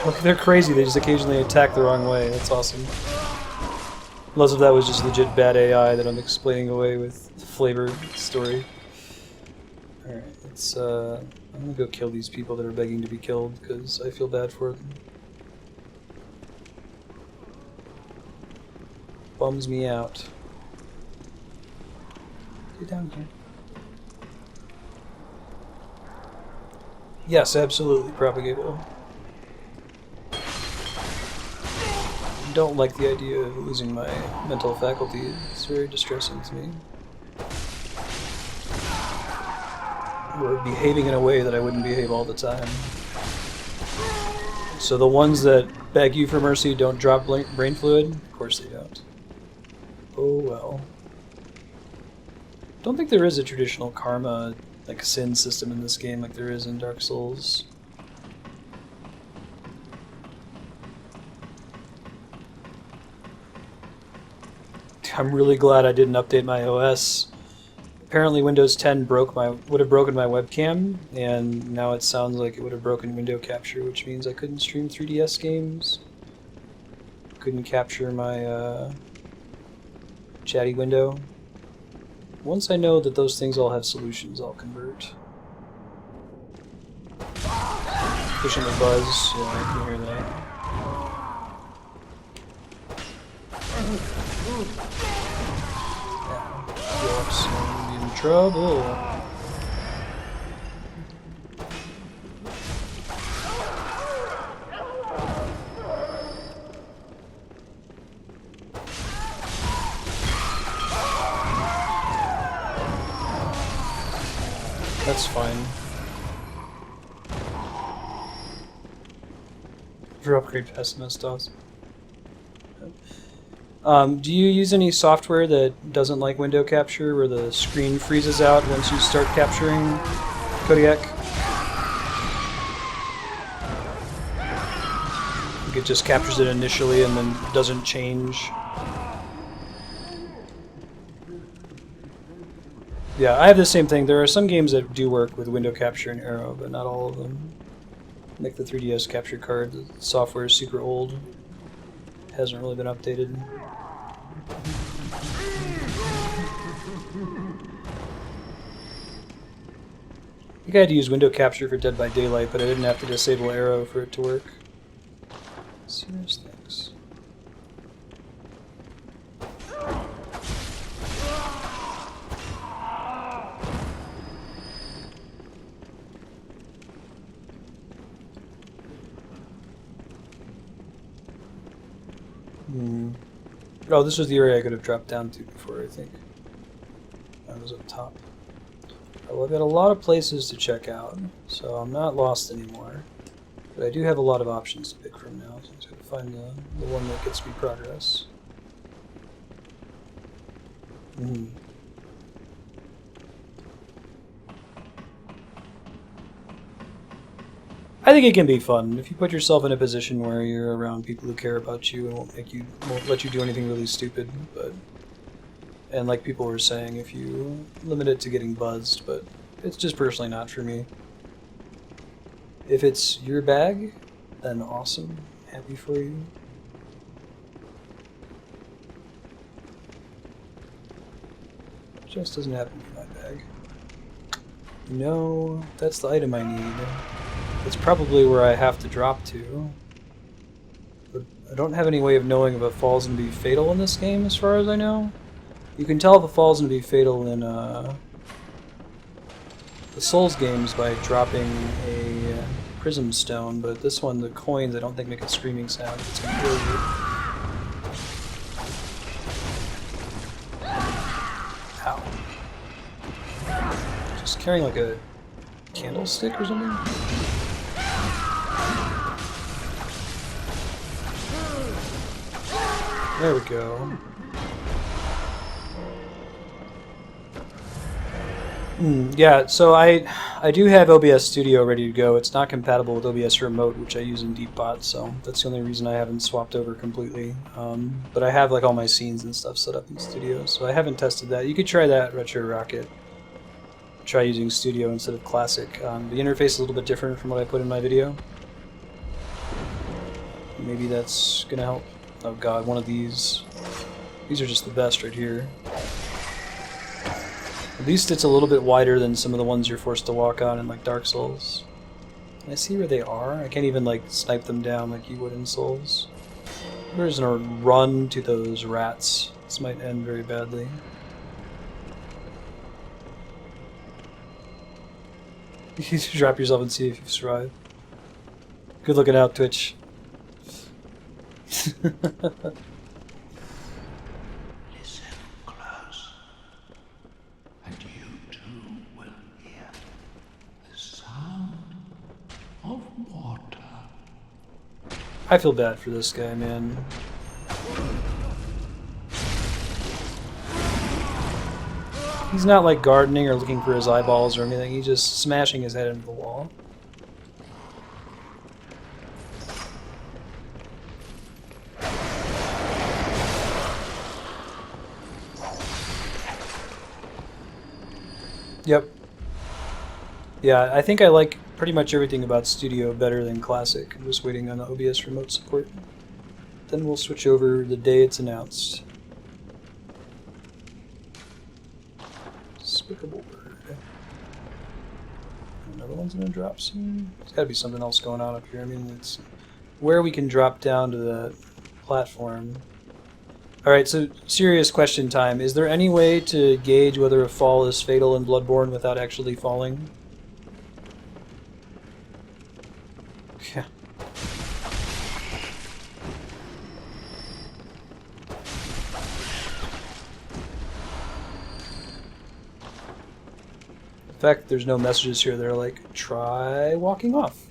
Look, they're crazy. They just occasionally attack the wrong way. That's awesome. Unless if that was just legit bad AI that I'm explaining away with flavor story. Alright, let's, I'm gonna go kill these people that are begging to be killed, because I feel bad for them. Bums me out. Get down here. Yes, absolutely, Propagable. Don't like the idea of losing my mental faculty. It's very distressing to me. Or behaving in a way that I wouldn't behave all the time. So the ones that beg you for mercy don't drop brain fluid? Of course they don't. Oh well. Don't think there is a traditional karma, like sin system in this game like there is in Dark Souls. I'm really glad I didn't update my OS. Apparently Windows 10 would have broken my webcam, and now it sounds like it would have broken window capture, which means I couldn't stream 3DS games. Couldn't capture my chatty window. Once I know that those things all have solutions, I'll convert. Pushing the buzz, yeah, I can hear that. Yeah, drops. I'm in trouble. That's fine. For upgrade pessimist does. Do you use any software that doesn't like window capture, where the screen freezes out once you start capturing Kodiak? Like it just captures it initially and then doesn't change. Yeah, I have the same thing. There are some games that do work with window capture and arrow, but not all of them. Like the 3DS capture card, the software is super old. Hasn't really been updated. I think I had to use window capture for Dead by Daylight, but I didn't have to disable arrow for it to work. Serious things. Oh, this was the area I could have dropped down to before, I think. I was up top. Well, I've got a lot of places to check out, so I'm not lost anymore. But I do have a lot of options to pick from now, so I'm just going to find the one that gets me progress. I think it can be fun if you put yourself in a position where you're around people who care about you and won't let you do anything really stupid. And like people were saying, if you limit it to getting buzzed, but it's just personally not for me. If it's your bag, then awesome. Happy for you. Just doesn't happen to be my bag. No, that's the item I need. It's probably where I have to drop to. But I don't have any way of knowing if it falls into be fatal in this game, as far as I know. You can tell if it falls into be fatal in the Souls games by dropping a prism stone, but this one, the coins, I don't think make a screaming sound. It's a failure. Ow. Just carrying like a candlestick or something? There we go. Yeah, so I do have OBS Studio ready to go. It's not compatible with OBS Remote, which I use in Deepbot, so that's the only reason I haven't swapped over completely. But I have like all my scenes and stuff set up in Studio, so I haven't tested that. You could try that, Retro Rocket. Try using Studio instead of Classic. The interface is a little bit different from what I put in my video. Maybe that's gonna help. Oh god, one of these. These are just the best right here. At least it's a little bit wider than some of the ones you're forced to walk on in like Dark Souls. Can I see where they are? I can't even like snipe them down like you would in Souls. There's a run to those rats. This might end very badly. You should drop yourself and see if you survive. Good looking out, Twitch. Listen close, and you too will hear the sound of water. I feel bad for this guy, man. He's not like gardening or looking for his eyeballs or anything, he's just smashing his head into the wall. Yep. Yeah, I think I like pretty much everything about Studio better than Classic. I'm just waiting on the OBS remote support. Then we'll switch over the day it's announced. Despicable bird. Another one's gonna drop soon. There's gotta be something else going on up here. I mean, it's where we can drop down to the platform. Alright, so serious question time. Is there any way to gauge whether a fall is fatal in Bloodborne without actually falling? Yeah. In fact, there's no messages here that are like, try walking off.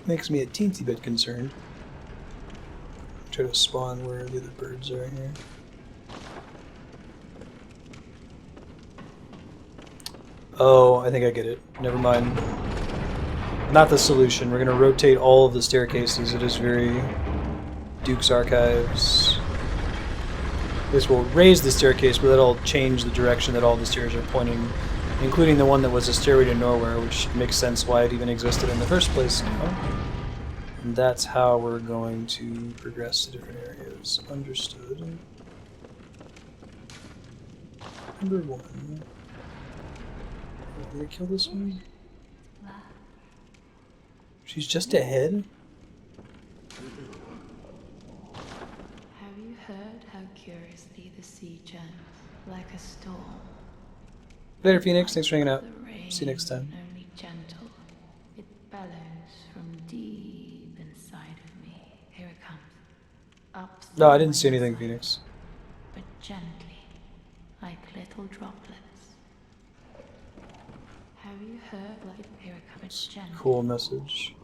Makes me a teensy bit concerned. Try to spawn where the other birds are here. Oh, I think I get it. Never mind. Not the solution. We're going to rotate all of the staircases. It is very Duke's Archives. This will raise the staircase, but that'll change the direction that all the stairs are pointing, including the one that was a stairway to nowhere, which makes sense why it even existed in the first place. And that's how we're going to progress to different areas. Understood. Number 1. Did I kill this one? She's just ahead? Have you heard how curiously the sea churns, like a storm? Later, Phoenix. Thanks for hanging out. The rain, See you next time. only gentle. It bellows from deep inside of me. Here it comes. Up. No, I didn't see anything, Phoenix. But gently, like little droplets. Have you heard like here it comes? Gently. Cool message.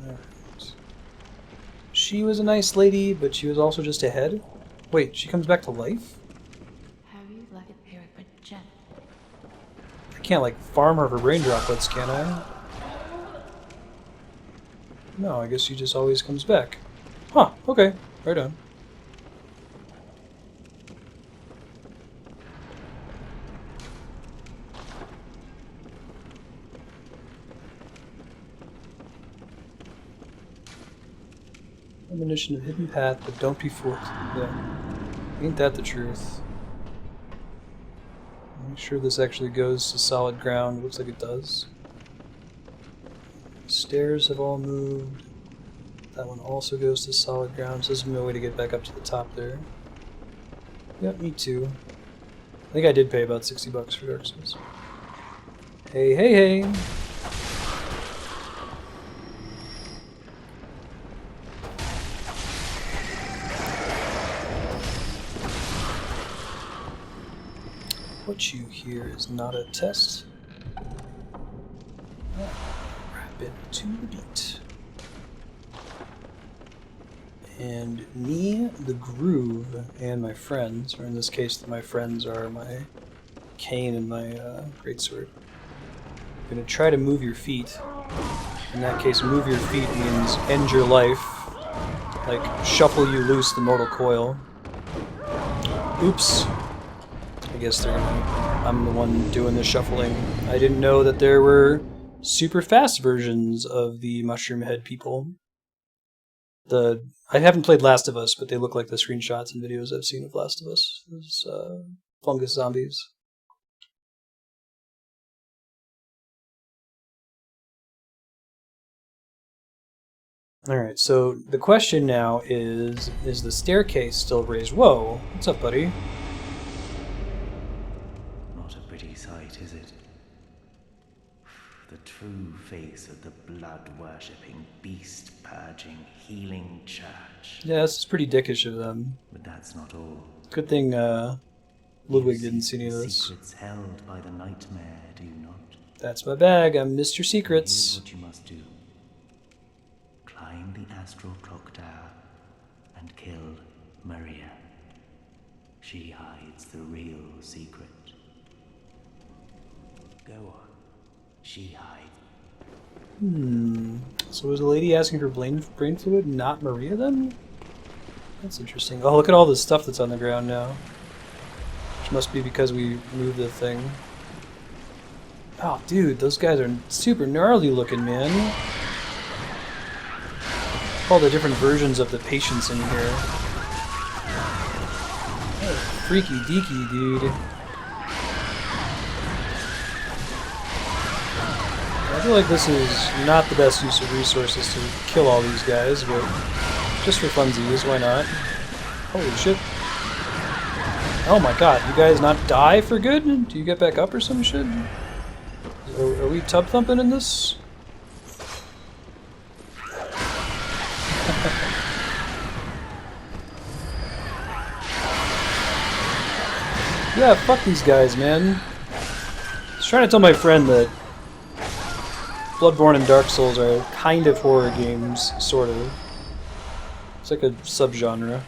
Alright. She was a nice lady, but she was also just ahead? Wait, she comes back to life? Have you like it here but gently? I can't, like, farm her for brain droplets, can I? No, I guess she just always comes back. Huh, okay. Right on. Admonition of hidden path, but don't be fooled. Yeah. Ain't that the truth? Make sure this actually goes to solid ground. Looks like it does. Stairs have all moved. That one also goes to solid ground, so there's no way to get back up to the top there. Yep, me too. I think I did pay about 60 bucks for Dark Souls. Hey, hey, hey! What you hear is not a test. Rapid to the beat. And me, the groove, and my friends, or in this case, my friends are my cane and my greatsword. I'm going to try to move your feet. In that case, move your feet means end your life. Like, shuffle you loose the mortal coil. Oops. I guess I'm the one doing the shuffling. I didn't know that there were super fast versions of the mushroom head people. I haven't played Last of Us, but they look like the screenshots and videos I've seen of Last of Us. Those fungus zombies. Alright, so the question now is the staircase still raised? Whoa, what's up, buddy? Not a pretty sight, is it? The true face of the blood-worshipping, beast-purging, healing church. Yeah, this is pretty dickish of them. But that's not all. Good thing Ludwig didn't see any of this. Secrets held by the nightmare, do you not? That's my bag, I'm Mr. Secrets. Here's what you must do. Climb the astral clock tower and kill Maria. She hides the real secret. Go on. She hides. So was the lady asking for brain fluid, not Maria then? That's interesting. Oh, look at all the stuff that's on the ground now. Which must be because we moved the thing. Oh, dude, those guys are super gnarly looking, man. All the different versions of the patients in here. Oh, freaky deaky, dude. I feel like this is not the best use of resources to kill all these guys, but just for funsies, why not? Holy shit. Oh my god, you guys not die for good? Do you get back up or some shit? Are we tub thumping in this? Yeah, fuck these guys, man. I was trying to tell my friend that Bloodborne and Dark Souls are kind of horror games, sort of. It's like a subgenre. Has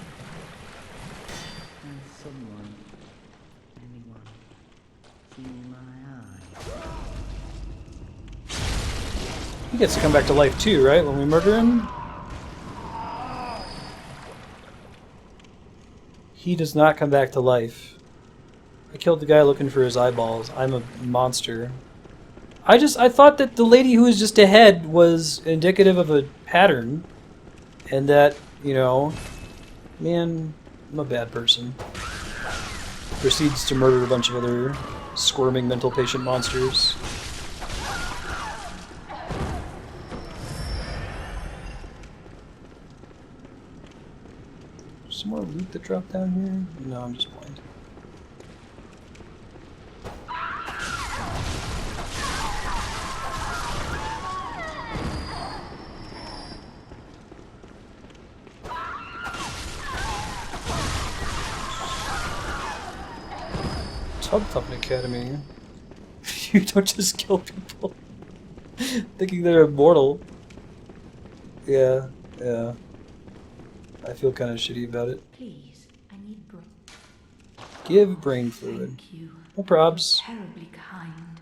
someone, anyone, seen my eye? He gets to come back to life too, right? When we murder him? He does not come back to life. I killed the guy looking for his eyeballs. I'm a monster. I thought that the lady who was just ahead was indicative of a pattern. And that, you know, man, I'm a bad person. Proceeds to murder a bunch of other squirming mental patient monsters. Some more loot that dropped down here? No, I'm just blind. Tub Thumping Academy. You don't just kill people thinking they're immortal. Yeah, yeah. I feel kind of shitty about it. Please, I need brain. Give brain fluid. Thank you. No probs. Terribly kind.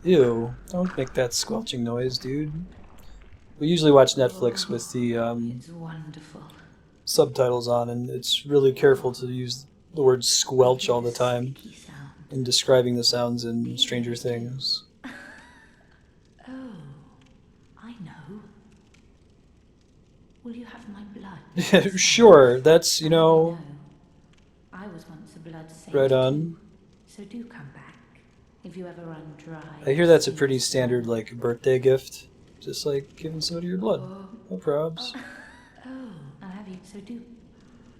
Ew. Don't make that squelching noise, dude. We usually watch Netflix with the It's wonderful. subtitles on, and it's really careful to use the word squelch all the time Sticky sound. in describing the sounds in Stranger Things. Oh, I know. Will you have my blood? Sure, that's, you know, No. I was once a blood saint. right on. too, so do come back if you ever run dry. I hear that's a pretty standard, like, birthday gift. Just like giving somebody your blood. No probs. Oh, I'll have you. So do.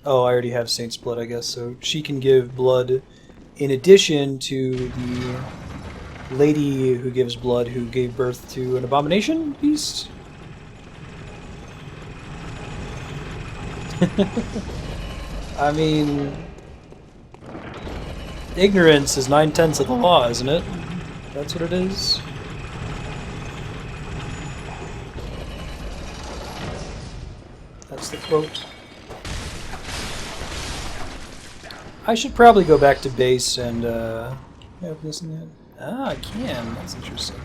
Oh, I already have Saint's blood, I guess, so she can give blood in addition to the lady who gives blood who gave birth to an abomination beast? I mean, ignorance is 9/10 of the law, isn't it? That's what it is. That's the quote. I should probably go back to base and, can I open this in that? Ah, I can. That's interesting.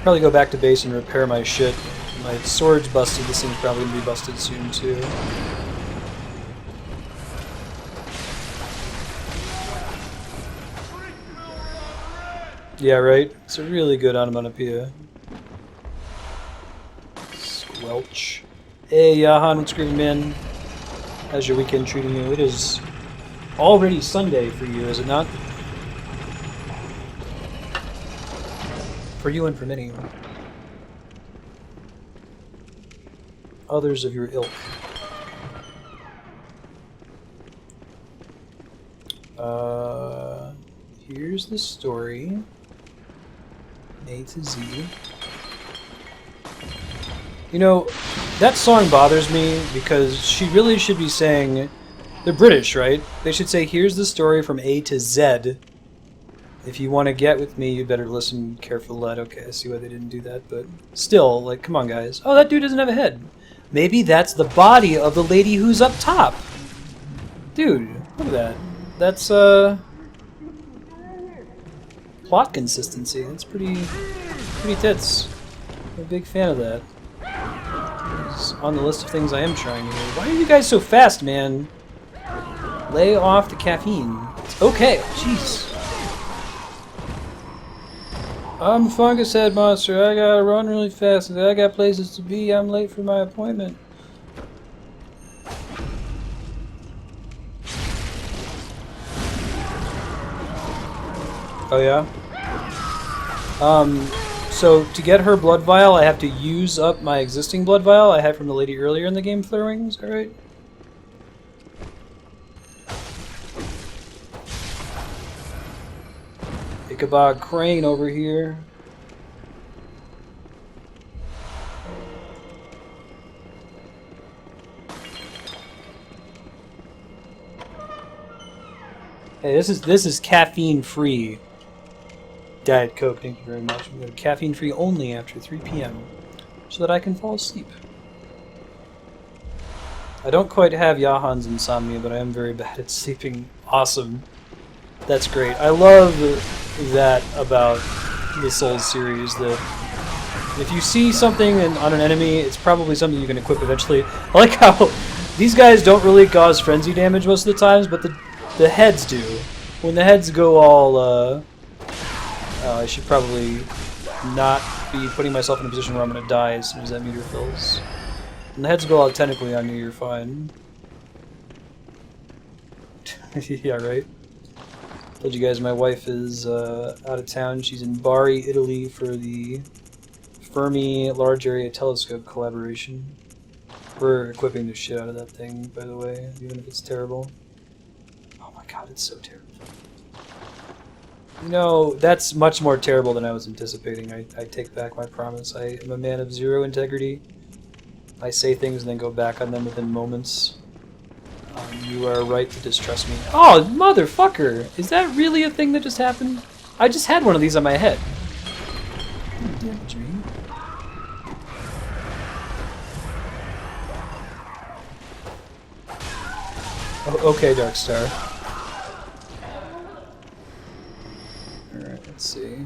Probably go back to base and repair my shit. My sword's busted. This thing's probably gonna be busted soon, too. Yeah, right? It's a really good onomatopoeia. Squelch. Hey, Yahan, what's screaming, man? How's your weekend treating you? It is already Sunday for you, is it not? For you and for many others of your ilk. Here's the story. A to Z. You know, that song bothers me because she really should be saying, they're British, right? They should say, here's the story from A to Z. If you want to get with me, you better listen careful, lad. Okay, I see why they didn't do that, but still, like, come on, guys. Oh, that dude doesn't have a head. Maybe that's the body of the lady who's up top. Dude, look at that. That's, plot consistency. That's pretty tits. I'm a big fan of that. It's on the list of things I am trying here. Why are you guys so fast, man? Lay off the caffeine. It's okay. Jeez. I'm a fungus head monster. I gotta run really fast. I got places to be. I'm late for my appointment. Oh yeah? So to get her blood vial, I have to use up my existing blood vial I had from the lady earlier in the game throwing. Is that right? Ichabod Crane over here. Hey, this is caffeine free. Diet Coke, thank you very much. I'm going to caffeine free only after 3 p.m. so that I can fall asleep. I don't quite have Jahan's insomnia, but I am very bad at sleeping. Awesome. That's great. I love that about the Souls series, that if you see something on an enemy, it's probably something you can equip eventually. I like how these guys don't really cause frenzy damage most of the times, but the heads do. When the heads go all, I should probably not be putting myself in a position where I'm going to die as soon as that meter fills. When the heads go all technically on you, you're fine. Yeah, right? Told you guys my wife is out of town. She's in Bari, Italy for the Fermi Large Area Telescope collaboration. We're equipping the shit out of that thing, by the way, even if it's terrible. Oh my god, it's so terrible. You know, that's much more terrible than I was anticipating. I take back my promise. I am a man of zero integrity. I say things and then go back on them within moments. You are right to distrust me. Oh, motherfucker! Is that really a thing that just happened? I just had one of these on my head. Damage me. Oh, okay, Darkstar. Alright, let's see.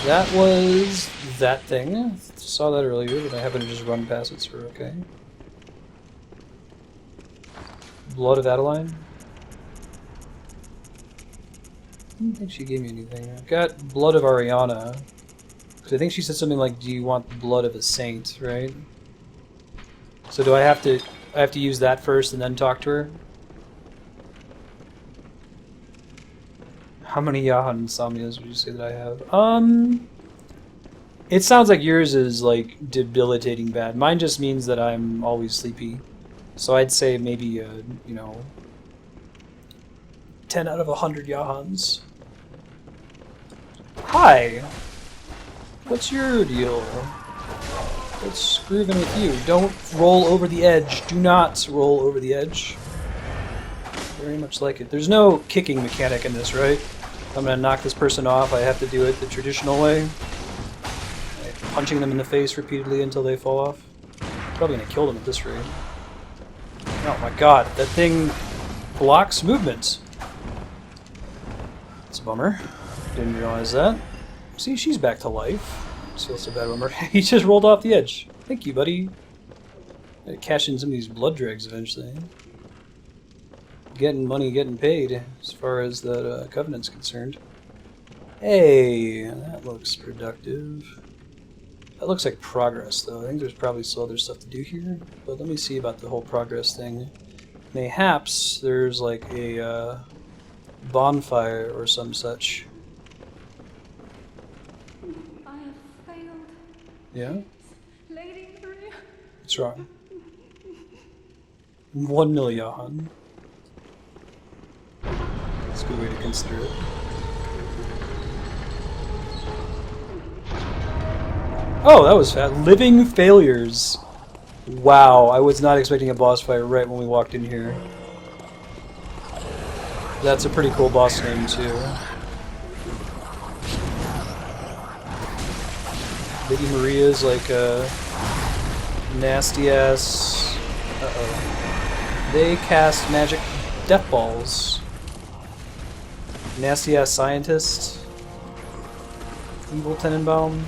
That was that thing. Saw that earlier, but I happened to just run past it, so we're okay. Blood of Adeline? I don't think she gave me anything. I've got Blood of Ariana. Because I think she said something like, do you want the blood of a saint, right? So do I have to use that first and then talk to her? How many Yahan insomnias would you say that I have? It sounds like yours is like debilitating bad. Mine just means that I'm always sleepy. So I'd say maybe, you know, 10 out of 100 Yahans. Hi! What's your deal? What's grooving with you? Don't roll over the edge. Do not roll over the edge. Very much like it. There's no kicking mechanic in this, right? If I'm gonna knock this person off, I have to do it the traditional way. Like punching them in the face repeatedly until they fall off. Probably gonna kill them at this rate. Oh my god, that thing blocks movement. It's a bummer. Didn't realize that. See, she's back to life. So that's a bad bummer. He just rolled off the edge. Thank you, buddy. Gotta cash in some of these blood dregs eventually. Getting money, getting paid, as far as that Covenant's concerned. Hey, that looks productive. That looks like progress, though. I think there's probably still other stuff to do here, but let me see about the whole progress thing. Mayhaps there's like a bonfire or some such. I have failed. Yeah? Lady Maria. What's wrong? 1 million. That's a good way to consider it. Oh, that was fast. Living Failures. Wow, I was not expecting a boss fight right when we walked in here. That's a pretty cool boss name, too. Lady Maria's like a nasty-ass... Uh-oh. They cast magic death balls. Nasty-ass scientist. Evil Tenenbaum.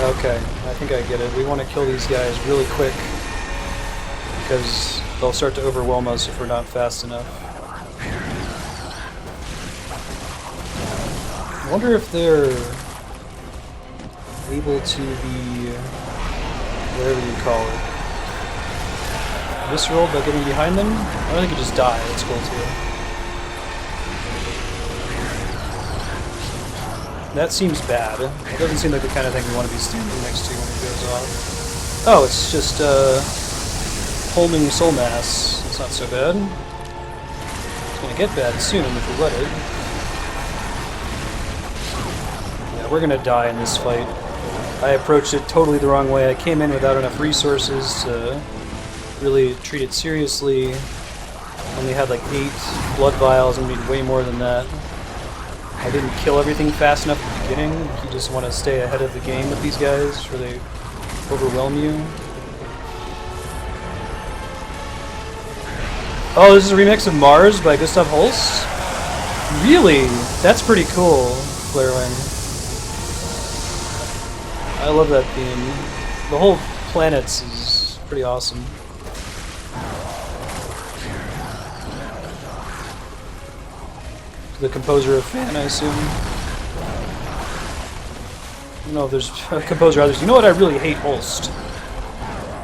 Okay, I think I get it. We want to kill these guys really quick because they'll start to overwhelm us if we're not fast enough. I wonder if they're able to be, whatever you call it, visceral by getting behind them? I think they could just die. That's cool too. That seems bad. It doesn't seem like the kind of thing we want to be standing next to when it goes off. Oh, it's just homing soul mass. It's not so bad. It's gonna get bad soon if we let it. Yeah, we're gonna die in this fight. I approached it totally the wrong way. I came in without enough resources to really treat it seriously. Only had like 8 blood vials and need way more than that. I didn't kill everything fast enough at the beginning. You just want to stay ahead of the game with these guys before they overwhelm you. Oh, this is a remix of Mars by Gustav Holst? Really? That's pretty cool, Flarewing. I love that theme. The whole Planets is pretty awesome. The composer of Fan, I assume. I don't know if there's a composer others. You know what I really hate Holst?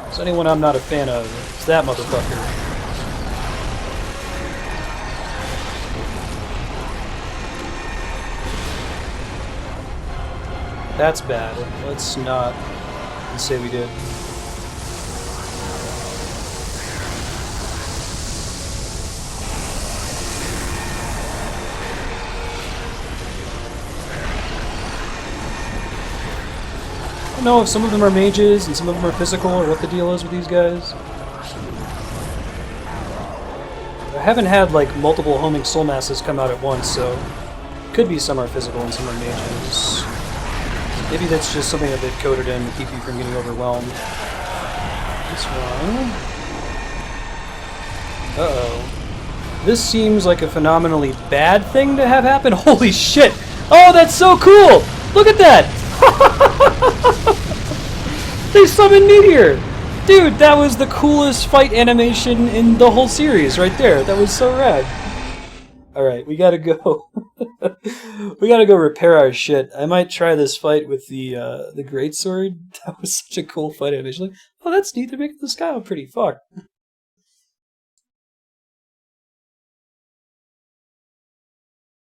It's anyone I'm not a fan of. It's that motherfucker. That's bad. Let's not say we did. I don't know if some of them are mages and some of them are physical or what the deal is with these guys. I haven't had like multiple homing soul masses come out at once, so it could be some are physical and some are mages. Maybe that's just something that they've coded in to keep you from getting overwhelmed. This one. Uh-oh. This seems like a phenomenally bad thing to have happen. Holy shit! Oh, that's so cool! Look at that! They summoned Meteor! Dude, that was the coolest fight animation in the whole series right there. That was so rad. Alright, we gotta go. We gotta go repair our shit. I might try this fight with the greatsword. That was such a cool fight animation. Like, oh, that's neat. They're making the sky all pretty. Fuck.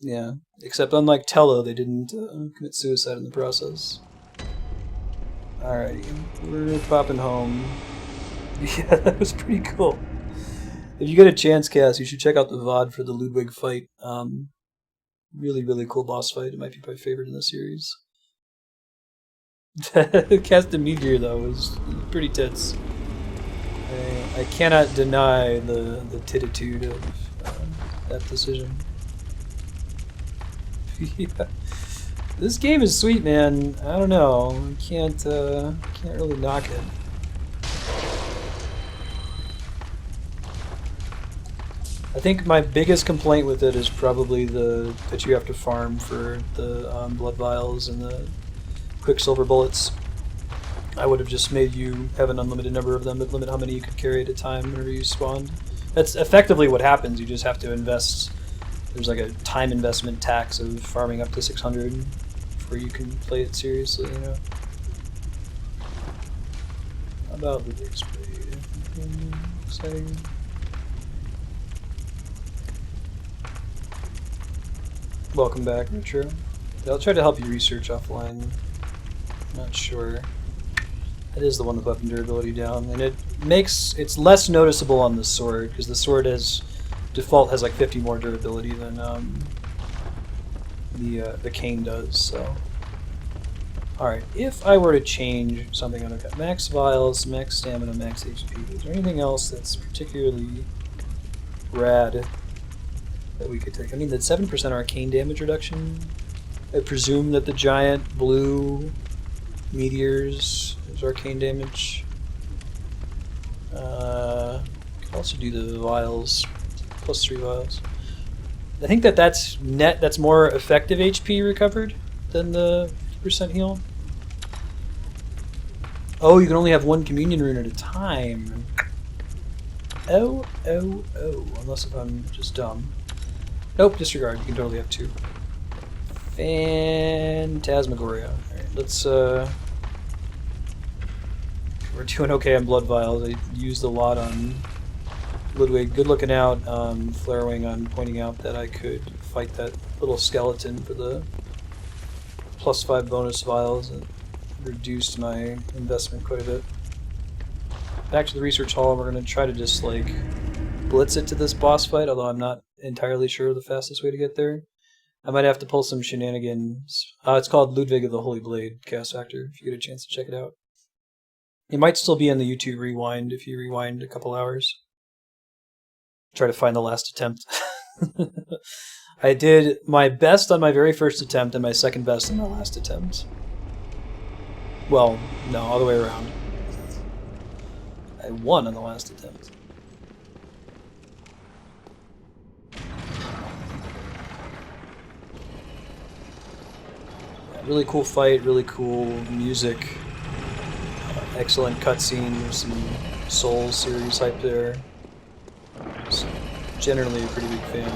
Yeah, except unlike Tello, they didn't commit suicide in the process. Alrighty, we're popping home. Yeah, that was pretty cool. If you get a chance, Cass, you should check out the VOD for the Ludwig fight. Really, really cool boss fight. It might be my favorite in the series. Cast a Meteor, though, was pretty tits. I cannot deny the tititude of that decision. Yeah. This game is sweet, man. I don't know. I can't really knock it. I think my biggest complaint with it is probably that you have to farm for the blood vials and the quicksilver bullets. I would have just made you have an unlimited number of them, but limit how many you could carry at a time whenever you spawned. That's effectively what happens. You just have to invest. There's like a time investment tax of farming up to 600 before you can play it seriously, you know. How about the big spade? Exciting. Welcome back, Retro. I'll try to help you research offline. Not sure. It is the one with weapon durability down, and it's less noticeable on the sword because the sword default has like 50 more durability than the cane does. So, all right. If I were to change something, I've got max vials, max stamina, max HP. Is there anything else that's particularly rad that we could take? I mean, that 7% arcane damage reduction. I presume that the giant blue meteors is arcane damage. Could also do the vials, +3 vials. I think that's net. That's more effective HP recovered than the 50% heal. Oh, you can only have one communion rune at a time. Oh. Unless if I'm just dumb. Nope, disregard. You can totally have 2. Phantasmagoria. Alright, let's we're doing okay on blood vials. I used a lot on Ludwig. Good looking out. Flarewing on pointing out that I could fight that little skeleton for the +5 bonus vials. It reduced my investment quite a bit. Back to the research hall, we're going to try to just, like, blitz it to this boss fight, although I'm not entirely sure the fastest way to get there. I might have to pull some shenanigans. It's called Ludwig of the Holy Blade, Cast Factor, if you get a chance to check it out. It might still be in the YouTube rewind if you rewind a couple hours. Try to find the last attempt. I did my best on my very first attempt and my second best on my last attempt. Well, no, all the way around. I won on the last attempt. Yeah, really cool fight, really cool music. Excellent cutscene, there's some Souls series hype there. Just generally a pretty big fan.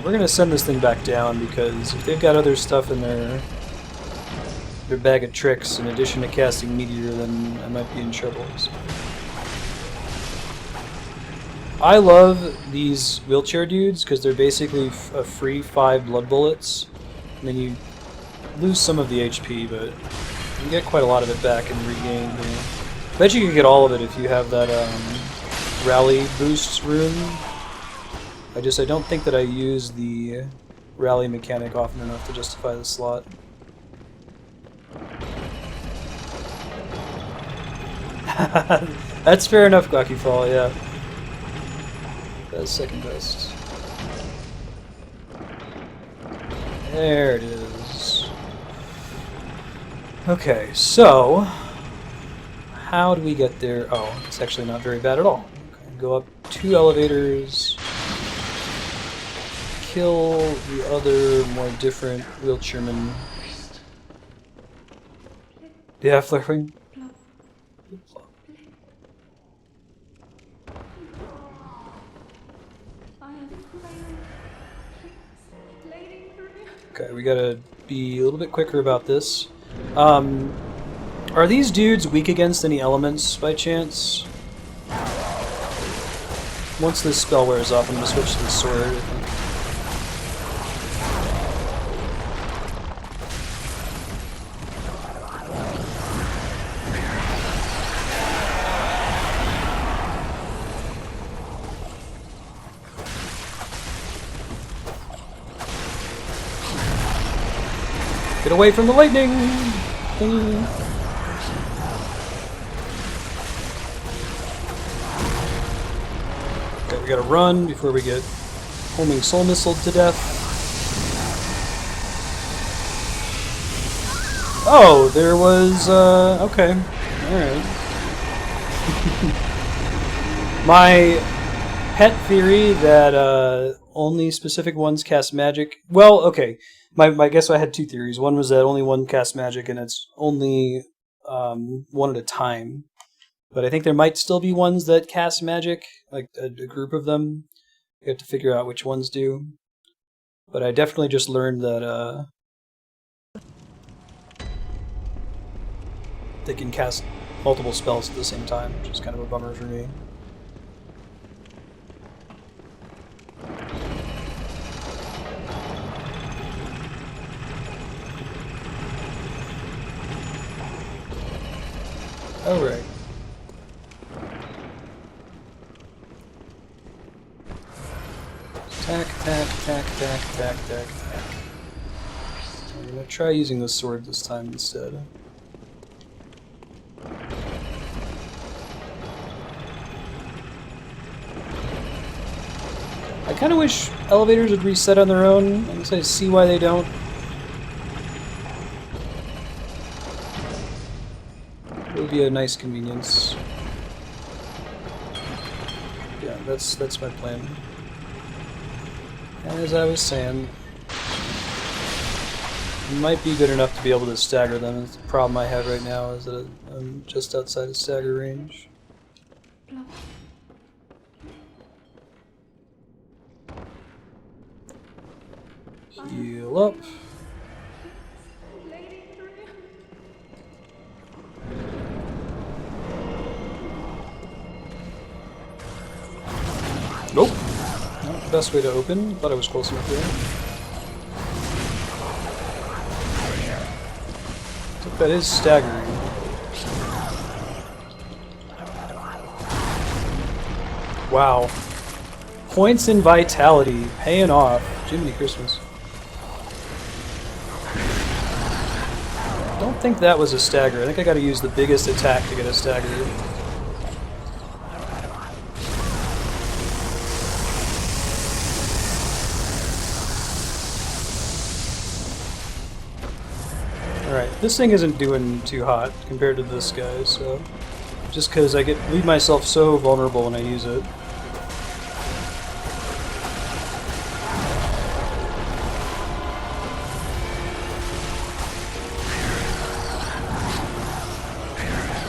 We're gonna send this thing back down because if they've got other stuff in their bag of tricks in addition to casting Meteor, then I might be in trouble. So. I love these wheelchair dudes because they're basically a free 5 blood bullets. I mean, you lose some of the HP, but you can get quite a lot of it back and regain. I bet you can get all of it if you have that rally boosts rune. I don't think that I use the rally mechanic often enough to justify the slot. That's fair enough, Gaki Fall, yeah. That's second best. There it is. Okay, so how do we get there? Oh, it's actually not very bad at all. Okay, go up 2 elevators, kill the other, more different wheelchairman. Yeah, flaring. Okay, we gotta be a little bit quicker about this. Are these dudes weak against any elements by chance? Once this spell wears off, I'm gonna switch to the sword, I think. Get away from the lightning! Okay, we gotta run before we get homing soul missile to death. Oh, there was, okay. Alright. My pet theory that, only specific ones cast magic. Well, okay. I guess I had 2 theories. One was that only one casts magic and it's only one at a time. But I think there might still be ones that cast magic, like a group of them. You have to figure out which ones do. But I definitely just learned that they can cast multiple spells at the same time, which is kind of a bummer for me. Alright. Tack, tack, tack, tack, tack, tack, tack. I'm gonna try using the sword this time instead. I kinda wish elevators would reset on their own. I guess I see why they don't. It would be a nice convenience. Yeah, that's my plan. As I was saying, it might be good enough to be able to stagger them. The problem I have right now is that I'm just outside of stagger range. Heal up. Nope. Not the best way to open. Thought I was close enough there. That is staggering. Wow. Points in vitality, paying off. Jiminy Christmas. I don't think that was a stagger. I think I gotta use the biggest attack to get a stagger. Alright, this thing isn't doing too hot compared to this guy, so... Just because I leave myself so vulnerable when I use it.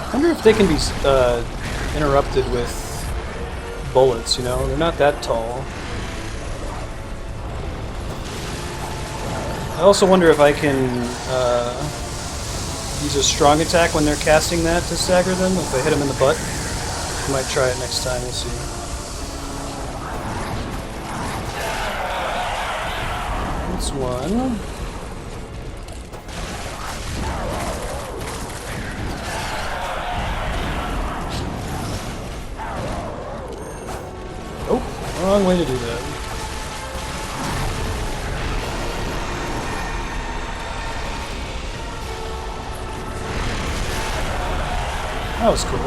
I wonder if they can be interrupted with bullets, you know? They're not that tall. I also wonder if I can use a strong attack when they're casting that to stagger them, if I hit them in the butt. I might try it next time, we'll see. That's one. Oh, wrong way to do that. That was cool.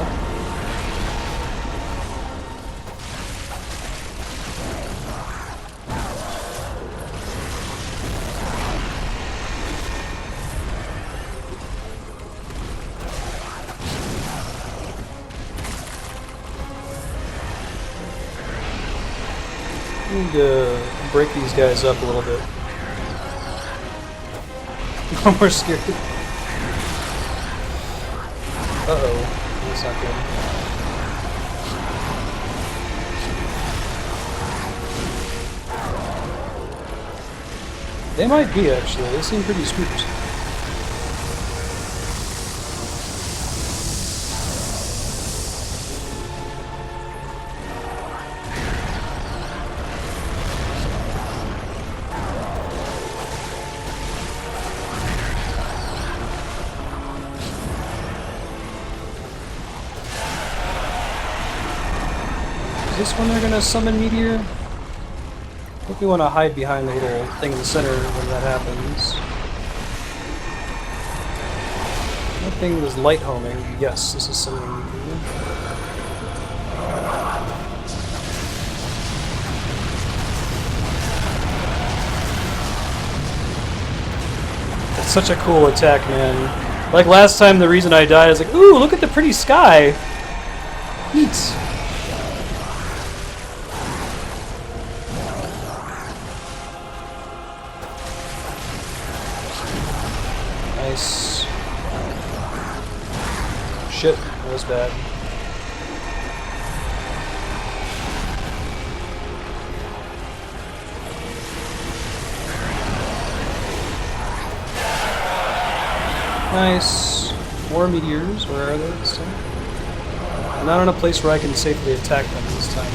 I need to break these guys up a little bit. I'm more scared. Uh-oh. That's not good. They might be, actually. They seem pretty spooked. Is this when they're gonna summon Meteor? I think we want to hide behind the little thing in the center when that happens. That thing was light homing. Yes, this is summoning Meteor. It's such a cool attack, man. Like last time, the reason I died is like, ooh, look at the pretty sky! Neat. Nice. Shit, that was bad. Nice. More meteors. Where are they this time? I'm not in a place where I can safely attack them this time.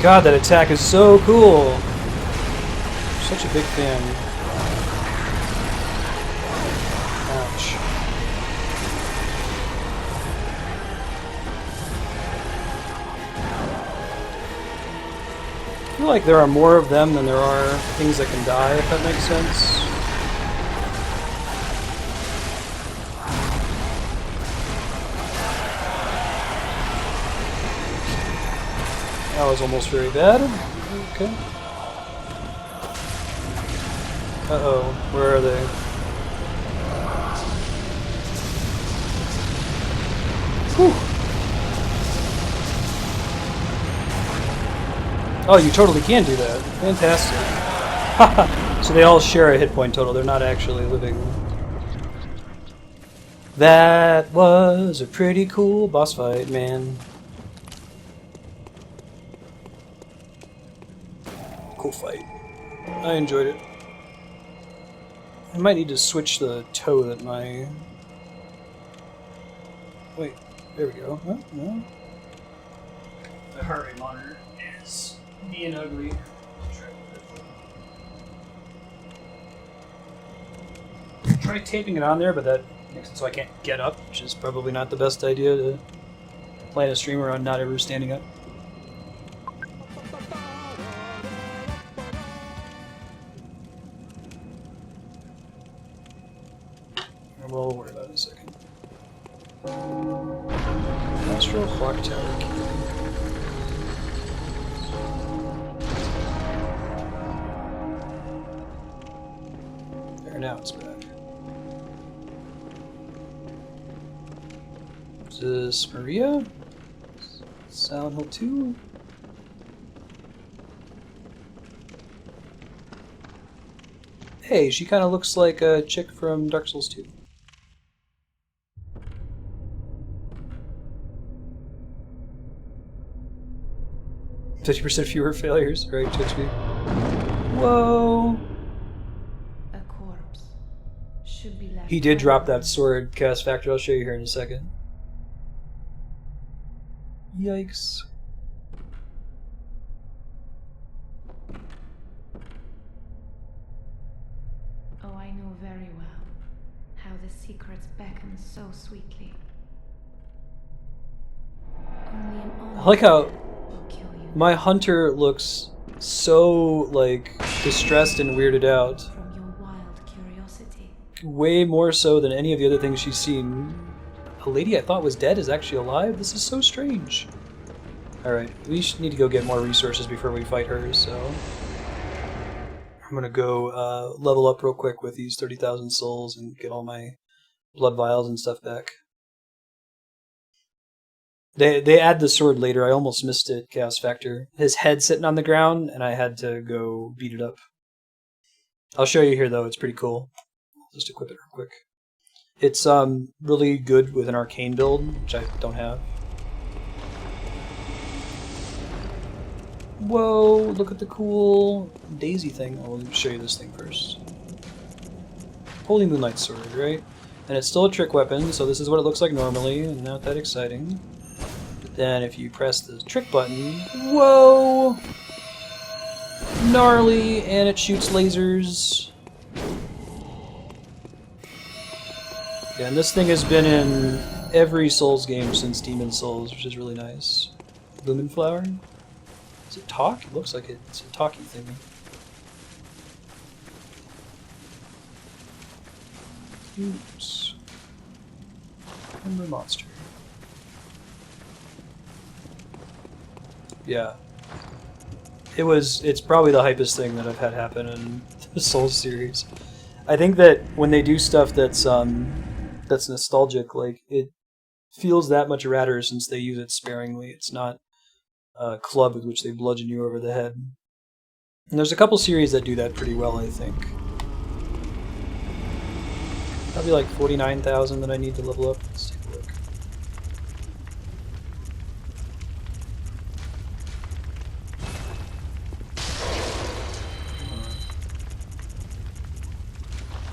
God, that attack is so cool! Such a big fan. Ouch. I feel like there are more of them than there are things that can die, if that makes sense. That was almost very bad. Okay. Uh-oh, where are they? Whew. Oh, you totally can do that. Fantastic. So they all share a hit point total. They're not actually living. That was a pretty cool boss fight, man. Cool fight. I enjoyed it. I might need to switch the toe that my... Wait, there we go. Huh? No? The heart rate monitor is being ugly. tried taping it on there, but that makes it so I can't get up, which is probably not the best idea to plan a streamer on not ever standing up. We'll worry about it in a second. Astral Clock Tower key. There, now it's back. Is this Maria? Silent Hill 2? Hey, she kind of looks like a chick from Dark Souls 2. %50 fewer failures, right, Twitch me? Whoa! A corpse should be left. He did drop that sword, Cast Factor. I'll show you here in a second. Yikes. Oh, I know very well how the secrets beckon so sweetly. Only an I like how will kill you my hunter looks so, like, distressed and weirded out. from your wild curiosity. Way more so than any of the other things she's seen. A lady I thought was dead is actually alive? This is so strange. Alright, we need to go get more resources before we fight her, so... I'm gonna go level up real quick with these 30,000 souls and get all my blood vials and stuff back. They add the sword later. I almost missed it, Chaos Factor. His head sitting on the ground, and I had to go beat it up. I'll show you here, though. It's pretty cool. Just equip it real quick. It's really good with an arcane build, which I don't have. Whoa, look at the cool daisy thing. I'll show you this thing first. Holy Moonlight Sword, right? And it's still a trick weapon, so this is what it looks like normally, and not that exciting. But then if you press the trick button, whoa! Gnarly, and it shoots lasers. Yeah, and this thing has been in every Souls game since Demon Souls, which is really nice. Lumen Flower? Does it talk? It looks like it's a talking thing. Oops. And the monster. Yeah. It's probably the hypest thing that I've had happen in the Souls series. I think that when they do stuff that's nostalgic, like, it feels that much radder since they use it sparingly. It's not a club with which they bludgeon you over the head. And there's a couple series that do that pretty well, I think. Probably like 49,000 that I need to level up. Let's take a look.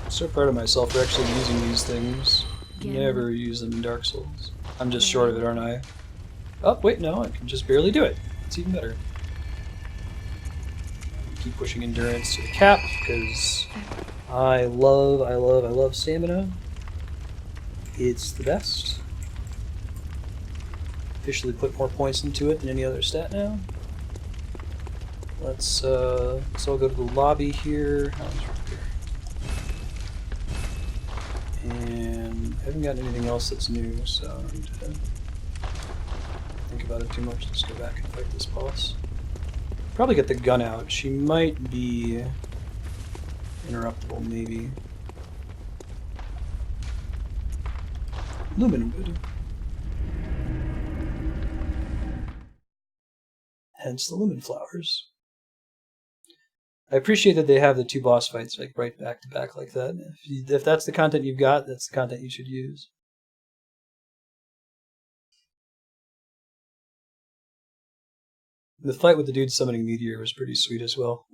I'm so proud of myself for actually using these things. Never use them in Dark Souls. I'm just short of it, aren't I? Oh, wait, no, I can just barely do it. It's even better. Keep pushing endurance to the cap, because I love stamina. It's the best. Officially put more points into it than any other stat now. Let's all go to the lobby here. And I haven't gotten anything else that's new, so I don't need to think about it too much. Let's go back and fight this boss. Probably get the gun out. She might be interruptible, maybe. Lumenwood. Hence the Lumen Flowers. I appreciate that they have the two boss fights like right back to back like that. If that's the content you've got, that's the content you should use. The fight with the dude summoning Meteor was pretty sweet as well.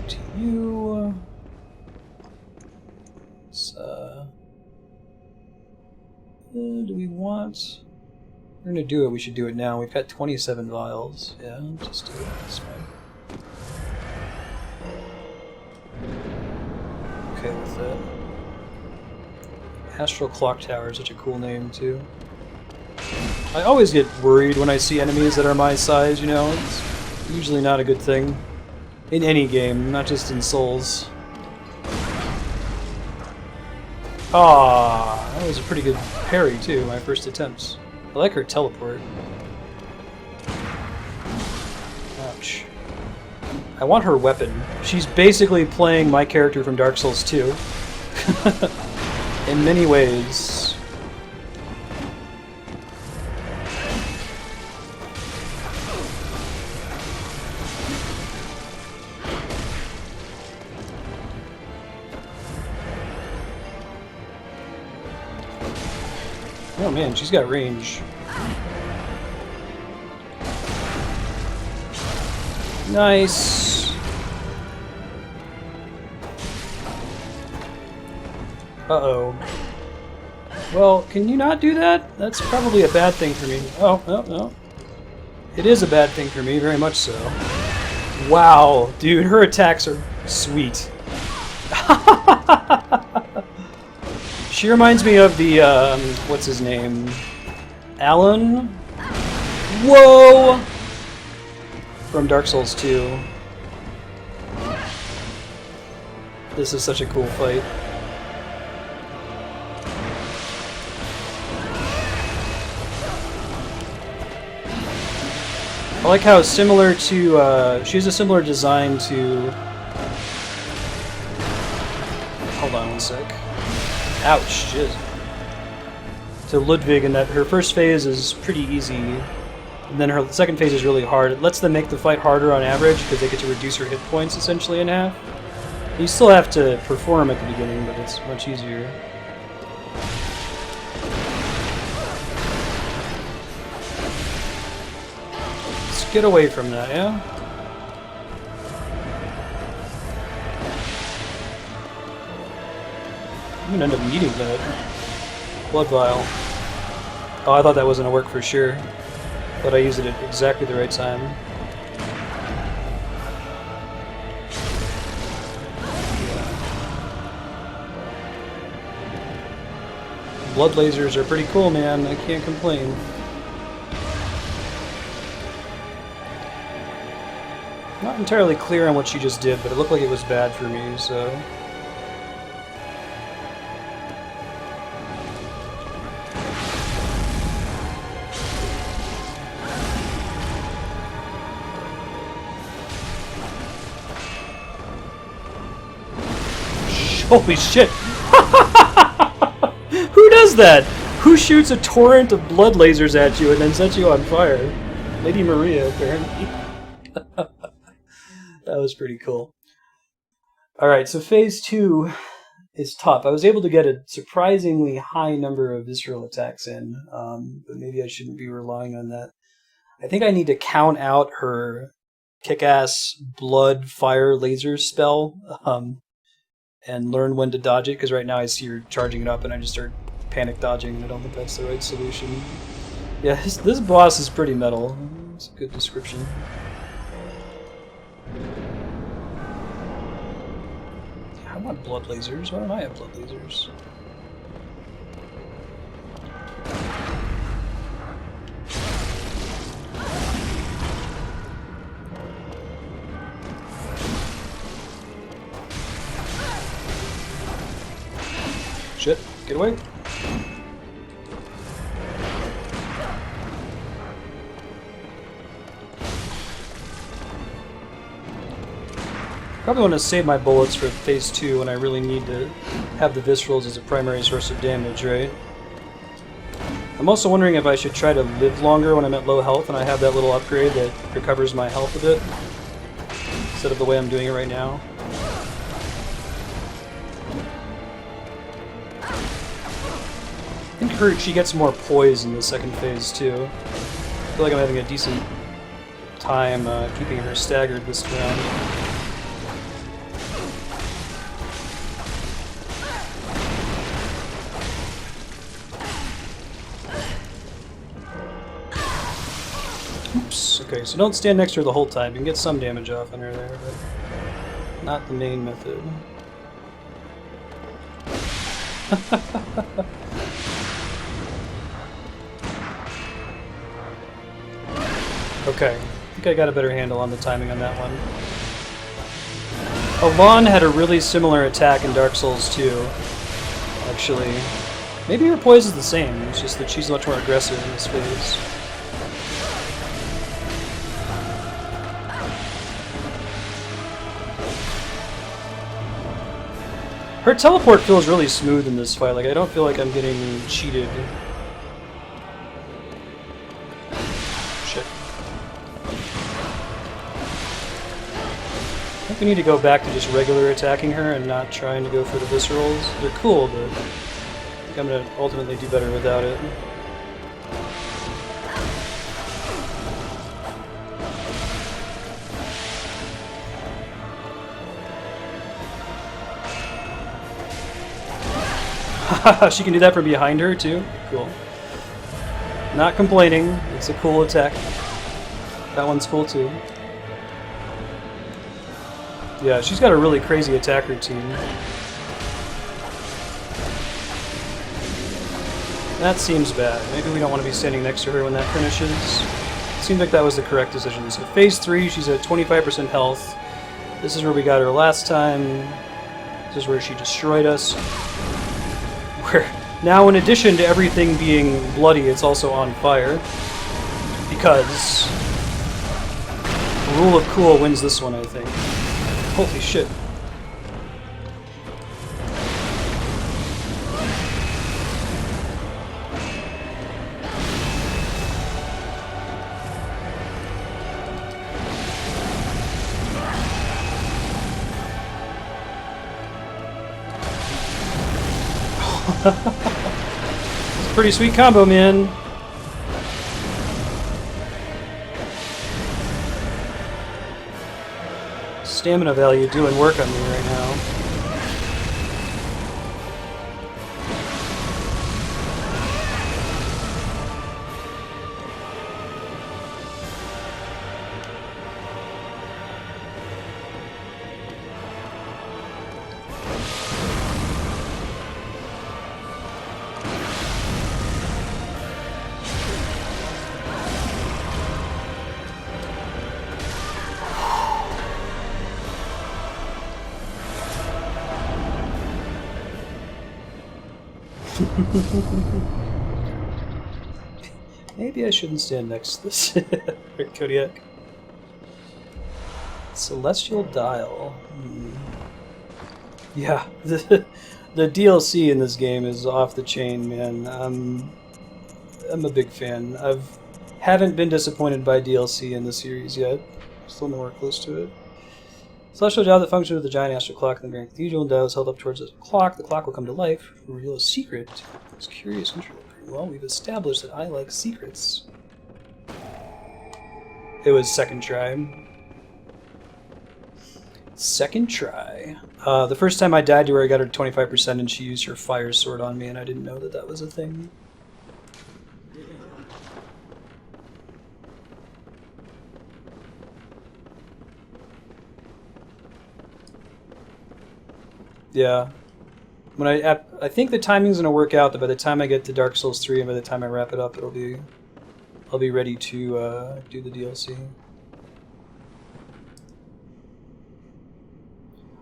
To you. Let's, do we want... we're gonna do it, we should do it now. We've got 27 vials. Yeah, just do it. That's fine. Okay with that. Astral Clock Tower is such a cool name, too. I always get worried when I see enemies that are my size, you know? It's usually not a good thing. In any game, not just in Souls. Ah, that was a pretty good parry, too, my first attempts. I like her teleport. Ouch. I want her weapon. She's basically playing my character from Dark Souls 2. In many ways. Oh man, she's got range. Nice. Uh-oh. Well, can you not do that? That's probably a bad thing for me. Oh, no, no. It is a bad thing for me, very much so. Wow, dude, her attacks are sweet. She reminds me of the, what's his name? Alan? Whoa! From Dark Souls 2. This is such a cool fight. I like how similar to, she has a similar design to... Hold on one sec. Ouch, shit. To Ludwig, in that her first phase is pretty easy, and then her second phase is really hard. It lets them make the fight harder on average, because they get to reduce her hit points essentially in half. You still have to perform at the beginning, but it's much easier. Let's get away from that, yeah? I'm gonna end up needing that. Blood vial. Oh, I thought that was gonna work for sure. But I used it at exactly the right time. Blood lasers are pretty cool, man. I can't complain. Not entirely clear on what she just did, but it looked like it was bad for me, so... Holy shit! Who does that? Who shoots a torrent of blood lasers at you and then sets you on fire? Lady Maria, apparently. That was pretty cool. Alright, so phase 2 is tough. I was able to get a surprisingly high number of visceral attacks in, but maybe I shouldn't be relying on that. I think I need to count out her kick-ass blood fire laser spell, and learn when to dodge it, because right now I see her charging it up and I just start panic dodging, and I don't think that's the right solution. Yeah, this boss is pretty metal. It's a good description. I want blood lasers. Why don't I have blood lasers? Shit, get away. Probably want to save my bullets for phase 2 when I really need to have the viscerals as a primary source of damage, right? I'm also wondering if I should try to live longer when I'm at low health and I have that little upgrade that recovers my health a bit, instead of the way I'm doing it right now. I think she gets more poise in the second phase too. I feel like I'm having a decent time keeping her staggered this round. Okay, so don't stand next to her the whole time. You can get some damage off on her there, but not the main method. Okay, I think I got a better handle on the timing on that one. Alon had a really similar attack in Dark Souls 2, actually. Maybe her poise is the same, it's just that she's much more aggressive in this phase. Her teleport feels really smooth in this fight, like I don't feel like I'm getting cheated. Shit. I think we need to go back to just regular attacking her and not trying to go for the viscerals. They're cool, but I think I'm gonna ultimately do better without it. She can do that from behind her, too? Cool. Not complaining. It's a cool attack. That one's cool, too. Yeah, she's got a really crazy attack routine. That seems bad. Maybe we don't want to be standing next to her when that finishes. Seems like that was the correct decision. So phase 3, she's at 25% health. This is where we got her last time. This is where she destroyed us. Now, in addition to everything being bloody, it's also on fire. Because Rule of Cool wins this one, I think. Holy shit. It's a pretty sweet combo, man. Stamina value doing work on me right now. Maybe I shouldn't stand next to this. Right, Kodiak. Celestial Dial. Yeah, the DLC in this game is off the chain, man. I'm a big fan. Haven't been disappointed by DLC in the series yet. Still nowhere close to it. Celestial Dial that functions with a giant astral clock in the Grand Cathedral, and dial is held up towards the clock. The clock will come to life, reveal a secret. It's curious interlude. Well, we've established that I like secrets. It was second try. Second try. The first time I died to her, I got her 25% and she used her fire sword on me, and I didn't know that that was a thing. Yeah. When I think the timing's gonna work out that by the time I get to Dark Souls 3 and by the time I wrap it up, I'll be ready to do the DLC.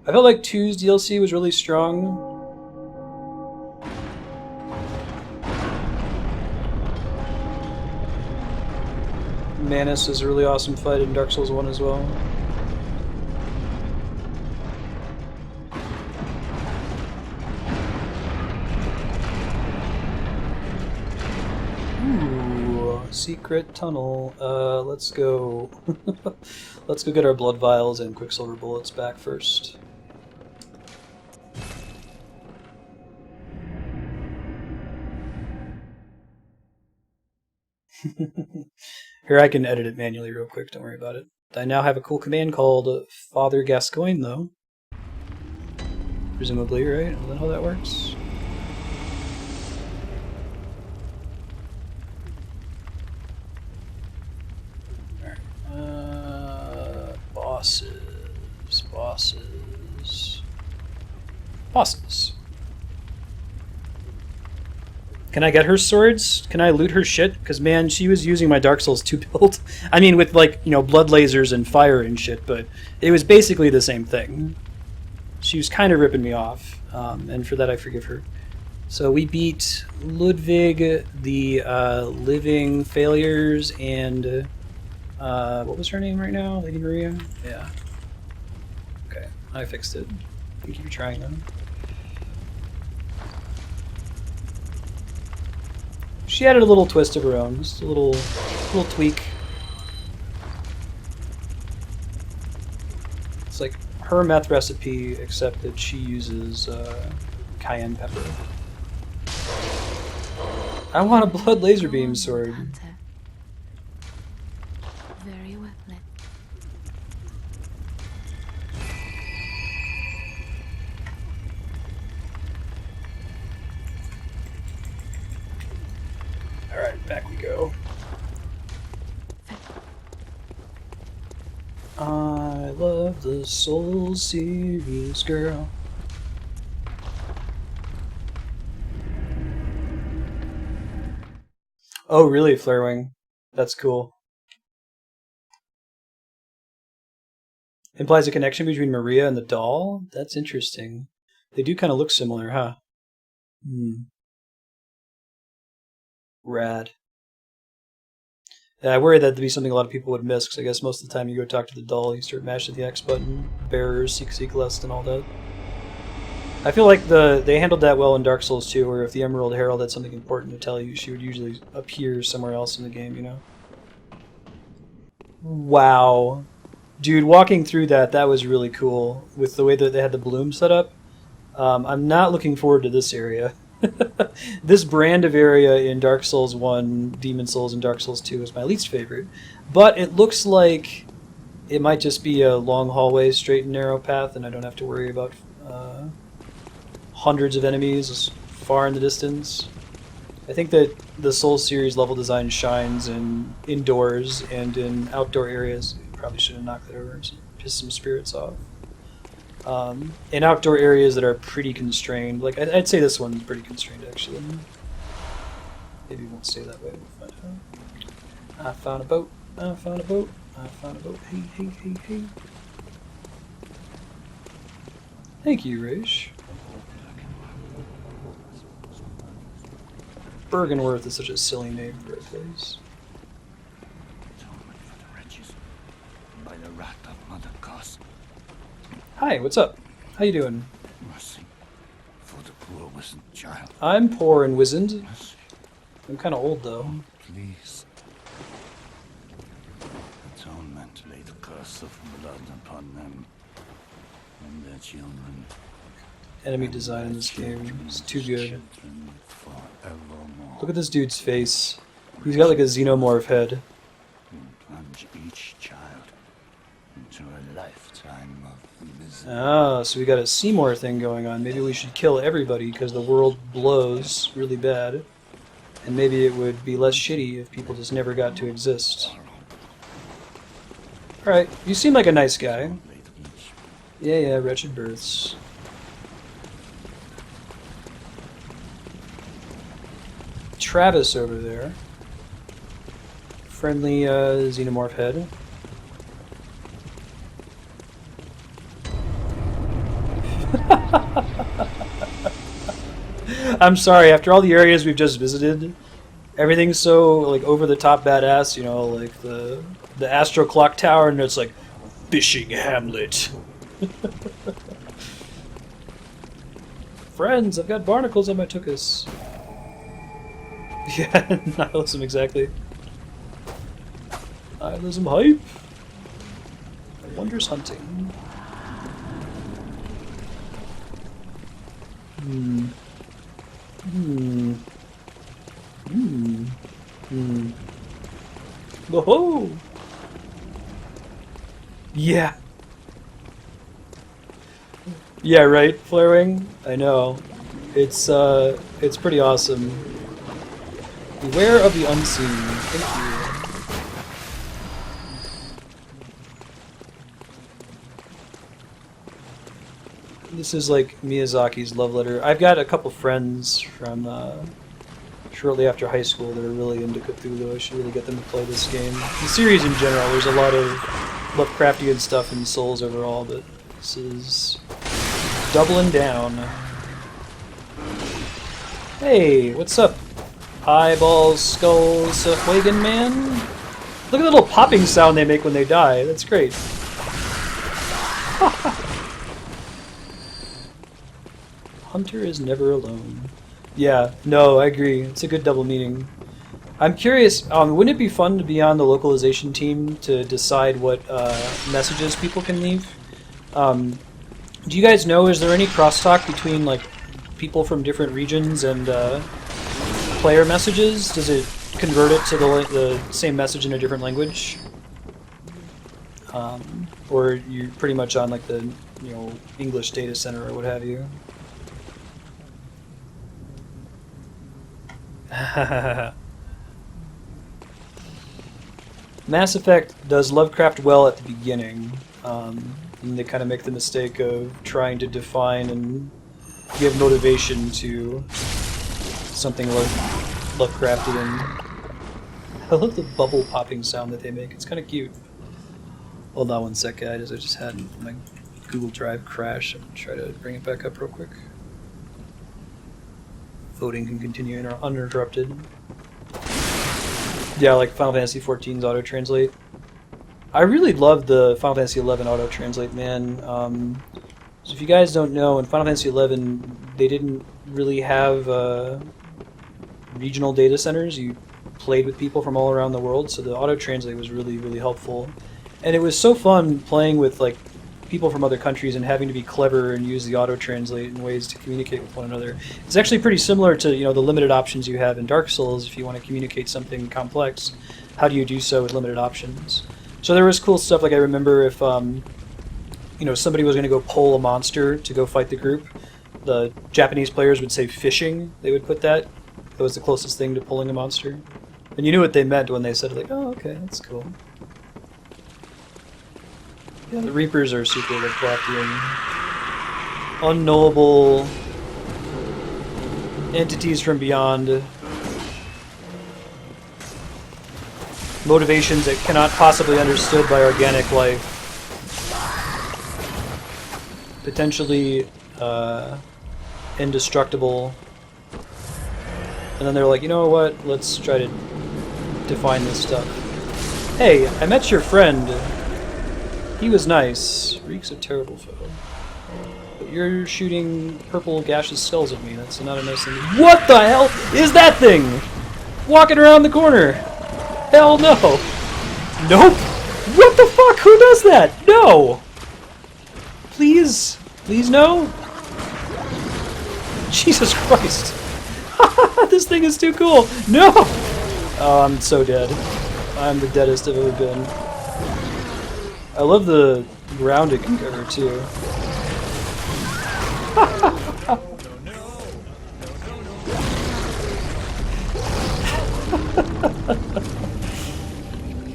I felt like 2's DLC was really strong. Manus is a really awesome fight in Dark Souls 1 as well. Secret tunnel. Let's go. Let's go get our blood vials and quicksilver bullets back first. Here, I can edit it manually real quick. Don't worry about it. I now have a cool command called Father Gascoigne, though. Presumably, right? Is that how that works? Bosses. Bosses. Bosses. Can I get her swords? Can I loot her shit? Because, man, she was using my Dark Souls 2 build. I mean, with, like, you know, blood lasers and fire and shit, but it was basically the same thing. She was kind of ripping me off, and for that I forgive her. So we beat Ludwig, the Living Failures, and what was her name right now? Lady Maria? Yeah. Okay, I fixed it. Thank you for trying them. She added a little twist of her own, just a little tweak. It's like her meth recipe, except that she uses cayenne pepper. I want a blood laser beam sword. Hunter. Very well lit. Alright, back we go. I love the Soul series, girl. Oh, really, Flarewing? That's cool. Implies a connection between Maria and the doll? That's interesting. They do kind of look similar, huh? Hmm. Rad. Yeah, I worry that'd be something a lot of people would miss, because I guess most of the time you go talk to the doll, you start mashing the X button, bearers, seek lust, and all that. I feel like they handled that well in Dark Souls 2, where if the Emerald Herald had something important to tell you, she would usually appear somewhere else in the game, you know? Wow. Dude, walking through that was really cool, with the way that they had the bloom set up. I'm not looking forward to this area. This brand of area in Dark Souls 1, Demon Souls, and Dark Souls 2 is my least favorite. But it looks like it might just be a long hallway, straight and narrow path, and I don't have to worry about hundreds of enemies far in the distance. I think that the Souls series level design shines in indoors and in outdoor areas. Probably should have knocked that over and pissed some spirits off. In outdoor areas that are pretty constrained, like I'd say this one's pretty constrained actually. Maybe it won't stay that way. We'll find out. I found a boat. I found a boat. I found a boat. Hey, hey, hey, hey. Thank you, Rish. Bergenworth is such a silly name for a place. Atonement for the wretches. By the wrath of Mother Goss. Hi, what's up? How you doing? Mercy for the poor wizened child. I'm poor and wizened. Mercy. I'm kind of old though. Please. Atonement, lay the curse of blood upon them and their children. Enemy design in this game is too good. Children forevermore. Look at this dude's face. He's got like a xenomorph head. And plunge each child into a lifetime of misery. Ah, so we got a Seymour thing going on. Maybe we should kill everybody because the world blows really bad. And maybe it would be less shitty if people just never got to exist. Alright, you seem like a nice guy. Yeah, wretched births. Travis over there. Friendly xenomorph head. I'm sorry, after all the areas we've just visited, everything's so like over the top badass, you know, like the Astro Clock Tower, and it's like fishing hamlet. Friends, I've got barnacles on my tuchus. Yeah, nihilism, exactly. Nihilism hype. Wondrous hunting. Hmm. Hmm. Hmm. Hmm. Whoa! Yeah. Yeah, right, Flarewing? I know. It's pretty awesome. Beware of the unseen. Thank you. This is like Miyazaki's love letter. I've got a couple friends from shortly after high school that are really into Cthulhu. I should really get them to play this game. The series in general, there's a lot of Lovecraftian stuff in Souls overall, but this is doubling down. Hey, what's up? Eyeballs, skulls, Sahuagin man? Look at the little popping sound they make when they die. That's great. Hunter is never alone. Yeah, no, I agree. It's a good double meaning. I'm curious, wouldn't it be fun to be on the localization team to decide what messages people can leave? Do you guys know, is there any crosstalk between like people from different regions and player messages? Does it convert it to the same message in a different language? Or you're pretty much on like the English data center or what have you? Mass Effect does Lovecraft well at the beginning. And they kind of make the mistake of trying to define and give motivation to something like Lovecraftian. I love the bubble popping sound that they make. It's kind of cute. Hold on one sec, guys. I just had my Google Drive crash. I'm going to try to bring it back up real quick. Voting can continue uninterrupted. Yeah, like Final Fantasy XIV's auto-translate. I really love the Final Fantasy XI auto-translate, man. So if you guys don't know, in Final Fantasy XI, they didn't really have regional data centers. You played with people from all around the world, so the auto-translate was really, really helpful. And it was so fun playing with like people from other countries and having to be clever and use the auto-translate in ways to communicate with one another. It's actually pretty similar to the limited options you have in Dark Souls if you want to communicate something complex. How do you do so with limited options? So there was cool stuff, like I remember if somebody was going to go pull a monster to go fight the group, the Japanese players would say fishing. They would put that. That was the closest thing to pulling a monster. And you knew what they meant when they said it, like, oh, okay, that's cool. Yeah, the Reapers are super Lovecraftian. Unknowable entities from beyond. Motivations that cannot possibly be understood by organic life. Potentially indestructible. And then they're like, you know what? Let's try to define this stuff. Hey, I met your friend. He was nice. Reek's a terrible foe. But you're shooting purple gaseous skulls at me. That's not a nice thing. What the hell is that thing? Walking around the corner. Hell no. Nope. What the fuck? Who does that? No. Please. Please no. Jesus Christ. This thing is too cool. No. Oh, I'm so dead. I'm the deadest I've ever been. I love the ground it can cover, too.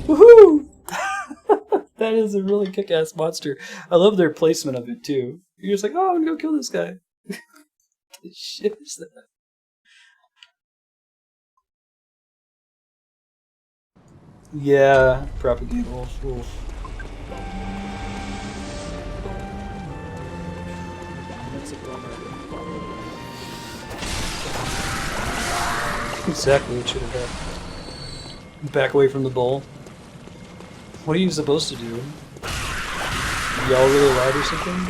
Woohoo! That is a really kick-ass monster. I love their placement of it, too. You're just like, oh, I'm gonna go kill this guy. What the shit is that? Yeah, propagate wolf. That's a bummer. Exactly what should have happened. Back away from the bowl. What are you supposed to do? Yell really loud or something?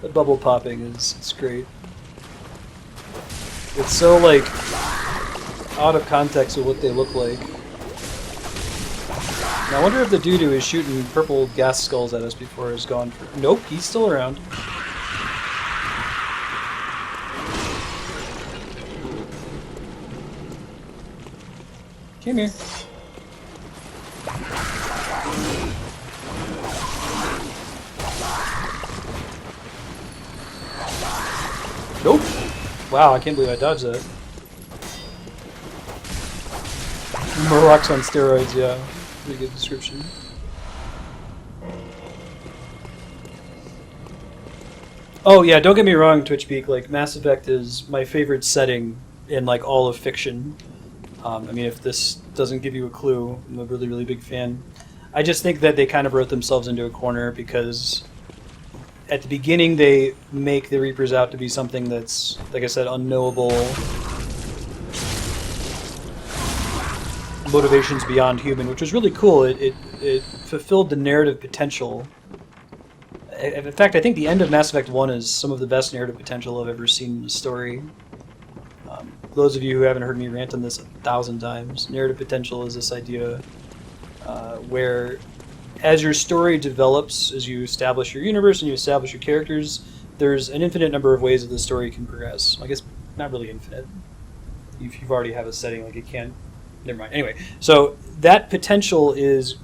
The bubble popping it's great. It's so like out of context of what they look like. Now I wonder if the dude who is shooting purple gas skulls at us before is gone for... Nope, he's still around. Come here. Nope. Wow, I can't believe I dodged that. Morox on steroids, yeah. Pretty good description. Oh yeah, don't get me wrong, TwitchBeak. Like Mass Effect is my favorite setting in like all of fiction. I mean, if this doesn't give you a clue, I'm a really, really big fan. I just think that they kind of wrote themselves into a corner because at the beginning they make the Reapers out to be something that's, like I said, unknowable, motivations beyond human, which was really cool. It fulfilled the narrative potential. In fact, I think the end of Mass Effect 1 is some of the best narrative potential I've ever seen in a story. Those of you who haven't heard me rant on this 1,000 times, narrative potential is this idea where as your story develops, as you establish your universe and you establish your characters, there's an infinite number of ways that the story can progress. I guess not really infinite. If you've already have a setting, like it can't... Never mind. Anyway, so that potential is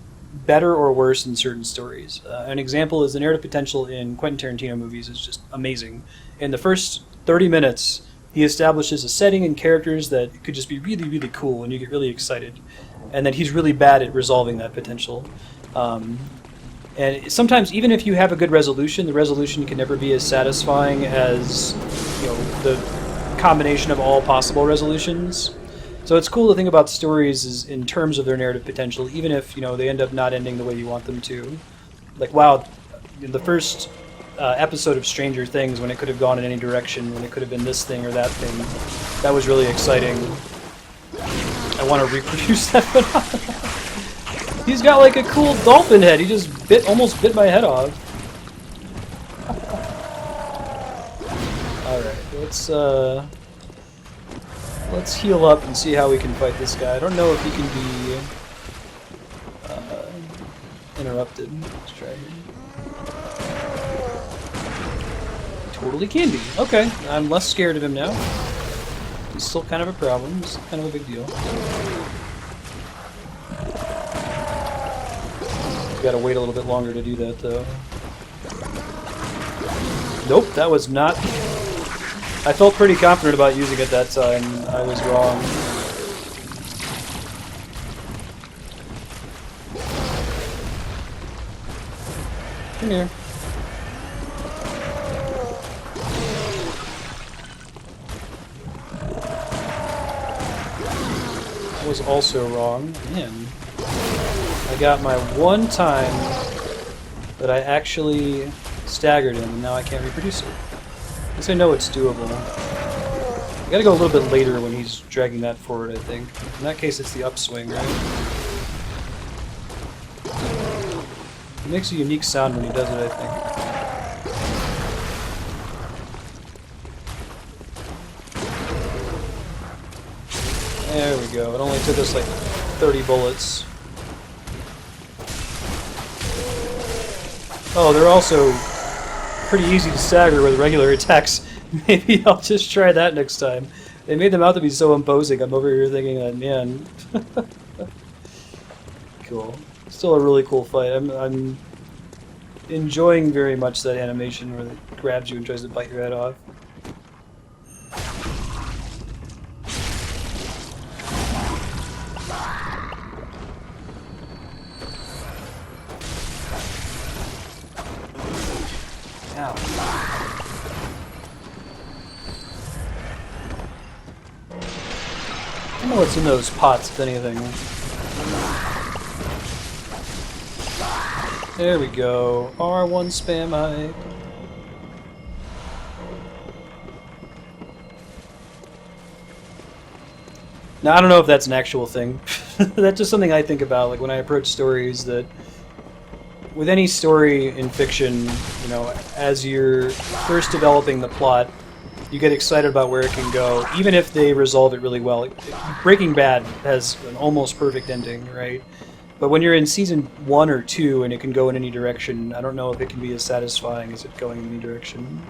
better or worse in certain stories. An example is the narrative potential in Quentin Tarantino movies is just amazing. In the first 30 minutes, he establishes a setting and characters that could just be really, really cool, and you get really excited. And then he's really bad at resolving that potential. And sometimes, even if you have a good resolution, the resolution can never be as satisfying as, you know, the combination of all possible resolutions. So it's cool to think about stories is in terms of their narrative potential, even if, you know, they end up not ending the way you want them to. Like, wow, the first episode of Stranger Things, when it could have gone in any direction, when it could have been this thing or that thing, that was really exciting. I want to reproduce that phenomenon. He's got like a cool dolphin head. He just almost bit my head off. Alright, let's heal up and see how we can fight this guy. I don't know if he can be interrupted. Let's try here. Totally can be. Okay, I'm less scared of him now. He's still kind of a problem. It's kind of a big deal. Gotta wait a little bit longer to do that, though. Nope, that was not... I felt pretty confident about using it that time. I was wrong. Come here. I was also wrong. Man. I got my one time that I actually staggered him, and now I can't reproduce it. At least I know it's doable. I gotta go a little bit later when he's dragging that forward, I think. In that case, it's the upswing, right? It makes a unique sound when he does it, I think. There we go. It only took us like 30 bullets. Oh, they're also pretty easy to stagger with regular attacks. Maybe I'll just try that next time. They made them out to be so imposing. I'm over here thinking, man. Cool. Still a really cool fight. I'm enjoying very much that animation where it grabs you and tries to bite your head off. Ow. I don't know what's in those pots, if anything. There we go. R1 spam hype. Now, I don't know if that's an actual thing. That's just something I think about, like when I approach stories, that with any story in fiction, you know, as you're first developing the plot, you get excited about where it can go, even if they resolve it really well. Breaking Bad has an almost perfect ending, right? But when you're in season 1 or 2 and it can go in any direction, I don't know if it can be as satisfying as it going in any direction.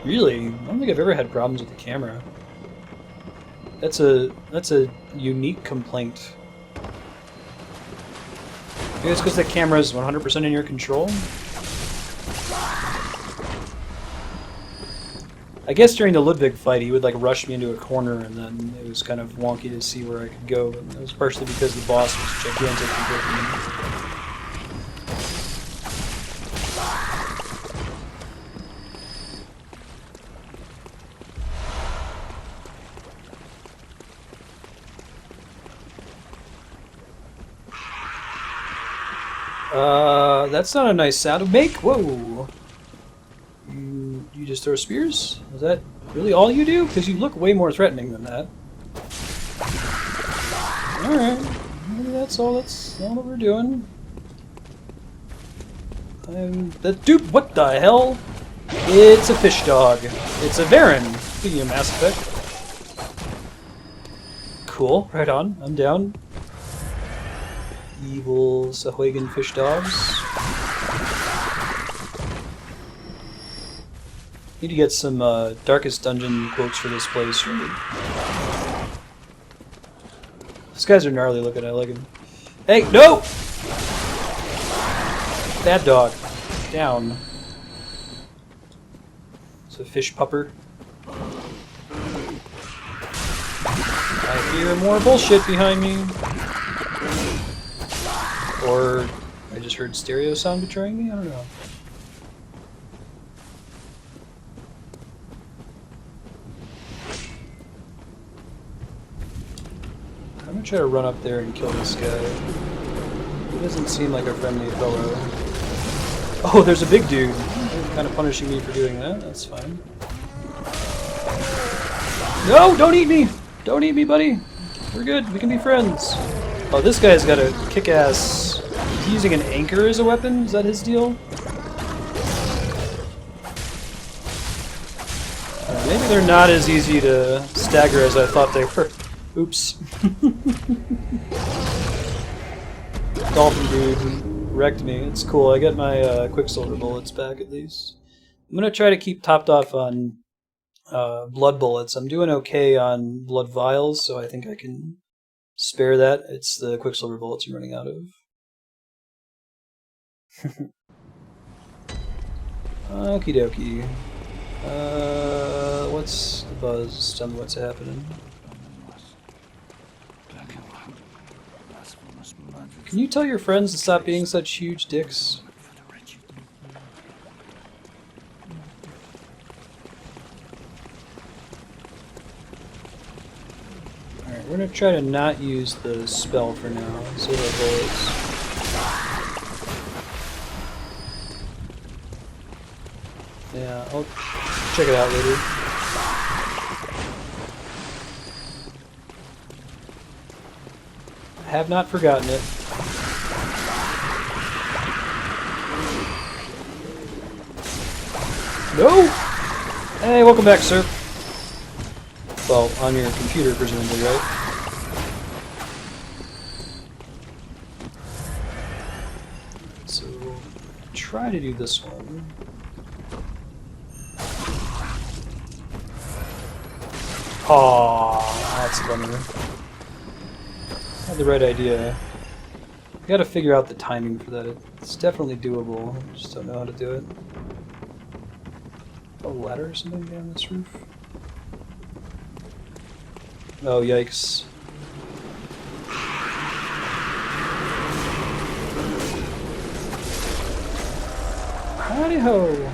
Really? I don't think I've ever had problems with the camera. That's a unique complaint. Maybe it's because the camera is 100% in your control? I guess during the Ludwig fight, he would like rush me into a corner, and then it was kind of wonky to see where I could go. But it was partially because the boss was gigantic compared to me. That's not a nice sound to make. Whoa! You just throw spears? Is that really all you do? Because you look way more threatening than that. Alright. Maybe that's all that we're doing. Dude, what the hell? It's a fish dog. It's a Varan. Speaking of Mass Effect. Cool. Right on. I'm down. Evil Sahuagin fish dogs. Need to get some Darkest Dungeon quotes for this place. Right? These guys are gnarly looking. I like them. Hey, no! Bad dog. Down. It's a fish pupper. I hear more bullshit behind me. Or I just heard stereo sound betraying me? I don't know. I'm gonna try to run up there and kill this guy. He doesn't seem like a friendly fellow. Oh, there's a big dude. They're kind of punishing me for doing that. That's fine. No! Don't eat me! Don't eat me, buddy! We're good. We can be friends. Oh, this guy's got a kick-ass... He's using an anchor as a weapon? Is that his deal? Maybe they're not as easy to stagger as I thought they were. Oops. Dolphin dude wrecked me. It's cool. I get my Quicksilver bullets back at least. I'm gonna try to keep topped off on blood bullets. I'm doing okay on blood vials, so I think I can spare that. It's the Quicksilver bullets I'm running out of. Okie dokie. What's the buzz? Tell me what's happening. Can you tell your friends to stop being such huge dicks? Alright, we're gonna try to not use the spell for now. Save our bullets. Yeah, I'll check it out later. I have not forgotten it. No! Hey, welcome back, sir. Well, on your computer, presumably, right? So, try to do this one. Aww, that's a bummer. I had the right idea. I gotta figure out the timing for that. It's definitely doable. I just don't know how to do it. A ladder or something down this roof? Oh, yikes. Howdy ho!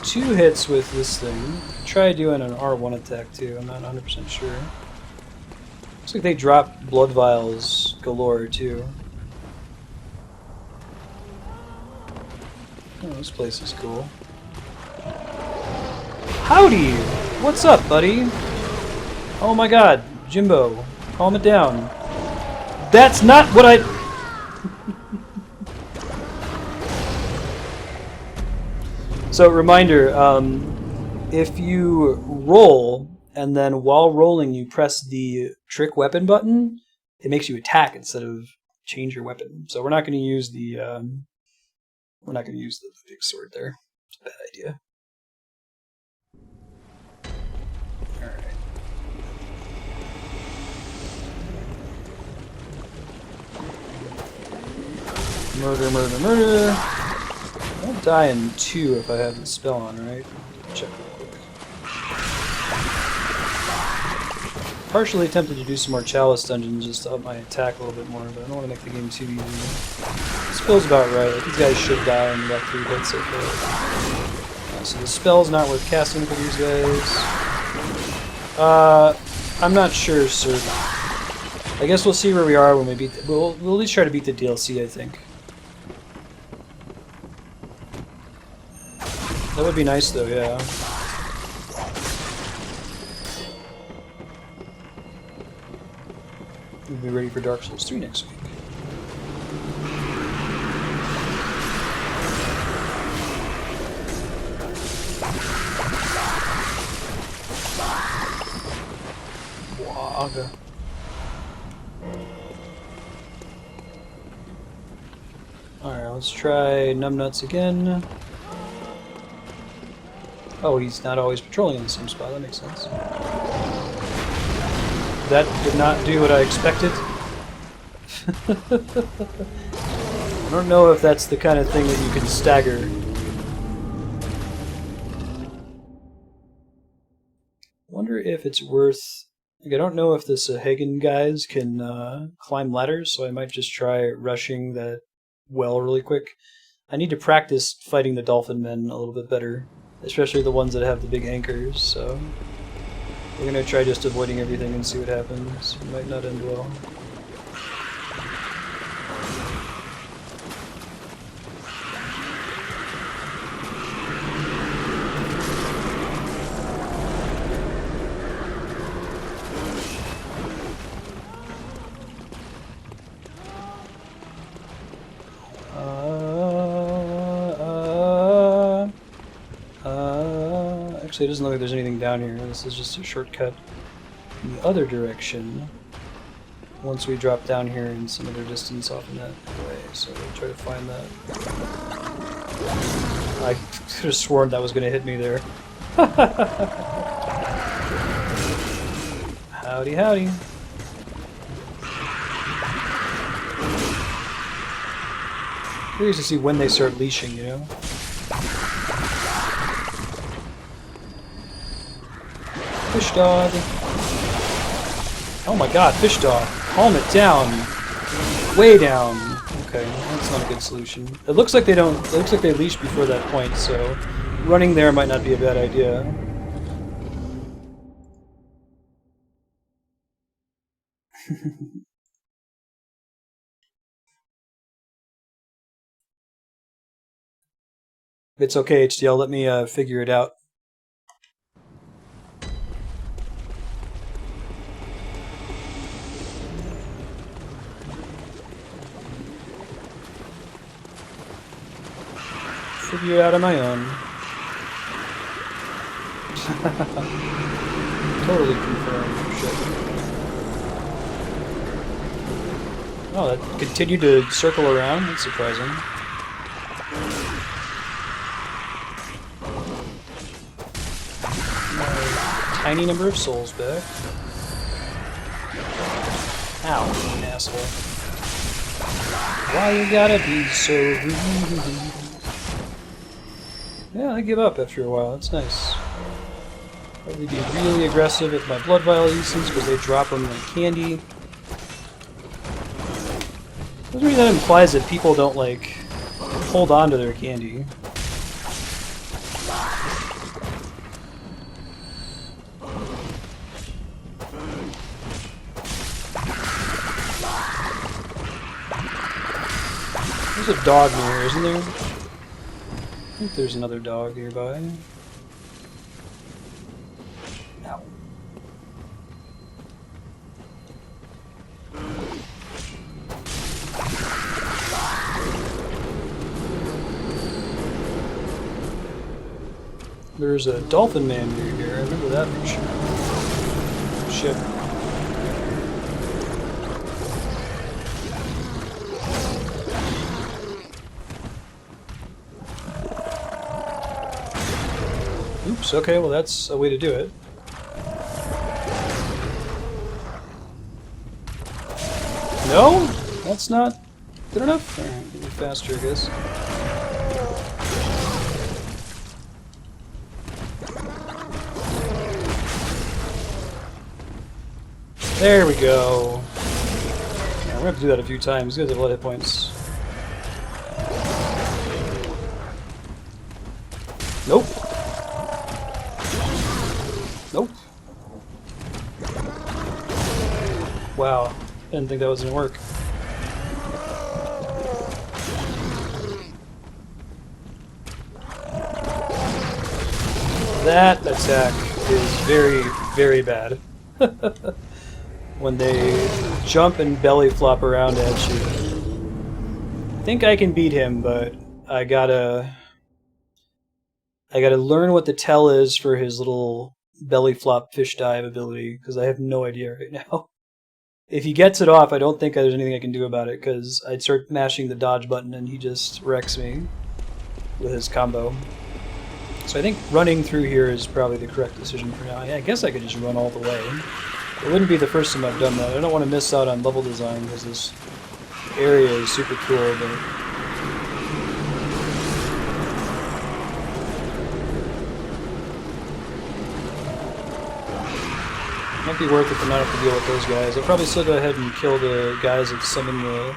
Two hits with this thing. Try doing an R1 attack too, I'm not 100% sure. Looks like they drop blood vials galore too. Oh, this place is cool. Howdy! What's up, buddy? Oh my god, Jimbo, calm it down. That's not what I... So, reminder, if you roll, and then while rolling you press the trick weapon button, it makes you attack instead of change your weapon. So we're not going to use the big sword there. It's a bad idea. Murder, murder, murder. I won't die in 2 if I have the spell on, right? Check real quick. Partially tempted to do some more chalice dungeons just to up my attack a little bit more, but I don't want to make the game too easy. This feels about right. Like, these guys should die in about 3 hits so far. So the spell's not worth casting for these guys. I'm not sure, sir. I guess we'll see where we are when we beat. We'll at least try to beat the DLC, I think. That would be nice, though. Yeah. We'll be ready for Dark Souls 3 next week. Waga. Alright, let's try Numbnuts again. Oh, he's not always patrolling in the same spot, that makes sense. That did not do what I expected. I don't know if that's the kind of thing that you can stagger. Wonder if it's worth... Like, I don't know if the Sahagan guys can climb ladders, so I might just try rushing that well really quick. I need to practice fighting the dolphin men a little bit better, especially the ones that have the big anchors, so... We're gonna try just avoiding everything and see what happens. It might not end well. Actually, it doesn't look like there's anything down here. This is just a shortcut in the other direction. Once we drop down here in some other distance off in that way, so we'll try to find that. I could have sworn that was going to hit me there. Howdy, howdy. Curious to see when they start leashing, you know? Fish dog. Oh my god, fish dog. Calm it down. Way down. Okay, that's not a good solution. It looks like they don't. It looks like they leash before that point, so running there might not be a bad idea. It's okay, HDL. Let me figure it out. Figure it out on my own. Totally confirmed. Shit. Oh, that continued to circle around? That's surprising. Tiny number of souls back. Ow, you asshole. Why you gotta be so rude? Yeah, I give up after a while. That's nice. Probably be really aggressive with my blood vial uses because they drop them like candy. Maybe that implies that people don't, like, hold on to their candy. There's a dog near here, isn't there? I think there's another dog nearby. Ow. There's a dolphin man near here. I remember that for sure. Shit. Oops, okay, well that's a way to do it. No? That's not good enough? Alright, give me faster, I guess. There we go. Yeah, we're gonna have to do that a few times. You guys have a lot of hit points. Nope. Nope. Wow. Didn't think that was gonna work. That attack is very, very bad. When they jump and belly flop around at you. I think I can beat him, but I gotta learn what the tell is for his little belly flop fish dive ability, because I have no idea right now. If he gets it off, I don't think there's anything I can do about it, because I'd start mashing the dodge button and he just wrecks me with his combo. So I think running through here is probably the correct decision for now. I guess I could just run all the way. It wouldn't be the first time I've done that. I don't want to miss out on level design because this area is super cool, but might be worth it to not have to deal with those guys. I'll probably still go ahead and kill the guys that summon the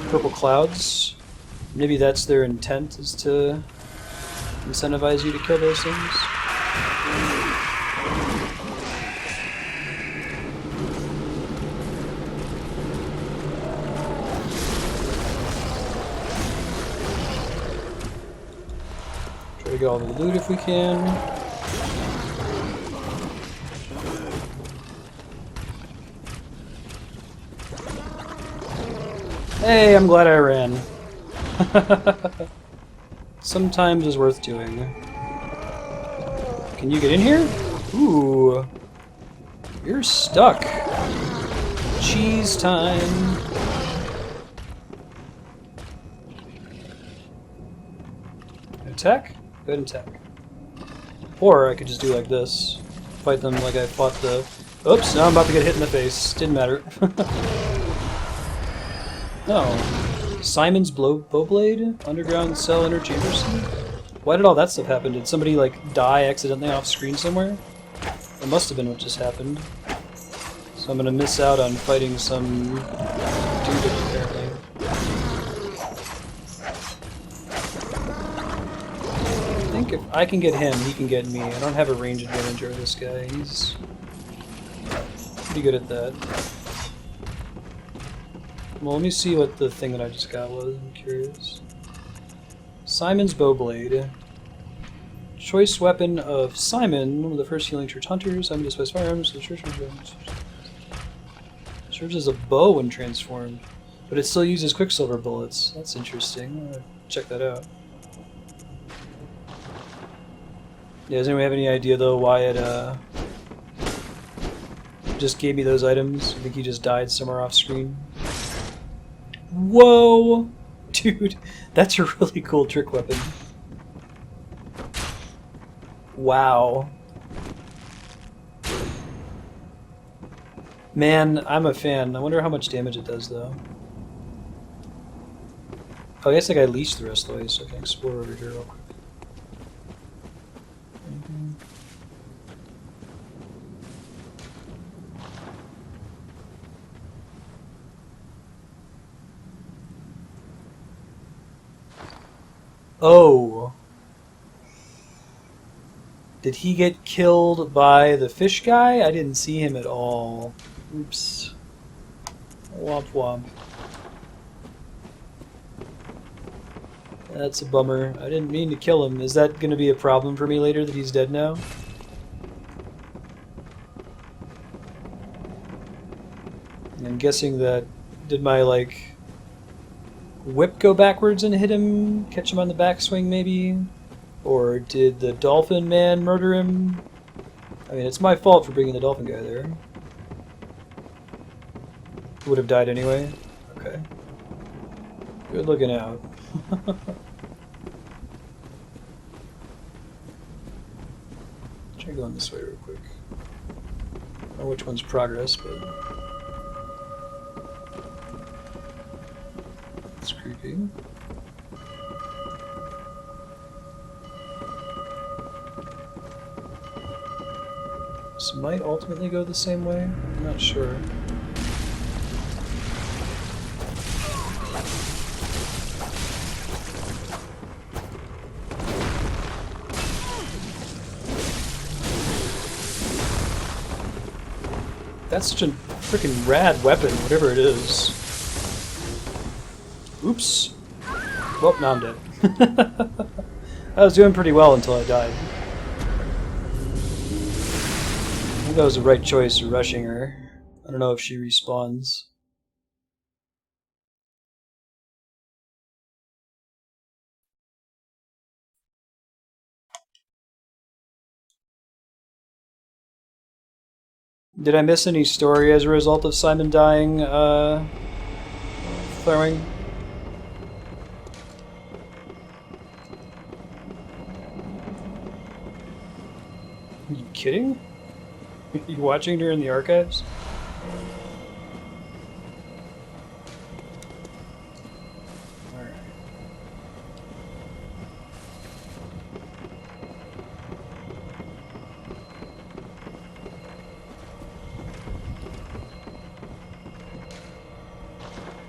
purple clouds. Maybe that's their intent, is to incentivize you to kill those things. Try to get all the loot if we can. Hey, I'm glad I ran. Sometimes is worth doing. Can you get in here? Ooh. You're stuck. Cheese time. Attack? Go ahead and attack. Or I could just do like this. Fight them like I fought the... Oops, now I'm about to get hit in the face. Didn't matter. Oh. Simon's Bowblade? Underground Cell Inner Chamber Scene? Why did all that stuff happen? Did somebody, like, die accidentally off screen somewhere? That must have been what just happened. So I'm gonna miss out on fighting some dude, apparently. I think if I can get him, he can get me. I don't have a range advantage over this guy. He's pretty good at that. Well, let me see what the thing that I just got was. I'm curious. Simon's Bowblade. Choice weapon of Simon, one of the first healing church hunters. Simon displays firearms, so the church serves as a bow when transformed, but it still uses quicksilver bullets. That's interesting. I'm gonna check that out. Yeah, does anyone have any idea though why it just gave me those items? I think he just died somewhere off screen. Whoa! Dude, that's a really cool trick weapon. Wow. Man, I'm a fan. I wonder how much damage it does, though. Oh, I guess I gotta leash the rest of the way so I can explore over here real quick. Oh. Did he get killed by the fish guy? I didn't see him at all. Oops. Womp womp. That's a bummer. I didn't mean to kill him. Is that going to be a problem for me later that he's dead now? I'm guessing that... Did my, like... whip go backwards and hit him? Catch him on the backswing, maybe? Or did the dolphin man murder him? I mean, it's my fault for bringing the dolphin guy there. Would have died anyway? Okay. Good looking out. Try going this way real quick. I don't know which one's progress, but... It's creepy. This might ultimately go the same way. I'm not sure. That's such a freaking rad weapon, whatever it is. Oops. Well, now I'm dead. I was doing pretty well until I died. I think that was the right choice, rushing her. I don't know if she respawns. Did I miss any story as a result of Simon dying, throwing? Are you kidding? Are you watching her in the archives? Alright.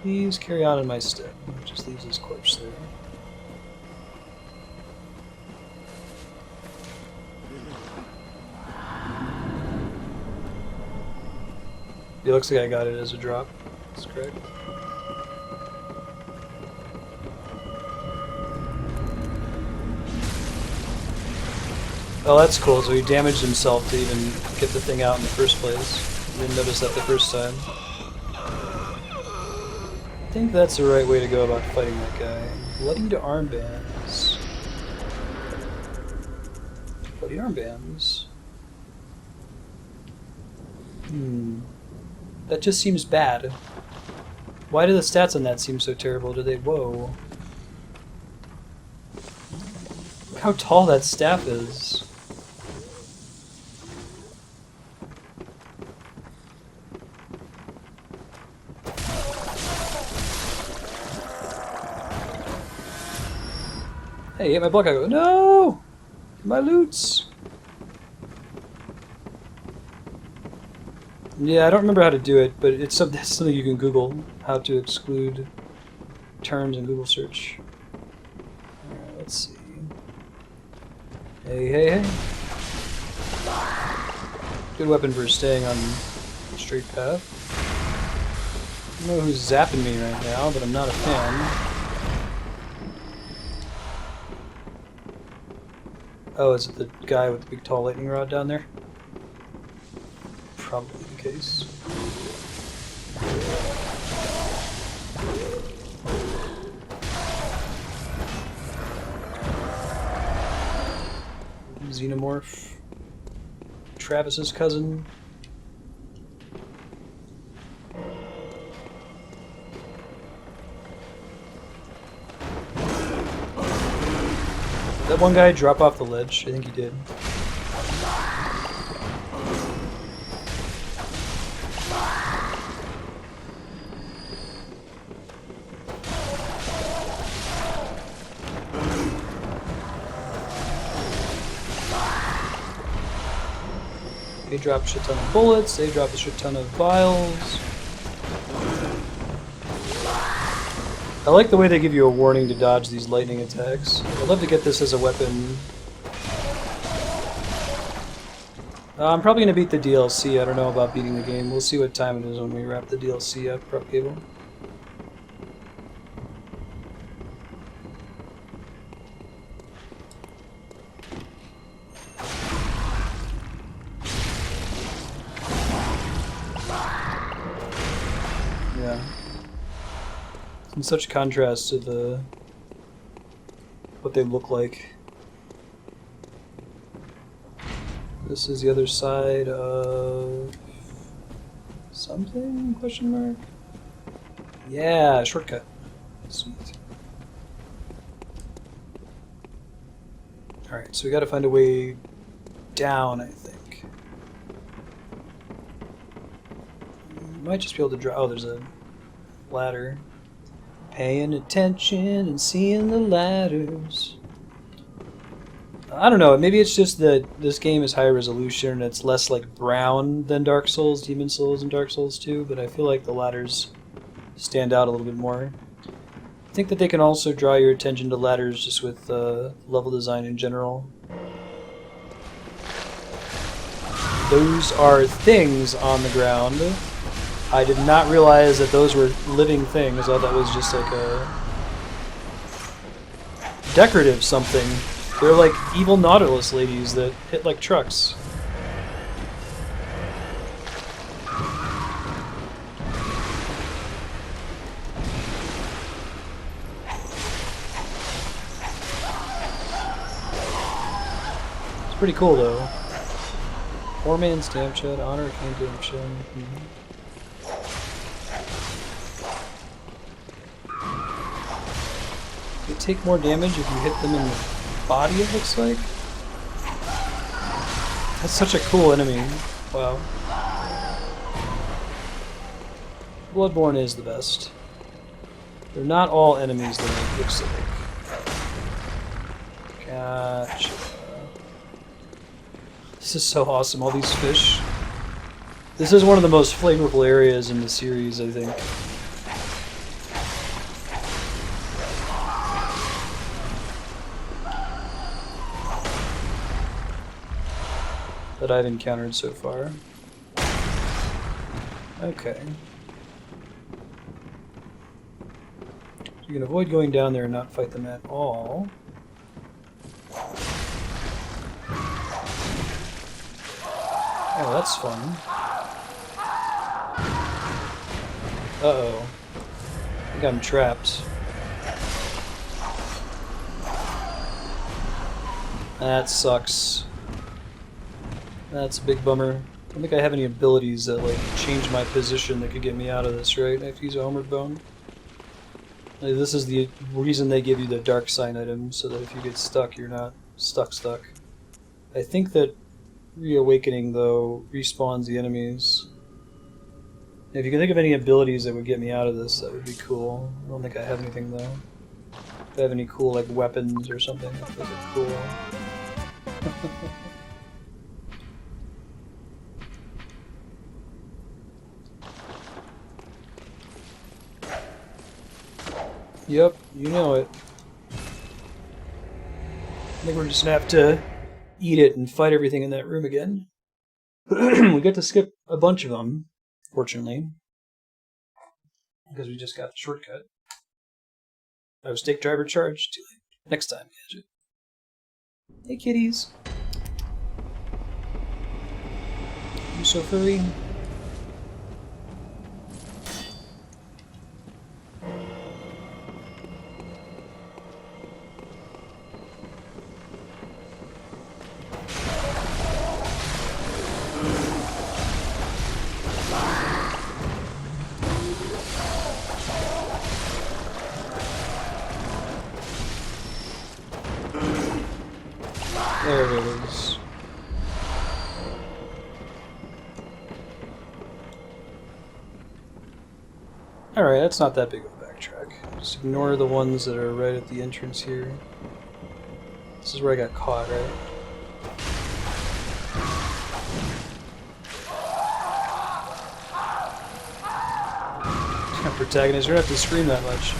Please carry on in my stead. Just leaves his corpse there. It looks like I got it as a drop. That's correct. Oh, that's cool. So he damaged himself to even get the thing out in the first place. Didn't notice that the first time. I think that's the right way to go about fighting that guy. Bloodied armbands. Bloody armbands. That just seems bad. Why do the stats on that seem so terrible? Do they... Whoa. Look how tall that staff is. Hey, hit my block. I go, no! My loots! Yeah, I don't remember how to do it, but it's something you can Google, how to exclude terms in Google search. Alright, let's see. Hey, hey, hey. Good weapon for staying on the straight path. I don't know who's zapping me right now, but I'm not a fan. Oh, is it the guy with the big tall lightning rod down there? Probably the case. Xenomorph. Travis's cousin. Did that one guy drop off the ledge? I think he did. They drop a shit ton of bullets, they drop a shit ton of vials. I like the way they give you a warning to dodge these lightning attacks. I'd love to get this as a weapon. I'm probably going to beat the DLC. I don't know about beating the game. We'll see what time it is when we wrap the DLC up, Prop Cable. Yeah. In such contrast to what they look like. This is the other side of something? Question mark? Yeah, shortcut. Sweet. Alright, so we gotta find a way down, I think. Might just be able to draw. Oh, there's a ladder. Paying attention and seeing the ladders. I don't know, maybe it's just that this game is high resolution and it's less like brown than Dark Souls, Demon Souls, and Dark Souls 2, but I feel like the ladders stand out a little bit more. I think that they can also draw your attention to ladders just with level design in general. Those are things on the ground. I did not realize that those were living things. I thought that was just like a decorative something. They're like evil Nautilus ladies that hit like trucks. It's pretty cool though. 4-man stamp shot, honor can't do him show. They take more damage if you hit them in the body, it looks like. That's such a cool enemy. Wow. Bloodborne is the best. They're not all enemies though, it looks like. Gotcha. This is so awesome, all these fish. This is one of the most flavorful areas in the series, I think. That I've encountered so far. Okay. You can avoid going down there and not fight them at all. Oh, that's fun. Uh-oh. I think I'm trapped. That sucks. That's a big bummer. I don't think I have any abilities that like change my position that could get me out of this, right? I have to use a homeward bone. Like, this is the reason they give you the dark sign item, so that if you get stuck, you're not stuck. I think that Reawakening, though, respawns the enemies. If you can think of any abilities that would get me out of this, that would be cool. I don't think I have anything, though. If I have any cool, like, weapons or something, those are cool. Yep, you know it. I think we're just gonna have to eat it and fight everything in that room again. We get to skip a bunch of them, fortunately, because we just got the shortcut. I was take driver charge. Too late. Next time, Gadget. Hey, kitties. You so furry. There it is. Alright, that's not that big of a backtrack. Just ignore the ones that are right at the entrance here. This is where I got caught, right? Protagonist, you don't have to scream that much.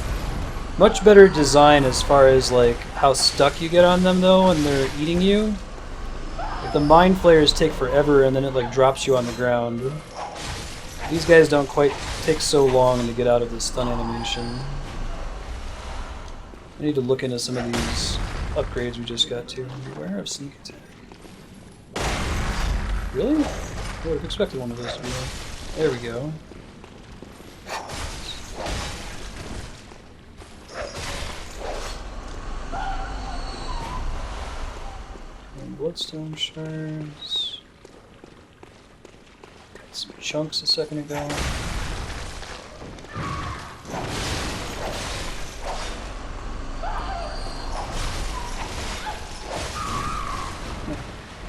Much better design as far as like how stuck you get on them though when they're eating you. Like, the mind flayers take forever and then it like drops you on the ground. These guys don't quite take so long to get out of the stun animation. I need to look into some of these upgrades we just got to. Beware of sneak attack. Really? I would have expected one of those to be there. There we go. Bloodstone shards. Got some chunks a second ago.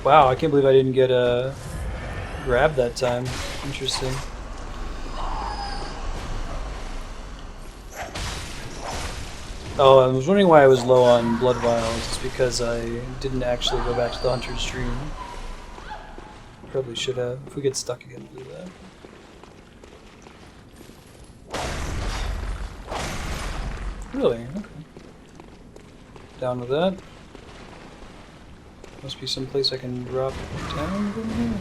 Wow, I can't believe I didn't get a grab that time. Interesting. Oh, I was wondering why I was low on blood vials. It's because I didn't actually go back to the hunter's dream. Probably should have. If we get stuck again, we'll do that. Really? Okay. Down with that. Must be some place I can drop down from here.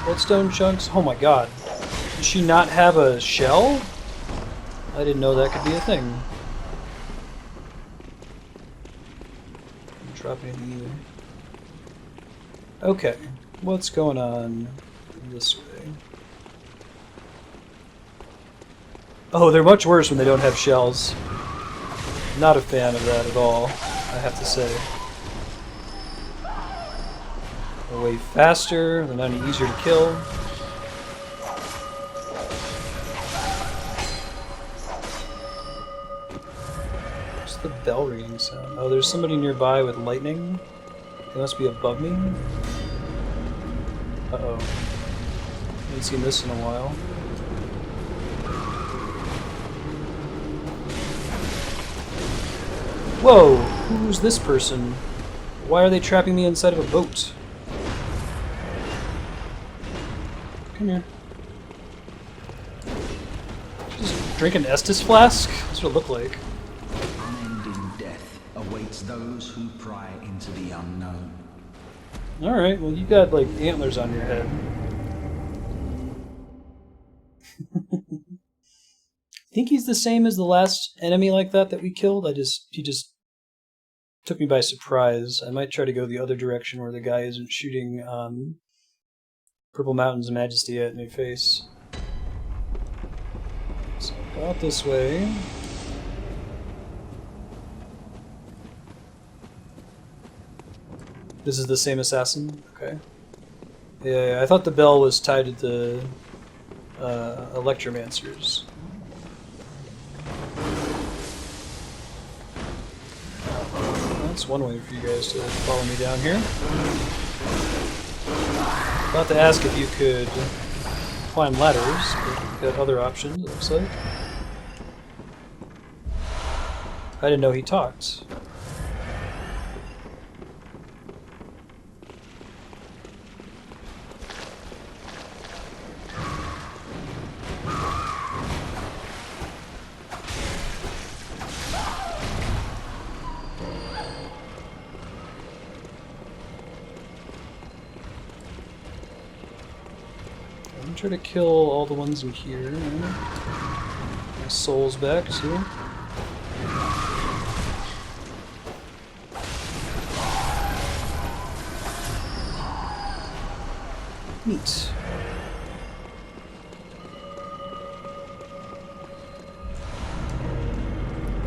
Bloodstone chunks? Oh my god. Does she not have a shell? I didn't know that could be a thing. Didn't drop anything either. Okay, what's going on this way? Oh, they're much worse when they don't have shells. Not a fan of that at all, I have to say. They're way faster, they're not any easier to kill. What's the bell ringing sound? Oh, there's somebody nearby with lightning. They must be above me. Uh-oh. Haven't seen this in a while. Whoa! Who's this person? Why are they trapping me inside of a boat? Come here. Just drink an Estus flask? That's what it looked like. Unending death awaits those who pry into the unknown. Alright, well you got like antlers on your head. I think he's the same as the last enemy like that we killed. He just took me by surprise. I might try to go the other direction where the guy isn't shooting Purple Mountain's Majesty at my face. So go out this way. This is the same assassin? Okay. Yeah, I thought the bell was tied to the Electromancers. That's one way for you guys to follow me down here. About to ask if you could climb ladders, but you've got other options, it looks like. I didn't know he talked. I'm trying to kill all the ones in here. My soul's back, see? Neat.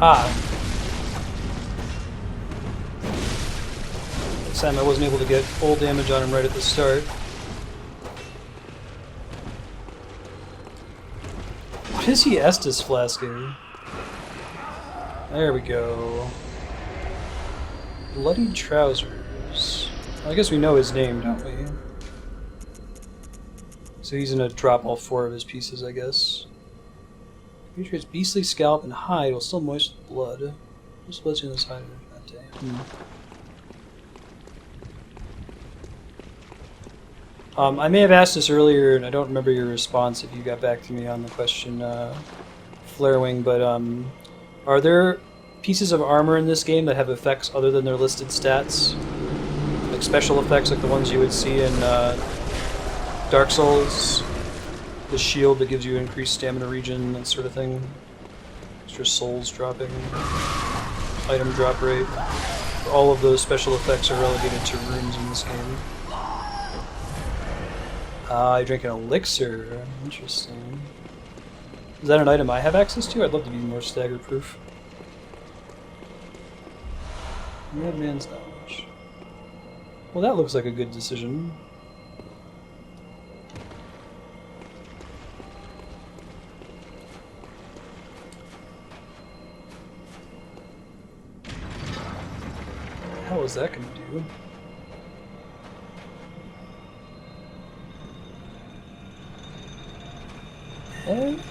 Ah. This time I wasn't able to get full damage on him right at the start. What is he Estus flasking? There we go. Bloody Trousers. Well, I guess we know his name, don't we? So he's gonna drop all 4 of his pieces, I guess. Creature's beastly scalp and hide will still moist with blood. Just blood's in his hide that day. I may have asked this earlier, and I don't remember your response if you got back to me on the question, Flarewing, but are there pieces of armor in this game that have effects other than their listed stats? Like special effects like the ones you would see in Dark Souls? The shield that gives you increased stamina regen, that sort of thing? Extra souls dropping, item drop rate. All of those special effects are relegated to runes in this game. I drink an elixir. Interesting. Is that an item I have access to? I'd love to be more stagger-proof. Madman's knowledge. Well, that looks like a good decision. What the hell is that going to do?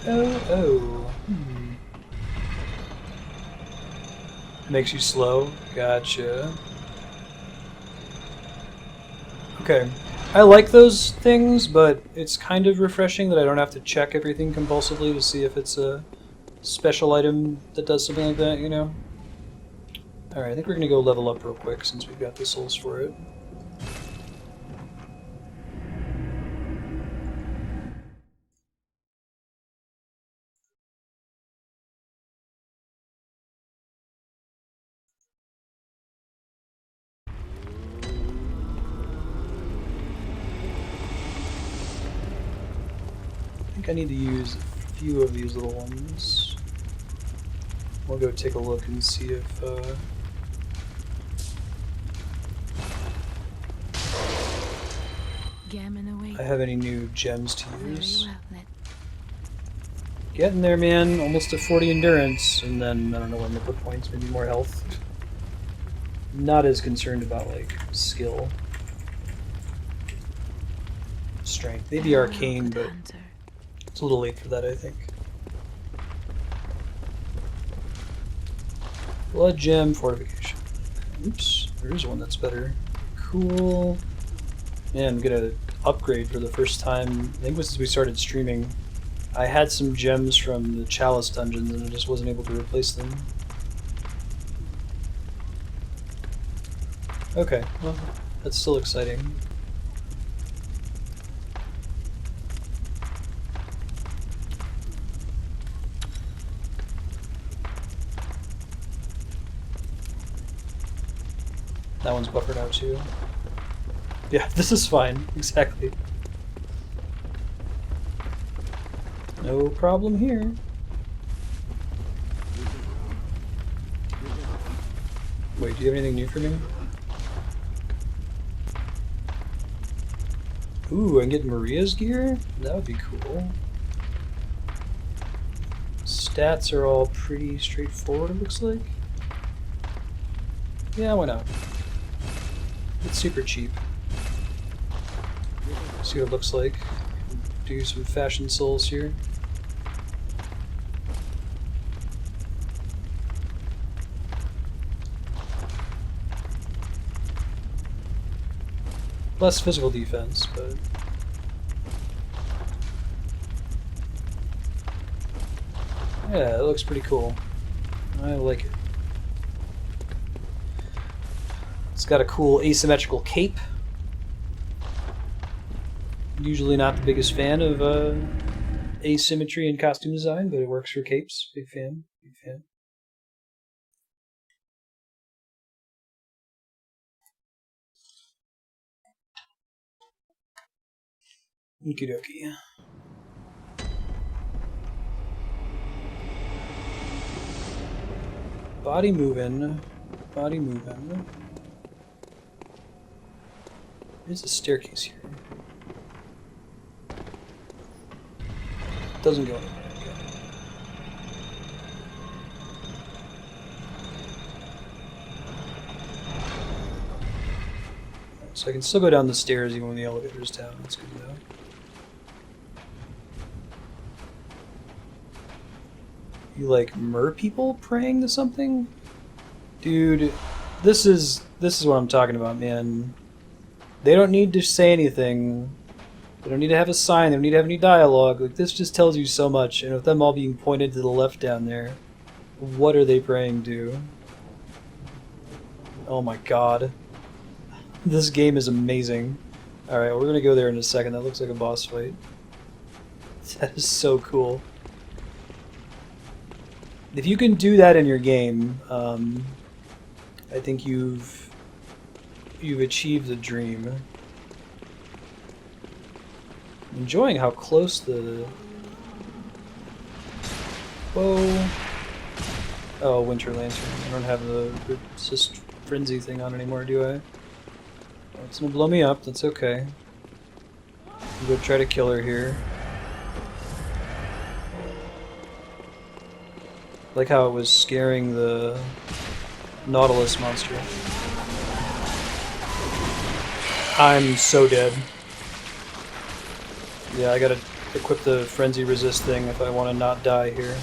Oh. Makes you slow. Gotcha. Okay. I like those things, but it's kind of refreshing that I don't have to check everything compulsively to see if it's a special item that does something like that, you know? Alright, I think we're gonna go level up real quick since we've got the souls for it. I think I need to use a few of these little ones. We'll go take a look and see if I have any new gems to use. Getting there, man. Almost to 40 endurance, and then, I don't know when to put points, maybe more health. Not as concerned about, like, skill. Strength. Maybe arcane, but it's a little late for that, I think. Blood gem fortification. Oops, there is one that's better. Cool. Man, I'm gonna upgrade for the first time. I think since we started streaming. I had some gems from the Chalice dungeons and I just wasn't able to replace them. Okay, well, that's still exciting. That one's buffered out too. Yeah, this is fine. Exactly. No problem here. Wait, do you have anything new for me? Ooh, I can get Maria's gear? That would be cool. Stats are all pretty straightforward, it looks like. Yeah, why not? It's super cheap. See what it looks like. Do some fashion souls here. Less physical defense, but yeah, it looks pretty cool. I like it. It's got a cool asymmetrical cape. Usually not the biggest fan of asymmetry in costume design, but it works for capes. Big fan. Big fan. Okie dokie. Body moving. Body moving. There's a staircase here. Doesn't go anywhere. Okay. So I can still go down the stairs even when the elevator's down. That's good to know. You like mer people praying to something? Dude, this is what I'm talking about, man. They don't need to say anything. They don't need to have a sign. They don't need to have any dialogue. Like, this just tells you so much. And with them all being pointed to the left down there, what are they praying to? Oh my god. This game is amazing. Alright, we're gonna go there in a second. That looks like a boss fight. That is so cool. If you can do that in your game, I think you've achieved the dream. I'm enjoying how close the... Whoa. Oh, Winter Lantern. I don't have the Resist Frenzy thing on anymore, do I? Oh, it's gonna blow me up, that's okay. I'm gonna try to kill her here. Like how it was scaring the Nautilus monster. I'm so dead. Yeah, I gotta equip the Frenzy Resist thing if I want to not die here.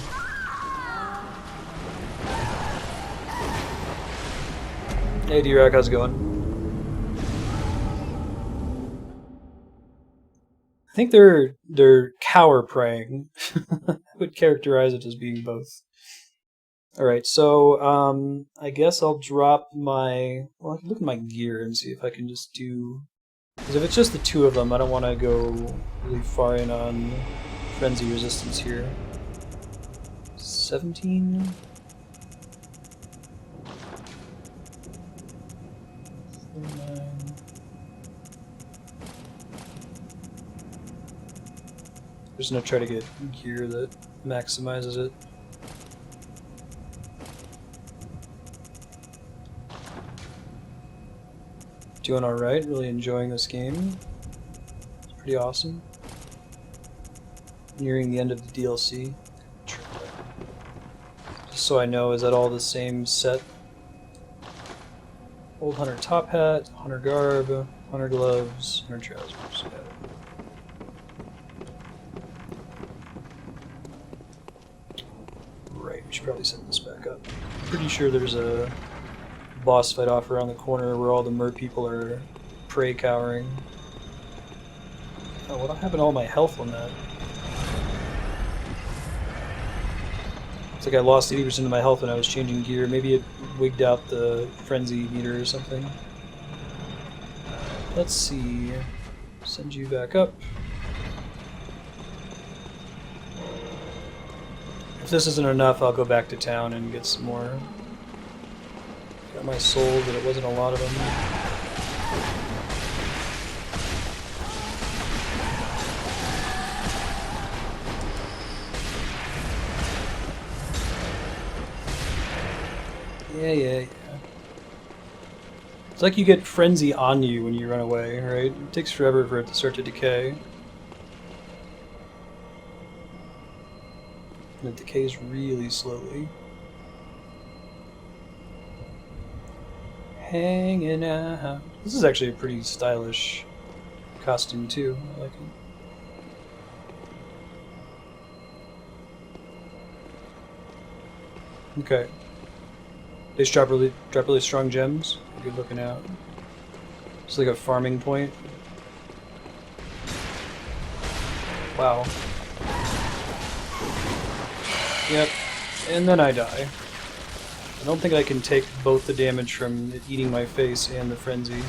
Hey D-Rock, how's it going? I think they're cower preying. I would characterize it as being both. Alright, so I guess I'll drop my... Well, I can look at my gear and see if I can just do... Because if it's just the two of them, I don't want to go really far in on frenzy resistance here. 17? 49. I'm just going to try to get gear that maximizes it. Doing alright, really enjoying this game. It's pretty awesome. Nearing the end of the DLC. Just so I know, is that all the same set? Old Hunter top hat, Hunter garb, Hunter gloves, Hunter trousers. Yeah. Right, we should probably set this back up. Pretty sure there's a boss fight off around the corner where all the mer people are prey cowering. Oh, what happened to all my health on that? It's like I lost 80% of my health when I was changing gear. Maybe it wigged out the frenzy meter or something. Let's see. Send you back up. If this isn't enough, I'll go back to town and get some more. Got my soul, but it wasn't a lot of them. Yeah. It's like you get frenzy on you when you run away, right? It takes forever for it to start to decay. And it decays really slowly. Hanging out. This is actually a pretty stylish costume too. I like it. Okay. They just drop really strong gems. Good looking out. It's like a farming point. Wow. Yep. And then I die. I don't think I can take both the damage from it eating my face and the frenzy.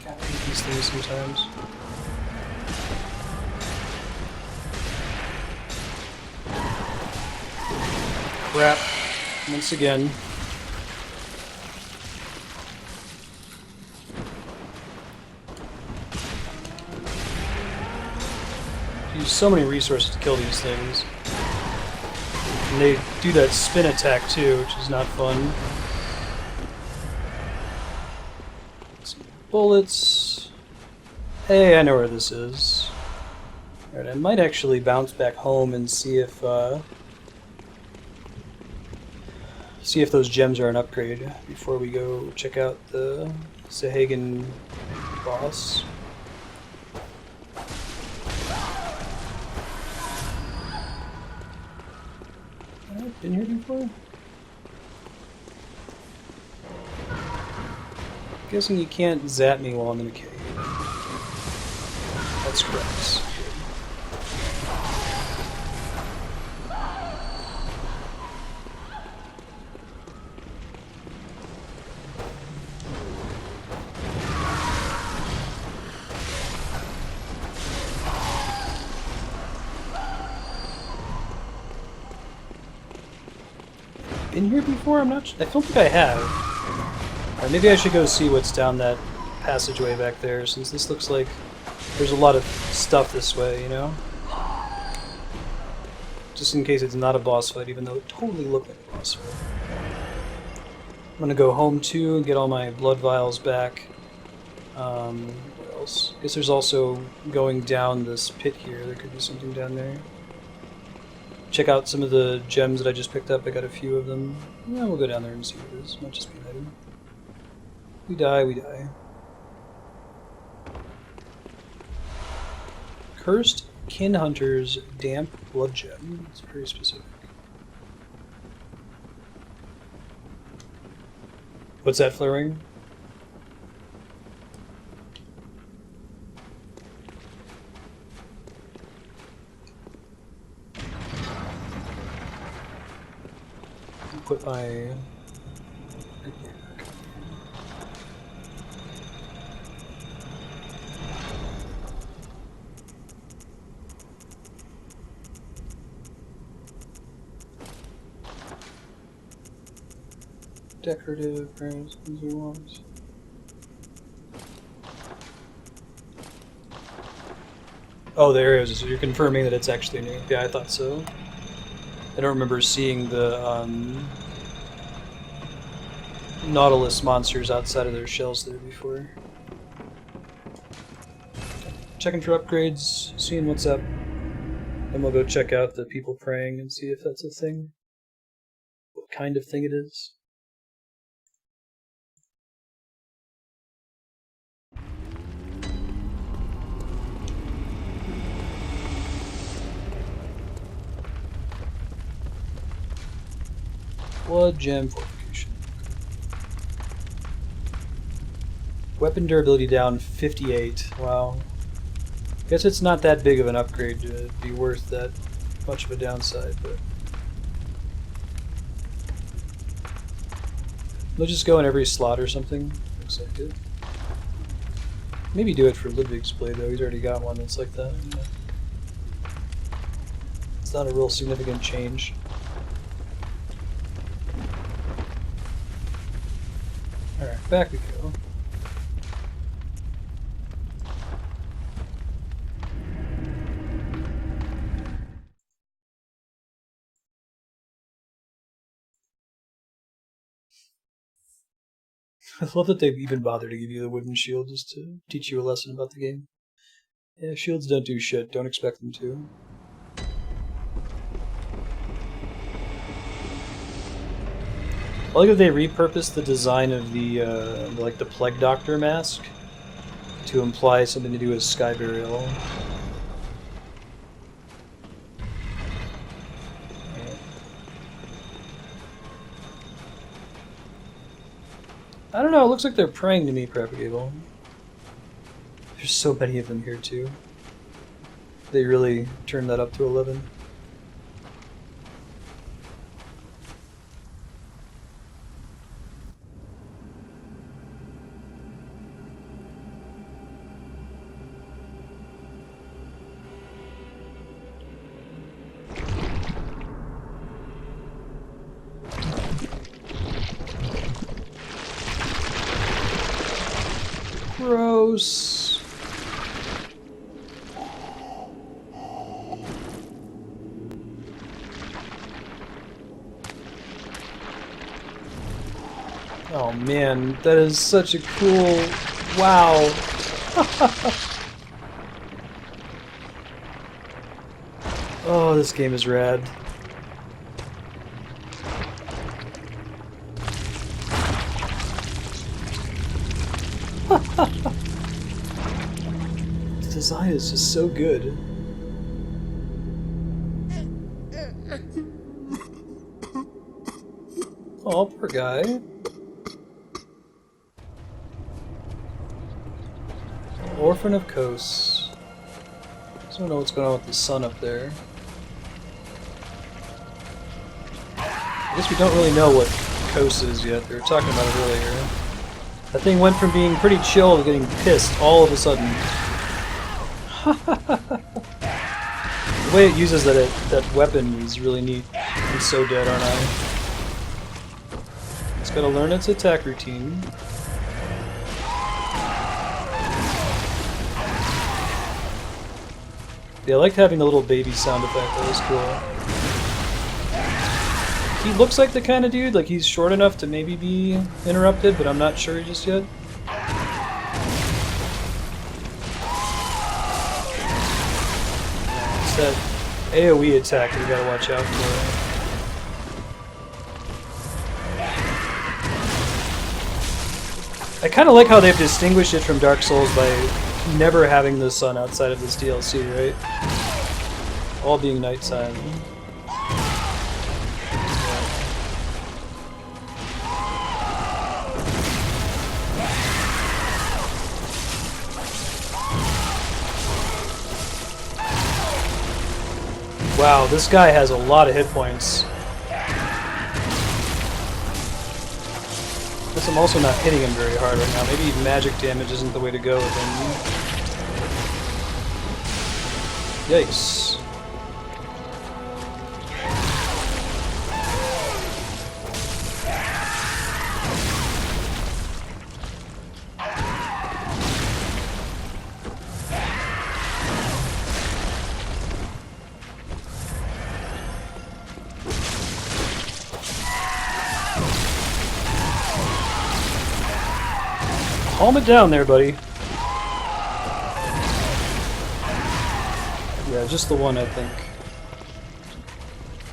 God, I hate these things sometimes. Crap. Once again. Use so many resources to kill these things. And they do that spin attack too, which is not fun. Some bullets. Hey, I know where this is. Alright, I might actually bounce back home and see if those gems are an upgrade before we go check out the Sahagan boss. I've been here before? I'm guessing you can't zap me while I'm in a cave. That's correct. Been here before? I don't think I have. Or maybe I should go see what's down that passageway back there, since this looks like there's a lot of stuff this way, you know? Just in case it's not a boss fight, even though it totally looked like a boss fight. I'm gonna go home too and get all my blood vials back. What else? I guess there's also going down this pit here. There could be something down there. Check out some of the gems that I just picked up. I got a few of them. Yeah, we'll go down there and see what it is. Might just be an item. We die, we die. Cursed Kin Hunter's Damp Blood Gem. It's very specific. What's that flaring? Put my... Decorative, brands, user ones. Oh, the arrows. So you're confirming that it's actually new. Yeah, I thought so. I don't remember seeing the Nautilus monsters outside of their shells there before. Checking for upgrades, seeing what's up. Then we'll go check out the people praying and see if that's a thing. What kind of thing it is. Blood Gem Fortification. Weapon durability down 58. Wow. Guess it's not that big of an upgrade to be worth that much of a downside, but... We'll just go in every slot or something. Looks like it. Maybe do it for Ludwig's blade, though. He's already got one that's like that. It's not a real significant change. Alright, back we go. I love that they've even bothered to give you the wooden shield just to teach you a lesson about the game. Yeah, shields don't do shit. Don't expect them to. I like that they repurposed the design of the like the Plague Doctor mask to imply something to do with Sky Burial. I don't know, it looks like they're praying to me, Propagable. There's so many of them here too. They really turned that up to 11. Gross. Oh man, that is such a cool... Wow. Oh, this game is rad. The design is just so good. Oh, poor guy. Orphan of Kos. I don't know what's going on with the sun up there. I guess we don't really know what Kos is yet. They were talking about it earlier. That thing went from being pretty chill to getting pissed all of a sudden. The way it uses that weapon is really neat. I'm so dead, aren't I? It's gotta learn its attack routine. Yeah, I liked having the little baby sound effect. That was cool. He looks like the kind of dude, like he's short enough to maybe be interrupted, but I'm not sure just yet. It's that AoE attack we gotta watch out for. I kind of like how they've distinguished it from Dark Souls by never having the sun outside of this DLC, right? All being nighttime. Wow, this guy has a lot of hit points. Guess I'm also not hitting him very hard right now. Maybe magic damage isn't the way to go with him. Yikes. Calm it down there, buddy. Yeah, just the one, I think.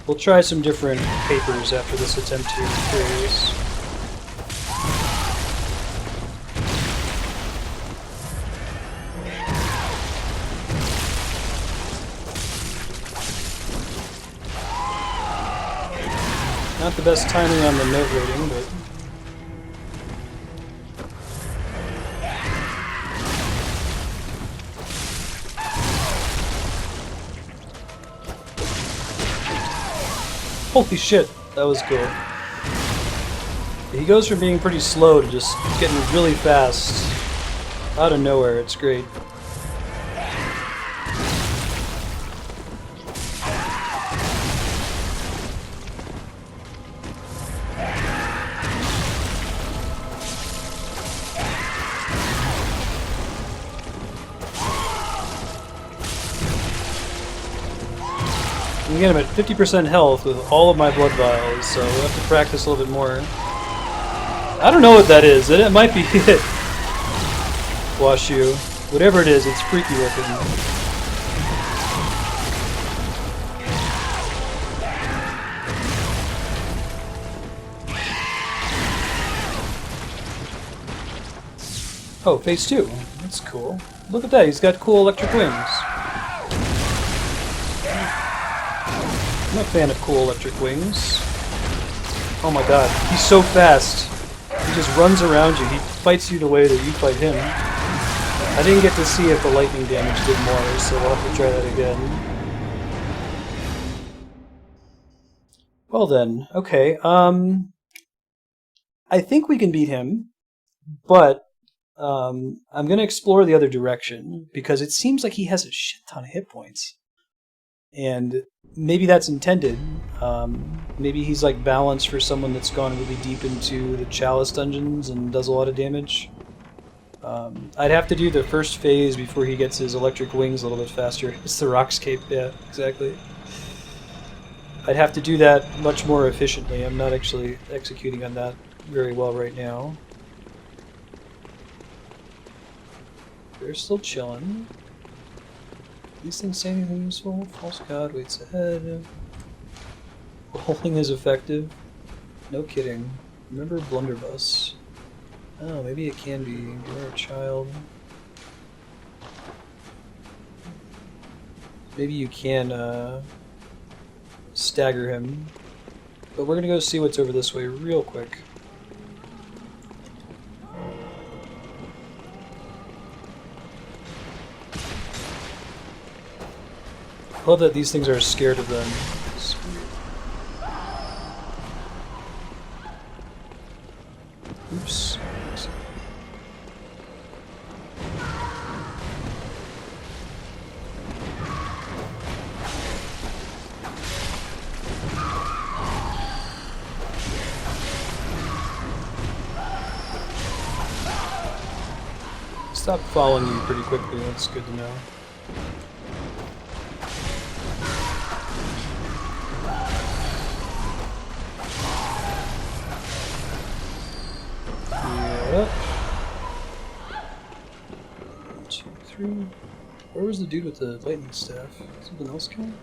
We'll try some different papers after this attempt here. I'm curious. Not the best timing on the note rating, but... Holy shit, that was cool. He goes from being pretty slow to just getting really fast out of nowhere. It's great. Again, I'm at 50% health with all of my blood vials, so we'll have to practice a little bit more. I don't know what that is. It might be it. Washu. Whatever it is, it's freaky looking. Oh, phase 2. That's cool. Look at that, he's got cool electric wings. I'm a fan of cool electric wings. Oh my god, he's so fast. He just runs around you. He fights you the way that you fight him. I didn't get to see if the lightning damage did more, so we'll have to try that again. Well then, okay. I think we can beat him, but I'm going to explore the other direction, because it seems like he has a shit ton of hit points. And maybe that's intended. Maybe he's like balanced for someone that's gone really deep into the Chalice dungeons and does a lot of damage. I'd have to do the first phase before he gets his electric wings a little bit faster. It's the Rockscape, yeah, exactly. I'd have to do that much more efficiently. I'm not actually executing on that very well right now. They're still chilling. These things say anything useful? False god waits ahead. Rolling is effective. No kidding. Remember Blunderbuss. Oh, maybe it can be. You're a child. Maybe you can stagger him. But we're gonna go see what's over this way real quick. I love that these things are scared of them. Oops. Stop following you pretty quickly, that's good to know. Yep. 1, 2, 3. Where was the dude with the lightning staff? Something else coming?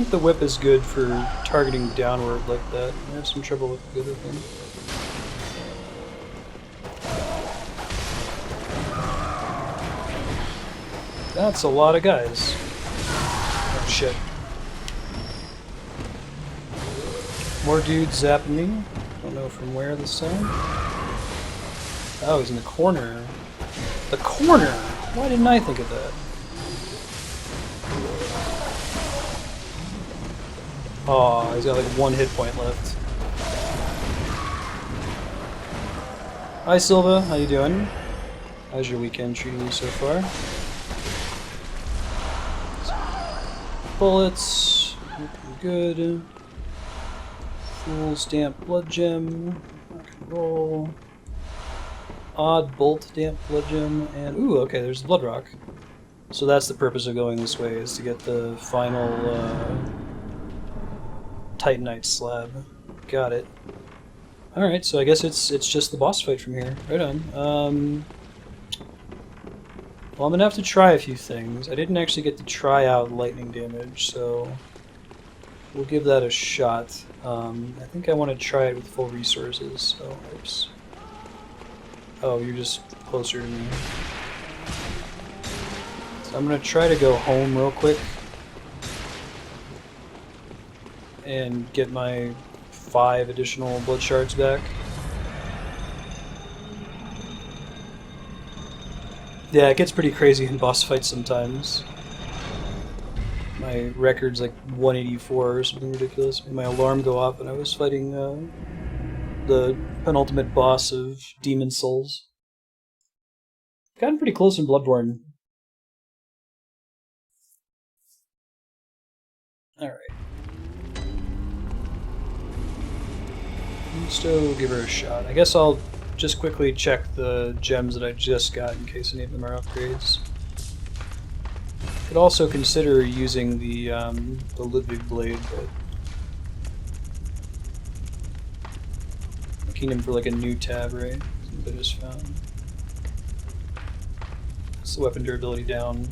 think the whip is good for targeting downward like that. I have some trouble with the other thing. That's a lot of guys. Oh shit. More dudes zapping me. Don't know from where this time. Oh, he's in the corner. The corner! Why didn't I think of that? Oh, he's got like 1 hit point left. Hi Silva, how you doing? How's your weekend treating you so far? Bullets, looking good. Fool's damp blood gem, rock and roll. Odd bolt damp blood gem, and ooh, okay, there's the blood rock. So that's the purpose of going this way, is to get the final Titanite slab. Got it. Alright, so I guess it's just the boss fight from here. Right on. Well, I'm gonna have to try a few things. I didn't actually get to try out lightning damage, so we'll give that a shot. I think I want to try it with full resources, so oops. Oh, you're just closer to me. So I'm gonna try to go home real quick and get my 5 additional blood shards back. Yeah, it gets pretty crazy in boss fights sometimes. My record's like 184 or something ridiculous. Made my alarm go off when I was fighting the penultimate boss of Demon Souls. Gotten pretty close in Bloodborne. Alright. Still give her a shot. I guess I'll just quickly check the gems that I just got in case any of them are upgrades. Could also consider using the Ludwig blade, but looking in for like a new tab, right? Something I just found. It's the weapon durability down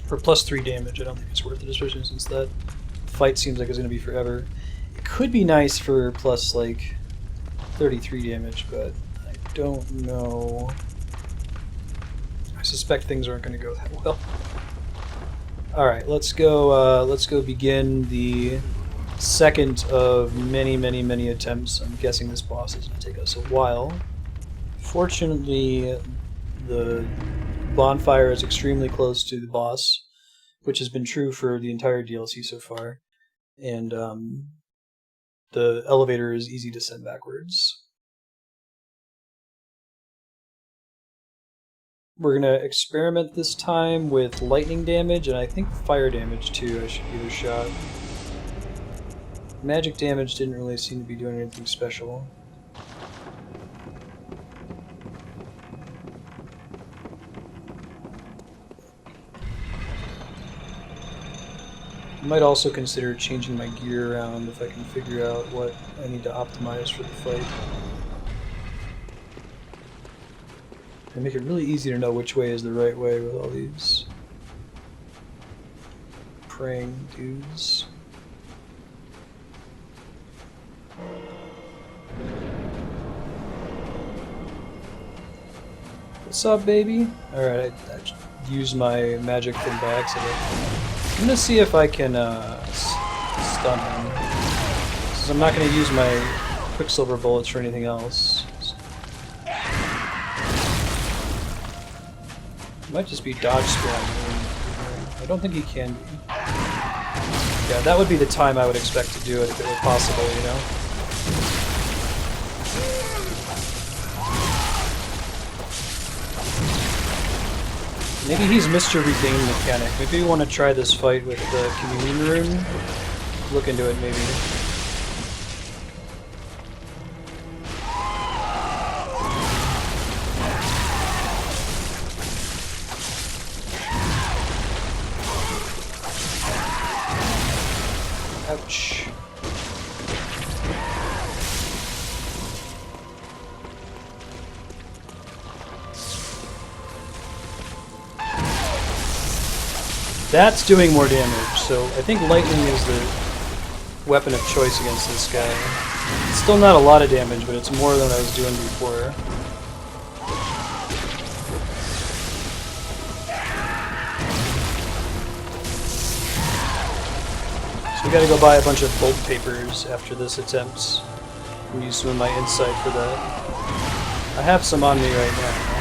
for +3 damage. I don't think it's worth it, especially since that fight seems like it's going to be forever. It could be nice for plus like 33 damage, but I don't know. I suspect things aren't going to go that well. All right, let's go begin the second of many attempts. I'm guessing this boss is going to take us a while. Fortunately, the bonfire is extremely close to the boss, which has been true for the entire DLC so far, and the elevator is easy to send backwards. We're going to experiment this time with lightning damage, and I think fire damage too. I should give a shot. Magic damage didn't really seem to be doing anything special. I might also consider changing my gear around if I can figure out what I need to optimize for the fight. And make it really easy to know which way is the right way with all these praying dudes. What's up, baby? Alright, I used my magic thing by accident. I'm gonna see if I can stun him. Since I'm not gonna use my Quicksilver bullets for anything else. It might just be dodge spam. I don't think he can be. Yeah, that would be the time I would expect to do it if it were possible, you know? Maybe he's Mr. Regain mechanic. Maybe we want to try this fight with the Communion Rune. Look into it, maybe. Ouch. That's doing more damage, so I think lightning is the weapon of choice against this guy. It's still not a lot of damage, but it's more than I was doing before. So we gotta go buy a bunch of bolt papers after this attempt. And use some of my insight for that. I have some on me right now.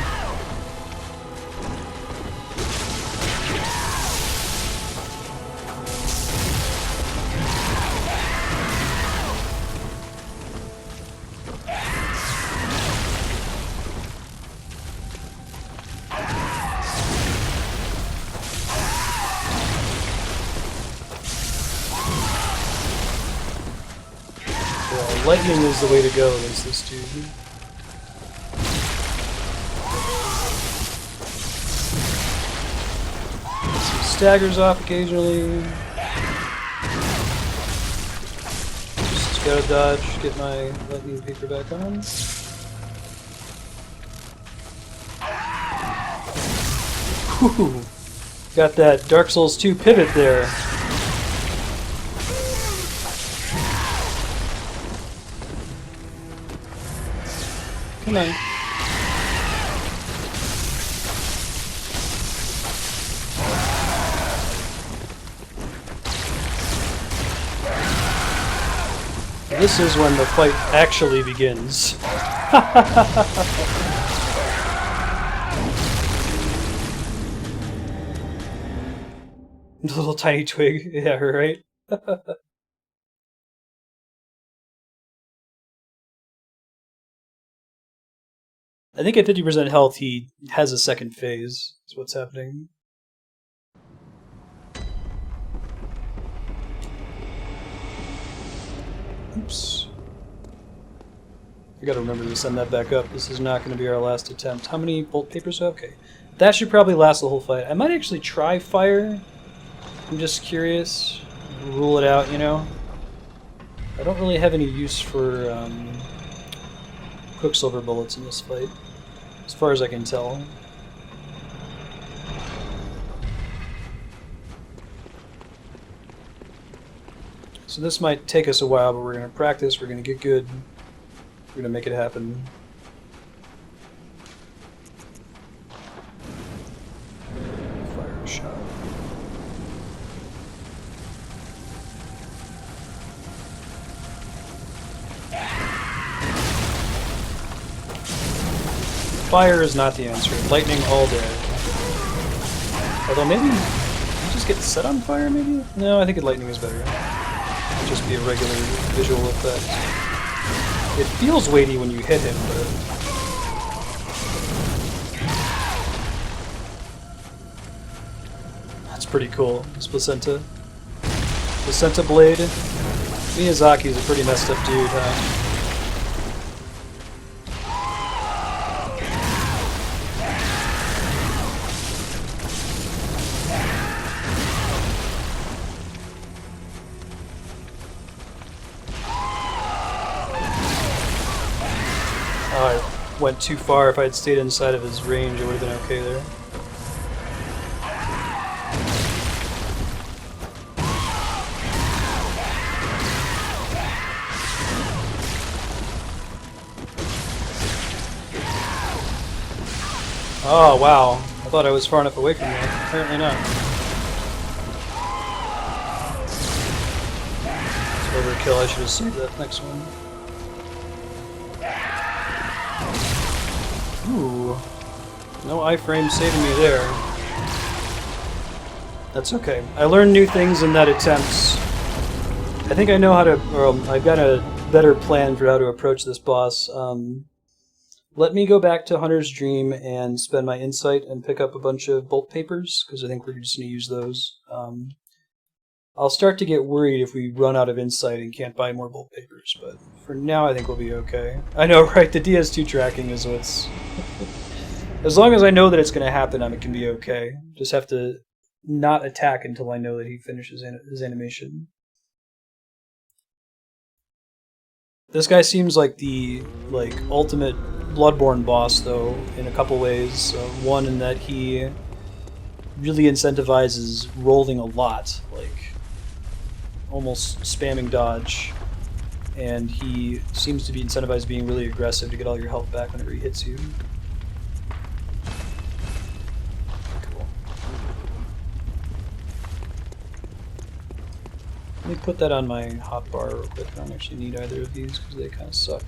Lightning is the way to go against this dude. He staggers off occasionally. Just gotta dodge, get my lightning paper back on. Whew! Got that Dark Souls 2 pivot there. Come on. This is when the fight actually begins. Little tiny twig. Yeah, right? I think at 50% health he has a second phase, is what's happening. Oops. I gotta remember to send that back up. This is not going to be our last attempt. How many bolt papers? Okay. That should probably last the whole fight. I might actually try fire. I'm just curious. Rule it out, you know? I don't really have any use for Quicksilver bullets in this fight, as far as I can tell. So this might take us a while, but we're going to practice, we're going to get good, we're going to make it happen. Fire a shot. Fire is not the answer. Lightning all day. Although maybe you just get set on fire, maybe? No, I think lightning is better. It'll just be a regular visual effect. It feels weighty when you hit him, but... That's pretty cool. This placenta. Placenta blade. Miyazaki's a pretty messed up dude, huh? I went too far. If I had stayed inside of his range, it would have been okay there. Oh, wow. I thought I was far enough away from that. Apparently not. It's overkill. I should have saved that next one. Ooh. No iframe saving me there. That's okay. I learned new things in that attempt. I think I know how to... Or I've got a better plan for how to approach this boss. Let me go back to Hunter's Dream and spend my insight and pick up a bunch of bolt papers, because I think we're just going to use those. I'll start to get worried if we run out of insight and can't buy more bolt papers, but for now I think we'll be okay. I know, right? The DS2 tracking is what's... As long as I know that it's going to happen, it can be okay. Just have to not attack until I know that he finishes his animation. This guy seems like the ultimate Bloodborne boss, though, in a couple ways. One, in that he really incentivizes rolling a lot, like almost spamming dodge. And he seems to be incentivized being really aggressive to get all your health back whenever he hits you. Cool. Let me put that on my hotbar real quick. I don't actually need either of these because they kind of suck.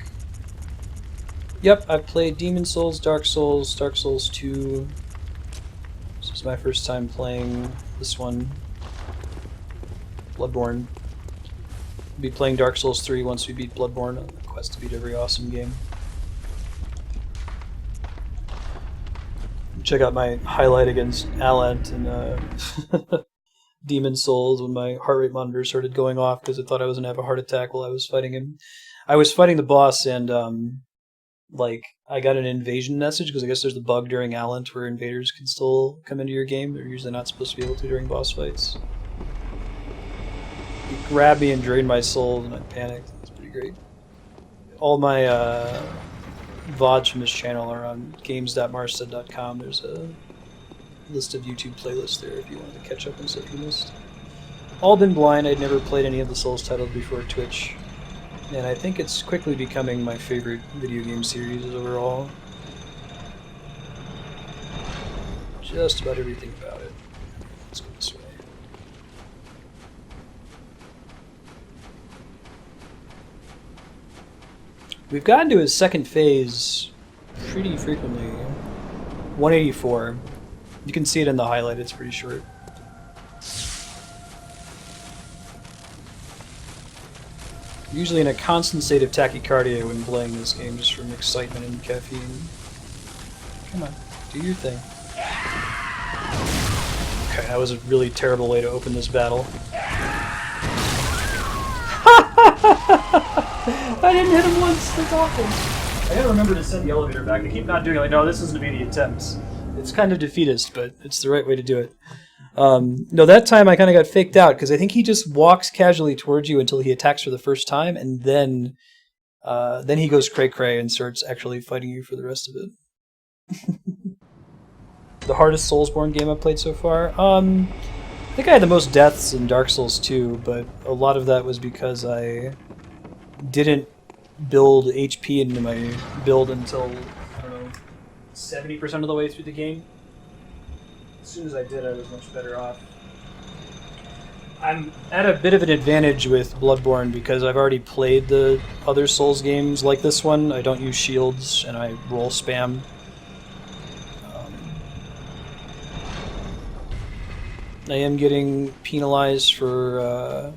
Yep, I've played Demon Souls, Dark Souls 2. This is my first time playing this one. Bloodborne. We'll be playing Dark Souls 3 once we beat Bloodborne on the quest to beat every awesome game. Check out my highlight against Alent and Demon Souls when my heart rate monitor started going off because I thought I was going to have a heart attack while I was fighting him. I was fighting the boss and like I got an invasion message because I guess there's a bug during Alent where invaders can still come into your game. They're usually not supposed to be able to during boss fights. He grabbed me and drained my soul and I panicked. It's pretty great. All my VODs from this channel are on games.marsted.com. There's a list of YouTube playlists there if you wanted to catch up on stuff you missed. All Been Blind. I'd never played any of the Souls titles before Twitch. And I think it's quickly becoming my favorite video game series overall. Just about everything about it. Let's go this way. We've gotten to his second phase pretty frequently. 184. You can see it in the highlight, it's pretty short. Usually in a constant state of tachycardia when playing this game, just from excitement and caffeine. Come on, do your thing. Okay, that was a really terrible way to open this battle. I didn't hit him once, that's awful. I gotta remember to send the elevator back. I keep not doing it, like, no, this isn't a the attempt. It's kind of defeatist, but it's the right way to do it. No, that time I kind of got faked out, because I think he just walks casually towards you until he attacks for the first time, and then he goes cray-cray and starts actually fighting you for the rest of it. The hardest Soulsborne game I've played so far? I think I had the most deaths in Dark Souls 2, but a lot of that was because I didn't build HP into my build until, I don't know, 70% of the way through the game. As soon as I did, I was much better off. I'm at a bit of an advantage with Bloodborne because I've already played the other Souls games like this one. I don't use shields and I roll spam. I am getting penalized for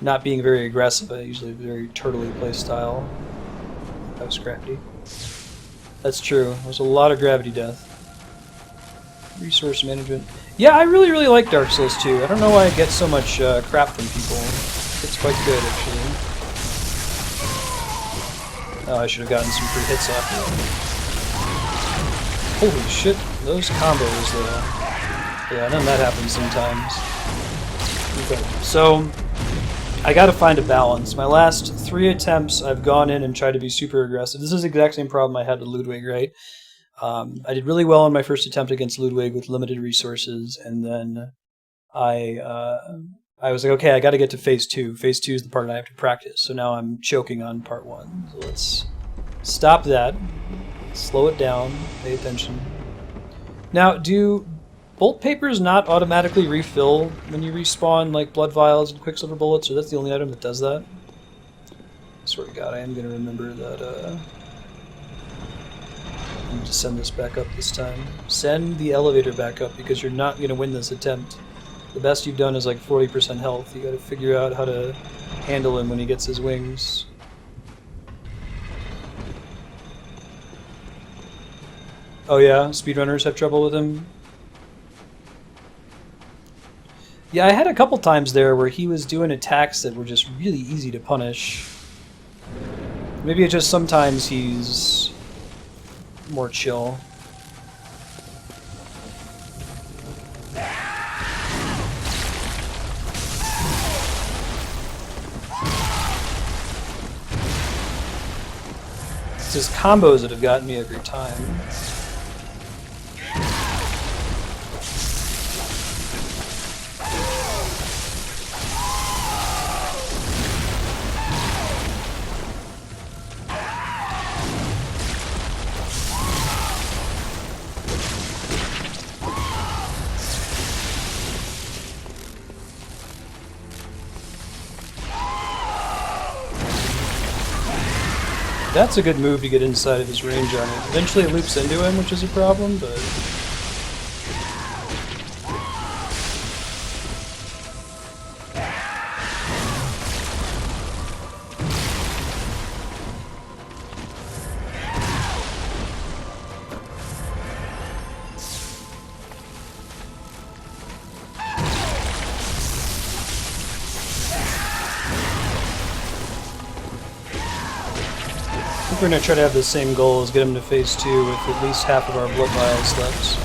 not being very aggressive. I usually have a very turtley play style. That was crafty. That's true. There's a lot of gravity death. Resource management. Yeah, I really, really like Dark Souls 2. I don't know why I get so much crap from people. It's quite good, actually. Oh, I should have gotten some free hits off of it. Holy shit, those combos, though. Yeah, then that happens sometimes. Okay. So, I gotta find a balance. My last 3 attempts, I've gone in and tried to be super aggressive. This is the exact same problem I had with Ludwig, right? I did really well on my first attempt against Ludwig with limited resources, and then I was like, okay, I gotta get to phase 2. Phase 2 is the part I have to practice, so now I'm choking on part 1. So let's stop that, slow it down, pay attention. Now, do bolt papers not automatically refill when you respawn, like blood vials and quicksilver bullets, or that's the only item that does that? I swear to God, I am going to remember that, I need to send this back up this time. Send the elevator back up, because you're not going to win this attempt. The best you've done is like 40% health. You got to figure out how to handle him when he gets his wings. Oh yeah, speedrunners have trouble with him? Yeah, I had a couple times there where he was doing attacks that were just really easy to punish. Maybe it's just sometimes he's more chill. It's his combos that have gotten me every time. That's a good move to get inside of his range on it. Eventually it loops into him, which is a problem, but... We're going to try to have the same goal as get him to phase 2 with at least half of our blood vials left.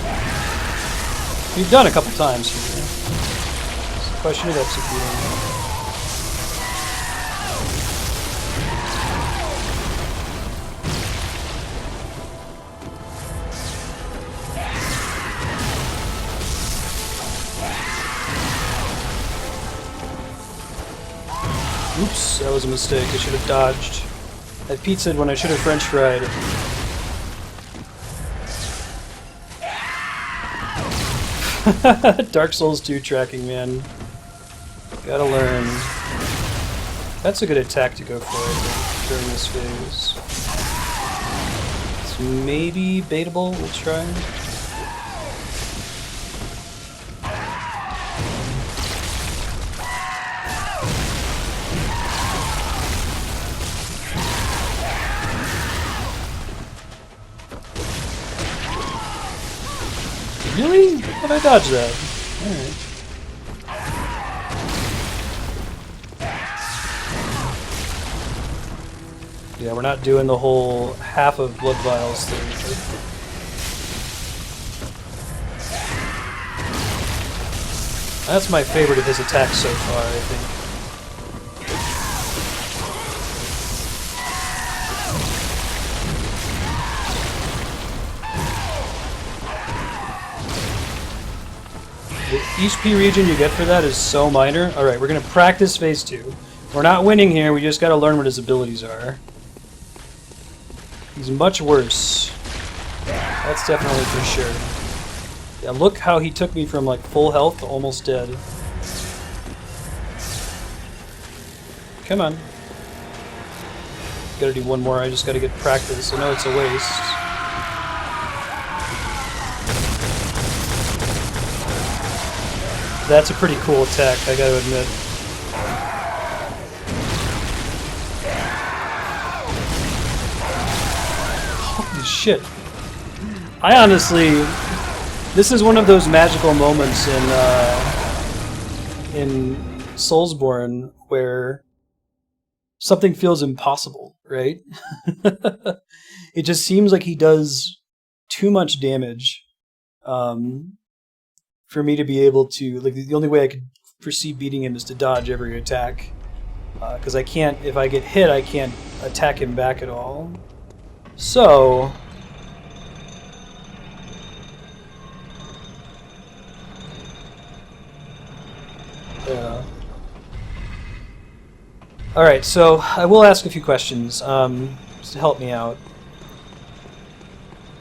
We've done a couple times here. It's a question of executing. Oops, that was a mistake. I should have dodged. I pizzaed when I should have French fried. Dark Souls 2 tracking, man. Gotta learn. That's a good attack to go for, I think, during this phase. It's maybe baitable, we'll try. Really? How did I dodge that? Alright. Yeah, we're not doing the whole half of blood vials thing. That's my favorite of his attacks so far, I think. The HP region you get for that is so minor. Alright, we're going to practice phase 2. We're not winning here, we just got to learn what his abilities are. He's much worse. That's definitely for sure. Yeah, look how he took me from like full health to almost dead. Come on. Gotta do one more, I just gotta get practice. I know it's a waste. That's a pretty cool attack, I gotta admit. Holy shit. I honestly... This is one of those magical moments in Soulsborne where something feels impossible, right? It just seems like he does too much damage. For me to be able to, like, the only way I could foresee beating him is to dodge every attack. Because I can't, if I get hit, I can't attack him back at all. So... yeah. Alright, so I will ask a few questions, just to help me out.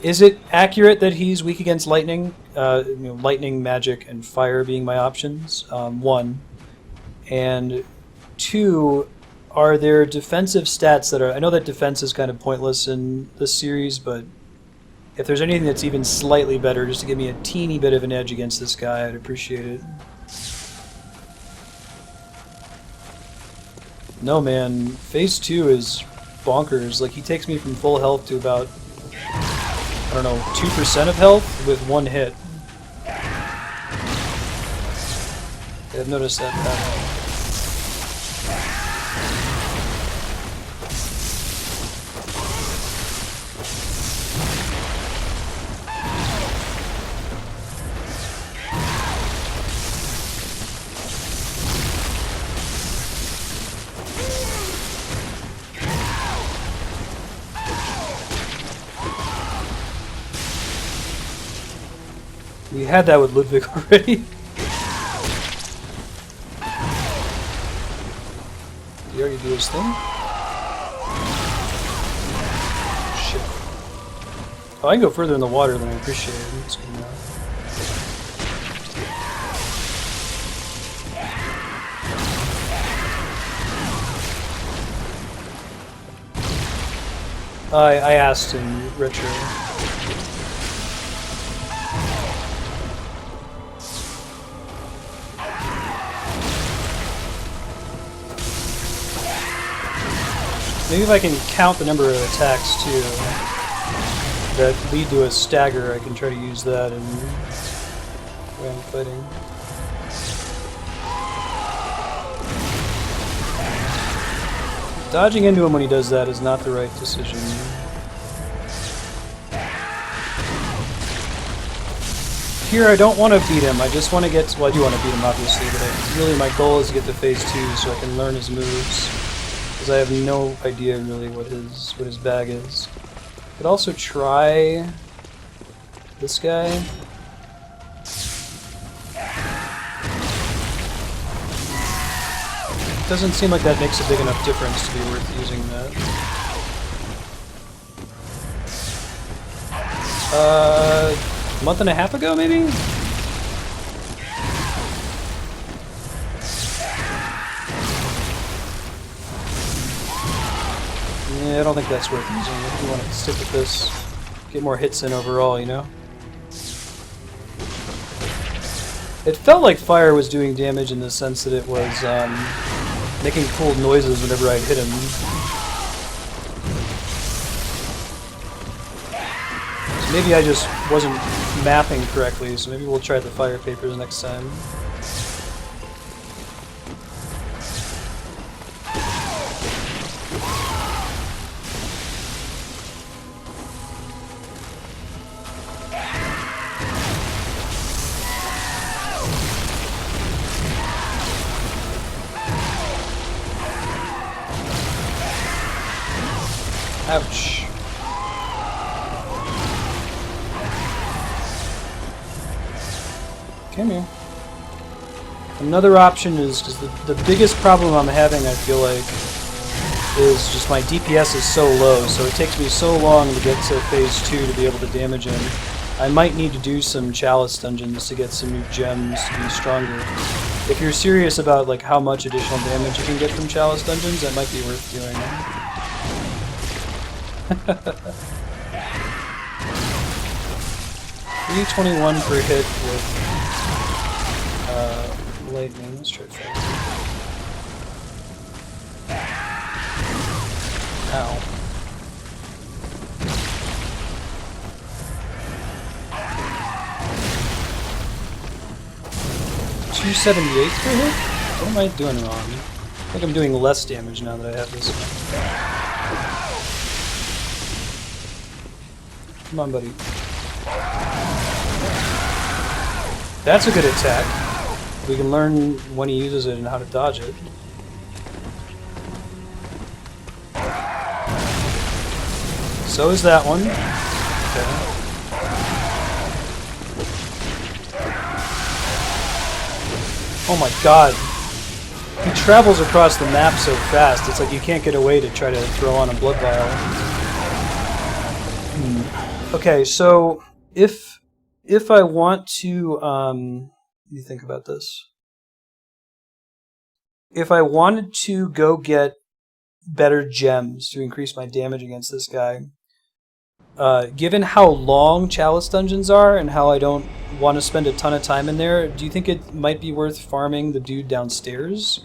Is it accurate that he's weak against lightning? Lightning, magic, and fire being my options, 1. And 2, are there defensive stats that are... I know that defense is kind of pointless in this series, but if there's anything that's even slightly better, just to give me a teeny bit of an edge against this guy, I'd appreciate it. No, man. Phase 2 is bonkers. Like, he takes me from full health to about... I don't know, 2% of health with one hit. I've noticed that pattern. We had that with Ludwig already. Did he already do his thing? Shit. Oh, I can go further in the water than I appreciate it. It's good enough. I asked in retro. Maybe if I can count the number of attacks too that lead to a stagger, I can try to use that in when I'm fighting. Dodging into him when he does that is not the right decision. Here I don't want to beat him, I just want to get... well, I do want to beat him obviously, but really my goal is to get to phase 2 so I can learn his moves. Because I have no idea really what his bag is. Could also try this guy. Doesn't seem like that makes a big enough difference to be worth using that. A month and a half ago, maybe? Yeah, I don't think that's worth using if you want to stick with this. Get more hits in overall, you know? It felt like fire was doing damage in the sense that it was making cool noises whenever I'd hit him. So maybe I just wasn't mapping correctly, so maybe we'll try the fire papers next time. Ouch. Come here. Another option is, because the biggest problem I'm having, I feel like, is just my DPS is so low, so it takes me so long to get to phase 2 to be able to damage him. I might need to do some chalice dungeons to get some new gems to be stronger. If you're serious about like how much additional damage you can get from chalice dungeons, that might be worth doing. 321 per hit with lightning. Let's try that. Ow. $278 per hit? What am I doing wrong? I think I'm doing less damage now that I have this. Come on, buddy. That's a good attack. We can learn when he uses it and how to dodge it. So is that one. Okay. Oh my god. He travels across the map so fast, it's like you can't get away to try to throw on a blood vial. Okay, so if I want to, let me think about this. If I wanted to go get better gems to increase my damage against this guy, given how long chalice dungeons are and how I don't want to spend a ton of time in there, do you think it might be worth farming the dude downstairs?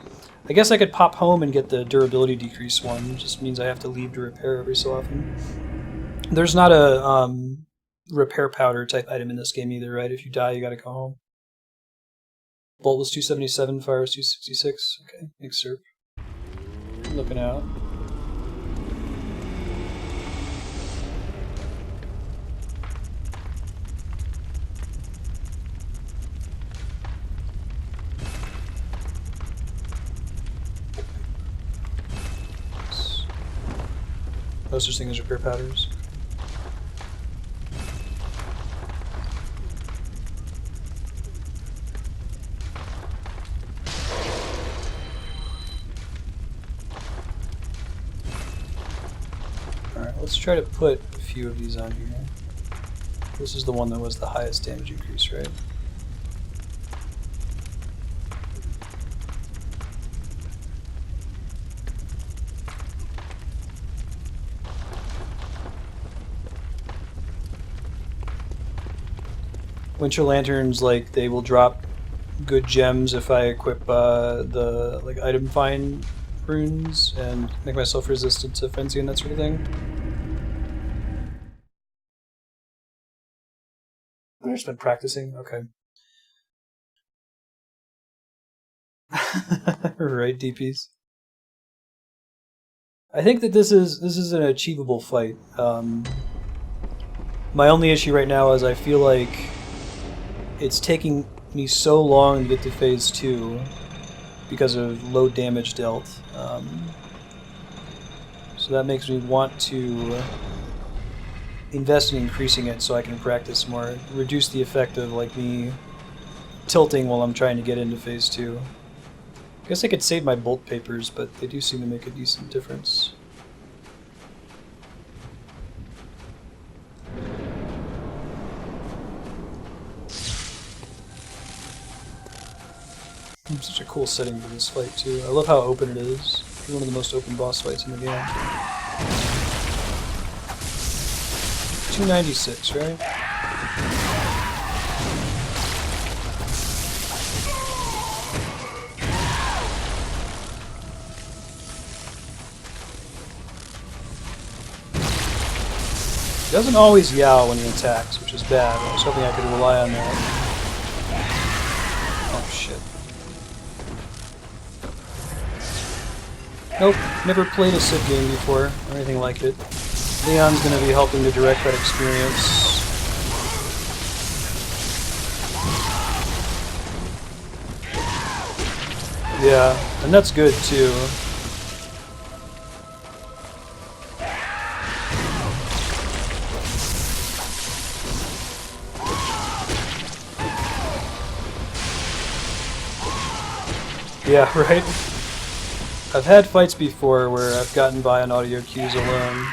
I guess I could pop home and get the durability decrease one. It just means I have to leave to repair every so often. There's not a repair powder type item in this game either, right? If you die, you gotta go home. Bolt was 277, fire was 266. Okay, thanks, sir. Looking out. No such thing as repair powders. Alright, let's try to put a few of these on here. This is the one that was the highest damage increase, right? Winter Lanterns, like, they will drop good gems if I equip the like item find runes and make myself resistant to frenzy and that sort of thing. I've just been practicing. Okay. Right, DPs. I think that this is an achievable fight. My only issue right now is I feel like it's taking me so long to get to phase 2 because of low damage dealt. So that makes me want to invest in increasing it so I can practice more, reduce the effect of like me tilting while I'm trying to get into phase 2. I guess I could save my bolt papers, but they do seem to make a decent difference. Such a cool setting for this fight too. I love how open it is. It's one of the most open boss fights in the game. 296, right? He doesn't always yowl when he attacks, which is bad. I was hoping I could rely on that. Oh shit. Nope, never played a Civ game before, or anything like it. Leon's gonna be helping to direct that experience. Yeah, and that's good too. Yeah, right? I've had fights before where I've gotten by on audio cues alone.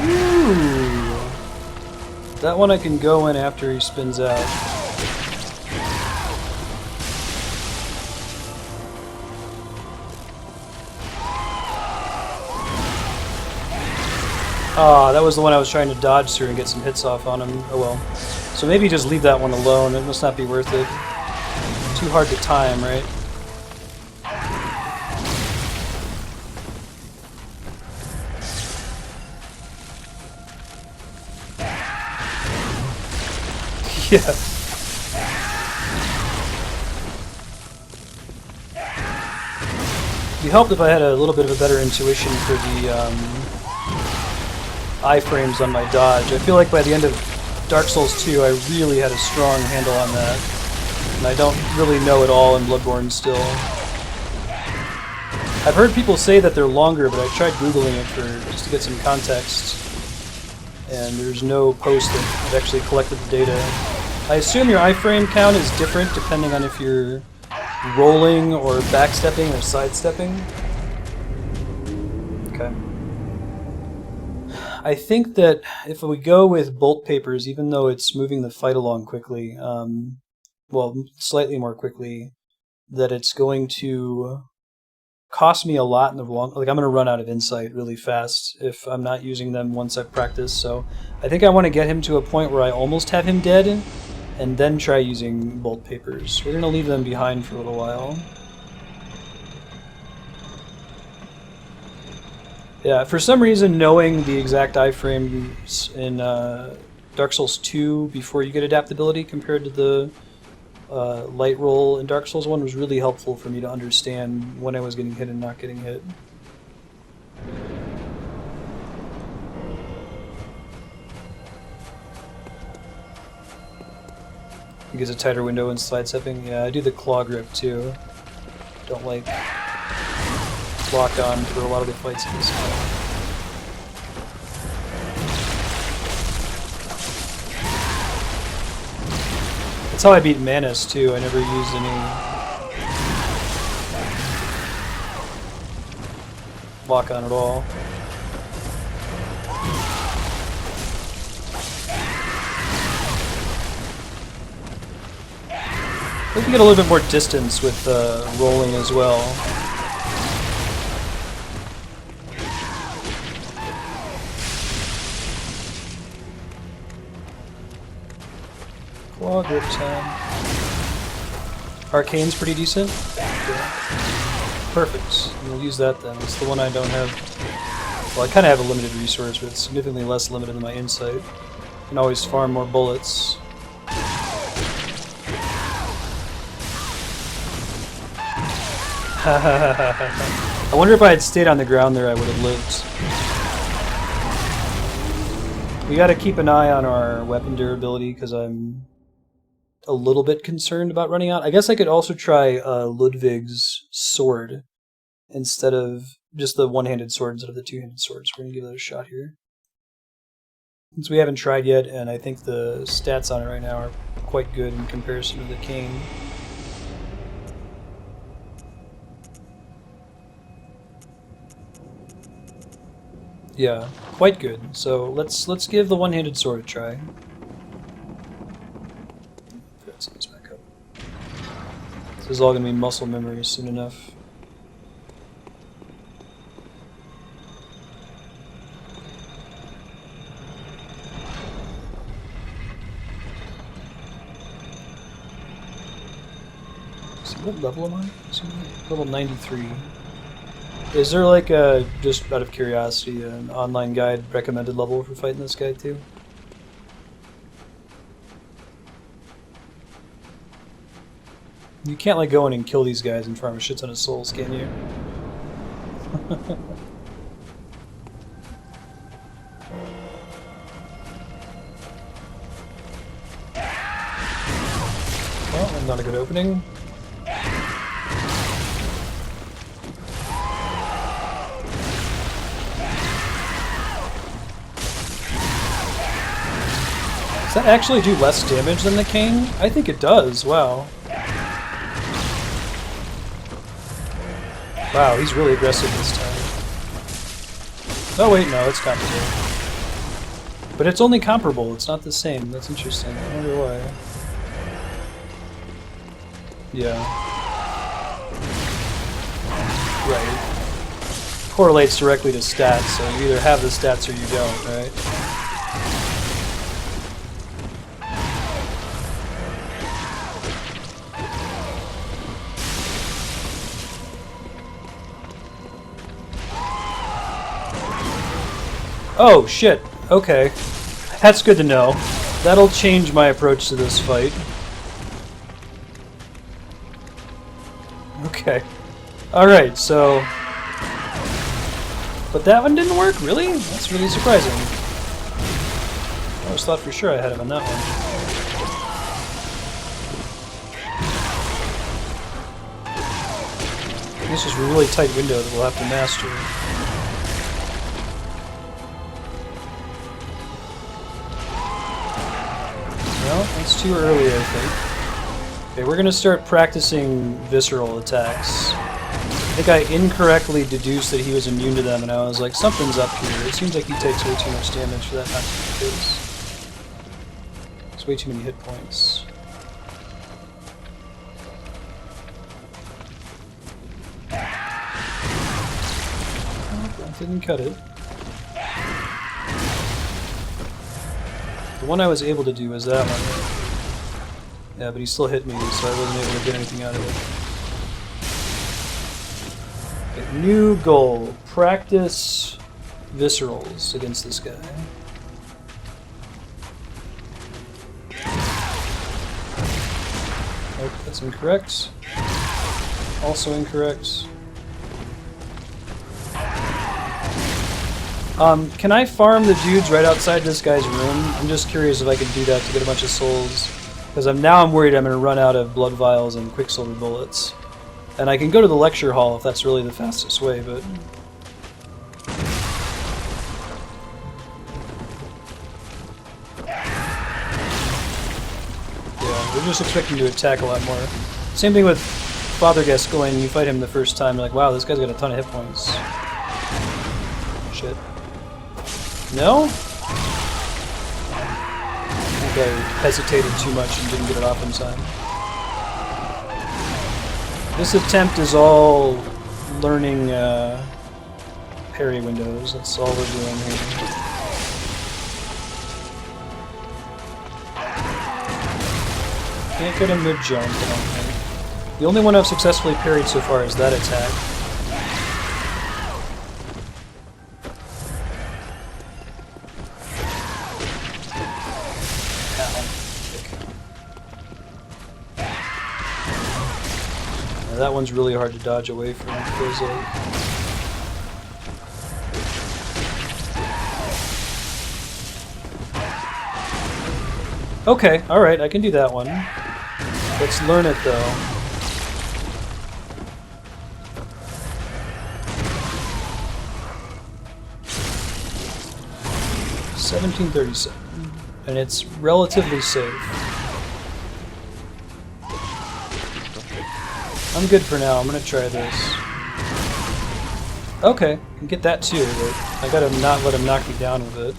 Ooh. That one I can go in after he spins out. Ah, that was the one I was trying to dodge through and get some hits off on him. Oh well. So maybe just leave that one alone. It must not be worth it. Too hard to time, right? Yeah. It'd be helped if I had a little bit of a better intuition for the iframes on my dodge. I feel like by the end of Dark Souls 2 I really had a strong handle on that. And I don't really know it all in Bloodborne still. I've heard people say that they're longer, but I tried Googling it just to get some context. And there's no post that actually collected the data. I assume your iframe count is different depending on if you're rolling or backstepping or sidestepping. Okay. I think that if we go with bolt papers, even though it's moving the fight along quickly, well, slightly more quickly, that it's going to cost me a lot in the long. Like I'm going to run out of insight really fast if I'm not using them once I've practiced. So I think I want to get him to a point where I almost have him dead, and then try using bolt papers. We're going to leave them behind for a little while. Yeah, for some reason, knowing the exact iframes in Dark Souls 2 before you get adaptability compared to the light roll in Dark Souls 1 was really helpful for me to understand when I was getting hit and not getting hit. It gives a tighter window in sidestepping. Yeah, I do the claw grip too. Don't like lock on for a lot of the fights in this game. That's how I beat Manus too. I never used any lock on at all. We can get a little bit more distance with rolling as well. Claw grip time. Arcane's pretty decent. Yeah. Perfect. We'll use that then. It's the one I don't have. Well, I kind of have a limited resource, but it's significantly less limited than my insight. I can always farm more bullets. I wonder if I had stayed on the ground there, I would have lived. We gotta keep an eye on our weapon durability, because I'm a little bit concerned about running out. I guess I could also try Ludwig's sword instead of just the one-handed sword instead of the two-handed sword. So we're gonna give that a shot here. Since we haven't tried yet, and I think the stats on it right now are quite good in comparison to the cane. Yeah, quite good. So let's give the one-handed sword a try. Let's get this back up. This is all gonna be muscle memory soon enough. See, what level am I? Level 93. Is there like a, just out of curiosity, an online guide recommended level for fighting this guy too? You can't like go in and kill these guys and farm a shit ton of souls, can you? Well, not a good opening. Does that actually do less damage than the cane? I think it does, wow. Wow, he's really aggressive this time. Oh wait, no, it's comparable. But it's only comparable, it's not the same. That's interesting. I wonder why. Yeah. Right. Correlates directly to stats, so you either have the stats or you don't, right? Oh, shit. Okay. That's good to know. That'll change my approach to this fight. Okay. Alright, so... But that one didn't work? Really? That's really surprising. I always thought for sure I had him on that one. This is a really tight window that we'll have to master. Well, that's too early, I think. Okay, we're gonna start practicing visceral attacks. I think I incorrectly deduced that he was immune to them, and I was like, something's up here. It seems like he takes way too much damage for that not to be the case. It's way too many hit points. Oh, that didn't cut it. The one I was able to do was that one. Yeah, but he still hit me, so I wasn't able to get anything out of it. Okay, new goal. Practice viscerals against this guy. Nope, that's incorrect. Also incorrect. Can I farm the dudes right outside this guy's room? I'm just curious if I could do that to get a bunch of souls. Because now I'm worried I'm going to run out of blood vials and quicksilver bullets. And I can go to the lecture hall if that's really the fastest way, but... Yeah, we're just expecting to attack a lot more. Same thing with Father Gascoigne. You fight him the first time, you're like, wow, this guy's got a ton of hit points. Shit. No? I think I hesitated too much and didn't get it off in time. This attempt is all learning parry windows. That's all we're doing here. Can't get a mid-jump, I don't think. The only one I've successfully parried so far is that attack. Now that one's really hard to dodge away from, it feels like. Okay, alright, I can do that one. Let's learn it though. $17.37, and it's relatively safe. I'm good for now. I'm gonna try this. Okay, I can get that too, but I gotta not let him knock me down with it.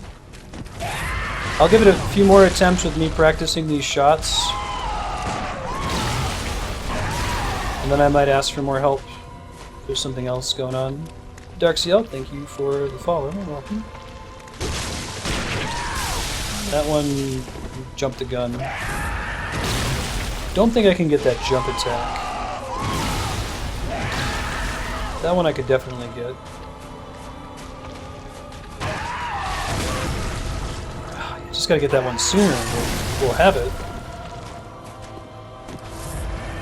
I'll give it a few more attempts with me practicing these shots. And then I might ask for more help if there's something else going on. Darkseal, thank you for the follow. You're welcome. That one jumped the gun. Don't think I can get that jump attack. That one I could definitely get. Just gotta get that one sooner, we'll have it.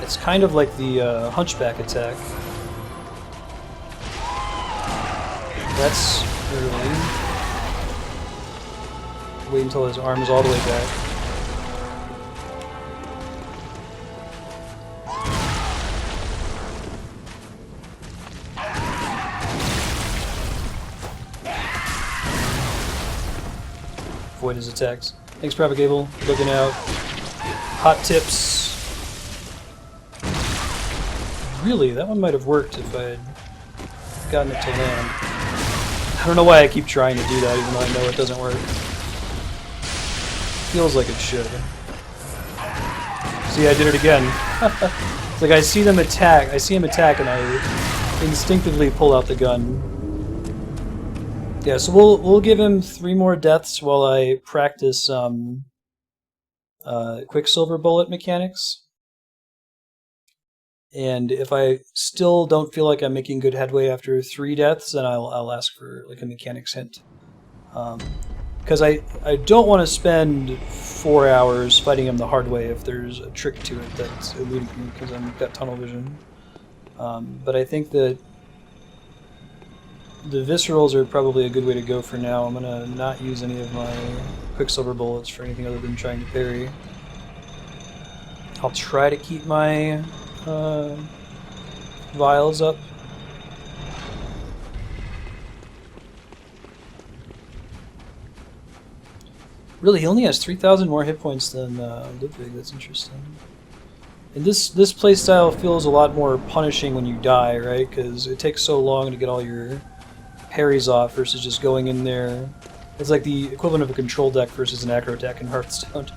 It's kind of like the hunchback attack. That's early. Wait until his arm is all the way back. Avoid his attacks. Thanks, Propagable. Looking out. Hot tips. Really, that one might have worked if I had gotten it to land. I don't know why I keep trying to do that, even though I know it doesn't work. Feels like it should. See, I did it again. It's like I see him attack, and I instinctively pull out the gun. Yeah, so we'll give him 3 more deaths while I practice Quicksilver bullet mechanics. And if I still don't feel like I'm making good headway after 3 deaths, then I'll ask for like a mechanics hint. Because I don't want to spend 4 hours fighting him the hard way if there's a trick to it that's eluding me because I've got tunnel vision. But I think that the viscerals are probably a good way to go for now. I'm going to not use any of my Quicksilver bullets for anything other than trying to parry. I'll try to keep my vials up. Really, he only has 3,000 more hit points than Ludwig. That's interesting. And this playstyle feels a lot more punishing when you die, right? Because it takes so long to get all your parries off versus just going in there. It's like the equivalent of a control deck versus an acro deck in Hearthstone.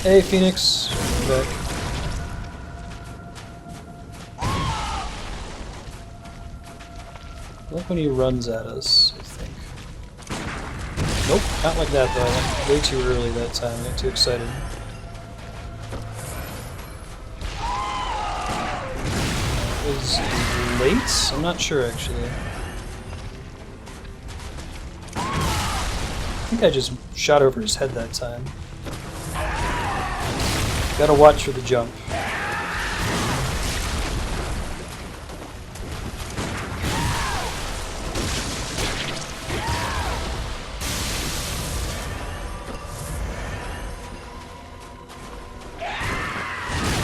Hey, Phoenix. I'm back. I like when he runs at us, I think. Nope, not like that though. I went way too early that time. I got too excited. Was late? I'm not sure actually. I think I just shot over his head that time. Gotta watch for the jump.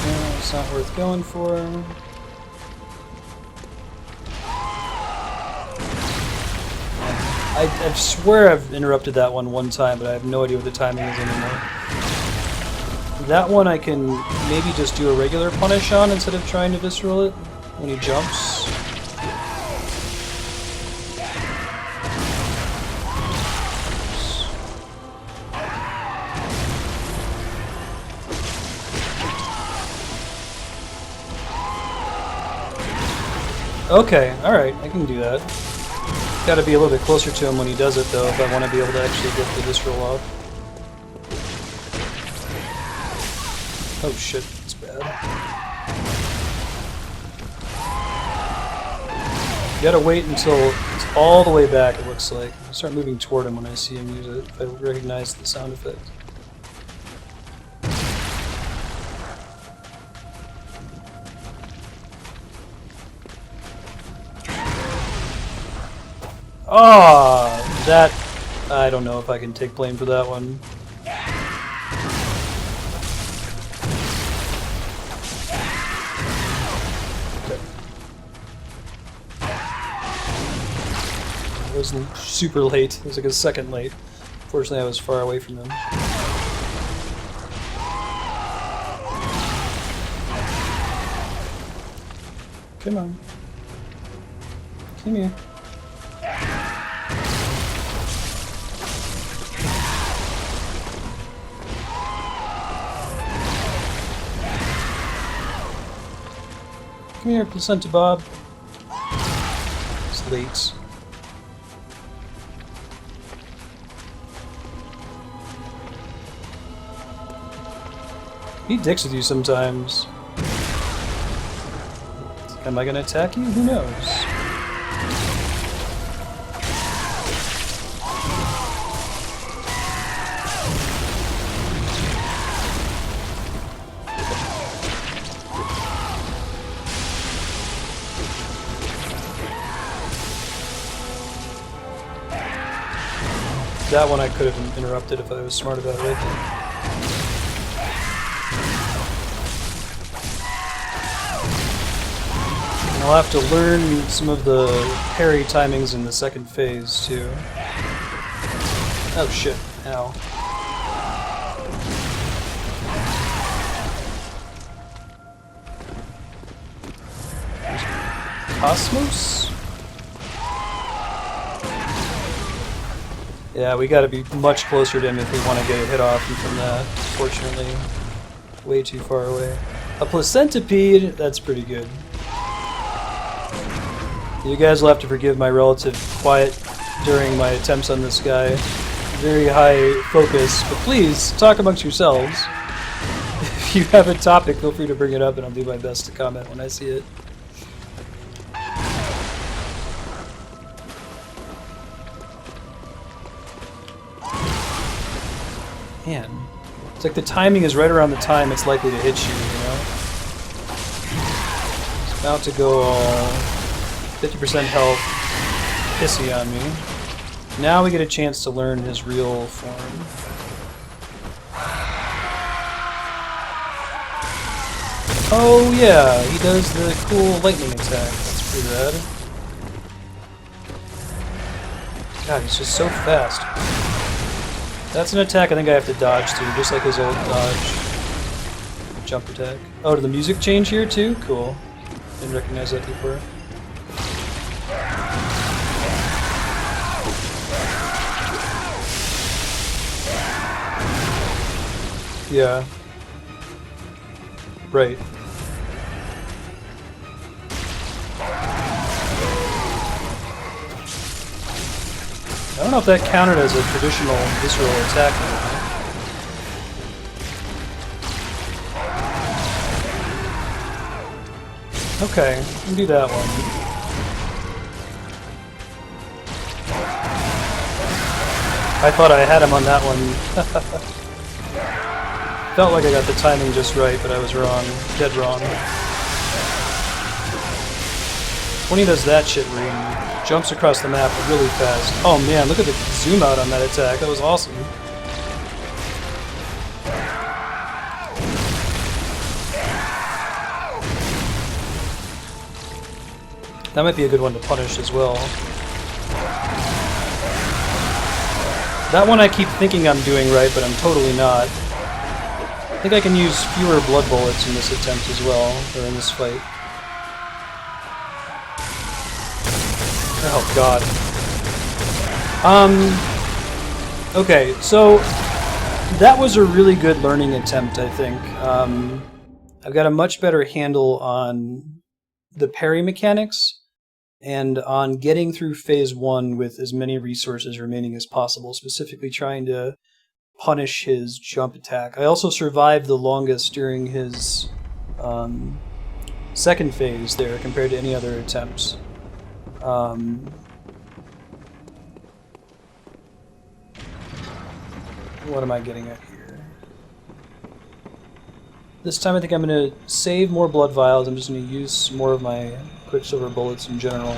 No, it's not worth going for. I swear I've interrupted that one time, but I have no idea what the timing is anymore. That one I can maybe just do a regular punish on instead of trying to visceral it when he jumps. Okay, alright, I can do that. Gotta be a little bit closer to him when he does it, though, if I want to be able to actually get the visceral off. Oh shit, that's bad. You gotta wait until it's all the way back, it looks like. I'll start moving toward him when I see him use it, if I recognize the sound effect. Ah, that... I don't know if I can take blame for that one. It wasn't super late. It was like a second late. Fortunately, I was far away from them. Come on. Come here. Come here, Placenta Bob. It's late. He dicks with you sometimes. Am I gonna attack you? Who knows? That one I could have interrupted if I was smart about it, I think. I'll have to learn some of the parry timings in the second phase, too. Oh shit, ow. Cosmos? Yeah, we gotta be much closer to him if we want to get a hit off from that. Fortunately, way too far away. A placentipede? That's pretty good. You guys will have to forgive my relative quiet during my attempts on this guy. Very high focus, but please, talk amongst yourselves. If you have a topic, feel free to bring it up and I'll do my best to comment when I see it. Man, it's like the timing is right around the time it's likely to hit you, you know? It's about to go all 50% health, pissy on me. Now we get a chance to learn his real form. Oh yeah, he does the cool lightning attack. That's pretty rad. God, he's just so fast. That's an attack I think I have to dodge too, just like his old dodge. Jump attack. Oh, did the music change here too? Cool. Didn't recognize that before. Yeah. Right. I don't know if that counted as a traditional visceral attack or not. Okay, we can do that one. I thought I had him on that one. Felt like I got the timing just right, but I was wrong. Dead wrong. When he does that shit where he jumps across the map really fast. Oh man, look at the zoom out on that attack. That was awesome. That might be a good one to punish as well. That one I keep thinking I'm doing right, but I'm totally not. I think I can use fewer blood bullets in this attempt as well, or in this fight. Oh god. Okay, so that was a really good learning attempt, I think. I've got a much better handle on the parry mechanics, and on getting through phase 1 with as many resources remaining as possible, specifically trying to punish his jump attack. I also survived the longest during his second phase there compared to any other attempts. What am I getting at here? This time I think I'm going to save more blood vials. I'm just going to use more of my quicksilver bullets in general.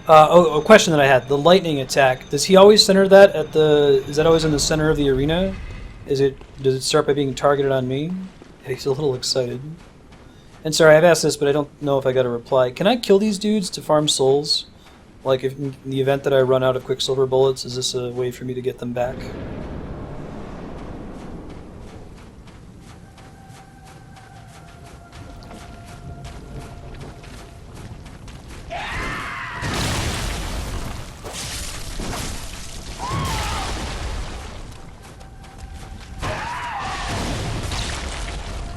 A question that I had. The lightning attack, does he always center that at the... Is that always in the center of the arena? Does it start by being targeted on me? He's a little excited. And sorry, I've asked this, but I don't know if I got a reply. Can I kill these dudes to farm souls? Like, if in the event that I run out of quicksilver bullets, is this a way for me to get them back?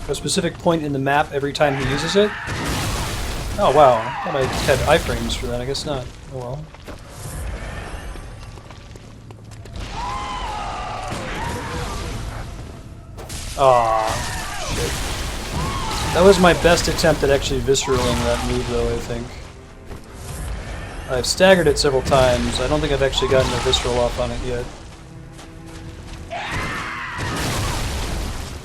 A specific point in the map every time he uses it? Oh wow, I thought I had iframes for that, I guess not. Oh well. Aw, shit. That was my best attempt at actually visceraling that move though, I think. I've staggered it several times. I don't think I've actually gotten a visceral off on it yet.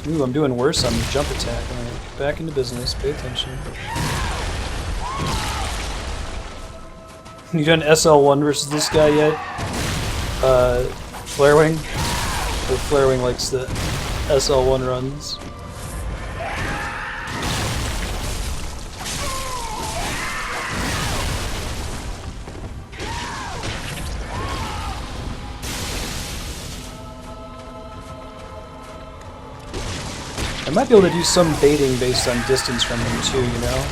Ooh, I'm doing worse on the jump attack. Alright, back into business. Pay attention. You done SL1 versus this guy yet? Flarewing? Or Flarewing likes the SL1 runs. I might be able to do some baiting based on distance from him too, you know?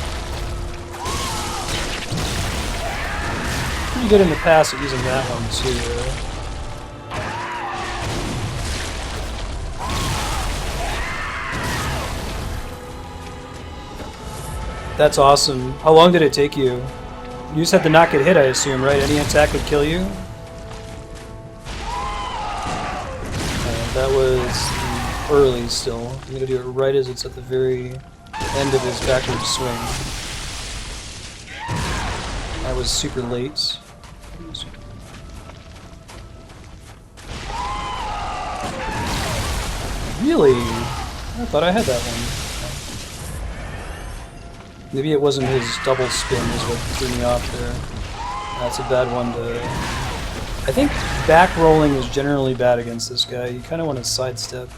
Pretty good in the past at using that one too. That's awesome. How long did it take you? You just had to not get hit, I assume, right? Any attack would kill you? That was early still. I'm gonna do it right as it's at the very end of his backward swing. I was super late. Really? I thought I had that one. Maybe it wasn't his double spin is what threw me off there. That's a bad one to... I think back rolling is generally bad against this guy. You kind of want to sidestep.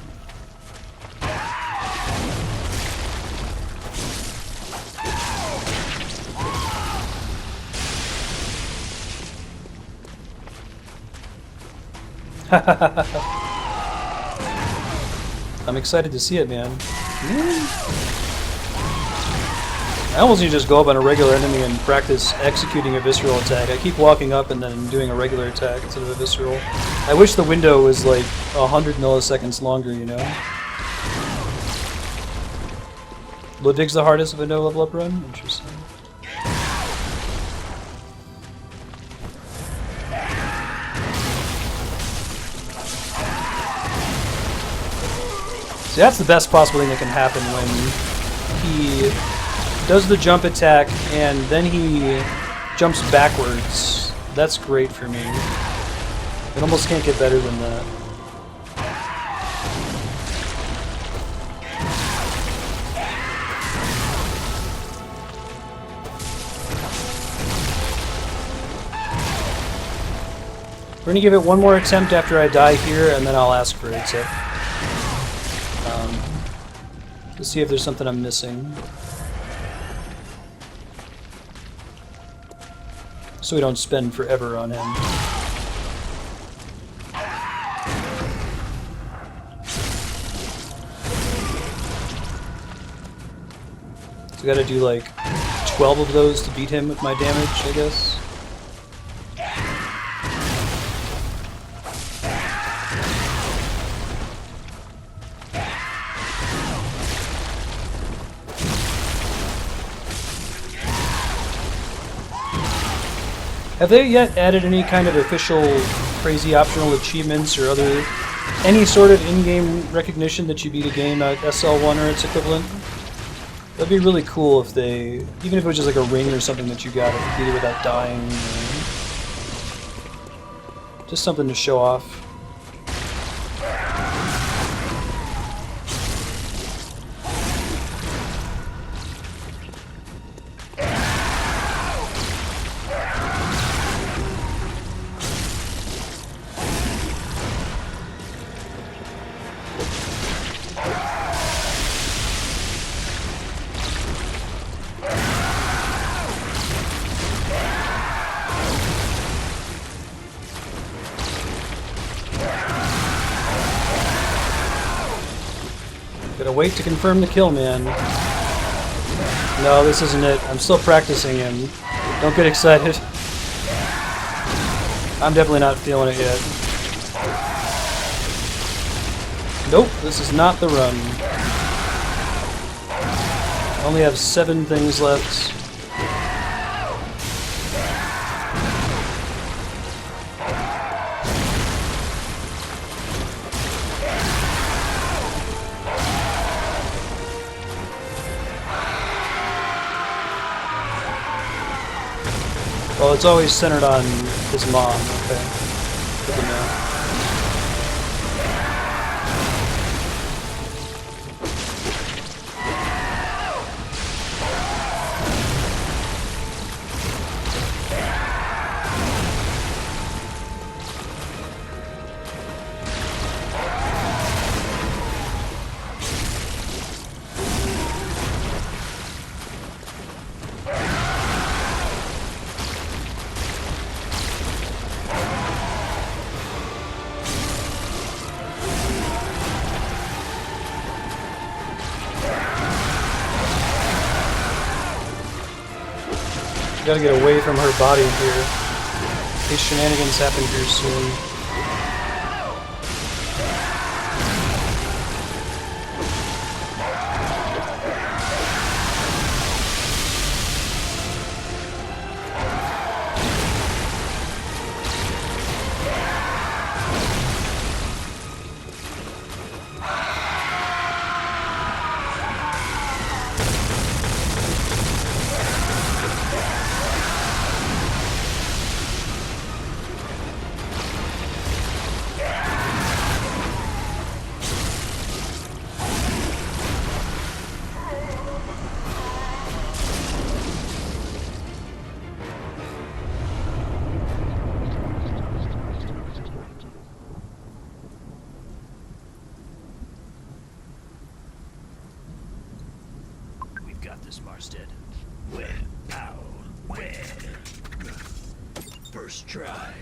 I'm excited to see it, man. I almost need to just go up on a regular enemy and practice executing a visceral attack. I keep walking up and then doing a regular attack instead of a visceral. I wish the window was like 100 milliseconds longer, you know? Ludwig's the hardest window level up run? Interesting. See, that's the best possible thing that can happen when he does the jump attack and then he jumps backwards. That's great for me. It almost can't get better than that. We're gonna give it one more attempt after I die here, and then I'll ask for a tip. To see if there's something I'm missing. So we don't spend forever on him. So I gotta do like 12 of those to beat him with my damage, I guess. Have they yet added any kind of official crazy optional achievements or any sort of in-game recognition that you beat a game at SL1 or its equivalent? That'd be really cool if they, even if it was just like a ring or something that you got if you beat it without dying. Just something to show off. Gotta wait to confirm the kill, man. No, this isn't it. I'm still practicing him. Don't get excited. I'm definitely not feeling it yet. Nope, this is not the run. I only have 7 things left. Well, it's always centered on his mom, okay. Good to know. Gotta get away from her body here. These shenanigans happen here soon. First try.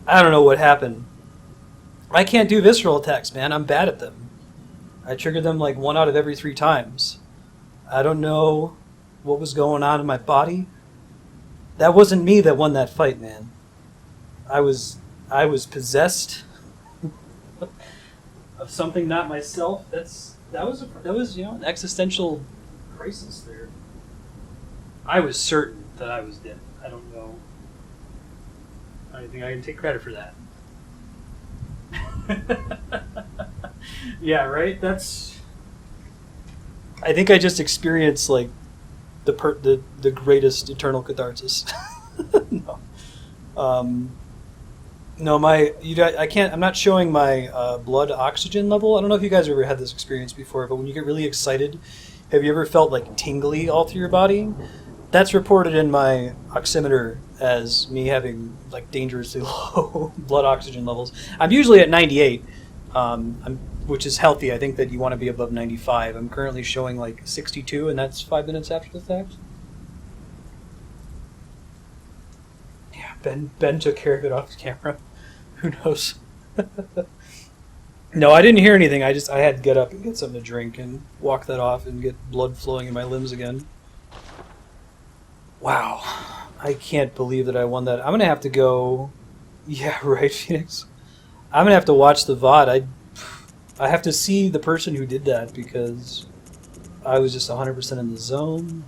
I don't know what happened. I can't do visceral attacks, man. I'm bad at them. I triggered them like 1 out of every 3 times. I don't know what was going on in my body. That wasn't me that won that fight, man. I was possessed of something not myself. That was an existential crisis there. I was certain that I was dead. I don't know. I don't think I can take credit for that. Yeah, right? I think I just experienced like the greatest eternal catharsis. No. No, I can't. I'm not showing my blood oxygen level. I don't know if you guys have ever had this experience before, but when you get really excited, have you ever felt like tingly all through your body? That's reported in my oximeter as me having like dangerously low blood oxygen levels. I'm usually at 98, which is healthy. I think that you want to be above 95. I'm currently showing like 62, and that's 5 minutes after the fact. Yeah, Ben took care of it off camera. Who knows? No, I didn't hear anything. I had to get up and get something to drink and walk that off and get blood flowing in my limbs again. Wow. I can't believe that I won that. I'm going to have to go... Yeah, right, Phoenix? I'm going to have to watch the VOD. I have to see the person who did that because I was just 100% in the zone.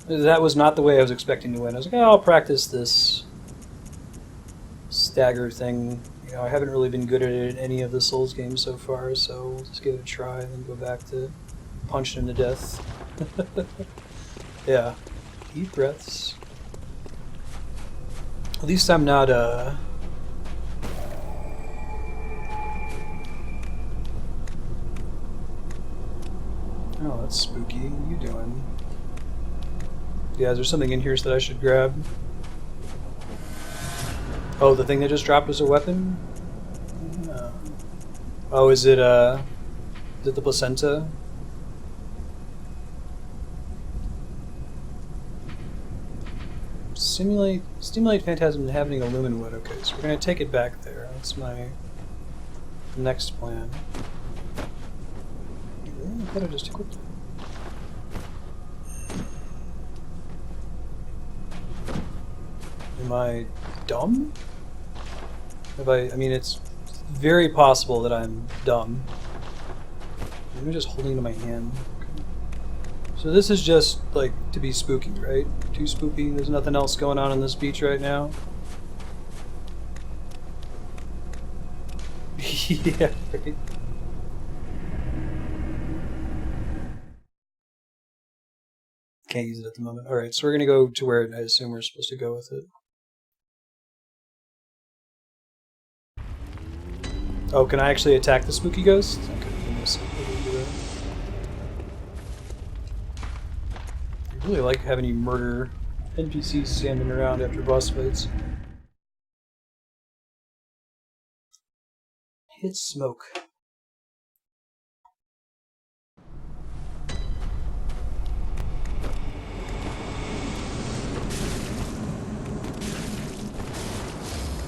That was not the way I was expecting to win. I was like, oh, I'll practice this stagger thing. You know, I haven't really been good at it in any of the Souls games so far, so we'll just give it a try and then go back to punching him to death. Yeah. Deep breaths. At least I'm not, Oh, that's spooky. What are you doing? Yeah, is there something in here that I should grab? Oh, the thing that just dropped was a weapon? No. Oh, is it the placenta? Stimulate phantasm inhabiting a lumen wood. Okay, so we're gonna take it back there. That's my next plan. I thought I just equipped it. Am I dumb? I mean, it's very possible that I'm dumb. I'm just holding it in my hand. Okay. So this is just, like, to be spooky, right? Too spooky? There's nothing else going on this beach right now? Yeah, right. Can't use it at the moment. Alright, so we're gonna go to where I assume we're supposed to go with it. Oh, can I actually attack the spooky ghost? Okay, I really like having you murder NPCs standing around after boss fights. Hit smoke.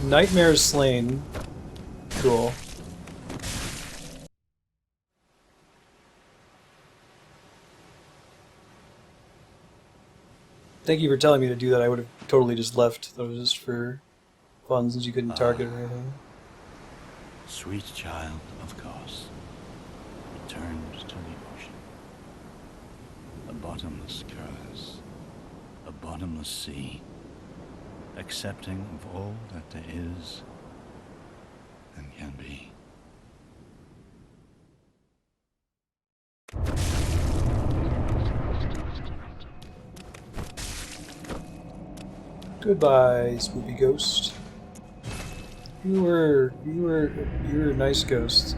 Nightmares slain. Cool. Thank you for telling me to do that. I would have totally just left. That was just for fun since you couldn't target or anything. Sweet child of Kos, returned to the ocean. A bottomless curse, a bottomless sea, accepting of all that there is and can be. Goodbye, spooky ghost. You were a nice ghost.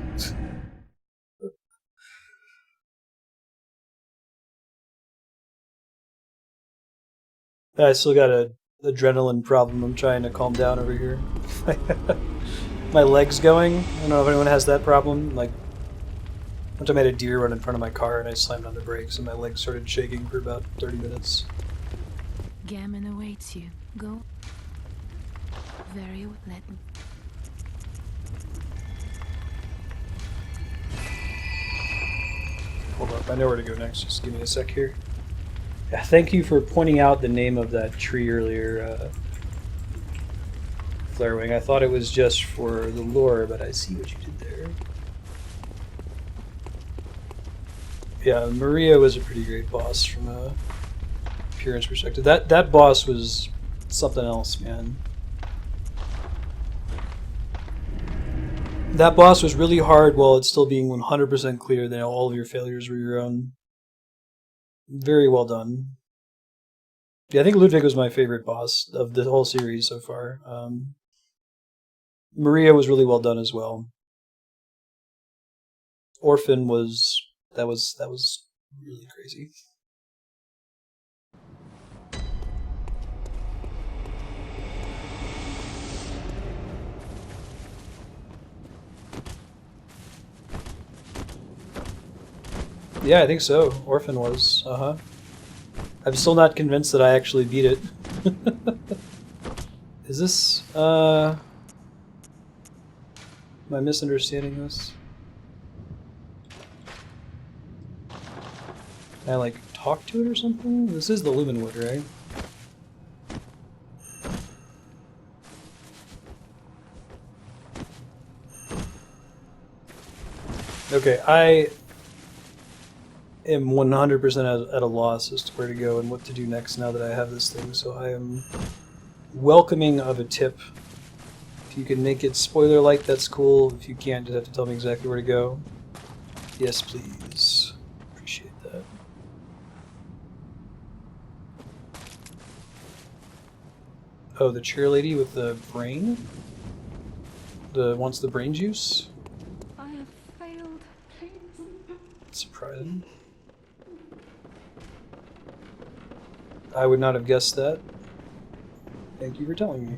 I still got a adrenaline problem. I'm trying to calm down over here. My leg's going. I don't know if anyone has that problem. Like, one time I had a deer run in front of my car and I slammed on the brakes and my legs started shaking for about 30 minutes. Gammon awaits you, Go. Very well. Let me. Hold up, I know where to go next. Just give me a sec here. Yeah, thank you for pointing out the name of that tree earlier, Flarewing. I thought it was just for the lore, but I see what you did there. Yeah, Maria was a pretty great boss from a appearance perspective. That boss was something else, man. That boss was really hard while it's still being 100% clear that all of your failures were your own. Very well done. Yeah, I think Ludwig was my favorite boss of the whole series so far. Maria was really well done as well. Orphan was that was really crazy. Yeah, I think so. Orphan was. I'm still not convinced that I actually beat it. Is this am I misunderstanding this? Can I like talk to it or something? This is the Lumenwood, right? Okay, I am 100% at a loss as to where to go and what to do next now that I have this thing, so I am welcoming of a tip. If you can make it spoiler light, that's cool. If you can't, just have to tell me exactly where to go. Yes, please. Appreciate that. Oh, the chair lady with the brain? Wants the brain juice? I have failed. Please. Surprising. I would not have guessed that. Thank you for telling me.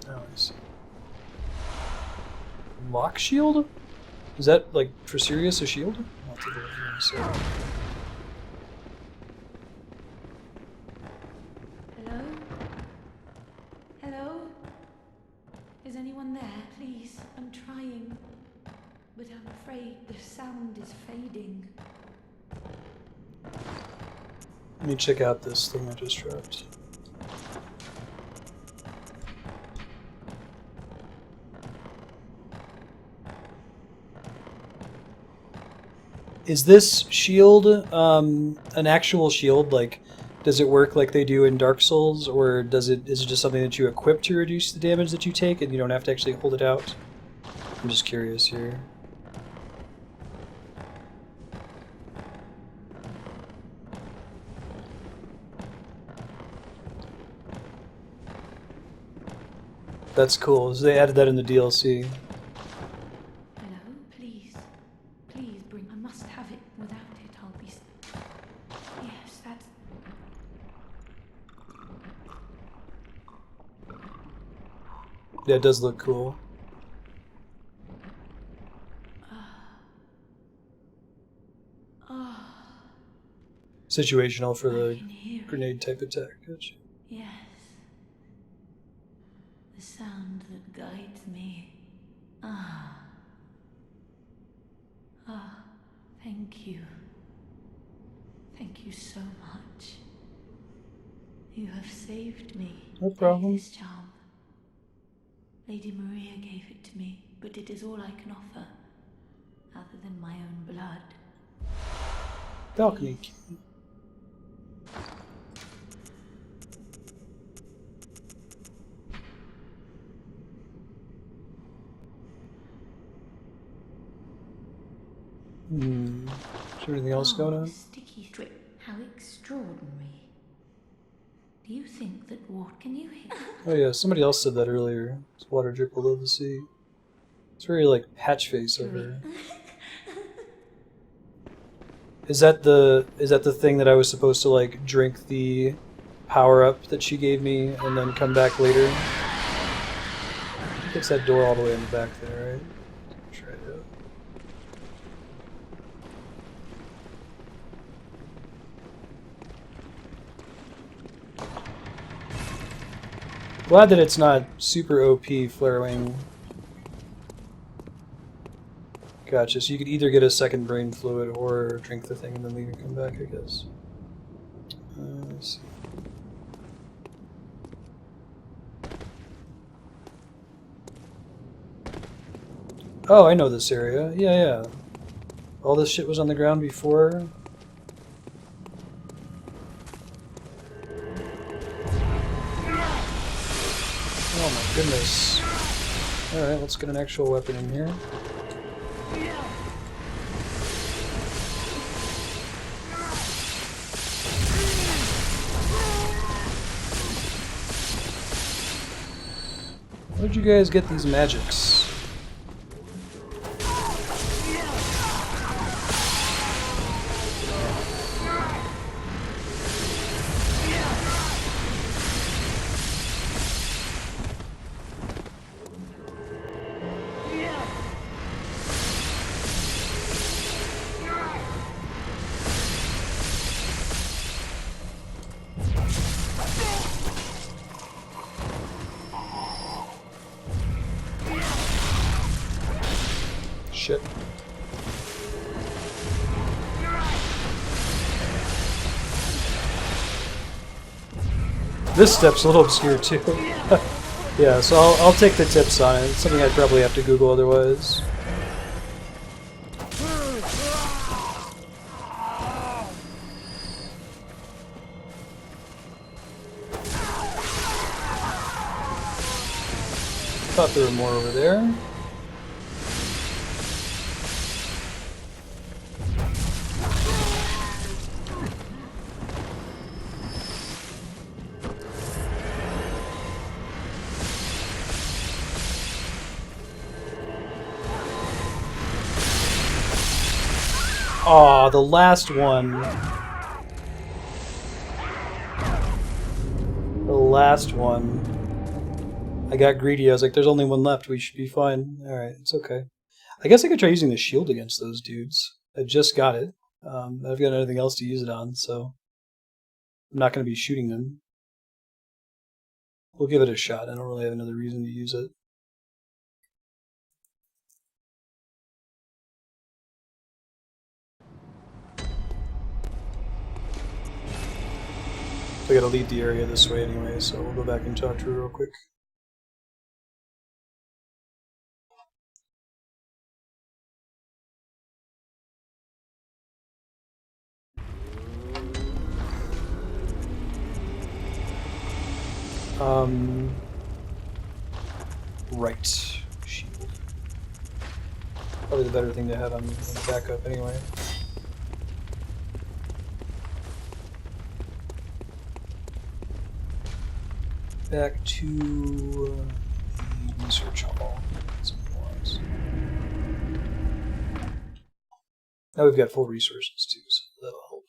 Oh, I see. Lock shield? Is that, like, for serious a shield? I'll take a look here in a second. Hello? Hello? Is anyone there? Please, I'm trying. But I'm afraid the sound is fading. Let me check out this thing I just dropped. Is this shield an actual shield? Like, does it work like they do in Dark Souls, or is it just something that you equip to reduce the damage that you take, and you don't have to actually hold it out? I'm just curious here. That's cool. So they added that in the DLC. Hello? Please. Please bring. I must have it. Without it, I'll be. Yes, that's. Yeah, it does look cool. Situational for the grenade type attack. Gotcha. Yes. The sound that guides me. Ah. Ah, thank you. Thank you so much. You have saved me. No problem. Take this charm. Lady Maria gave it to me, but it is all I can offer, other than my own blood. Balcony. Is there anything else going on? Sticky strip. How extraordinary. Do you think that what can you hear? Oh yeah, somebody else said that earlier. It's water drip below the sea. It's very like patch face of her. Is that the thing that I was supposed to like drink the power up that she gave me and then come back later? I think it's that door all the way in the back there, right? Try it out. Glad that it's not super OP flare wing. Gotcha, so you could either get a second brain fluid or drink the thing and then leave and come back, I guess. Let's see. Oh, I know this area. Yeah. All this shit was on the ground before. Oh my goodness. Alright, let's get an actual weapon in here. Where'd you guys get these magics? Shit. This step's a little obscure too. Yeah, so I'll take the tips on it. It's something I'd probably have to Google otherwise. Thought there were more over there. Aw, the last one. The last one. I got greedy. I was like, there's only one left. We should be fine. Alright, it's okay. I guess I could try using the shield against those dudes. I just got it. I've got nothing else to use it on, so I'm not going to be shooting them. We'll give it a shot. I don't really have another reason to use it. I gotta leave the area this way anyway, so we'll go back and talk to her real quick. Right. Shield. Probably the better thing to have on backup anyway. Back to the research hall. Now we've got full resources too, so that'll help.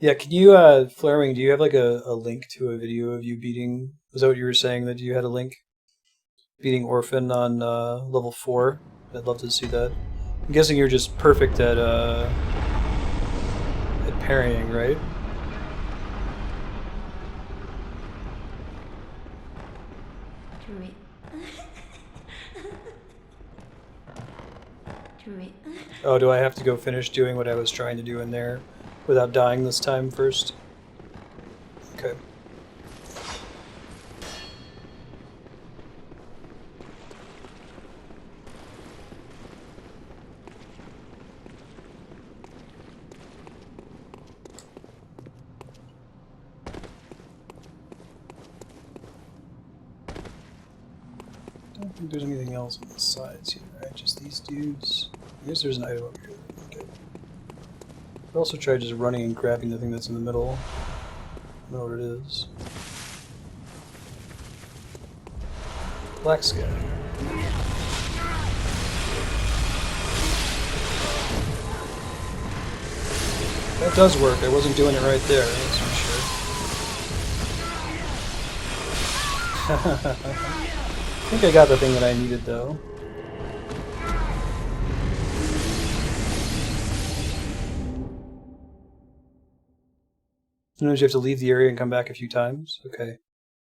Yeah, can you, Flaring, do you have like a link to a video of you beating, was that what you were saying, that you had a link? Beating Orphan on level 4? I'd love to see that. I'm guessing you're just perfect at parrying, right? Oh, do I have to go finish doing what I was trying to do in there without dying this time first? Okay. I don't think there's anything else on the sides here, right? Just these dudes. I guess there's an item over here. Okay. I'll also try just running and grabbing the thing that's in the middle. I know what it is. Black sky. That does work. I wasn't doing it right there, that's for sure. I think I got the thing that I needed, though. Sometimes you have to leave the area and come back a few times. Okay.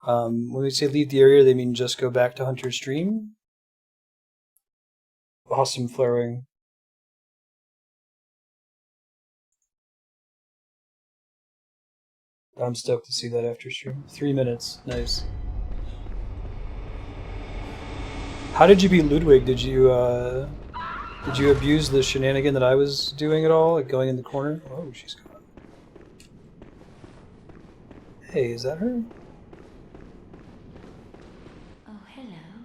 When we say leave the area, they mean just go back to Hunter's Dream. Awesome flaring. I'm stoked to see that after stream. 3 minutes. Nice. How did you beat Ludwig? Did you abuse the shenanigan that I was doing at all? Like going in the corner? Oh, she's gone. Hey, is that her? Oh, hello.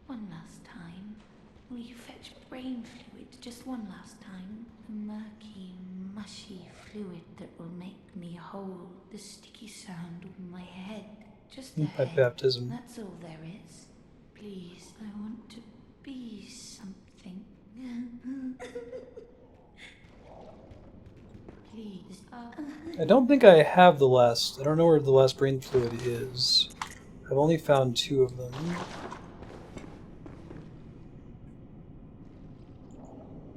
One last time. Will you fetch brain fluid just one last time? The murky, mushy fluid that will make me whole. The sticky sound of my head. Just the By head. baptism. That's all there is. Please, I want to be something. Please. I don't think I have the last. I don't know where the last brain fluid is. I've only found 2 of them.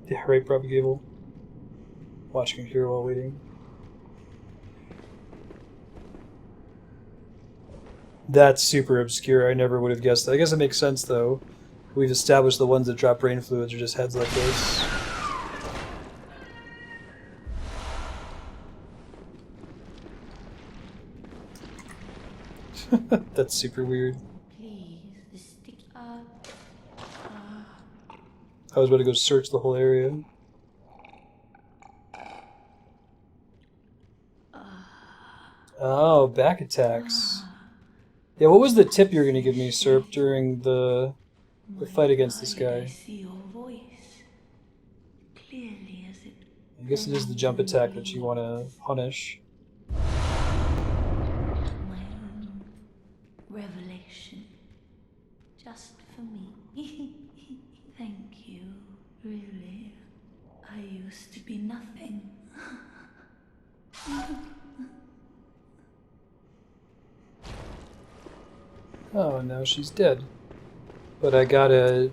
Yeah, right, Propagable. Watch computer while waiting. That's super obscure. I never would have guessed that. I guess it makes sense, though. We've established the ones that drop brain fluids are just heads like this. That's super weird. Please, the sticky. I was about to go search the whole area. Oh, back attacks. Yeah, what was the tip you were going to give me, Serp, during the fight against this guy? I see your voice clearly as it. I guess it is the jump attack that you want to punish. My own revelation. Just for me. Thank you. Really. I used to be nothing. Oh, now she's dead. But I got a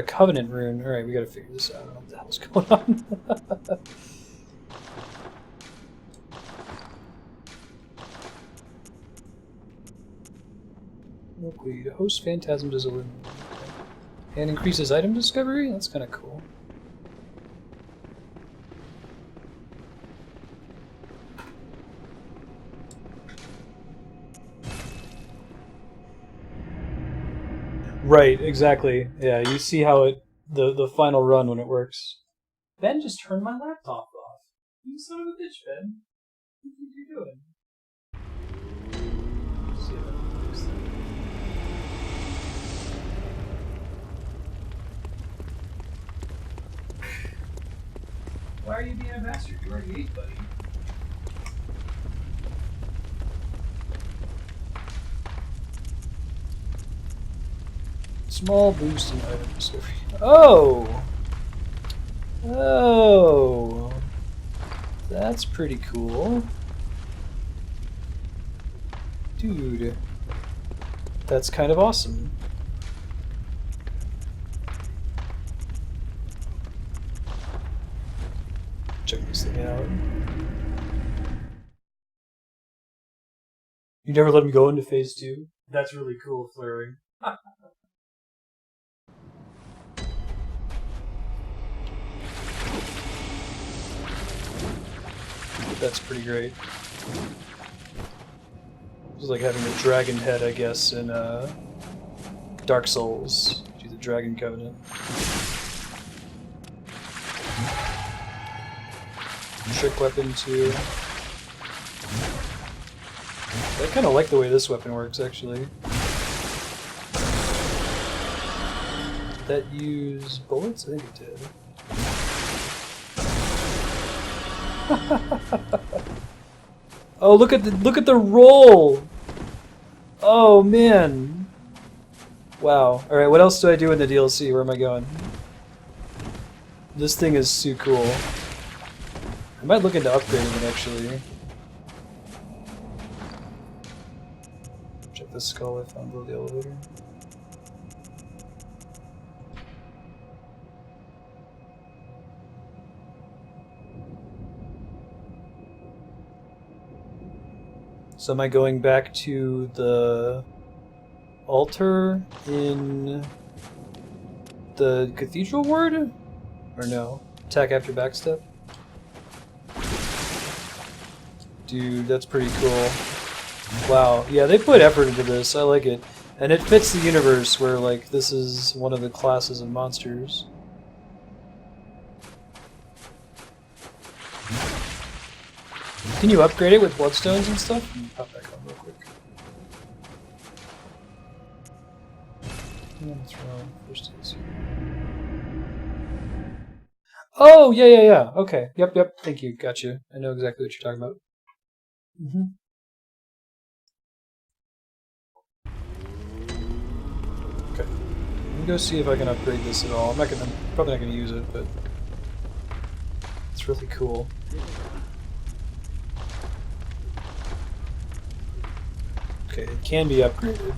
covenant rune. Alright, we gotta figure this out. I don't know what the hell's going on. Milkweed. Host Phantasm does a and increases item discovery? That's kinda cool. Right, exactly. Yeah, you see how it the final run when it works. Ben just turned my laptop off. You son of a bitch, Ben. What are you doing? Let's see if I can fix that. Why are you being a bastard? You already ate, buddy. Small boost in item discovery. Oh! Oh! That's pretty cool. Dude. That's kind of awesome. Check this thing out. You never let him go into phase 2? That's really cool, flaring. That's pretty great. It's like having a dragon head, I guess, in Dark Souls. Do the Dragon Covenant. Trick weapon too. I kind of like the way this weapon works, actually. Did that use bullets? I think it did. Oh, look at the roll! Oh man! Wow. All right, what else do I do in the DLC? Where am I going? This thing is so cool. I might look into upgrading it actually. Check the skull I found below the elevator. So am I going back to the altar in the cathedral ward? Or no? Attack after backstep? Dude, that's pretty cool. Wow. Yeah, they put effort into this. I like it. And it fits the universe where, like, this is one of the classes of monsters. Can you upgrade it with bloodstones and stuff? Let me pop back on real quick. What's wrong? First is... Oh, yeah. Okay. Yep. Thank you. Gotcha. I know exactly what you're talking about. Okay. Let me go see if I can upgrade this at all. I'm probably not gonna use it, but it's really cool. Okay, it can be upgraded.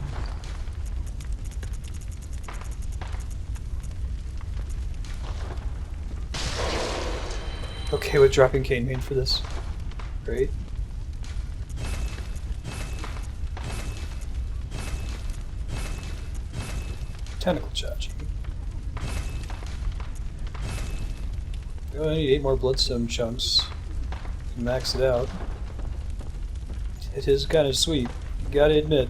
Okay, with dropping cane main for this. Great. Tentacle Chachi. Oh, I need 8 more bloodstone chunks to max it out. It is kind of sweet, you gotta admit.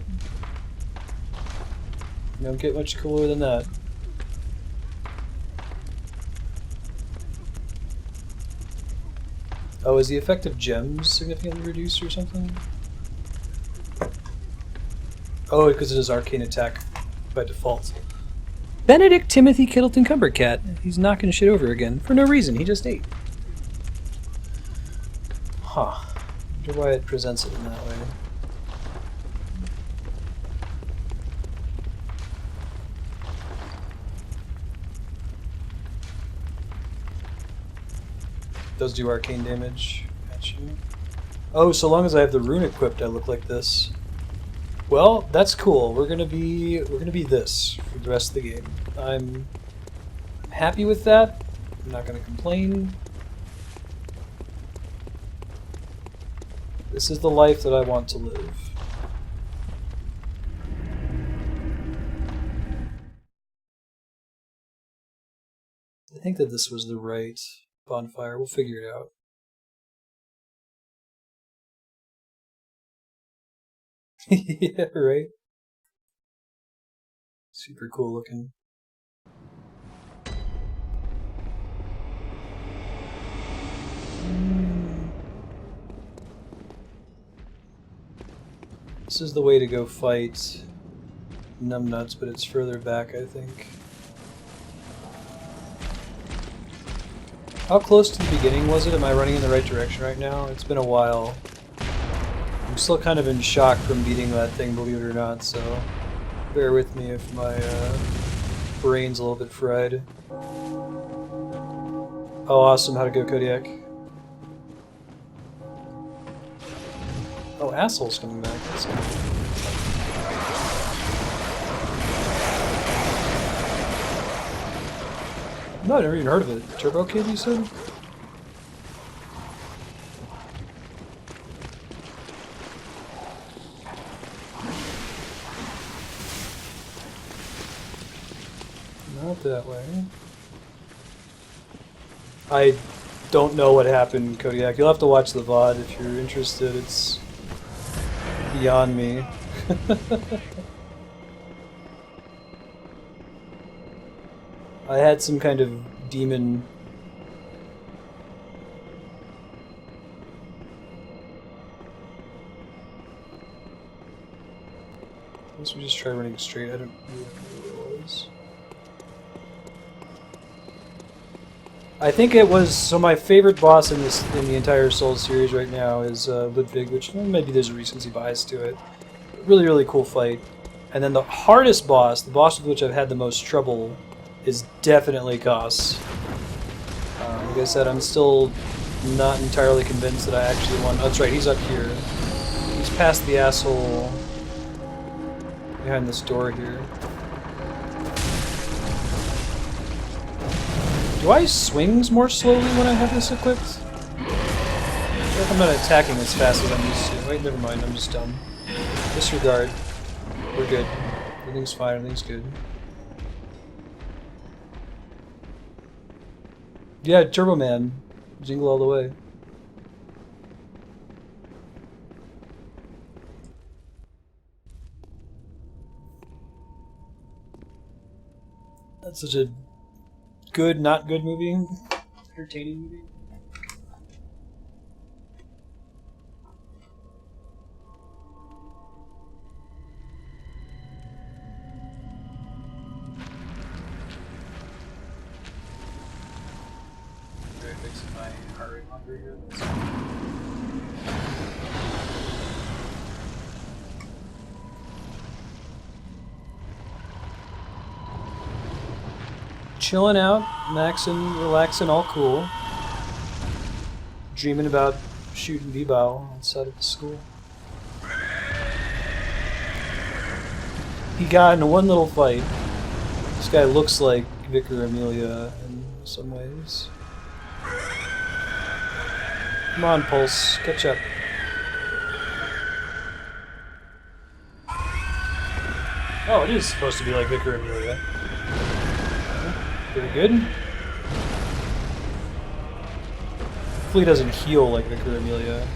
You don't get much cooler than that. Oh, is the effect of gems significantly reduced or something? Oh, because it is arcane attack by default. Benedict Timothy Kittleton Cumbercat. He's knocking shit over again for no reason. He just ate. Huh. I wonder why it presents it in that way. Does do arcane damage. Gotcha. Oh, so long as I have the rune equipped, I look like this. Well, that's cool. We're gonna be this for the rest of the game. I'm happy with that. I'm not gonna complain. This is the life that I want to live. I think that this was the right bonfire. We'll figure it out. Yeah, right? Super cool looking. This is the way to go fight numbnuts, but it's further back, I think. How close to the beginning was it? Am I running in the right direction right now? It's been a while. I'm still kind of in shock from beating that thing, believe it or not, so bear with me if my brain's a little bit fried. Oh, awesome. How'd it go, Kodiak? Oh, Asshole's coming back. That's good. No, I've never even heard of it. Turbo Kid, you said? Not that way. I don't know what happened, Kodiak. You'll have to watch the VOD if you're interested. It's beyond me. I had some kind of demon... I guess we just try running straight. I don't really know what it was. I think it was... So my favorite boss in the entire Souls series right now is Ludwig, which maybe there's a recency bias to it. Really, really cool fight. And then the hardest boss, the boss with which I've had the most trouble, is definitely Kos. Like I said, I'm still not entirely convinced that I actually won. Oh, that's right, he's up here. He's past the asshole behind this door here. Do I swings more slowly when I have this equipped? I feel like I'm not attacking as fast as I'm used to. Wait, never mind, I'm just dumb. Disregard. We're good. Everything's fine, everything's good. Yeah, Turbo Man. Jingle all the way. That's such a good, not good movie. Entertaining movie. Fixing my heart rate monitor here. Chilling out, maxing, relaxing, all cool. Dreaming about shooting V-Bow outside of the school. He got in one little fight. This guy looks like Vicar Amelia in some ways. Come on, Pulse, catch up. Oh, it is supposed to be like Vicar Amelia. Very good. Hopefully he doesn't heal like Vicar Amelia.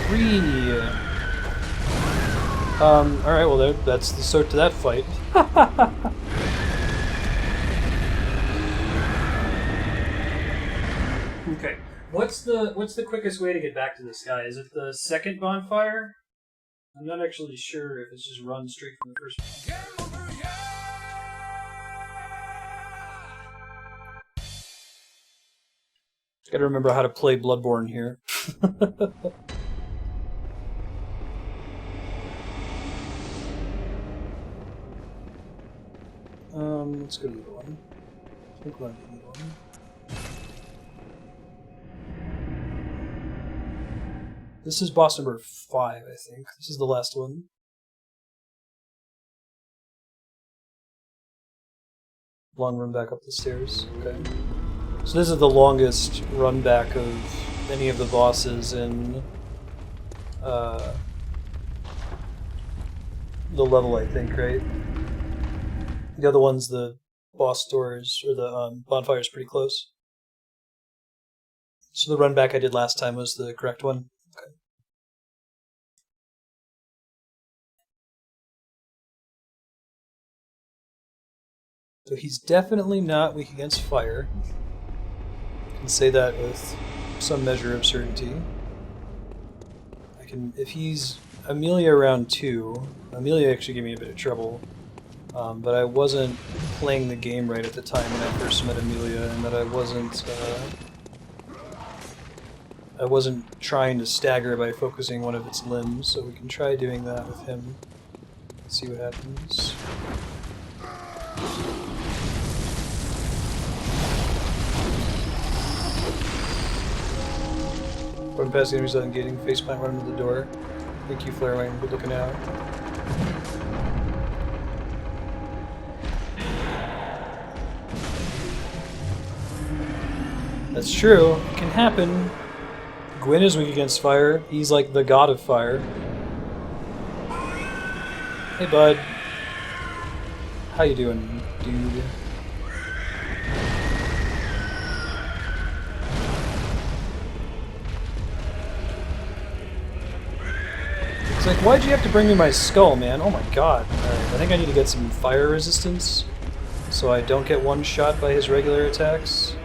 Free! Alright, well that's the start to that fight. Okay. What's the quickest way to get back to this guy? Is it the second bonfire? I'm not actually sure if it's just run straight from the first one. Gotta remember how to play Bloodborne here. Let's go to the other one. I think we're on the other one. This is boss number 5, I think. This is the last one. Long run back up the stairs. Okay. So this is the longest run back of any of the bosses in the level, I think, right? The other ones, the boss doors, or the bonfire is pretty close. So the run back I did last time was the correct one. Okay. So he's definitely not weak against fire. I can say that with some measure of certainty. I can, if he's Amelia round 2, Amelia actually gave me a bit of trouble, but I wasn't playing the game right at the time when I first met Amelia, and that I wasn't trying to stagger by focusing one of its limbs, so we can try doing that with him. See what happens. Run past the enemies without engaging, faceplant, run into the door. Thank you, Flarewing, good looking out. That's true, it can happen. Gwyn is weak against fire, he's like the god of fire. Hey bud. How you doing, dude? It's like, why'd you have to bring me my skull, man? Oh my god. Alright, I think I need to get some fire resistance so I don't get one shot by his regular attacks.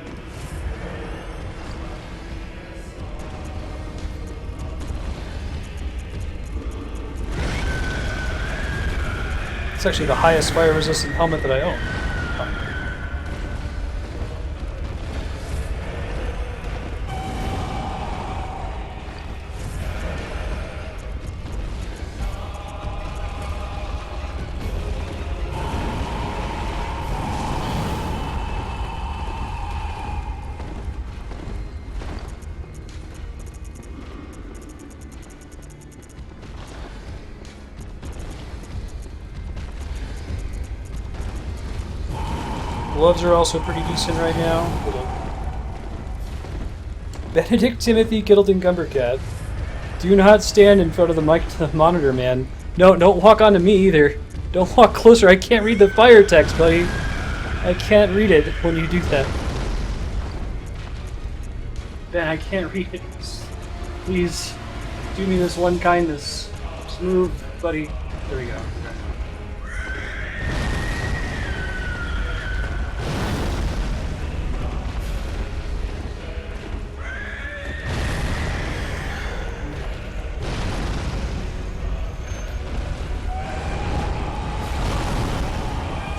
It's actually the highest fire resistant helmet that I own. Gloves are also pretty decent right now. Benedict Timothy Kittleton Cumbercat. Do not stand in front of the monitor, man. No, don't walk onto me either. Don't walk closer. I can't read the fire text, buddy. I can't read it when you do that. Ben, I can't read it. Please, do me this one kindness. Just move, buddy. There we go.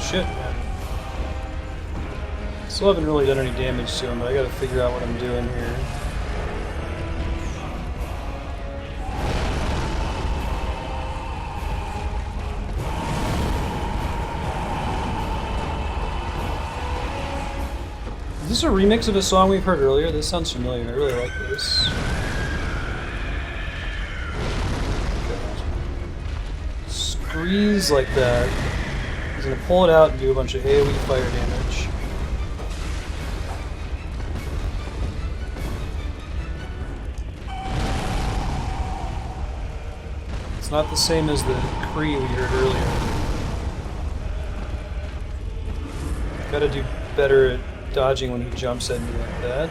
Shit, man. Still haven't really done any damage to him, but I gotta figure out what I'm doing here. Is this a remix of a song we've heard earlier? This sounds familiar. I really like this. Screeze like that. He's gonna pull it out and do a bunch of AoE fire damage. It's not the same as the Kree we heard earlier. Gotta do better at dodging when he jumps at me like that.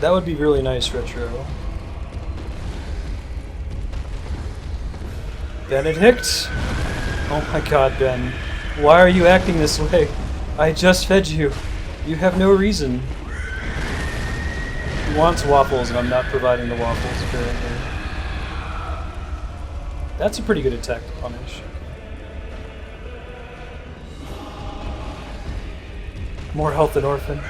That would be really nice, Retro. Benedict? Oh my god, Ben. Why are you acting this way? I just fed you. You have no reason. He wants waffles and I'm not providing the waffles, apparently. That's a pretty good attack to punish. More health than Orphan.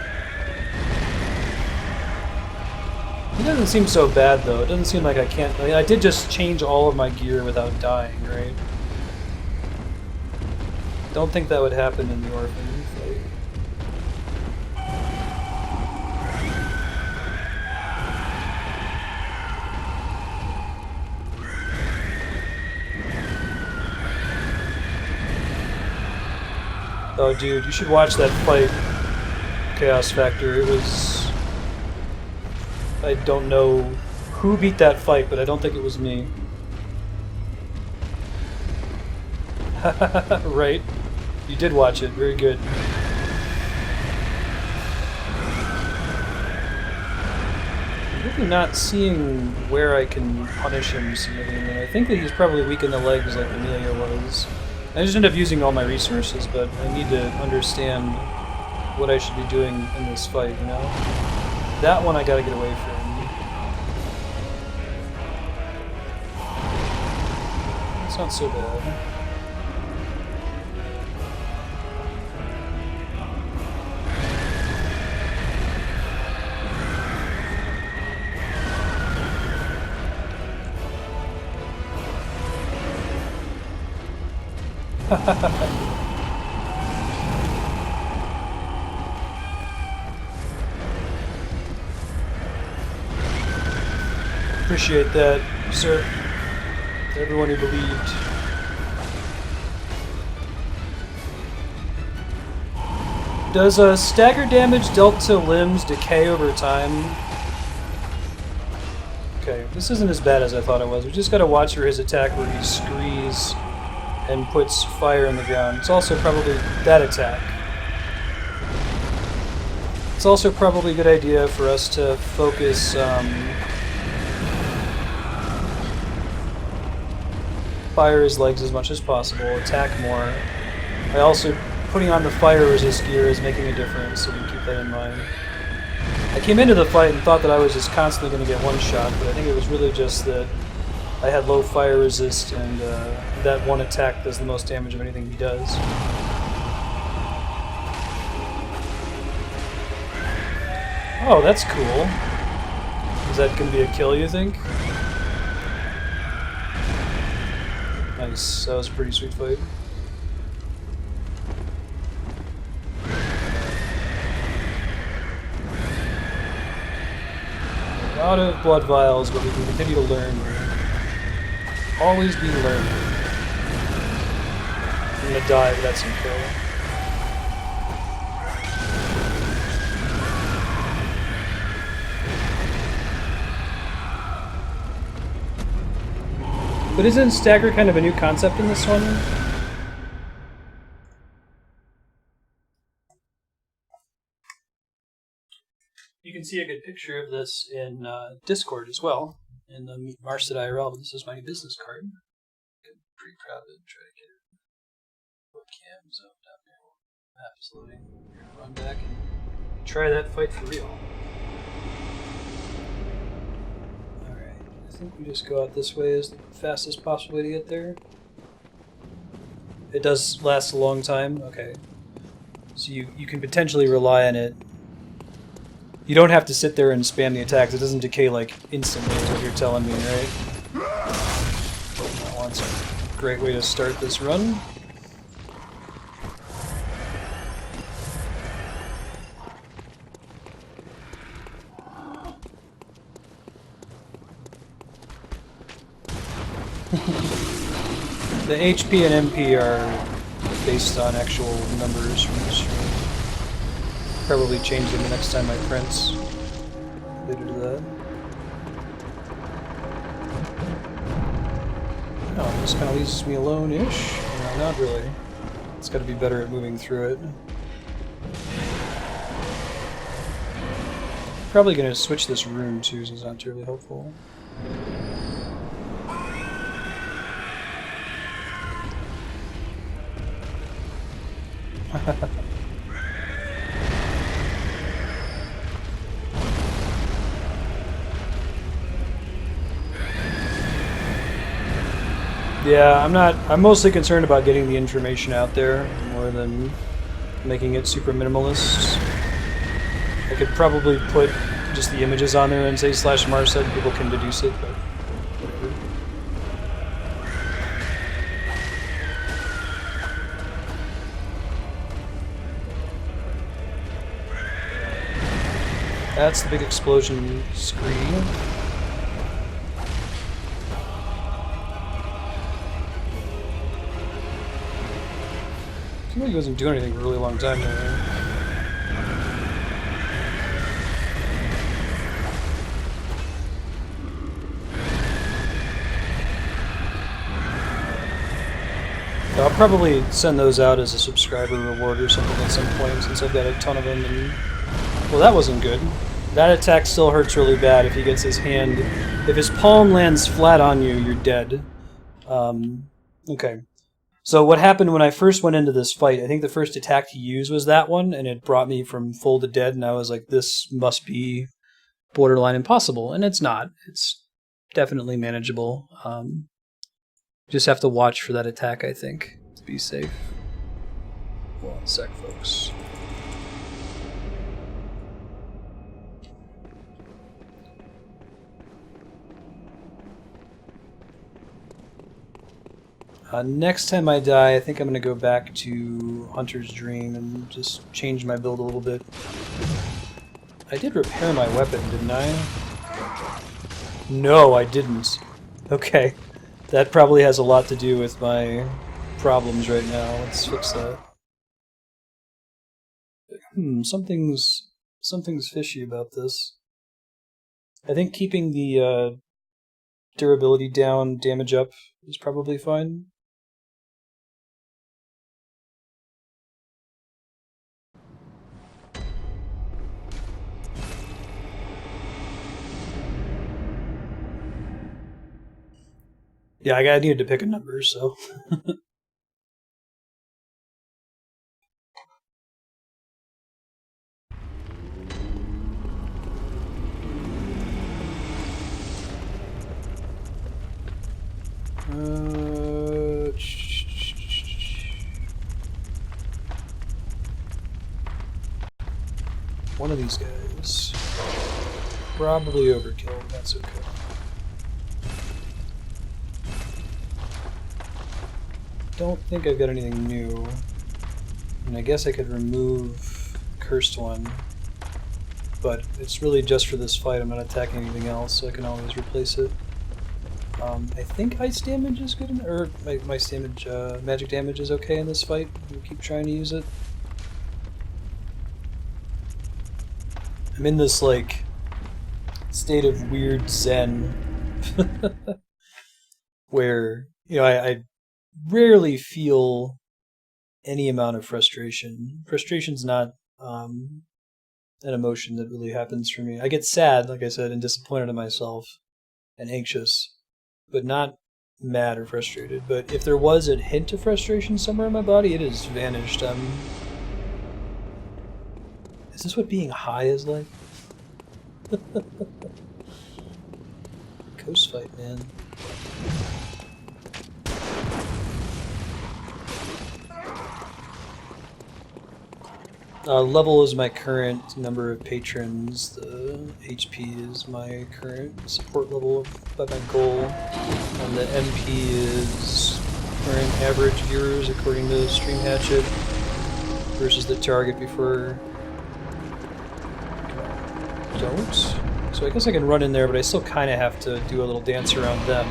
He doesn't seem so bad, though. It doesn't seem like I can't... I did just change all of my gear without dying, right? Don't think that would happen in the Orphan fight. Oh, dude, you should watch that fight, Chaos Factor. It was... I don't know who beat that fight, but I don't think it was me. Right. You did watch it. Very good. I'm really not seeing where I can punish him significantly. I think that he's probably weak in the legs like Amelia was. I just end up using all my resources, but I need to understand what I should be doing in this fight, you know? That one I gotta get away from. It's not so bad. Appreciate that, sir. To everyone who believed. Does stagger damage dealt to limbs decay over time? Okay, this isn't as bad as I thought it was. We just gotta watch for his attack where he screes and puts fire in the ground. It's also probably that attack. It's also probably a good idea for us to focus fire his legs as much as possible, attack more. I also, putting on the fire resist gear is making a difference, so we keep that in mind. I came into the fight and thought that I was just constantly going to get one shot, but I think it was really just that I had low fire resist, and that one attack does the most damage of anything he does. Oh, that's cool. Is that going to be a kill, you think? Nice. That was a pretty sweet fight. We're out of blood vials, but we can continue to learn. Always be learning. I'm gonna die, but that's some kill. But isn't stagger kind of a new concept in this one? You can see a good picture of this in Discord as well, in the Meet Marset IRL. This is my business card. I'm pretty proud of it. Try to get it. Webcam zone down there. Map is loading. We're gonna run back and try that fight for real. Alright, I think we just go out this way as the fastest possible way to get there. It does last a long time? Okay. So you can potentially rely on it. You don't have to sit there and spam the attacks. It doesn't decay like instantly is what you're telling me, right? That's a great way to start this run. The HP and MP are based on actual numbers from the stream. Probably change them the next time I print. Later to that. Oh, this kind of leaves me alone-ish. No, not really. It's got to be better at moving through it. Probably going to switch this room too, so it's not terribly helpful. Yeah, I'm mostly concerned about getting the information out there more than making it super minimalist. I could probably put just the images on there and say /Marset and people can deduce it, but whatever. That's the big explosion screen. He wasn't doing anything for a really long time now. I'll probably send those out as a subscriber reward or something at some point, since I've got a ton of them. And well, that wasn't good. That attack still hurts really bad if he gets his hand. If his palm lands flat on you, you're dead. Okay. So what happened when I first went into this fight, I think the first attack he used was that one, and it brought me from full to dead, and I was like, this must be borderline impossible. And it's not. It's definitely manageable. Just have to watch for that attack, I think, to be safe. One sec, folks. Next time I die, I think I'm going to go back to Hunter's Dream and just change my build a little bit. I did repair my weapon, didn't I? No, I didn't. Okay. That probably has a lot to do with my problems right now. Let's fix that. Something's fishy about this. I think keeping the durability down, damage up is probably fine. Yeah, I needed to pick a number, so... One of these guys. Probably overkill, but that's okay. Don't think I've got anything new. And I guess I could remove Cursed One. But it's really just for this fight. I'm not attacking anything else, so I can always replace it. I think ice damage is good, or my damage, magic damage is okay in this fight. We'll keep trying to use it. I'm in this, like, state of weird zen. where, you know, I rarely feel any amount of frustration. Frustration's not an emotion that really happens for me. I get sad, like I said, and disappointed in myself and anxious, but not mad or frustrated. But if there was a hint of frustration somewhere in my body, it has vanished. Is this what being high is like? Coast fight, man. Level is my current number of patrons. The HP is my current support level by my goal. And the MP is current average viewers according to Stream Hatchet versus the target before. Don't. So I guess I can run in there, but I still kind of have to do a little dance around them.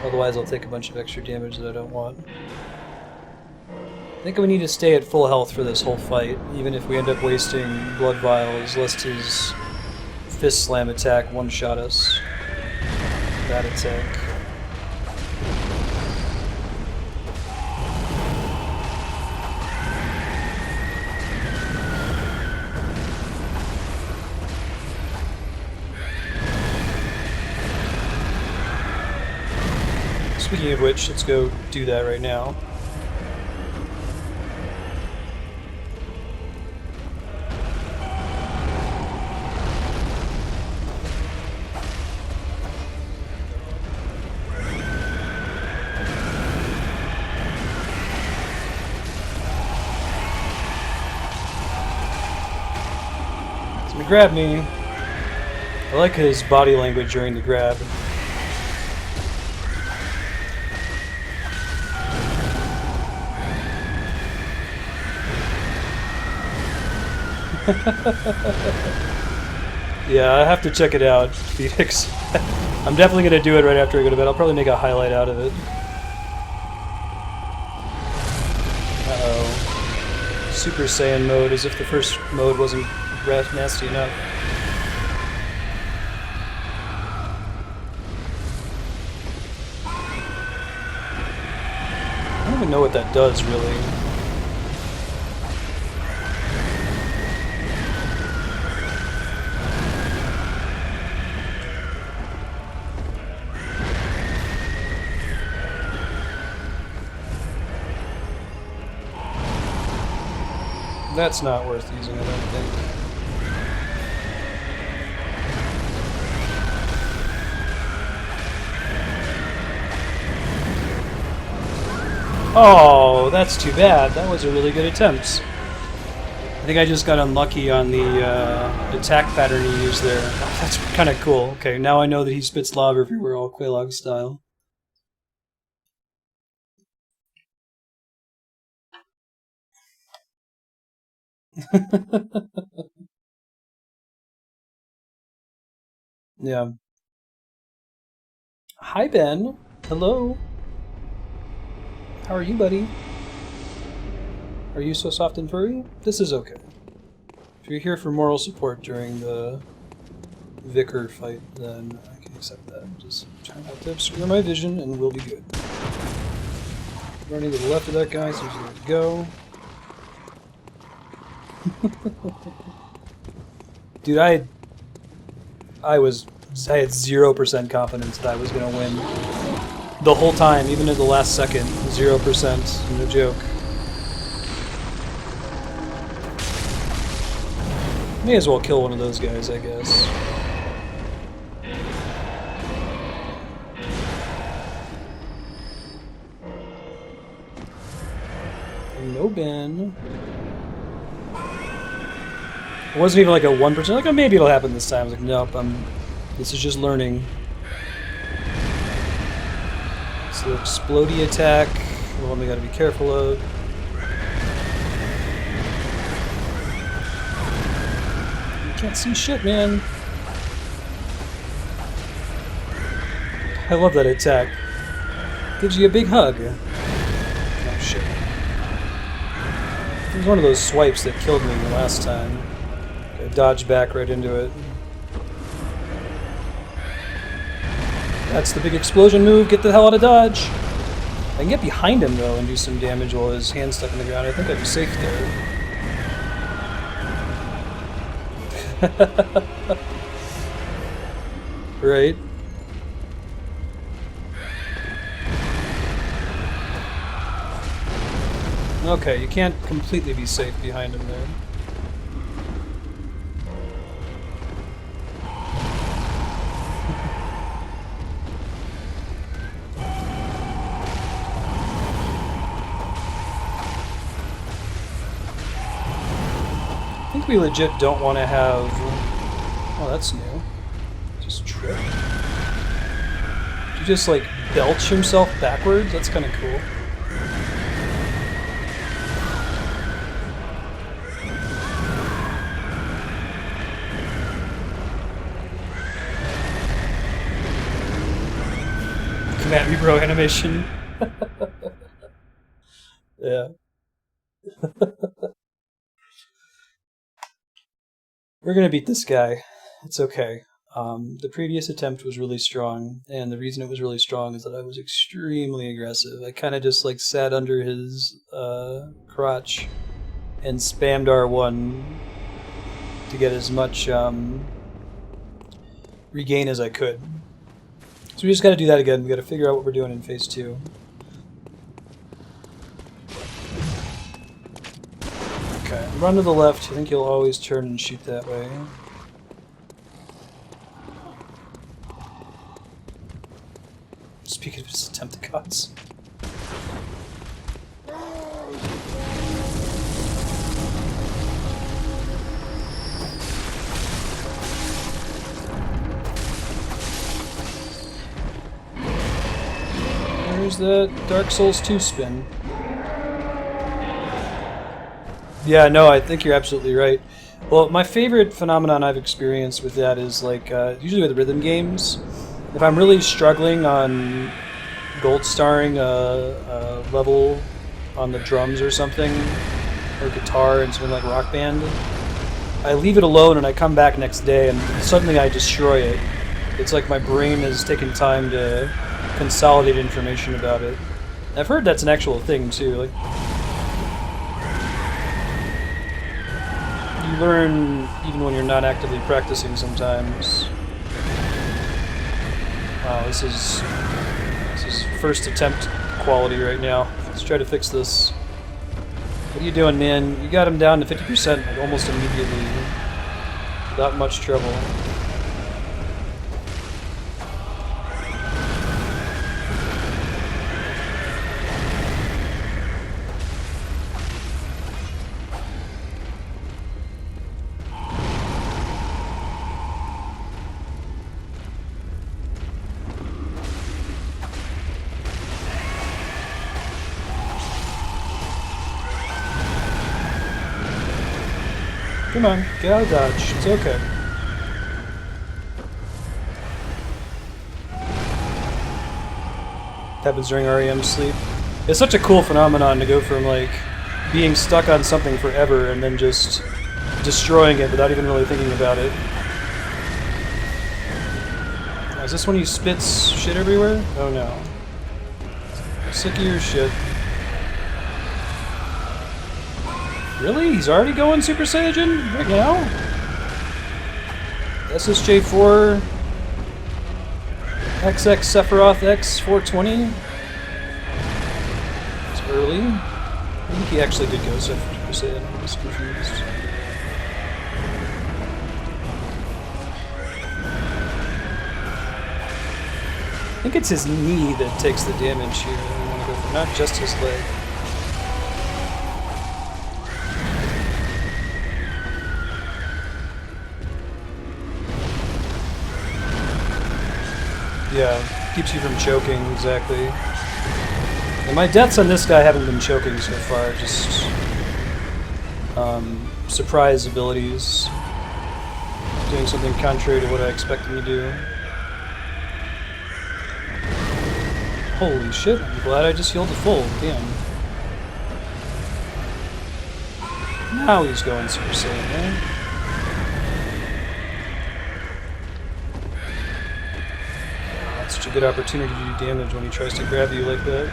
Otherwise I'll take a bunch of extra damage that I don't want. I think we need to stay at full health for this whole fight, even if we end up wasting blood vials, lest his fist slam attack one-shot us. That attack. Speaking of which, let's go do that right now. Grab me. I like his body language during the grab. Yeah, I have to check it out, Phoenix. I'm definitely going to do it right after I go to bed. I'll probably make a highlight out of it. Uh-oh. Super Saiyan mode, as if the first mode wasn't nasty enough. I don't even know what that does, really. That's not worth using, I don't think. Oh, that's too bad. That was a really good attempt. I think I just got unlucky on the attack pattern he used there. Oh, that's kind of cool. Okay, now I know that he spits lava everywhere, all Quelaag style. Yeah. Hi, Ben. Hello. How are you, buddy? Are you so soft and furry? This is okay. If you're here for moral support during the Vicar fight, then I can accept that. Just try not to obscure my vision and we'll be good. Running to the left of that guy, so he's going to go. Dude, I had 0% confidence that I was going to win. The whole time, even at the last second. 0%, no joke. May as well kill one of those guys, I guess. No Ben. It wasn't even like a 1%, like, oh, maybe it'll happen this time. I was like, nope, this is just learning. It's the explodey attack, the one we gotta be careful of. You can't see shit, man. I love that attack. Gives you a big hug. Oh shit. It was one of those swipes that killed me last time. I dodged back right into it. That's the big explosion move. Get the hell out of dodge. I can get behind him, though, and do some damage while his hand's stuck in the ground. I think I'd be safe there. Right. Okay, you can't completely be safe behind him there. I think we legit don't want to have... Oh, that's new. Just trip. Did you just, like, belch himself backwards? That's kind of cool. Come at me, bro, animation. Yeah. We're gonna beat this guy. It's okay. The previous attempt was really strong, and the reason it was really strong is that I was extremely aggressive. I kind of just like sat under his crotch and spammed R1 to get as much regain as I could. So we just gotta do that again. We gotta figure out what we're doing in phase 2. Okay, run to the left. I think you'll always turn and shoot that way. Speaking of his Attempticots. There's the Dark Souls 2 spin. Yeah, no, I think you're absolutely right. Well, my favorite phenomenon I've experienced with that is like, usually with rhythm games, if I'm really struggling on gold starring a level on the drums or something, or guitar and something like Rock Band, I leave it alone and I come back next day and suddenly I destroy it. It's like my brain has taken time to consolidate information about it. I've heard that's an actual thing too. Like, you learn even when you're not actively practicing sometimes. Wow, this is first attempt quality right now. Let's try to fix this. What are you doing, man? You got him down to 50% like almost immediately. Without much trouble. Come on, get out of dodge. It's okay. Happens during REM sleep. It's such a cool phenomenon to go from like being stuck on something forever and then just destroying it without even really thinking about it. Oh, is this when he spits shit everywhere? Oh no. Sick of your shit. Really? He's already going Super Saiyan right now? SSJ4 XX Sephiroth X 420? It's early. I think he actually did go Super Saiyan. I was confused. I think it's his knee that takes the damage here. I want to go for, not just his leg. Yeah, keeps you from choking, exactly. And my deaths on this guy haven't been choking so far, just surprise abilities. Doing something contrary to what I expect him to do. Holy shit, I'm glad I just healed to full, damn. Now he's going Super Saiyan, man. a good opportunity to do damage when he tries to grab you like that.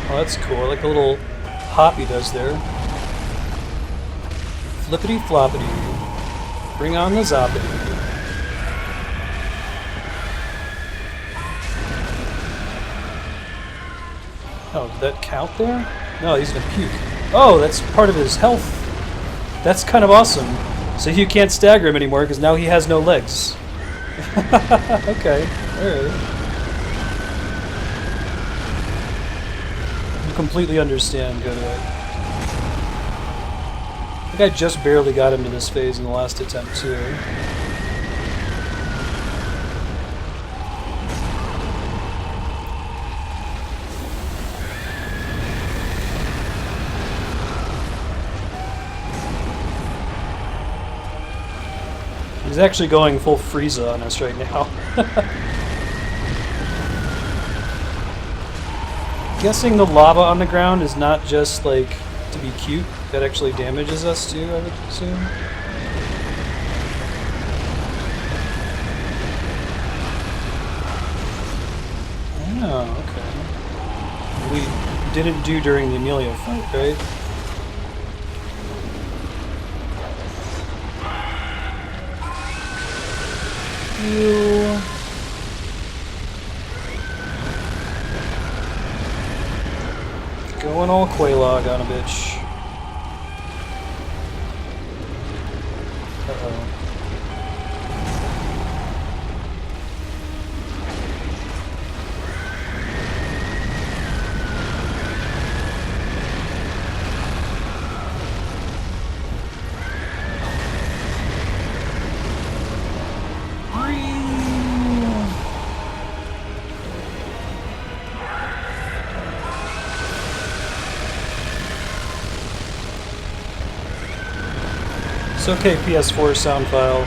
Oh, that's cool. I like the little hop he does there. Flippity floppity. Bring on the zoppity. Oh, did that count there? No, he's gonna puke. Oh, that's part of his health. That's kind of awesome. So you can't stagger him anymore because now he has no legs. Okay, alright. You completely understand, go to it. I think I just barely got him to this phase in the last attempt too. He's actually going full Frieza on us right now. Guessing the lava on the ground is not just like to be cute, that actually damages us too, I would assume. Oh, okay. We didn't do during the Amelia fight, right? You going all Quaylog on a bitch. Uh-oh. It's okay, PS4 sound file.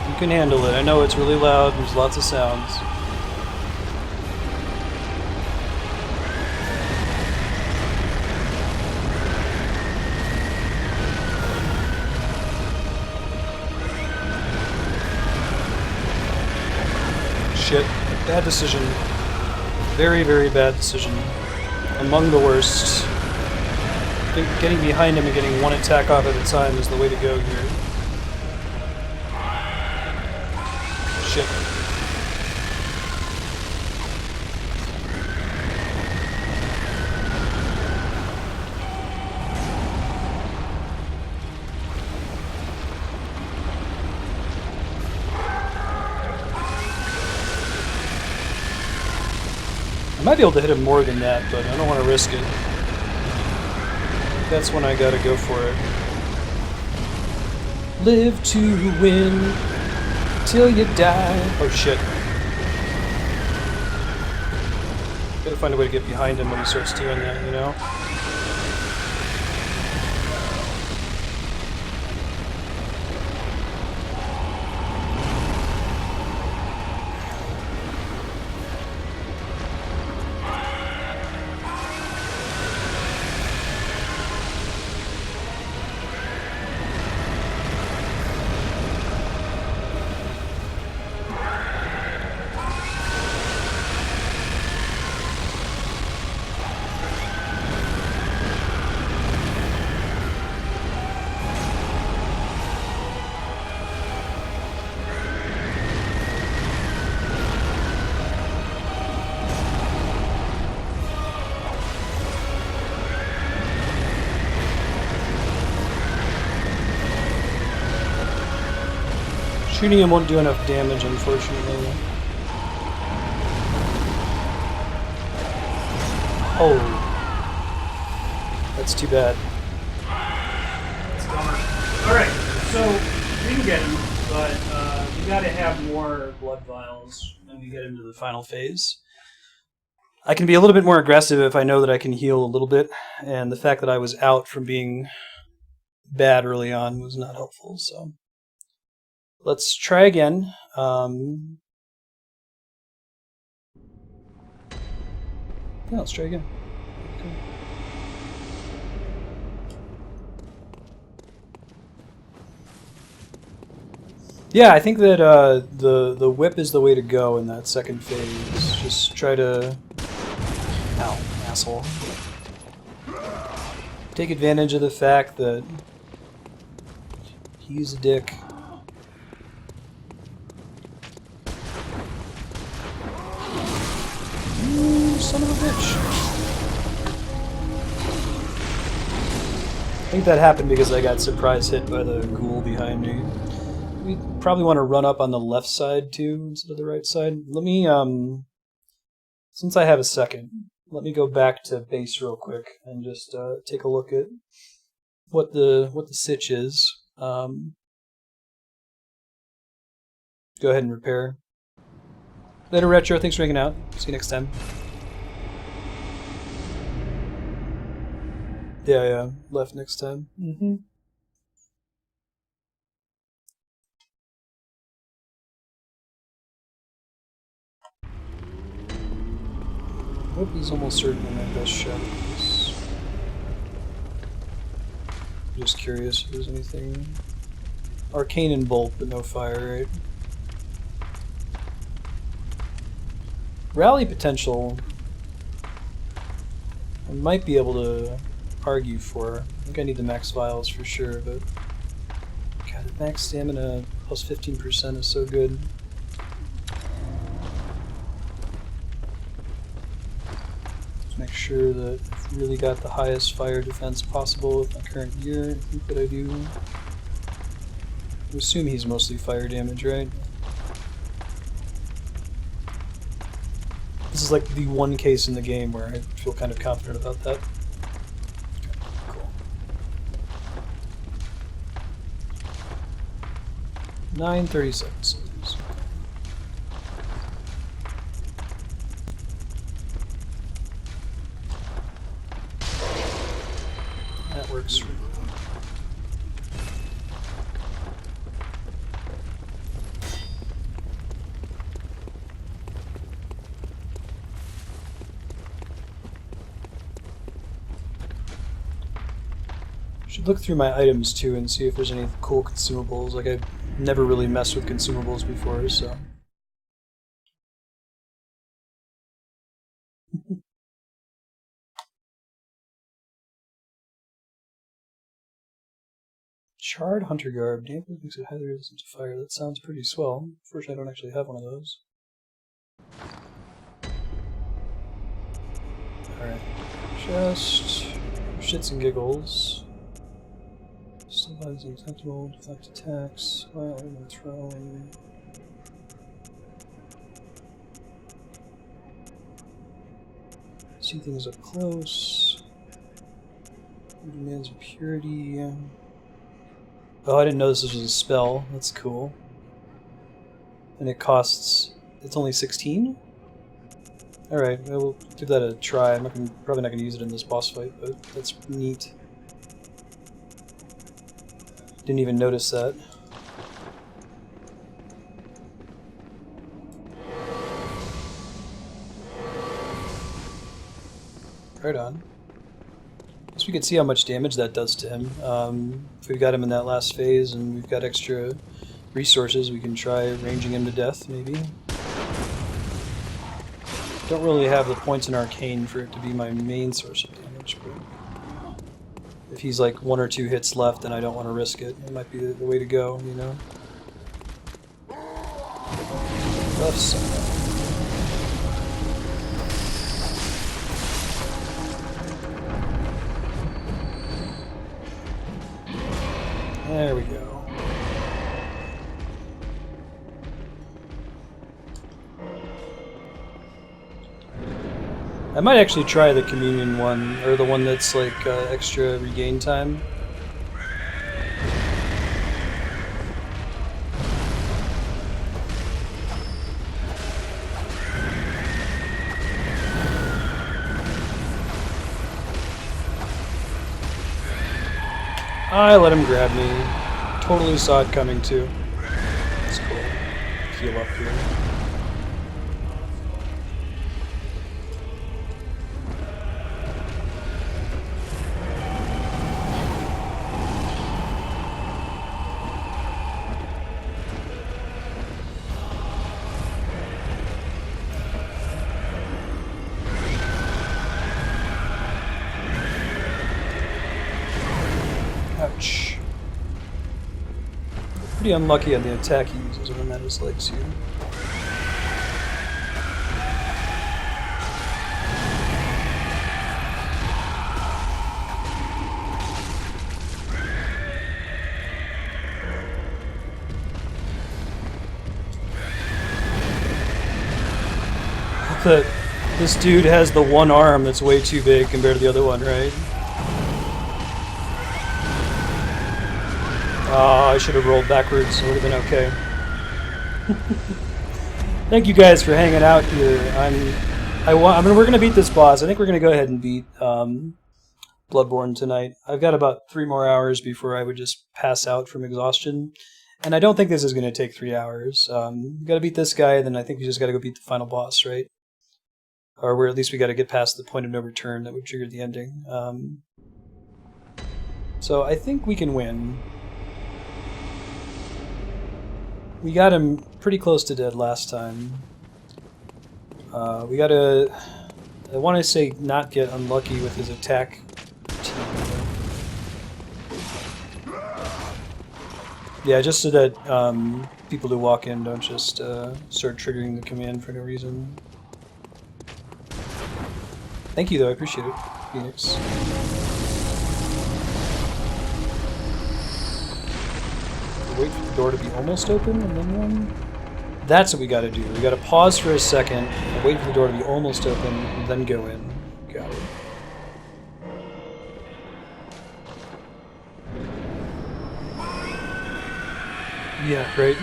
You can handle it. I know it's really loud, there's lots of sounds. Shit. Bad decision. Very, very bad decision. Among the worst. I think getting behind him and getting one attack off at a time is the way to go here. Shit. I might be able to hit him more than that, but I don't want to risk it. That's when I gotta go for it. Live to win till you die. Oh shit. Gotta find a way to get behind him when he starts doing that, you know? Shooting him won't do enough damage, unfortunately. Oh. That's too bad. That's a bummer. Alright, so we can get him, but we gotta have more blood vials when we get into the final phase. I can be a little bit more aggressive if I know that I can heal a little bit, and the fact that I was out from being bad early on was not helpful, so... Let's try again. Yeah, let's try again. Okay. Yeah, I think that the whip is the way to go in that second phase. Just try to... Ow, asshole. Take advantage of the fact that he's a dick. You son of a bitch. I think that happened because I got surprise hit by the ghoul behind me. We probably want to run up on the left side too instead of the right side. Let me, since I have a second, let me go back to base real quick and just take a look at what the sitch is. Go ahead and repair. Later, Retro. Thanks for hanging out. See you next time. Yeah, left next time. Mm-hmm. I hope he's almost certainly my best shot at this. Just curious if there's anything. Arcane and Bolt, but no fire, right? Rally potential, I might be able to argue for. I think I need the max vials for sure, but God, the max stamina plus 15% is so good. Let's make sure that I've really got the highest fire defense possible with my current gear. I think that I do. I assume he's mostly fire damage, right? This is like the one case in the game where I feel kind of confident about that. Okay, cool. 9:37 seconds. That works. Should look through my items too and see if there's any cool consumables. Like, I've never really messed with consumables before, so. Charred Hunter Garb. Dampers makes it highly resistant to fire. That sounds pretty swell. Unfortunately, I don't actually have one of those. Alright. Just shits and giggles. Sometimes acceptable, deflect attacks, while I'm throwing. See things up close. Demands of purity. Oh, I didn't know this was a spell. That's cool. And it costs. It's only 16? Alright, we'll give that a try. I'm probably not going to use it in this boss fight, but that's neat. Didn't even notice that. Right on. Guess we could see how much damage that does to him. If we've got him in that last phase and we've got extra resources, we can try ranging him to death, maybe. Don't really have the points in Arcane for it to be my main source of damage, but if he's like 1 or 2 hits left, then I don't want to risk it. It might be the way to go, you know? Rough side. There we go. I might actually try the communion one, or the one that's like extra regain time. I let him grab me. Totally saw it coming too. That's cool. Heal up here. pretty unlucky on the attack he uses when I'm at his legs here. That this dude has the one arm that's way too big compared to the other one, right? Oh, I should have rolled backwards. It would have been okay. Thank you guys for hanging out here. I mean, we're gonna beat this boss. I think we're gonna go ahead and beat Bloodborne tonight. I've got about 3 more hours before I would just pass out from exhaustion, and I don't think this is gonna take 3 hours. We gotta beat this guy, then I think we just gotta go beat the final boss, right? Or at least we gotta get past the point of no return that would trigger the ending. So I think we can win. We got him pretty close to dead last time. We gotta... I want to say not get unlucky with his attack routine. Yeah, just so that people who walk in don't just start triggering the command for no reason. Thank you, though. I appreciate it, Phoenix. Wait for the door to be almost open and then one. That's what we gotta do. We gotta pause for a second, and wait for the door to be almost open, and then go in. Got it. Yeah, right?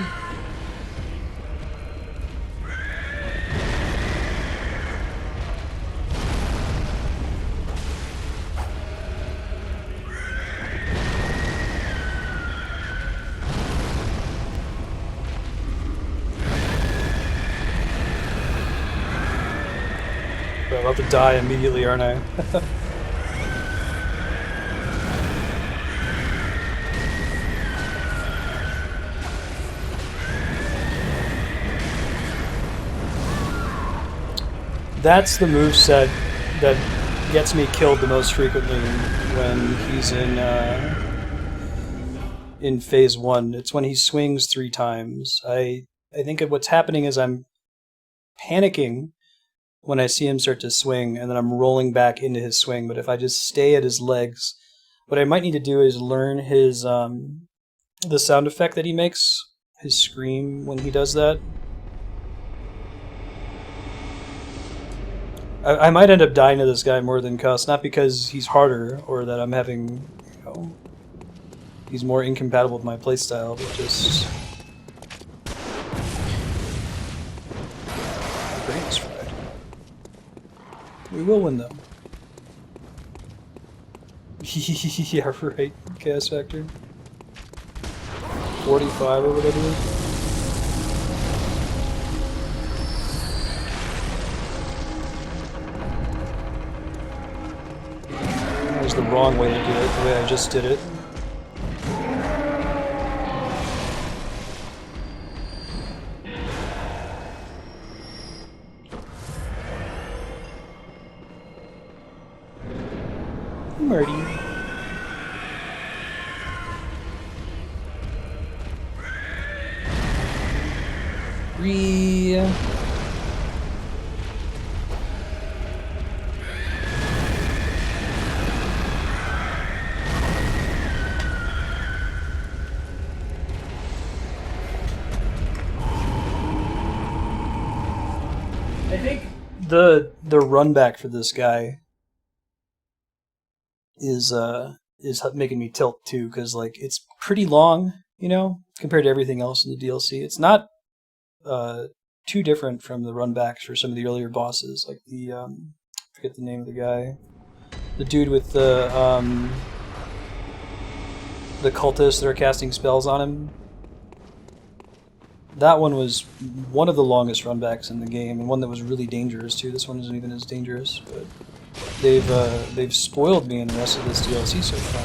I'm about to die immediately, aren't I? That's the moveset that gets me killed the most frequently when he's in phase 1. It's when he swings 3 times. I think what's happening is I'm panicking when I see him start to swing, and then I'm rolling back into his swing. But if I just stay at his legs, what I might need to do is learn his the sound effect that he makes, his scream when he does that. I might end up dying to this guy more than Cuss, not because he's harder or that I'm having, you know, he's more incompatible with my playstyle, but just my brain is fried. We will win though. Yeah, right. Chaos factor 45 or whatever. The wrong way to do it, the way I just did it. Marty. I think the run back for this guy is making me tilt too, because like it's pretty long, you know, compared to everything else in the DLC. It's not too different from the run backs for some of the earlier bosses, like the I forget the name of the guy, the dude with the cultists that are casting spells on him. That one was one of the longest runbacks in the game, and one that was really dangerous too. This one isn't even as dangerous, but they've spoiled me in the rest of this DLC so far.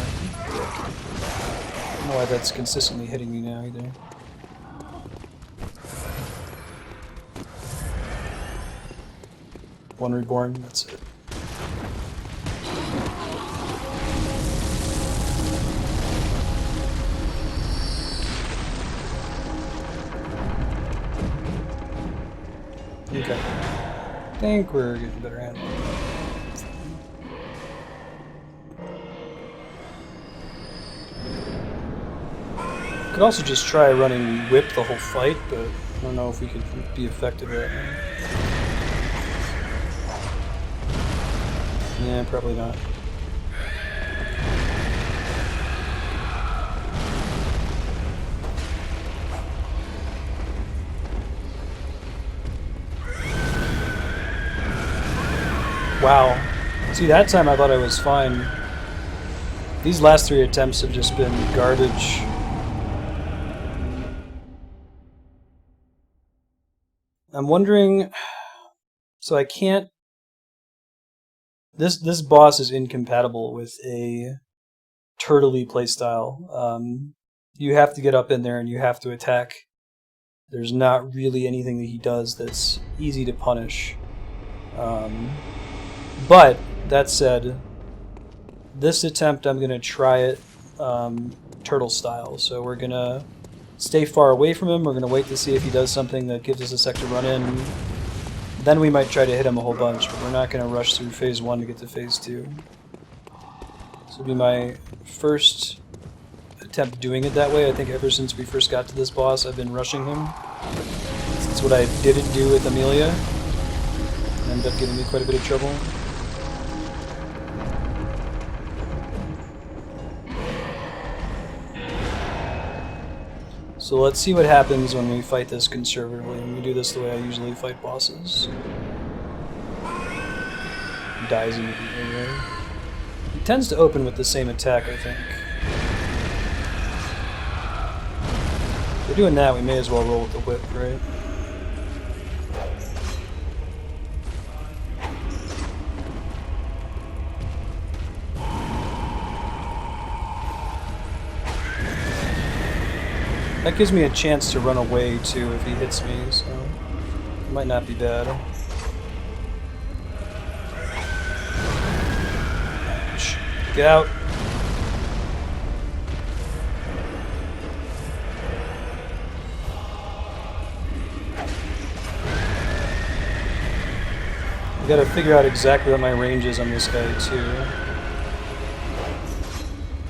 I don't know why that's consistently hitting me now either. One reborn, that's it. Okay. I think we're getting a better handle. Could also just try running whip the whole fight, but I don't know if we could be effective at it. Yeah, probably not. Wow. See, that time I thought I was fine. These last 3 attempts have just been garbage. I'm wondering... So I can't... This boss is incompatible with a turtley playstyle. You have to get up in there and you have to attack. There's not really anything that he does that's easy to punish. But, that said, this attempt I'm going to try it turtle style. So we're going to stay far away from him. We're going to wait to see if he does something that gives us a sec to run in. Then we might try to hit him a whole bunch, but we're not going to rush through phase 1 to get to phase 2. This will be my first attempt doing it that way. I think ever since we first got to this boss, I've been rushing him. That's what I didn't do with Amelia. It ended up giving me quite a bit of trouble. So let's see what happens when we fight this conservatively, and we do this the way I usually fight bosses. He dies immediately. He tends to open with the same attack, I think. If we're doing that, we may as well roll with the whip, right? That gives me a chance to run away, too, if he hits me, so it might not be bad. Ouch. Get out. I gotta figure out exactly what my range is on this guy, too.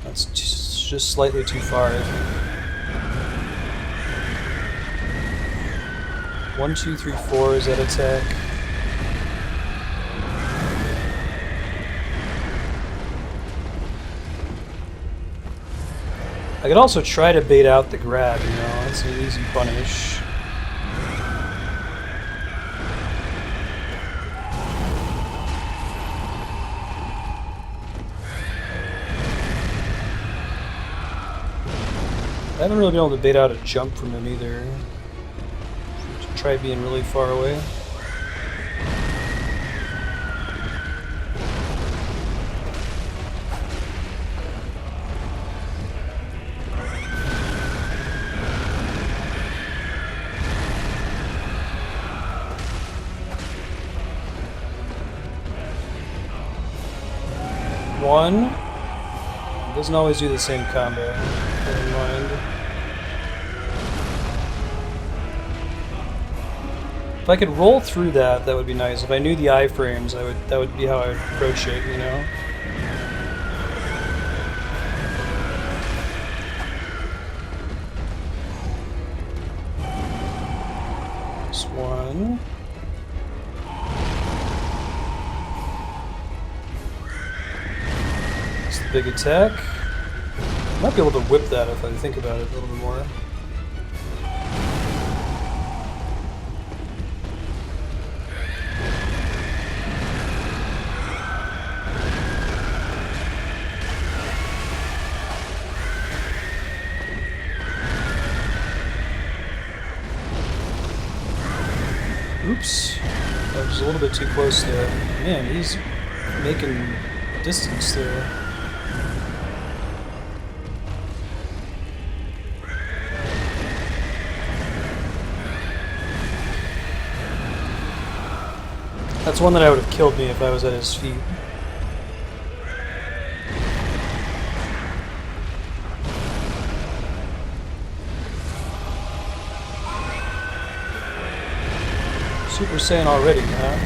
That's just slightly too far, I think. 1, 2, 3, 4 is that attack. I could also try to bait out the grab, you know, it's an easy punish. I haven't really been able to bait out a jump from him either. Try being really far away. One. It doesn't always do the same combo. Keep in mind. If I could roll through that, that would be nice. If I knew the iframes, that would be how I would approach it, you know? This one. It's the big attack. I might be able to whip that if I think about it a little bit more. Oops. That was a little bit too close there. Man, he's making distance there. That's one that I would have killed me if I was at his feet. Super Saiyan already, huh?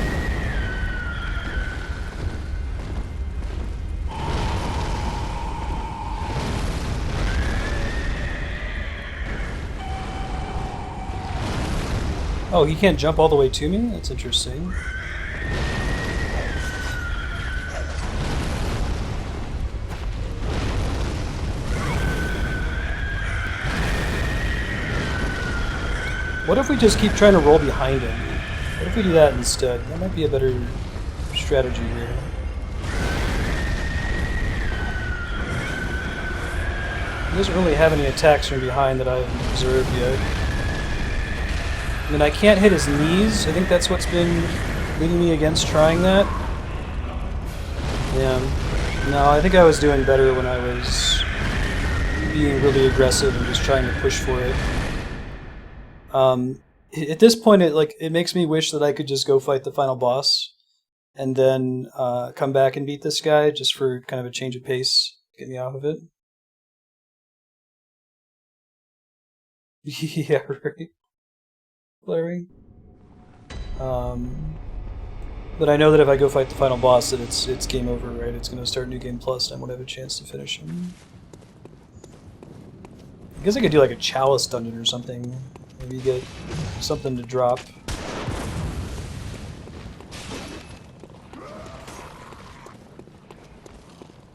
Oh, he can't jump all the way to me? That's interesting. What if we just keep trying to roll behind him? What if we do that instead? That might be a better strategy here. He doesn't really have any attacks from behind that I've observed yet. I mean, I can't hit his knees. I think that's what's been leading me against trying that. Yeah. No, I think I was doing better when I was being really aggressive and just trying to push for it. At this point, it makes me wish that I could just go fight the final boss and then come back and beat this guy just for kind of a change of pace, get me off of it. Yeah, right. Larry. But I know that if I go fight the final boss, that it's game over, right? It's going to start New Game Plus, and I won't have a chance to finish him. I guess I could do like a chalice dungeon or something. Maybe get something to drop.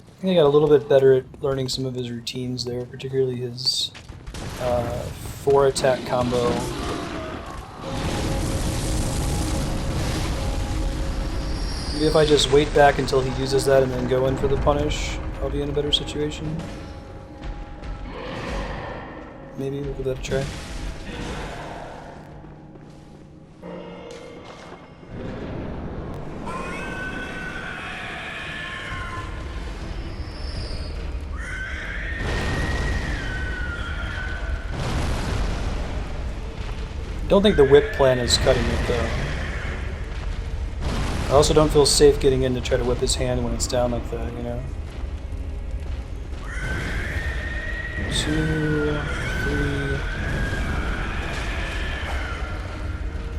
I think I got a little bit better at learning some of his routines there, particularly his 4-attack combo. Maybe if I just wait back until he uses that and then go in for the punish, I'll be in a better situation. Maybe we'll give that a try. Don't think the whip plan is cutting it though. I also don't feel safe getting in to try to whip his hand when it's down like that, you know? 2, 3...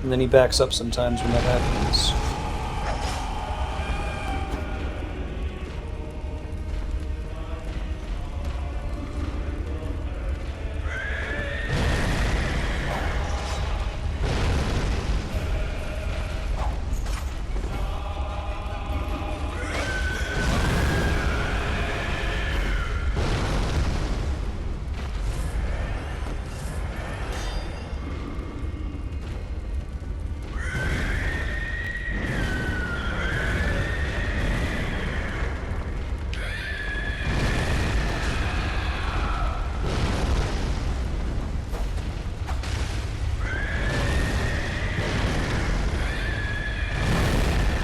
And then he backs up sometimes when that happens.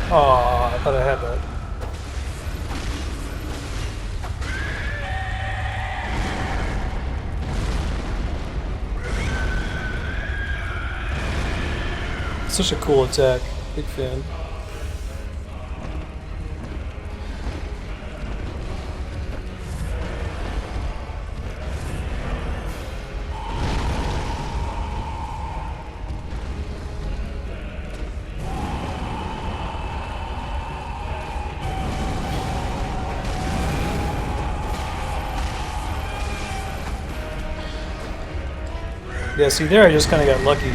Aw, I thought I had that. Such a cool attack. Big fan. Yeah, see there I just kind of got lucky.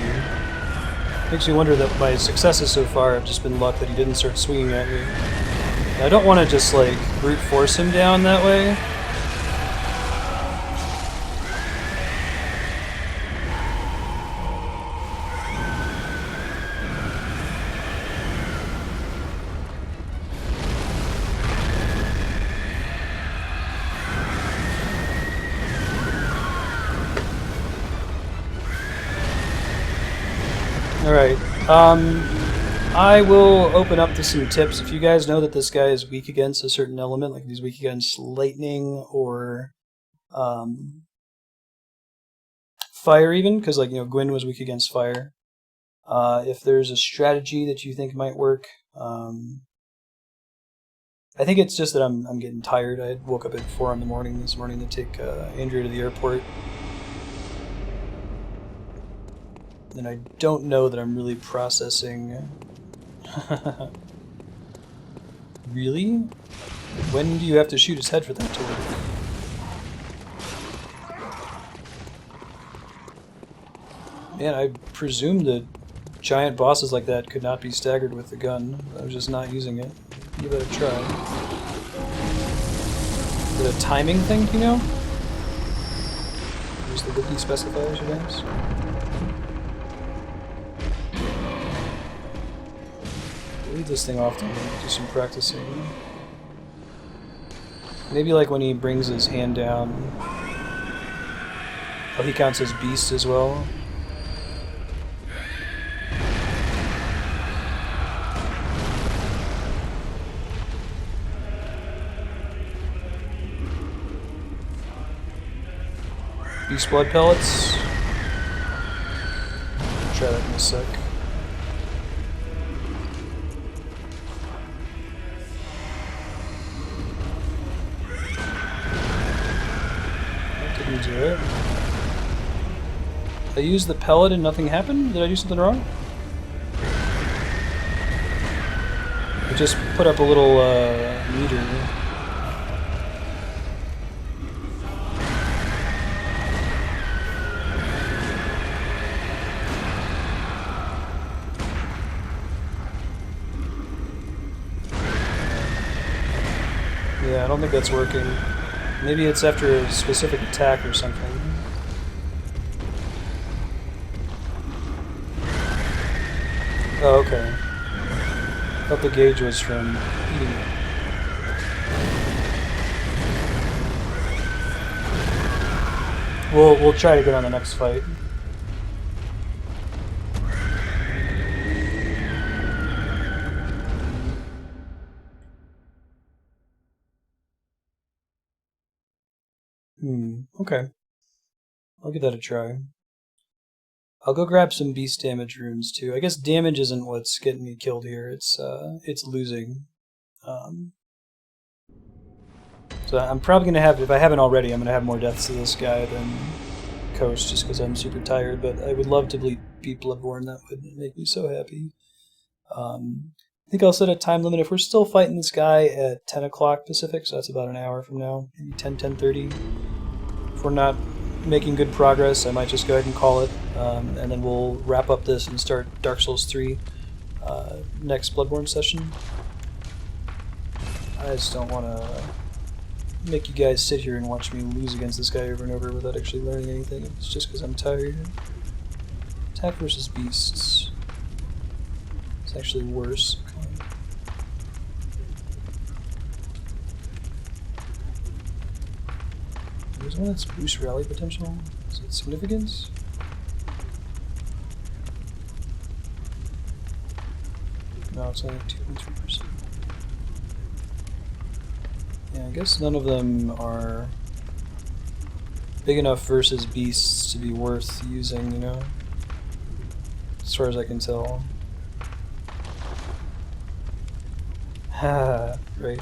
Makes me wonder that my successes so far have just been luck that he didn't start swinging at me. And I don't want to just like brute force him down that way. Alright, I will open up to some tips. If you guys know that this guy is weak against a certain element, like if he's weak against lightning or fire even, because like, you know, Gwyn was weak against fire. If there's a strategy that you think might work, I think it's just that I'm getting tired. I woke up at 4 in the morning this morning to take Andrea to the airport. And I don't know that I'm really processing... Really? When do you have to shoot his head for that to work? Man, I presumed that giant bosses like that could not be staggered with the gun. I was just not using it. Give it a try. Is it a timing thing, do you know? Does the wiki specify, I should ask? Leave this thing off to do some practicing. Maybe like when he brings his hand down. Oh, he counts as beast as well. Beast blood pellets. Try that in a sec. That didn't do it. I used the pellet and nothing happened? Did I do something wrong? I just put up a little meter. Yeah, I don't think that's working. Maybe it's after a specific attack or something. Oh, okay. I thought the gauge was from eating it. We'll try to get on the next fight. Okay. I'll give that a try. I'll go grab some beast damage runes too. I guess damage isn't what's getting me killed here. It's losing. So I'm probably gonna have, if I haven't already, I'm gonna have more deaths to this guy than Coast, just because I'm super tired. But I would love to beat Bloodborne. That would make me so happy. I think I'll set a time limit. If we're still fighting this guy at 10 o'clock Pacific, so that's about an hour from now, maybe 10:30. If we're not making good progress, I might just go ahead and call it, and then we'll wrap up this and start Dark Souls 3 next Bloodborne session. I just don't want to make you guys sit here and watch me lose against this guy over and over without actually learning anything. It's just because I'm tired. Attack versus beasts. It's actually worse. There's one that's boost rally potential. Is it significance? No, it's only 2.3%. Yeah, I guess none of them are big enough versus beasts to be worth using, you know? As far as I can tell. Haha, great.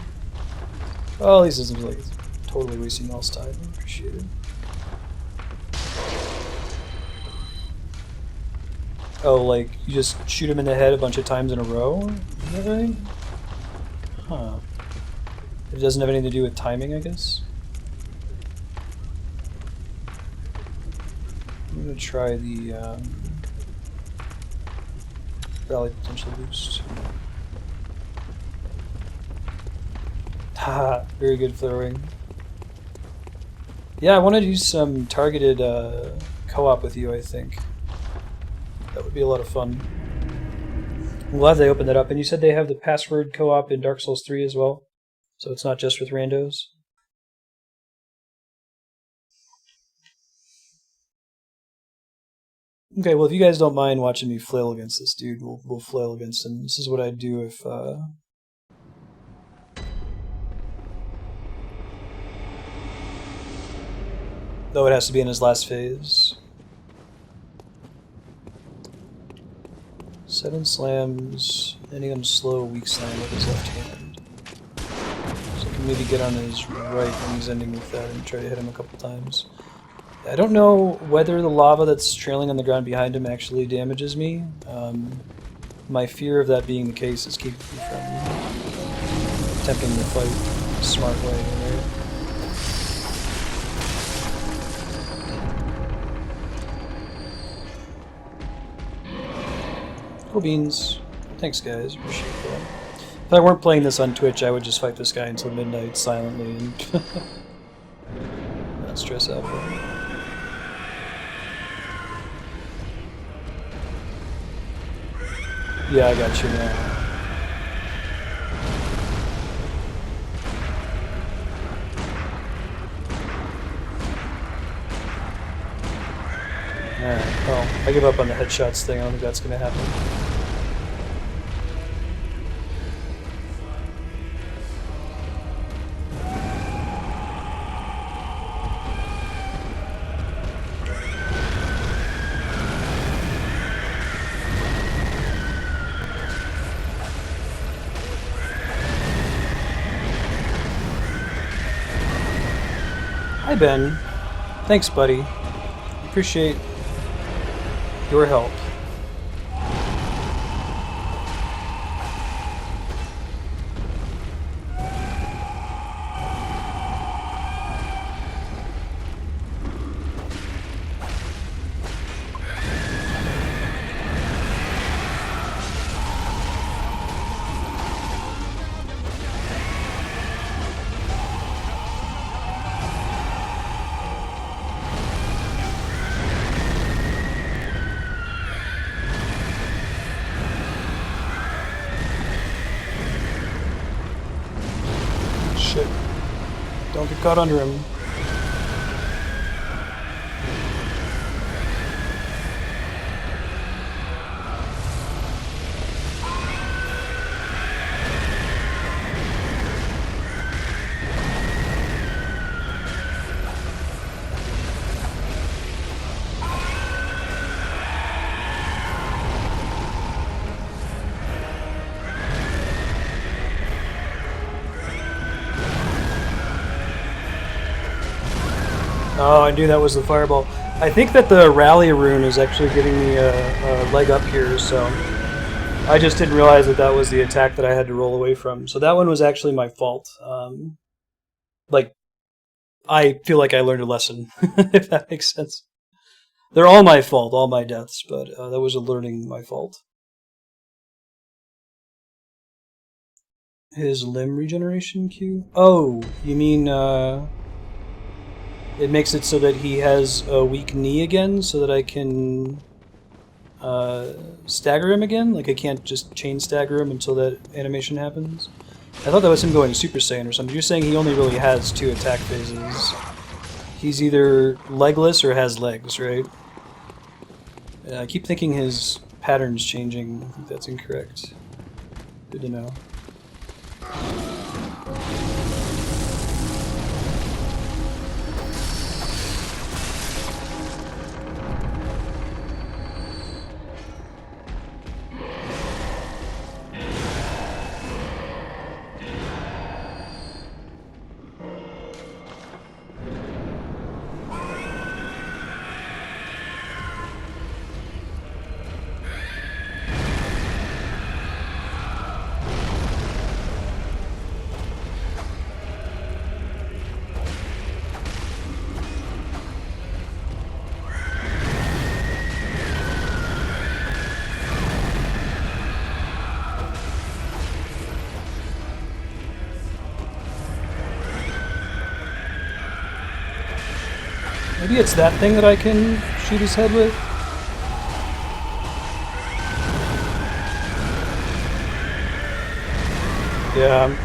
Well, at least it doesn't feel like it's totally wasting y'all's time. I appreciate it. Oh, like, you just shoot him in the head a bunch of times in a row? Is that right? Huh. It doesn't have anything to do with timing, I guess? I'm gonna try the rally potential boost. Haha, very good throwing. Yeah, I want to do some targeted co-op with you, I think. That would be a lot of fun. I'm glad they opened that up. And you said they have the password co-op in Dark Souls 3 as well? So it's not just with randos? Okay, well if you guys don't mind watching me flail against this dude, we'll flail against him. This is what I'd do if... Though it has to be in his last phase. 7 slams, ending him slow, weak slam with his left hand. So I can maybe get on his right when he's ending with that and try to hit him a couple times. I don't know whether the lava that's trailing on the ground behind him actually damages me. My fear of that being the case is keeping me from attempting to fight the smart way, right? Cool beans. Thanks, guys. Appreciate that. If I weren't playing this on Twitch, I would just fight this guy until midnight silently and not stress out about it. Yeah, I got you now. Alright, well, I give up on the headshots thing. I don't think that's going to happen. Hi, Ben. Thanks, buddy. Appreciate your help. Shit. Don't get caught under him. Oh, I knew that was the fireball. I think that the rally rune is actually giving me a leg up here, so I just didn't realize that that was the attack that I had to roll away from. So that one was actually my fault. Like, I feel like I learned a lesson, if that makes sense. They're all my fault, all my deaths, but that was a learning my fault. His limb regeneration Q? Oh, you mean, it makes it so that he has a weak knee again, so that I can stagger him again? Like I can't just chain stagger him until that animation happens? I thought that was him going Super Saiyan or something. You're saying he only really has 2 attack phases. He's either legless or has legs, right? I keep thinking his pattern's changing. I think that's incorrect. Good to know. Maybe it's that thing that I can shoot his head with? Yeah.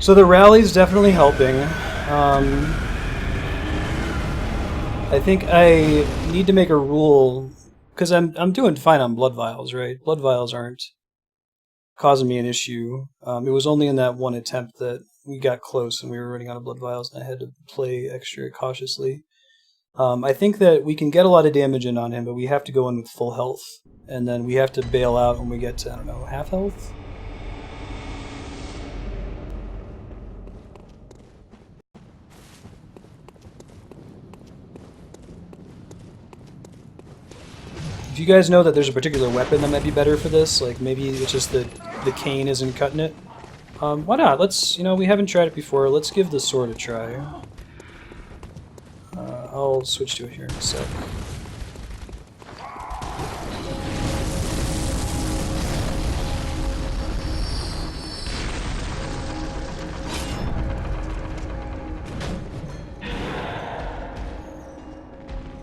So the rally's definitely helping. I think I need to make a rule, because I'm doing fine on blood vials, right? Blood vials aren't causing me an issue. It was only in that one attempt that we got close and we were running out of blood vials and I had to play extra cautiously. I think that we can get a lot of damage in on him, but we have to go in with full health. And then we have to bail out when we get to, I don't know, half health? If you guys know that there's a particular weapon that might be better for this, like maybe it's just that the cane isn't cutting it, why not? Let's, you know, we haven't tried it before. Let's give the sword a try. I'll switch to it here in a sec.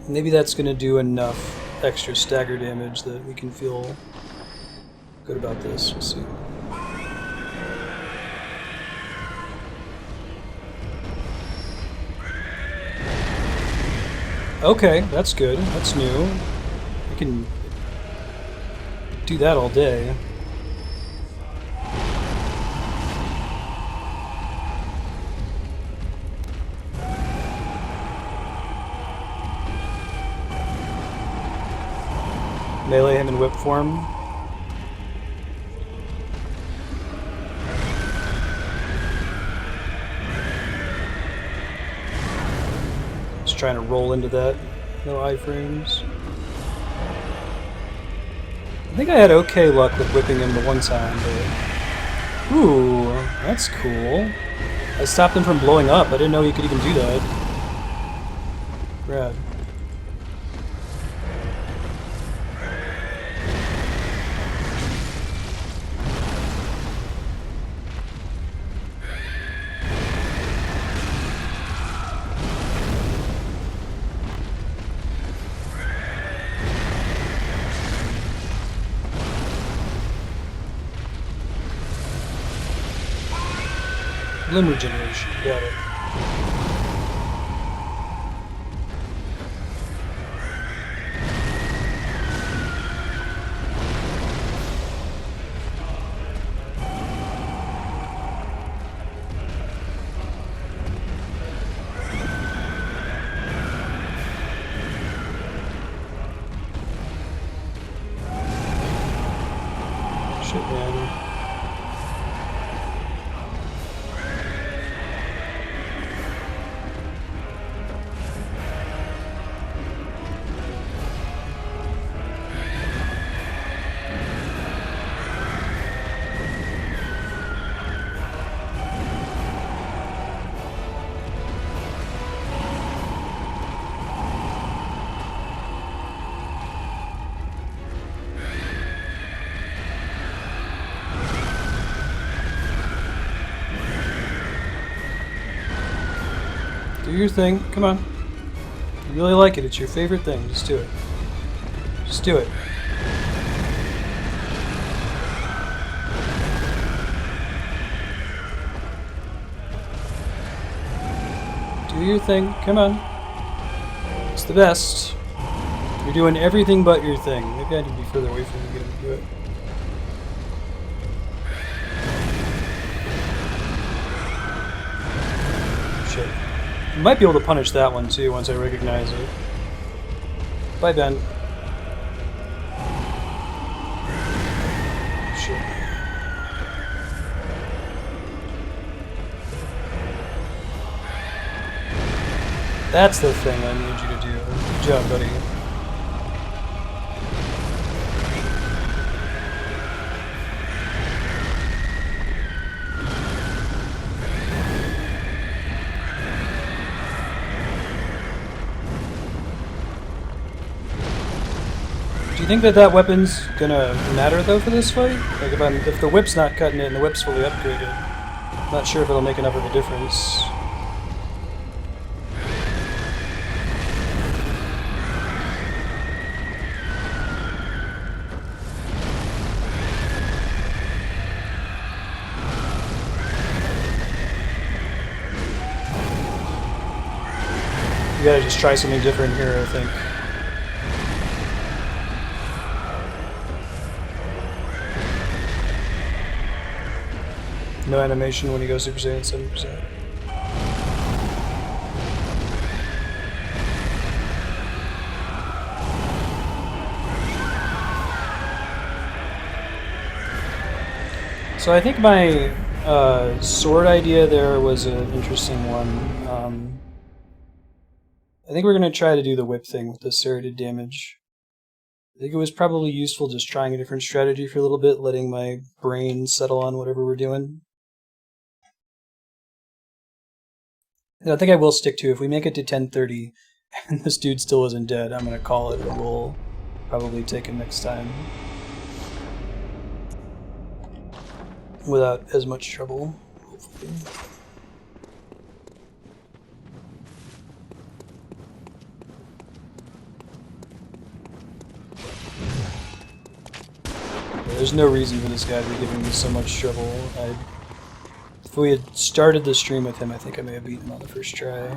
Maybe that's going to do enough extra stagger damage that we can feel good about this. We'll see. Okay, that's good. That's new. We can do that all day. Melee him in whip form. Just trying to roll into that. No iframes. I think I had okay luck with whipping him the one time, but... Ooh, that's cool. I stopped him from blowing up. I didn't know you could even do that. Rad. Limb regeneration, got it. Shit, man. Do your thing. Come on. You really like it. It's your favorite thing. Just do it. Just do it. Do your thing. Come on. It's the best. You're doing everything but your thing. Maybe I need to be further away from you to get him to do it. Shit. I might be able to punish that one too once I recognize it. Bye, Ben. Shit. That's the thing I need you to do. Good job, buddy. Do you think that that weapon's gonna matter though for this fight? Like if the whip's not cutting it and the whip's fully upgraded, I'm not sure if it'll make enough of a difference. You gotta just try something different here, I think. No animation when he goes Super Saiyan 7%. So I think my sword idea there was an interesting one. I think we're going to try to do the whip thing with the serrated damage. I think it was probably useful just trying a different strategy for a little bit, letting my brain settle on whatever we're doing. And I think I will stick to, if we make it to 10:30 and this dude still isn't dead, I'm going to call it, and we'll probably take him next time. Without as much trouble, hopefully. There's no reason for this guy to be giving me so much trouble. If we had started the stream with him, I think I may have beaten him on the first try.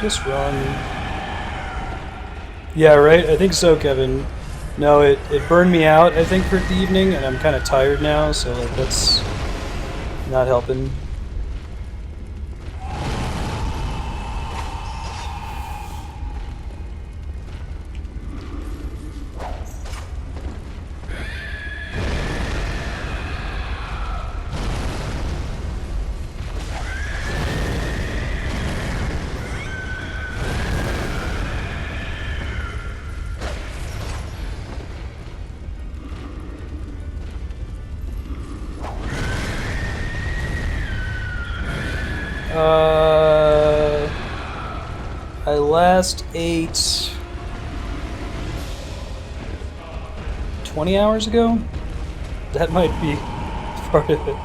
Just run. Yeah, right? I think so, Kevin. No, it burned me out, I think, for the evening, and I'm kind of tired now, so like that's not helping. I last ate 20 hours ago? That might be part of it.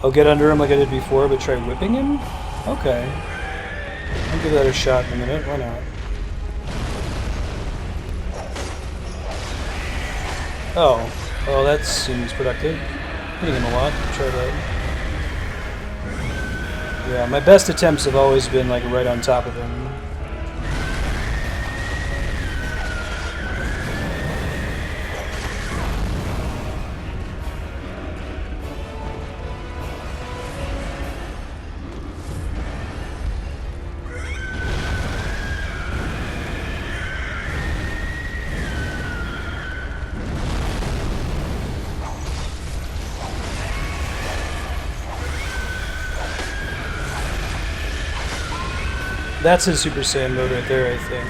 I'll get under him like I did before, but try whipping him? Okay. I'll give that a shot in a minute, why not? Oh. Well, that seems productive. Hitting him a lot. Try that. Yeah, my best attempts have always been like right on top of him. That's his Super Saiyan mode right there, I think.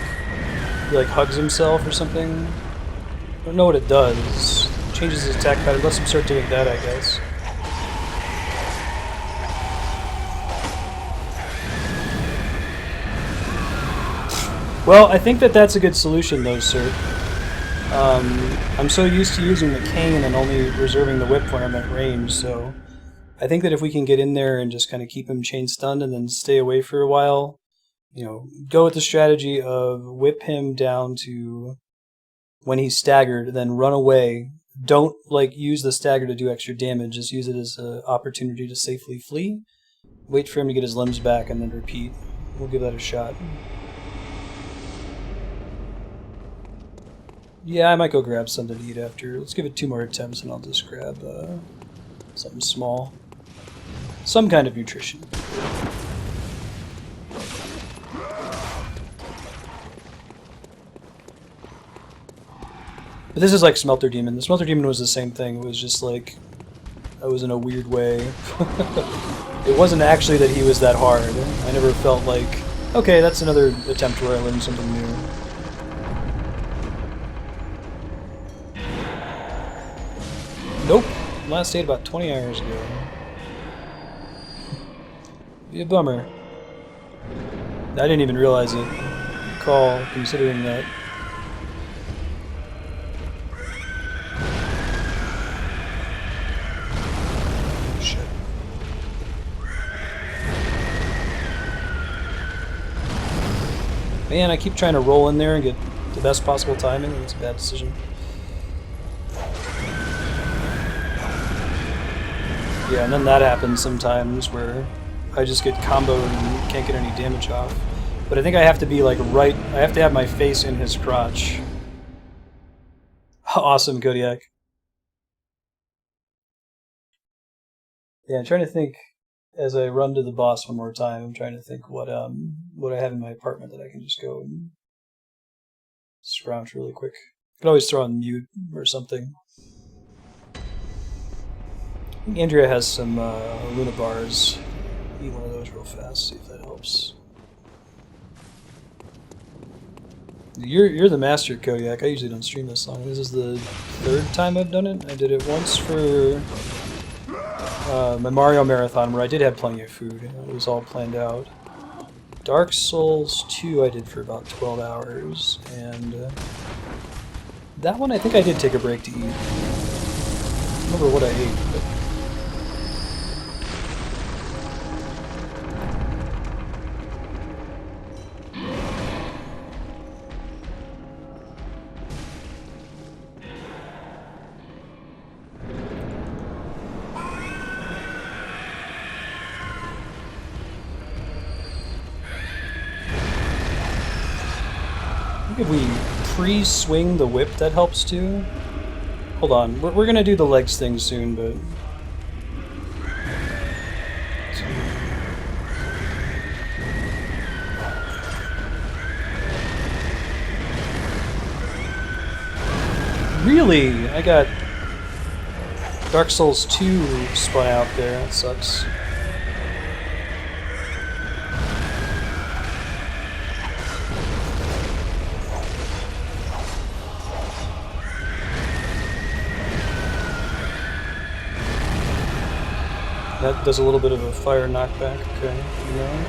He like hugs himself or something. I don't know what it does. It changes his attack pattern. Lets him start doing that, I guess. Well, I think that that's a good solution though, sir. I'm so used to using the cane and only reserving the whip when I'm at range, so I think that if we can get in there and just kind of keep him chain stunned and then stay away for a while, you know, go with the strategy of whip him down to when he's staggered, then run away. Don't like use the stagger to do extra damage, just use it as an opportunity to safely flee. Wait for him to get his limbs back and then repeat. We'll give that a shot. Yeah, I might go grab something to eat after. Let's give it 2 more attempts and I'll just grab something small. Some kind of nutrition. But this is like Smelter Demon. The Smelter Demon was the same thing. It was just like, I was in a weird way. It wasn't actually that he was that hard. I never felt like, okay, that's another attempt where I learned something new. Nope. Last ate about 20 hours ago. Be a bummer. I didn't even realize it. Call, considering that. Shit. Man, I keep trying to roll in there and get the best possible timing, and it's a bad decision. Yeah, and then that happens sometimes where I just get comboed and can't get any damage off. But I think I have to be like right, I have to have my face in his crotch. Awesome, Kodiak. Yeah, I'm trying to think as I run to the boss one more time. I'm trying to think what I have in my apartment that I can just go and scrounge really quick. I could always throw on mute or something. I think Andrea has some Luna bars. Eat one of those real fast, see if that helps. You're the master, Kodiak. I usually don't stream this long. This is the 3rd time I've done it. I did it once for my Mario Marathon, where I did have plenty of food. It was all planned out. Dark Souls 2 I did for about 12 hours, and that one I think I did take a break to eat. I don't remember what I ate, but... If we pre-swing the whip, that helps too. Hold on, we're gonna do the legs thing soon, but... Really? I got Dark Souls 2 spun out there, that sucks. That does a little bit of a fire knockback, okay. Yeah.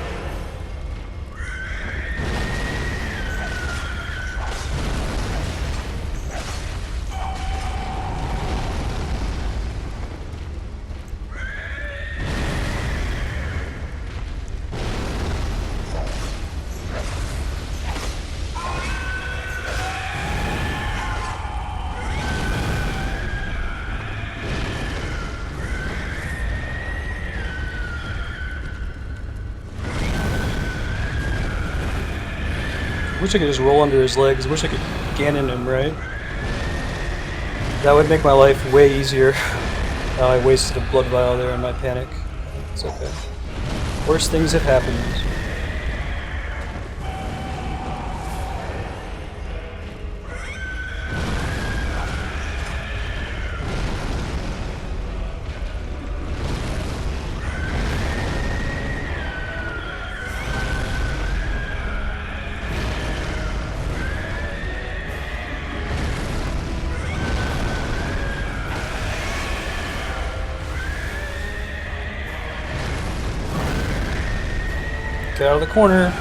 Wish I could just roll under his legs. Wish I could Ganon him, right? That would make my life way easier. I wasted a blood vial there in my panic. It's okay. Worse things have happened. Get out of the corner.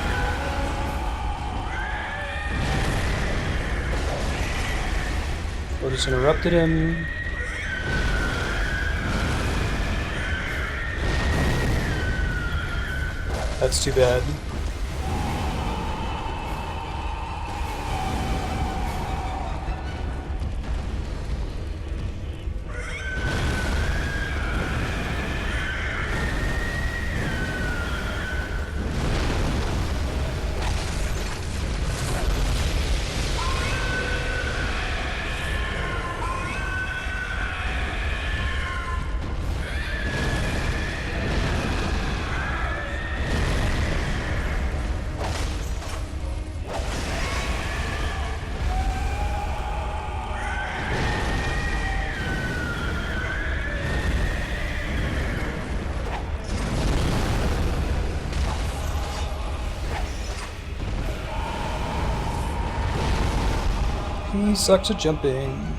I just interrupted him. That's too bad. He sucks at jumping.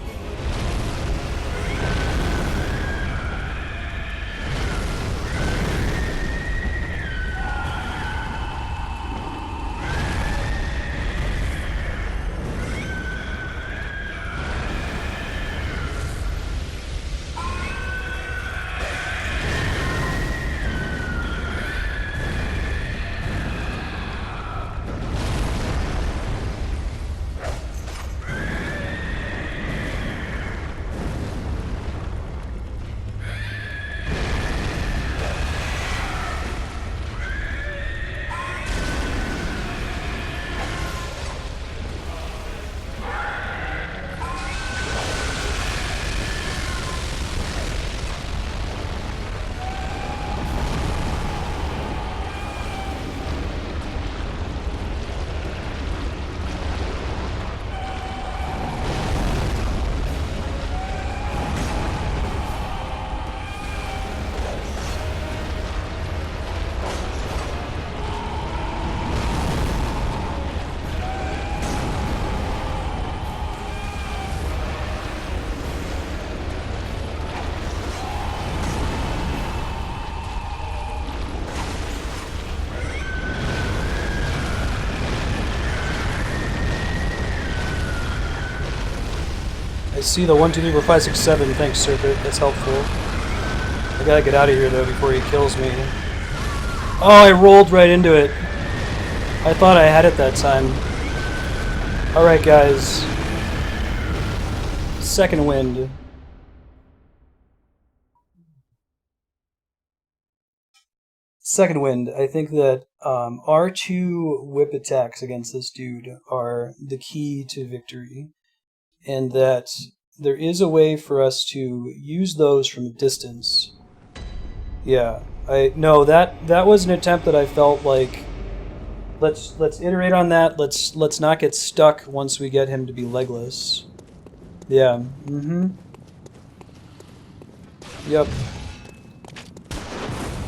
I see the 1, 2, 3, 4, 5, 6, 7. Thanks, Serpent. That's helpful. I gotta get out of here, though, before he kills me. Oh, I rolled right into it. I thought I had it that time. Alright, guys. Second wind. Second wind. I think that our 2 whip attacks against this dude are the key to victory. And that there is a way for us to use those from a distance. Yeah. No, that was an attempt that I felt like let's iterate on that. Let's not get stuck once we get him to be legless. Yeah. Yep.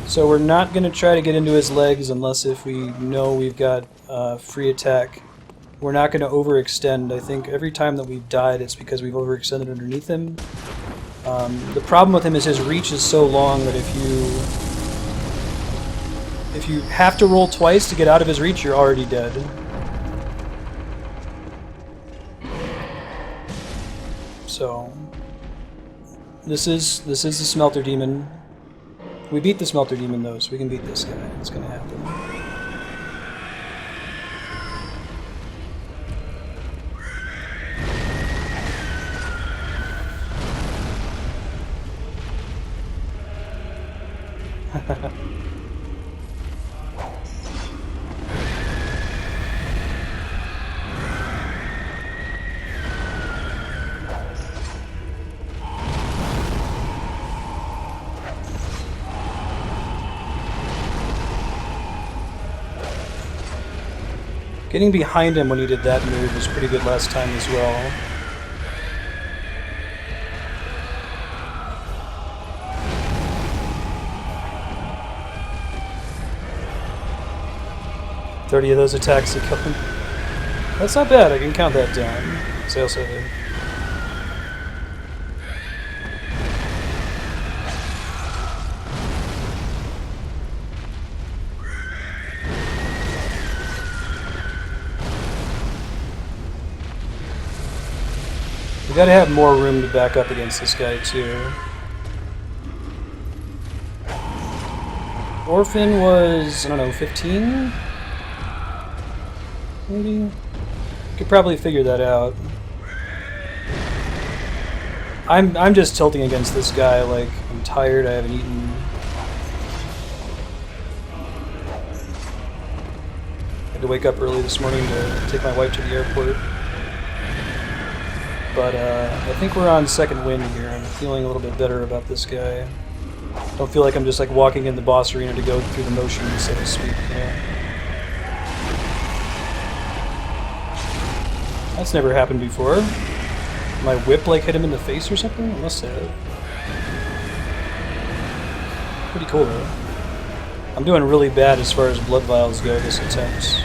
So we're not going to try to get into his legs unless if we know we've got free attack. We're not going to overextend. I think every time that we've died, it's because we've overextended underneath him. The problem with him is his reach is so long that if you have to roll twice to get out of his reach, you're already dead. So this is the Smelter Demon. We beat the Smelter Demon though, so we can beat this guy. It's gonna happen. Getting behind him when he did that move was pretty good last time as well. "30 of those attacks to kill him." That's not bad, I can count that down. So I also have we gotta have more room to back up against this guy too. Orphan was, I don't know, 15? Maybe? Could probably figure that out. I'm just tilting against this guy, like, I'm tired, I haven't eaten. Had to wake up early this morning to take my wife to the airport. But I think we're on second wind here. I'm feeling a little bit better about this guy. Don't feel like I'm just like walking in the boss arena to go through the motions, so to speak. Yeah. That's never happened before. My whip like hit him in the face or something? It must have. Pretty cool though. I'm doing really bad as far as blood vials go this attempt.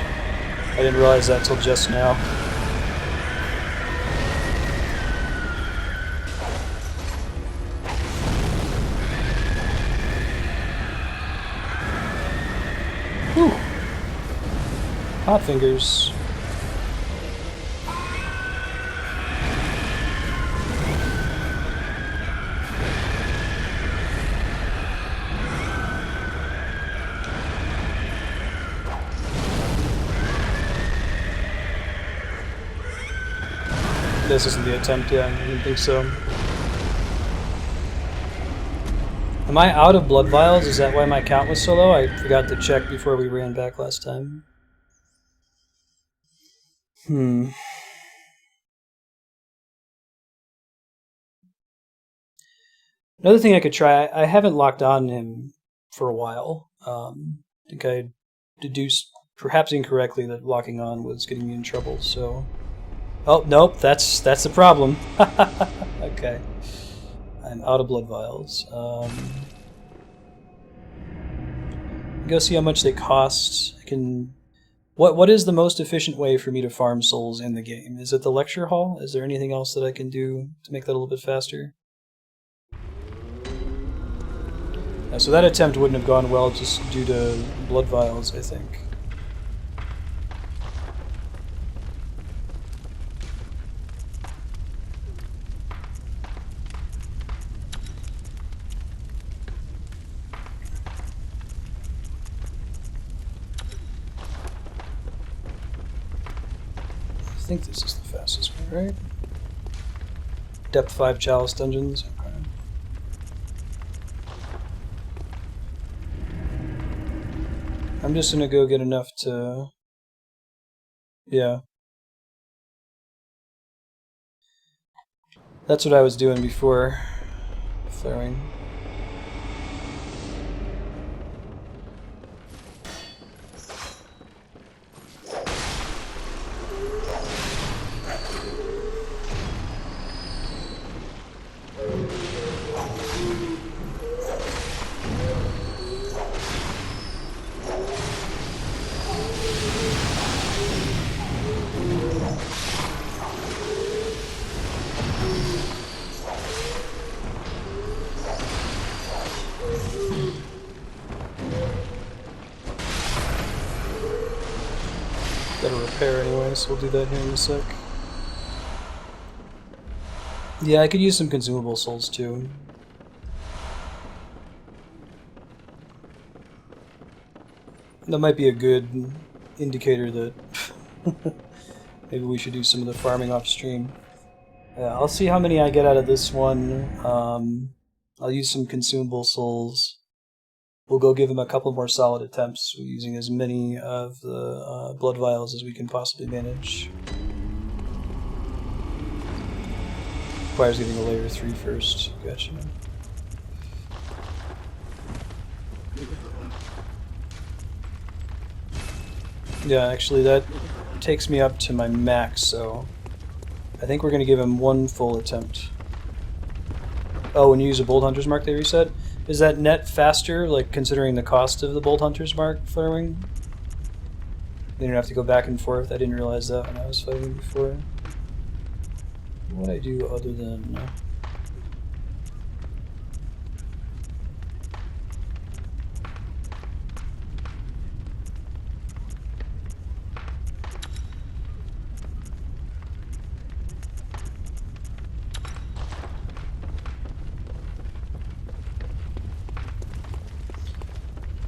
I didn't realize that till just now. Whew. Hot fingers. This isn't the attempt, yeah, I didn't think so. Am I out of blood vials? Is that why my count was so low? I forgot to check before we ran back last time. Another thing I could try, I haven't locked on him for a while. I think I deduced, perhaps incorrectly, that locking on was getting me in trouble, so... Oh, nope, that's the problem. Okay. I'm out of blood vials. Go see how much they cost. I can... What is the most efficient way for me to farm souls in the game? Is it the lecture hall? Is there anything else that I can do to make that a little bit faster? So that attempt wouldn't have gone well just due to blood vials, I think. think this is the fastest way, right? Depth 5 Chalice Dungeons. Okay. I'm just gonna go get enough to... Yeah. That's what I was doing before flaring. Gotta repair anyway, so we'll do that here in a sec. Yeah, I could use some consumable souls too. That might be a good indicator that maybe we should do some of the farming off stream. Yeah, I'll see how many I get out of this one. I'll use some consumable souls. We'll go give him a couple more solid attempts, using as many of the blood vials as we can possibly manage. Requires getting a layer 3 first. Gotcha. Yeah, actually that takes me up to my max, so I think we're going to give him one full attempt. Oh, when you use a Bold Hunter's Mark, they reset? Is that net faster, like considering the cost of the Bold Hunter's Mark flaring? You don't have to go back and forth. I didn't realize that when I was fighting before. What would I do other than...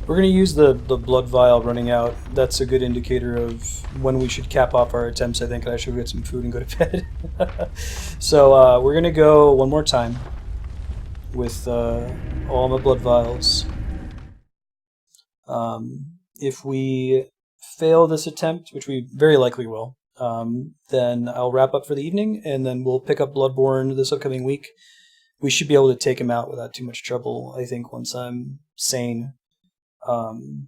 We're going to use the blood vial running out. That's a good indicator of when we should cap off our attempts, I think. I should get some food and go to bed. So we're going to go one more time with all my blood vials. If we fail this attempt, which we very likely will, then I'll wrap up for the evening, and then we'll pick up Bloodborne this upcoming week. We should be able to take him out without too much trouble, I think, once I'm sane. And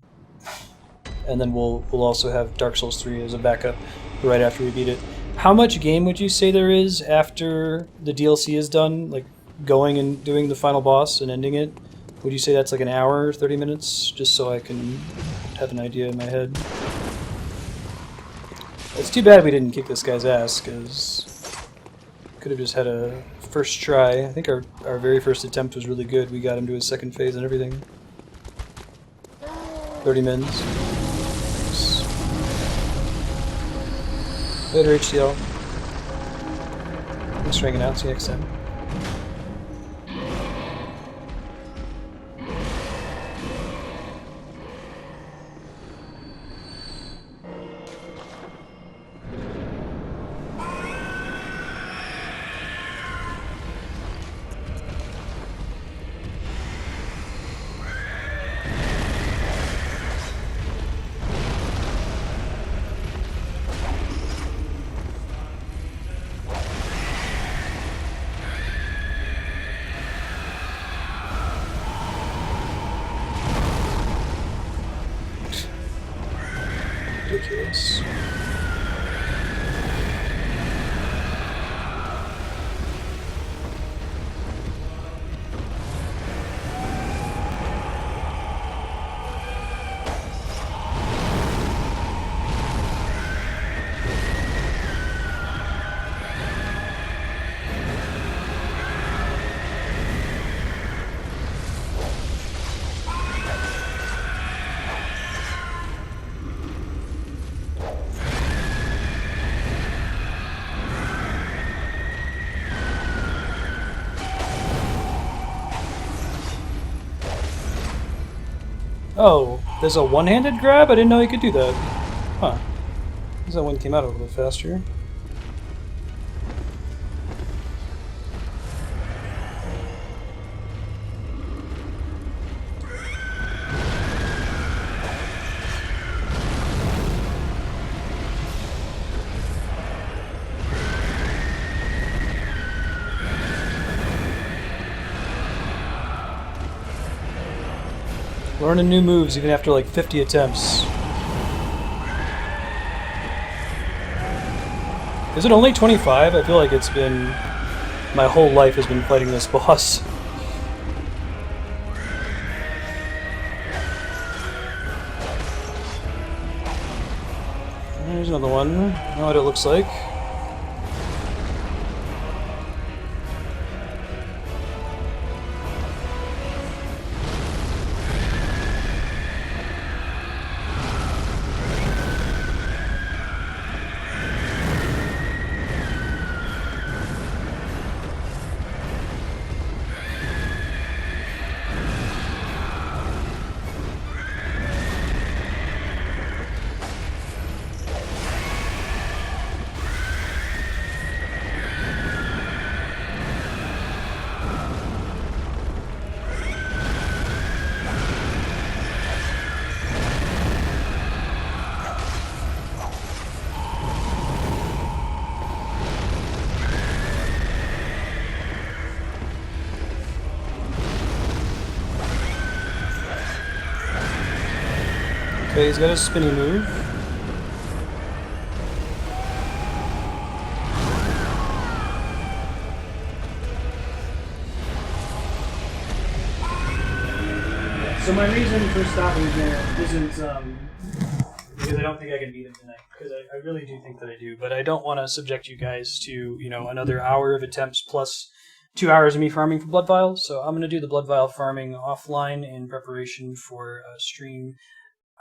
then we'll also have Dark Souls 3 as a backup right after we beat it. How much game would you say there is after the DLC is done? Like, going and doing the final boss and ending it? Would you say that's like an hour, 30 minutes? Just so I can have an idea in my head. It's too bad we didn't kick this guy's ass, because could have just had a first try. I think our very first attempt was really good. We got him to his second phase and everything. 30 mins. Nice. Later, HCL. Thanks for hanging out. See you next time. Ridiculous. Oh, there's a one-handed grab? I didn't know you could do that. Huh. Because that one came out a little bit faster. Learning new moves even after like 50 attempts. Is it only 25? I feel like it's been... my whole life has been fighting this boss. There's another one. I know what it looks like. Okay, he's got a spinny move. So my reason for stopping there isn't because I don't think I can beat him tonight. Because I really do think that I do, but I don't want to subject you guys to, you know, another hour of attempts plus 2 hours of me farming for blood vials. So I'm going to do the blood vial farming offline in preparation for a stream.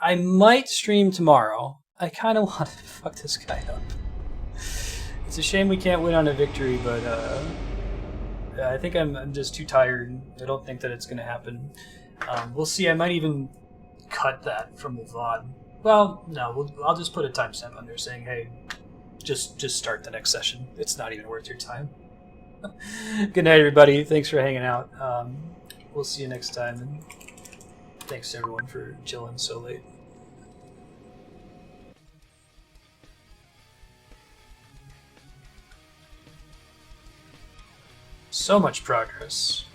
I might stream tomorrow. I kind of want to fuck this guy up. It's a shame we can't win on a victory, but I think I'm just too tired. I don't think that it's going to happen. We'll see. I might even cut that from the VOD. Well, no, I'll just put a timestamp under saying, hey, just start the next session. It's not even worth your time. Good night, everybody. Thanks for hanging out. We'll see you next time. And thanks to everyone for chilling so late. So much progress.